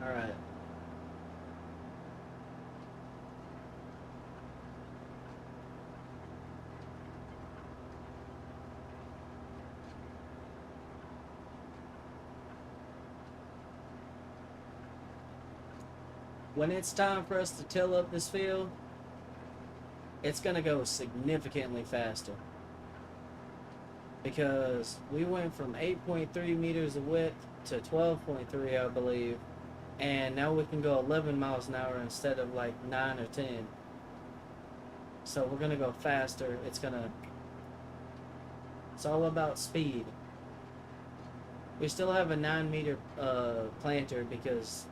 Alright. When it's time for us to till up this field, it's gonna go significantly faster. Because we went from 8.3 meters of width to 12.3, I believe. And now we can go 11 miles an hour instead of like 9 or 10. So we're gonna go faster. It's all about speed. We still have a 9-meter planter because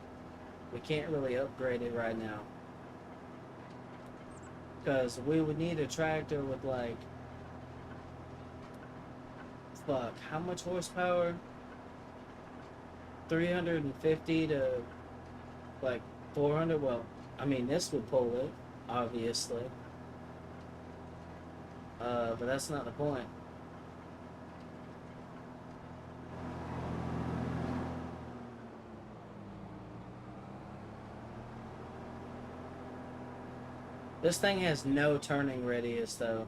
we can't really upgrade it right now. Because we would need a tractor with like Fuck, how much horsepower? 350 to like 400. Well, I mean, this would pull it, obviously. But that's not the point. This thing has no turning radius, though.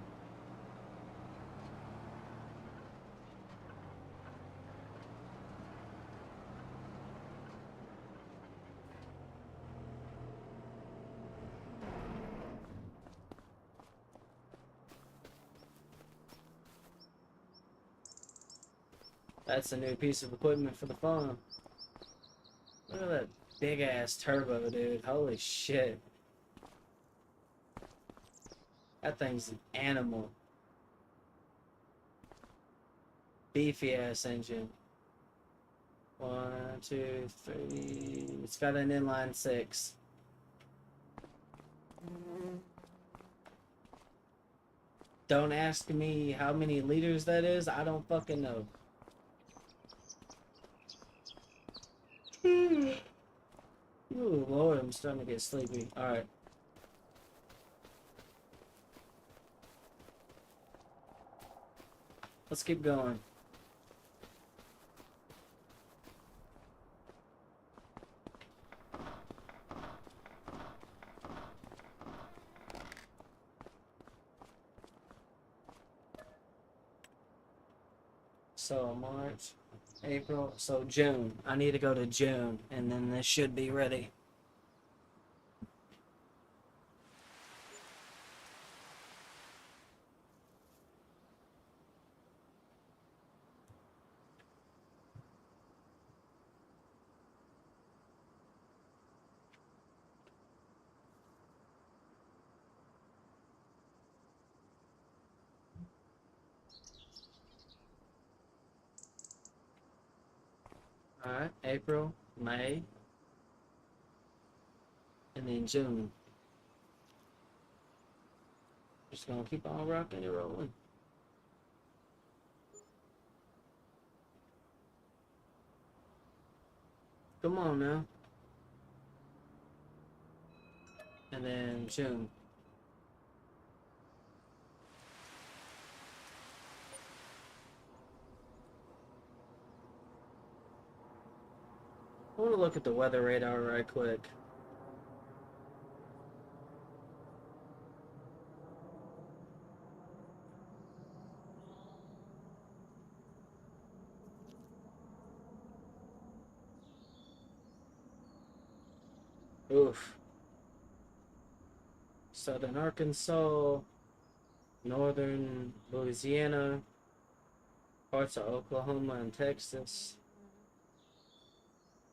That's a new piece of equipment for the farm. Look at that big ass turbo, dude. Holy shit. That thing's an animal. Beefy ass engine. 1, 2, 3. It's got an inline 6. Don't ask me how many liters that is. I don't fucking know. Ooh, Lord, I'm starting to get sleepy. Alright. Let's keep going. So, March, April, so June. I need to go to June, and then this should be ready. Alright, April, May, and then June. Just gonna keep on rocking and rolling. Come on now. And then June. I want to look at the weather radar right quick. Oof. Southern Arkansas, northern Louisiana, parts of Oklahoma and Texas.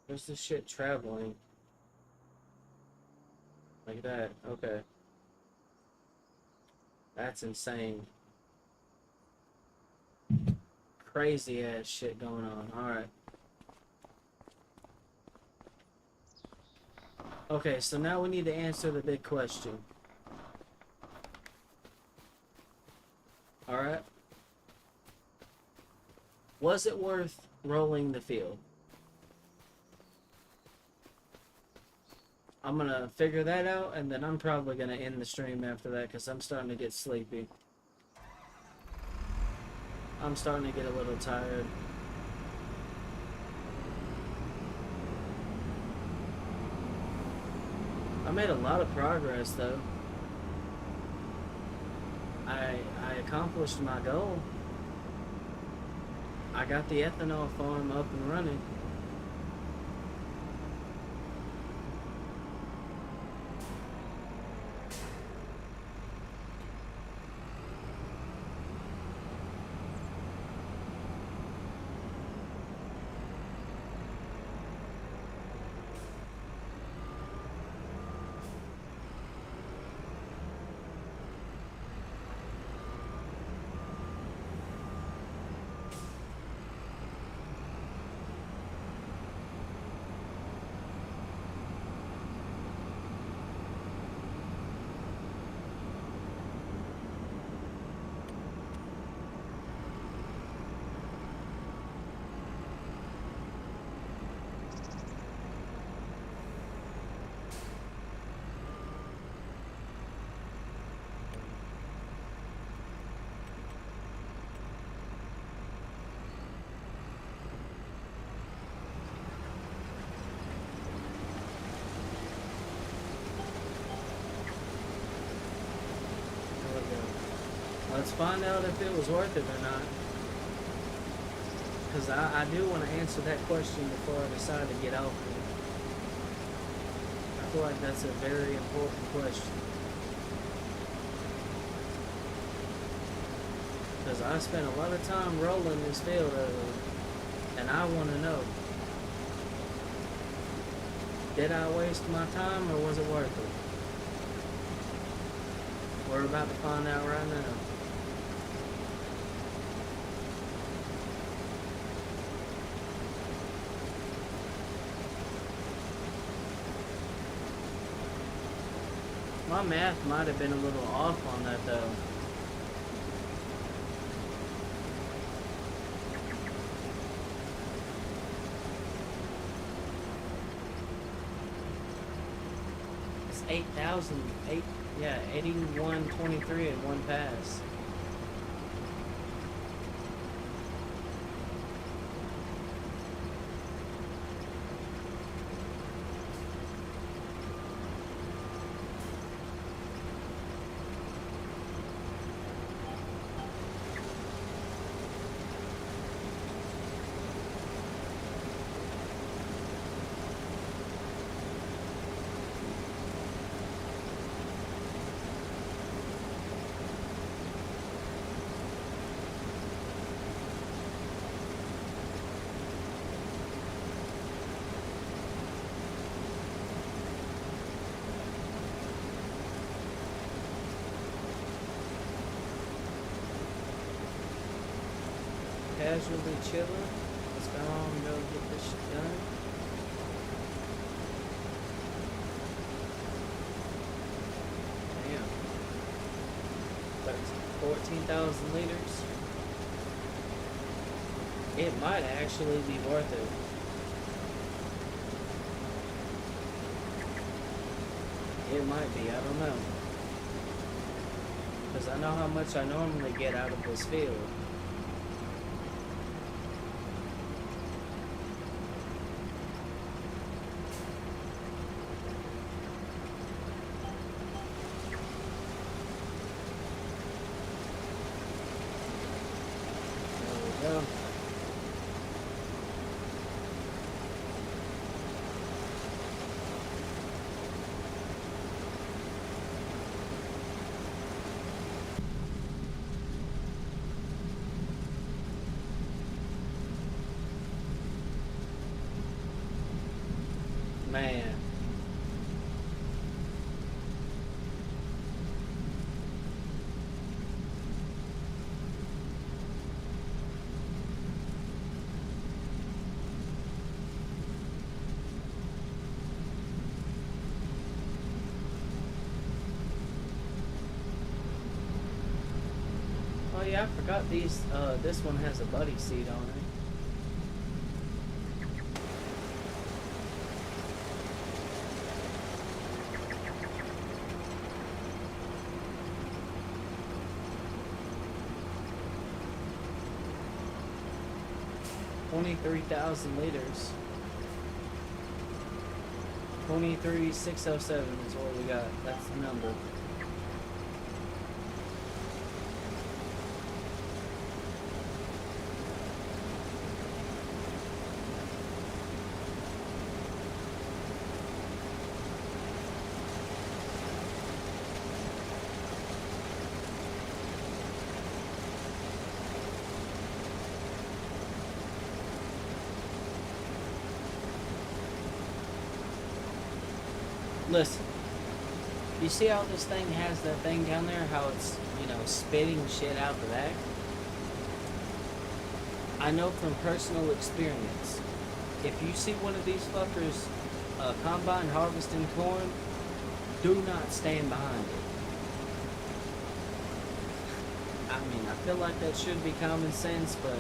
Where's this shit traveling? Like that. Okay. That's insane. Crazy ass shit going on. Alright. Okay, so now we need to answer the big question. Alright. Was it worth rolling the field? I'm gonna figure that out, and then I'm probably gonna end the stream after that because I'm starting to get sleepy. I'm starting to get a little tired. I made a lot of progress though. I accomplished my goal. I got the ethanol farm up and running. Let's find out if it was worth it or not. Because I do want to answer that question before I decide to get off here. I feel like that's a very important question. Because I spent a lot of time rolling this field over, and I want to know, did I waste my time or was it worth it? We're about to find out right now. My math might have been a little off on that though. It's 8,000, yeah, 8123 in one pass. Casually chilling. Let's go on and go get this shit done. Damn. 14,000 liters. It might actually be worth it. It might be, I don't know. Because I know how much I normally get out of this field. There we go. Man. Oh yeah, I forgot this one has a buddy seat on it. $23,000 liters. 23,607 is what we got. That's the number. Listen, you see how this thing has that thing down there? How it's, spitting shit out the back? I know from personal experience, if you see one of these fuckers combine harvesting corn, do not stand behind it. I mean, I feel like that should be common sense, but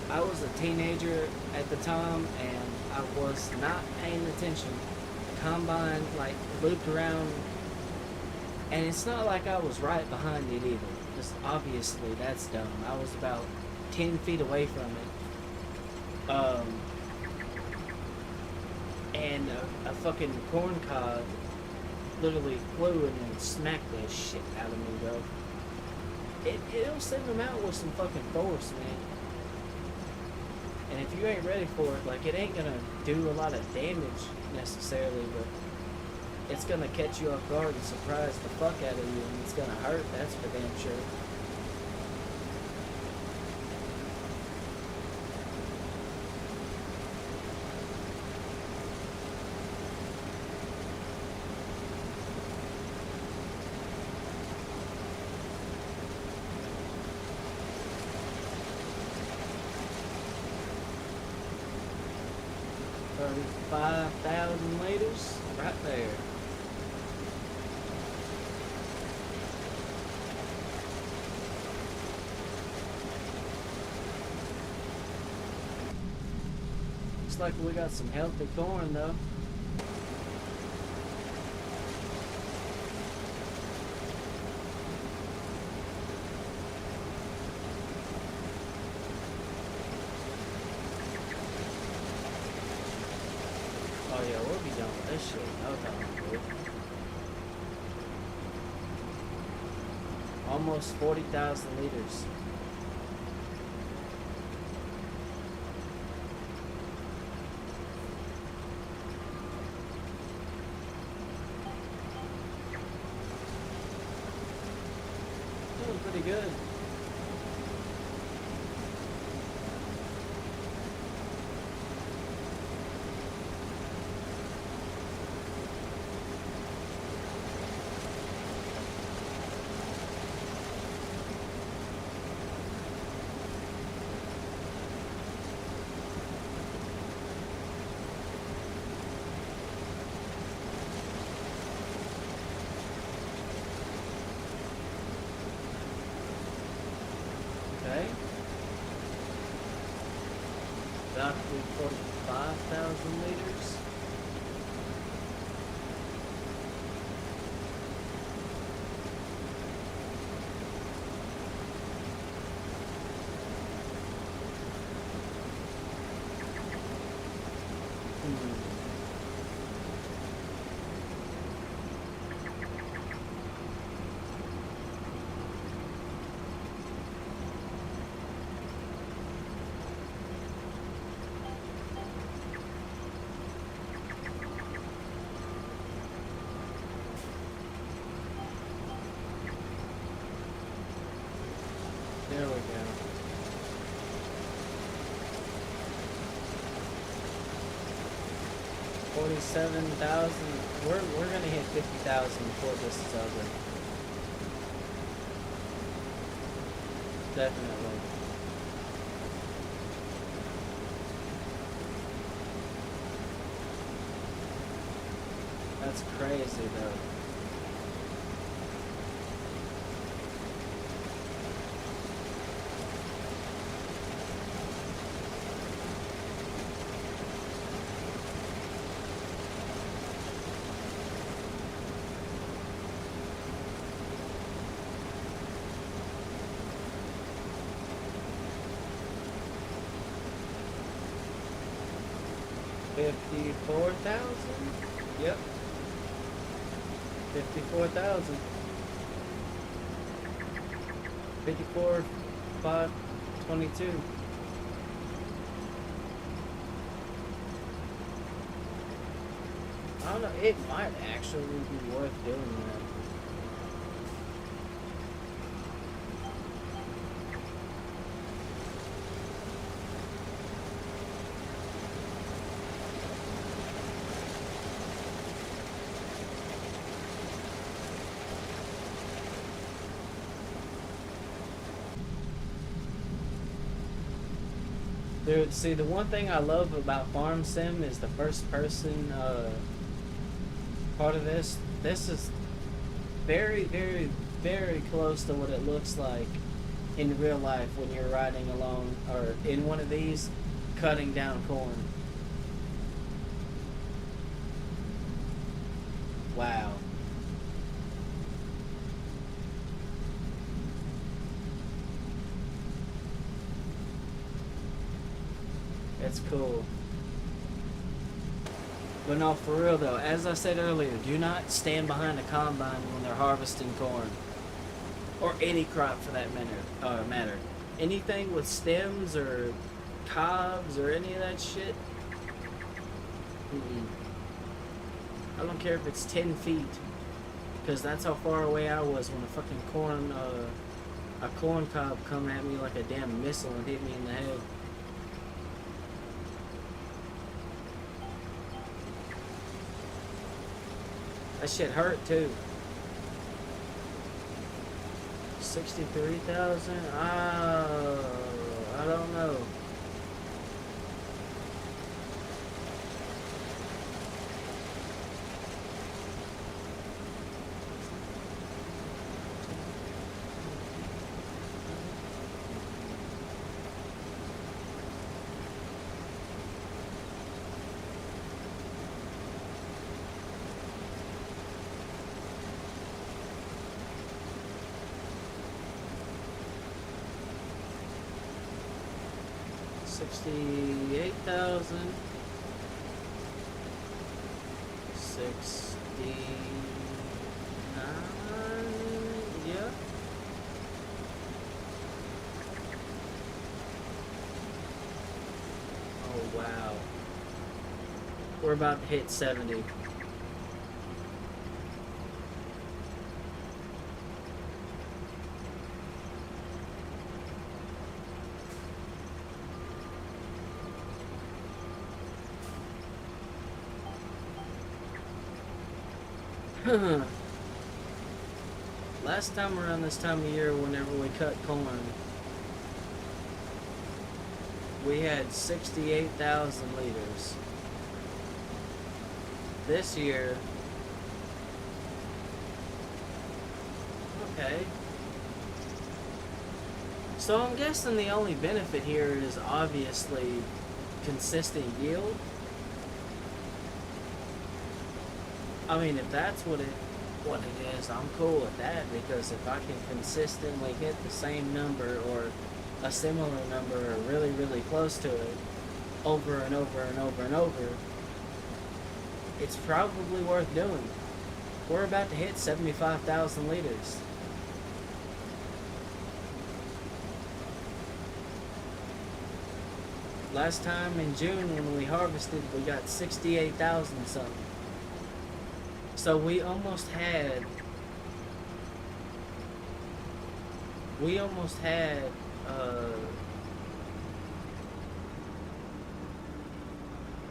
I was a teenager at the time and I was not paying attention. Combine looped around, and it's not like I was right behind it either. Just obviously that's dumb. I was about 10 feet away from it, and a fucking corn cob literally flew and then smacked the shit out of me, bro. it'll send them out with some fucking force, man. And if you ain't ready for it, like, it ain't gonna do a lot of damage necessarily, but it's gonna catch you off guard and surprise the fuck out of you, and it's gonna hurt, that's for damn sure. $35,000 right there. Looks like we got some healthy corn though. Oh yeah, we'll be done with this shit. Okay. Almost 40,000 liters. Doing pretty good. Okay. About 45,000 liters. There we go. $47,000. We're gonna hit 50,000 before this is over. Definitely. That's crazy though. $54,000? Yep. 54,000. 54,522. I don't know, it might actually be worth doing that. Dude, see, the one thing I love about Farm Sim is the first person part of this. This is very, very, very close to what it looks like in real life when you're riding along or in one of these cutting down corn. Wow. That's cool. But no, for real though, as I said earlier, do not stand behind a combine when they're harvesting corn. or any crop for that matter. Anything with stems or cobs or any of that shit. Mm-mm. I don't care if it's 10 feet, because that's how far away I was when a fucking a corn cob come at me like a damn missile and hit me in the head. That shit hurt too. 63,000? Oh, I don't know. $68,000. 69. Yeah. Oh wow. We're about to hit 70. Last time around this time of year, whenever we cut corn, we had 68,000 liters. This year, okay. So I'm guessing the only benefit here is obviously consistent yield. I mean, if that's what it is, I'm cool with that, because if I can consistently hit the same number or a similar number or really, really close to it over and over and over and over, it's probably worth doing. We're about to hit 75,000 liters. Last time in June when we harvested, we got 68,000 something. So we almost had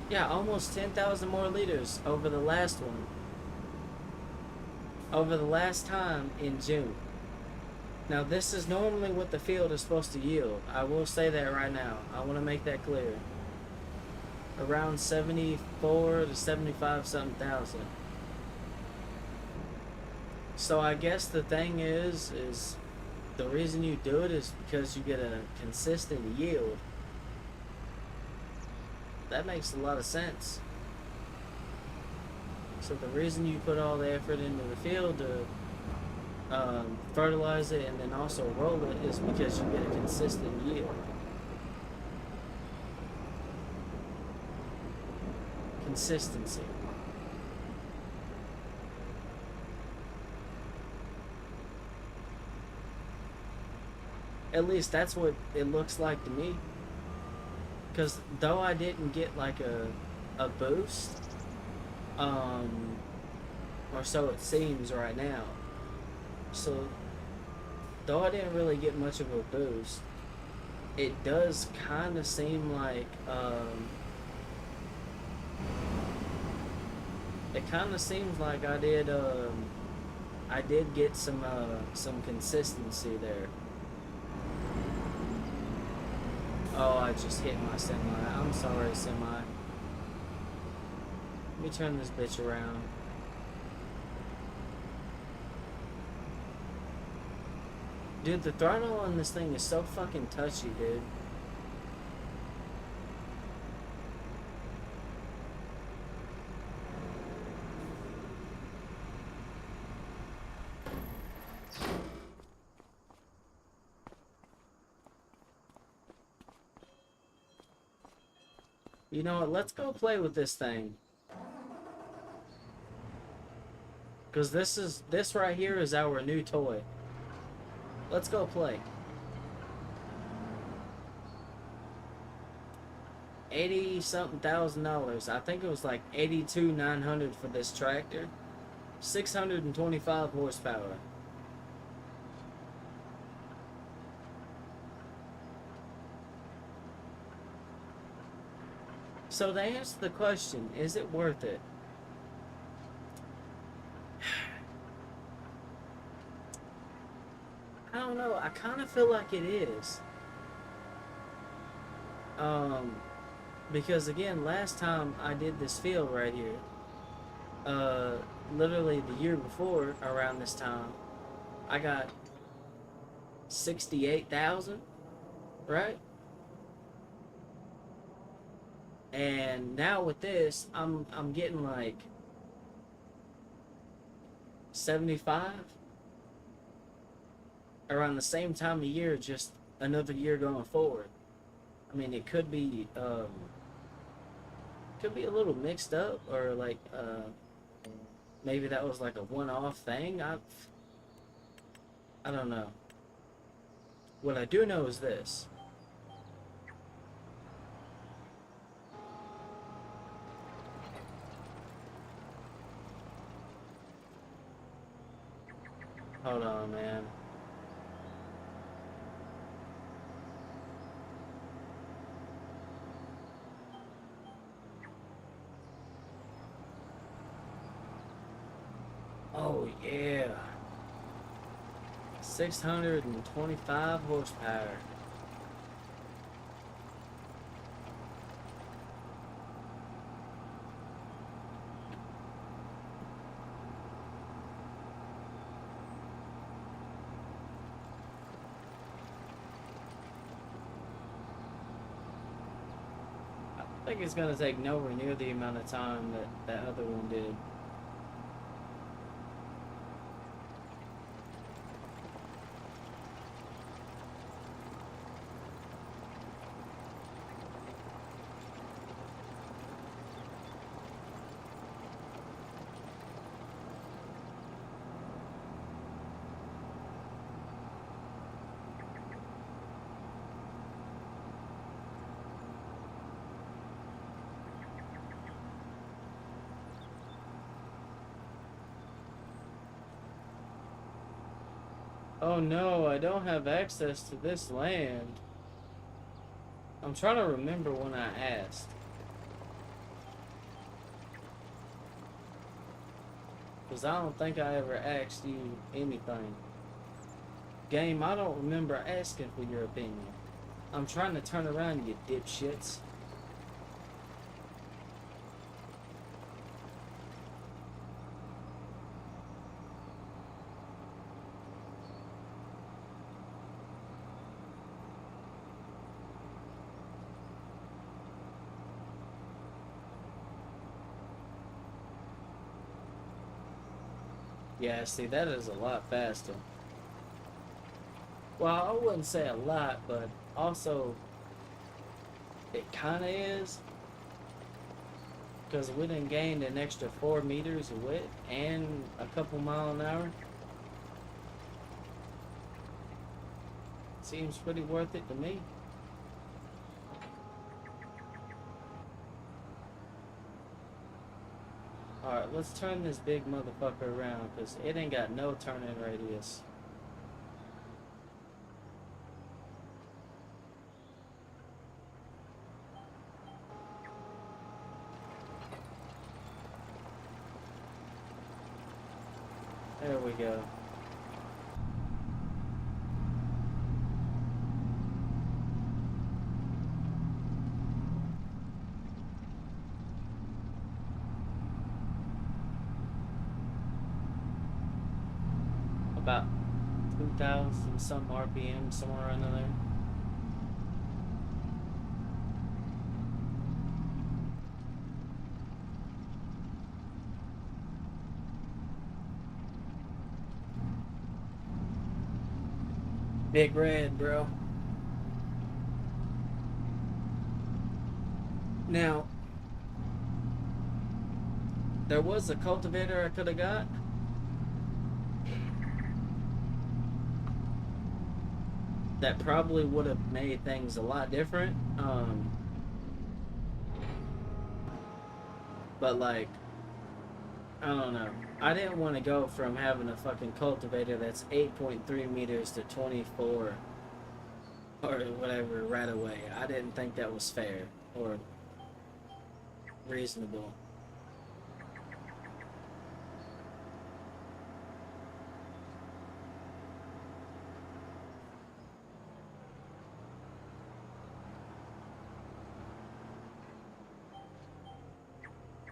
yeah, almost 10,000 more liters over the last one. Over the last time in June. Now this is normally what the field is supposed to yield. I will say that right now. I want to make that clear. Around 74 to 75 something thousand. So I guess the thing is the reason you do it is because you get a consistent yield. That makes a lot of sense. So the reason you put all the effort into the field to fertilize it and then also roll it is because you get a consistent yield. Consistency. At least that's what it looks like to me. Because though I didn't get like a boost, or so it seems right now. So though I didn't really get much of a boost, it does kind of seem like it kind of seems like I did get some consistency there. Oh, I just hit my semi. I'm sorry, semi. Let me turn this bitch around. Dude, the throttle on this thing is so fucking touchy, dude. You know what, let's go play with this thing. Cause this right here is our new toy. Let's go play. 80 something $1,000. I think it was like 82,900 for this tractor. 625 horsepower. So to answer the question, is it worth it? I don't know. I kind of feel like it is. Um, because again, last time I did this field right here, uh, literally the year before around this time, I got 68,000, right? And now with this, I'm getting like 75 around the same time of year, just another year going forward. I mean, it could be a little mixed up, or like maybe that was like a one-off thing. I don't know. What I do know is this. Hold on, man. Oh yeah. 625 horsepower. I think it's gonna take nowhere near the amount of time that that other one did. Oh no, I don't have access to this land. I'm trying to remember when I asked. Because I don't think I ever asked you anything. Game, I don't remember asking for your opinion. I'm trying to turn around, you dipshits. Yeah, see, that is a lot faster. Well, I wouldn't say a lot, but also it kind of is. Because we done gained an extra 4 meters of width and a couple mile an hour. Seems pretty worth it to me. Alright, let's turn this big motherfucker around, because it ain't got no turning radius. There we go. About 2,000 some RPM, somewhere under there. Big red, bro. Now, there was a cultivator I could have got. that probably would have made things a lot different. But like, I don't know. I didn't want to go from having a fucking cultivator that's 8.3 meters to 24 or whatever right away. I didn't think that was fair or reasonable.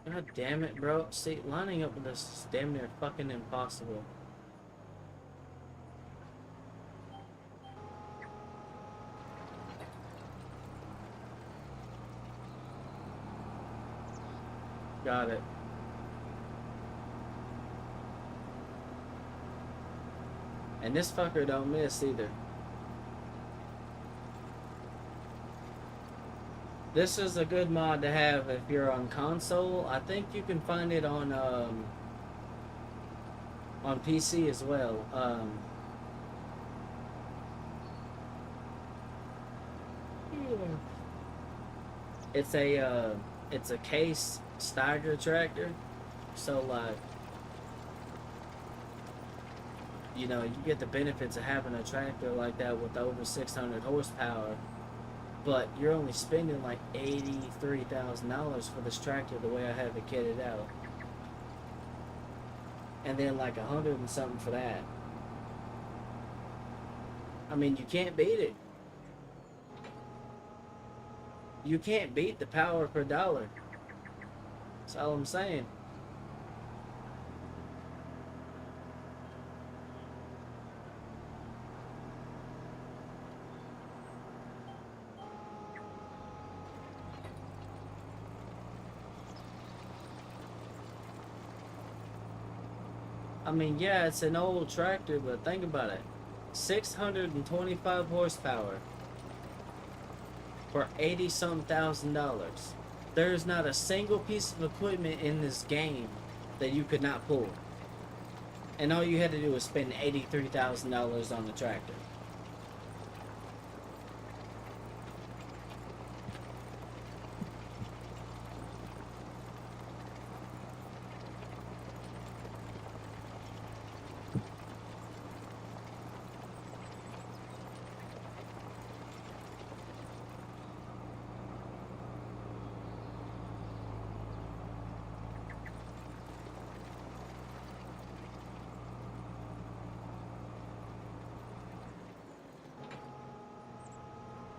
God damn it, bro. See, lining up with this is damn near fucking impossible. Got it. And this fucker don't miss either. This is a good mod to have if you're on console. I think you can find it on PC as well. It's a case Steiger tractor. So like, you know, you get the benefits of having a tractor like that with over 600 horsepower, but you're only spending like $83,000 for this tractor the way I have it kitted out, and then like 100 and something for that. I mean, you can't beat it. You can't beat the power per dollar. That's all I'm saying. I mean, yeah, it's an old tractor, but think about it. 625 horsepower for 80 some thousand dollars. There's not a single piece of equipment in this game that you could not pull. And all you had to do was spend $83,000 on the tractor.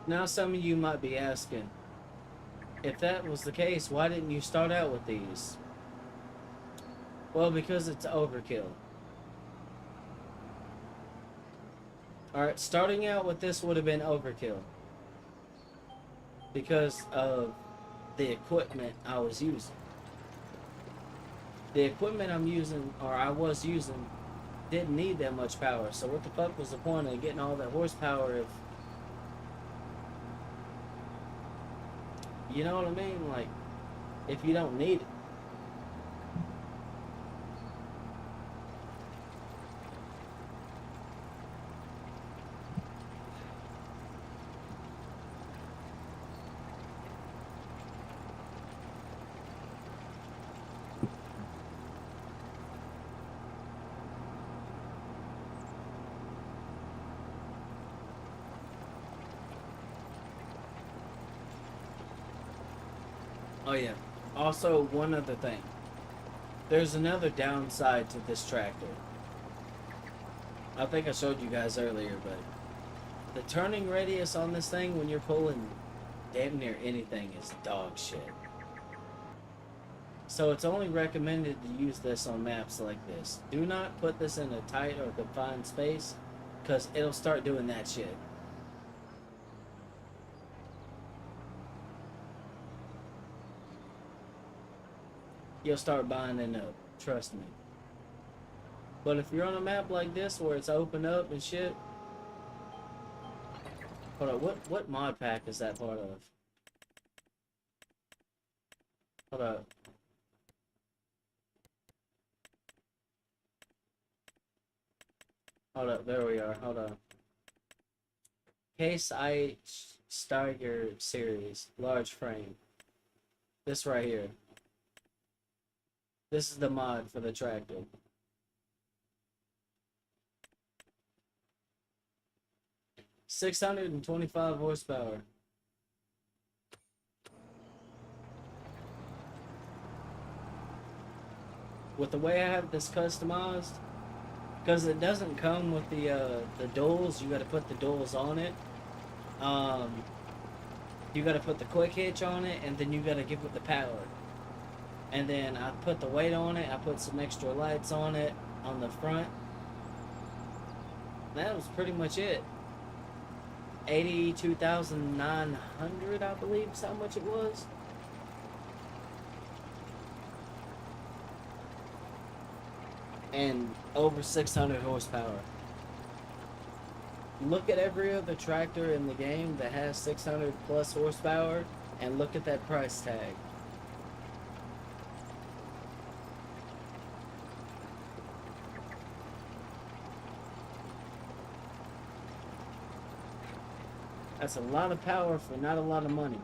Now some of you might be asking, if that was the case, why didn't you start out with these? Well, because it's overkill. Alright, starting out with this would have been overkill. Because of the equipment I was using. The equipment I'm using, or I was using, didn't need that much power. So what the fuck was the point of getting all that horsepower if... You know what I mean? Like, if you don't need it. Oh yeah. Also, one other thing. There's another downside to this tractor. I think I showed you guys earlier, but the turning radius on this thing when you're pulling damn near anything is dog shit. So it's only recommended to use this on maps like this. Do not put this in a tight or confined space, because it'll start doing that shit. You'll start binding up, trust me. But if you're on a map like this where it's open up and shit... Hold on, what mod pack is that part of? Hold up. Hold up, there we are, hold on. Case I Steiger series, large frame. This right here. This is the mod for the tractor. 625 horsepower. With the way I have this customized, because it doesn't come with the duals, you got to put the duals on it. Um, you got to put the quick hitch on it, and then you got to give it the power. And then I put the weight on it. I put some extra lights on it on the front. That was pretty much it. 82,900, I believe, is how much it was. And over 600 horsepower. Look at every other tractor in the game that has 600 plus horsepower, and look at that price tag. That's a lot of power for not a lot of money.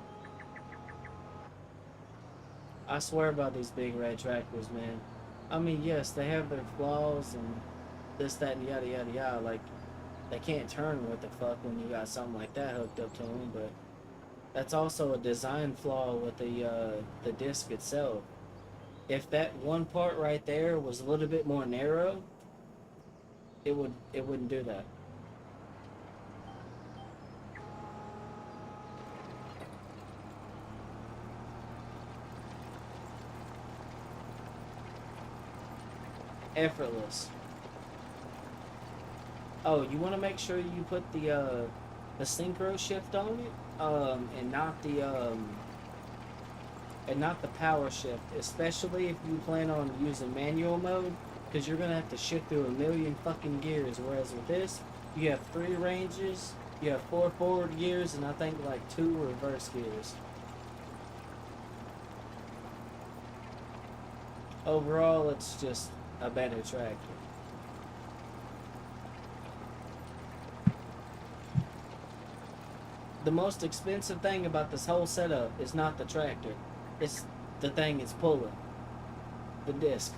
I swear by these big red tractors, man. I mean, yes, they have their flaws and this, that, and yada, yada, yada. Like, they can't turn what the fuck when you got something like that hooked up to them, but that's also a design flaw with the disc itself. If that one part right there was a little bit more narrow, it wouldn't do that. Effortless. Oh, you want to make sure you put the synchro shift on it, and not the power shift, especially if you plan on using manual mode, because you're gonna have to shift through a million fucking gears. Whereas with this, you have 3 ranges, you have 4 forward gears, and I think like 2 reverse gears. Overall, it's just a better tractor. The most expensive thing about this whole setup is not the tractor. It's the thing it's pulling. The disc.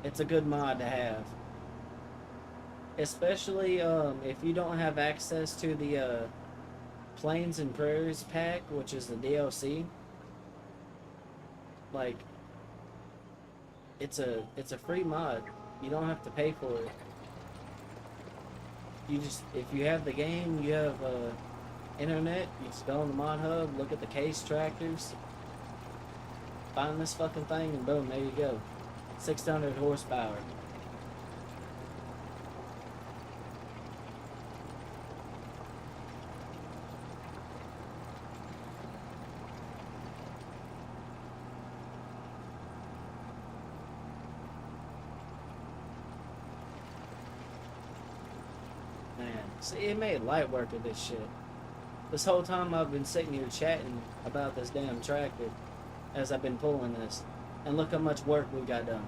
It's a good mod to have. Especially if you don't have access to the Plains and Prairies pack, which is the DLC. Like, it's a free mod. You don't have to pay for it. You just, if you have the game, you have internet, you just go on the mod hub, look at the case tractors, find this fucking thing, and boom, there you go. 600 horsepower. Man, see, it made light work of this shit. This whole time I've been sitting here chatting about this damn tractor as I've been pulling this. And look how much work we got done.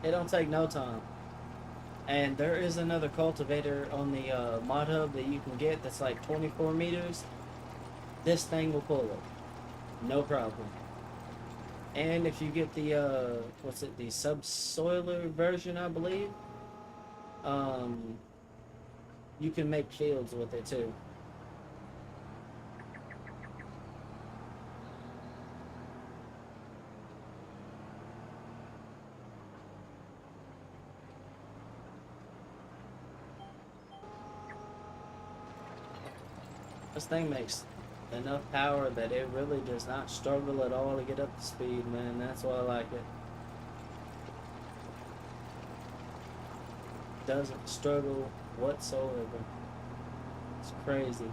It don't take no time. And there is another cultivator on the mod hub that you can get that's like 24 meters. This thing will pull it. No problem. And if you get the, what's it, the subsoiler version, I believe, you can make fields with it too. This thing makes enough power that it really does not struggle at all to get up to speed, man. That's why I like it. Doesn't struggle whatsoever. It's crazy.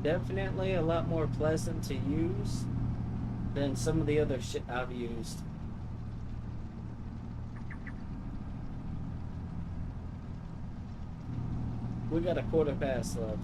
definitely a lot more pleasant to use than some of the other shit I've used. We got a quarter past left.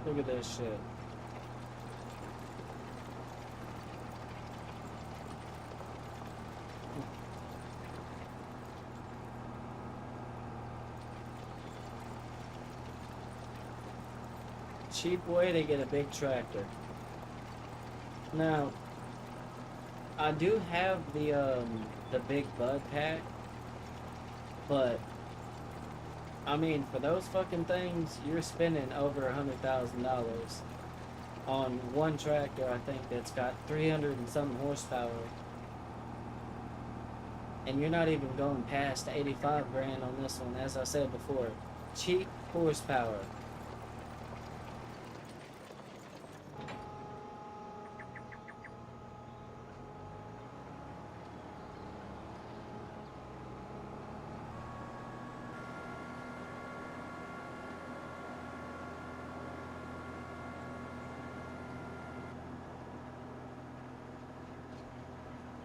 Look at this shit. Cheap way to get a big tractor. Now, I do have the big bud pack, but I mean, for those fucking things, you're spending over $100,000 on one tractor. I think that's got 300 and something horsepower, and you're not even going past 85 grand on this one. As I said before, cheap horsepower.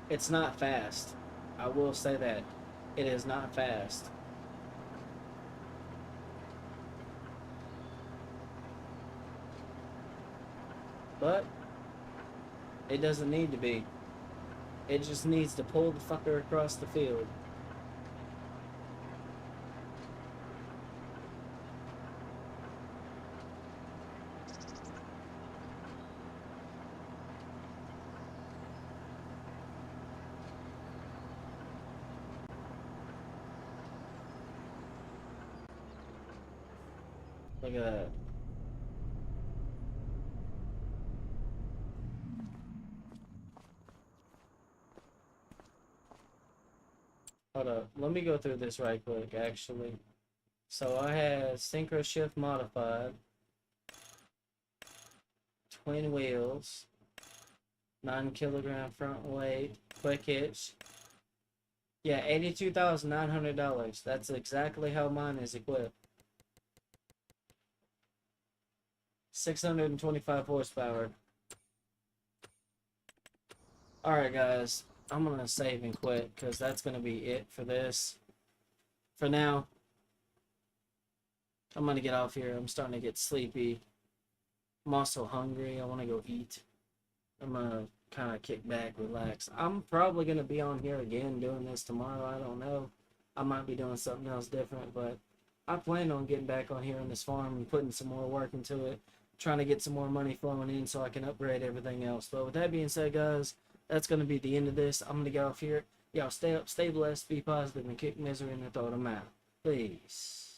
It's not fast. I will say that. It is not fast. But it doesn't need to be. It just needs to pull the fucker across the field. Look at that. Hold up. Let me go through this right quick, actually. So I had synchro shift modified, twin wheels, 9 kilogram front weight, quick hitch. Yeah, $82,900. That's exactly how mine is equipped. 625 horsepower. Alright, guys. I'm gonna save and quit because that's gonna be it for this. For now, I'm gonna get off here. I'm starting to get sleepy. I'm also hungry. I want to go eat. I'm gonna kind of kick back, relax. I'm probably gonna be on here again doing this tomorrow. I don't know. I might be doing something else different, but I plan on getting back on here on this farm and putting some more work into it, trying to get some more money flowing in so I can upgrade everything else. But with that being said, guys, that's gonna be the end of this. I'm gonna get off here. Y'all stay up, stay blessed, be positive, and kick misery in the thought of mouth. Peace.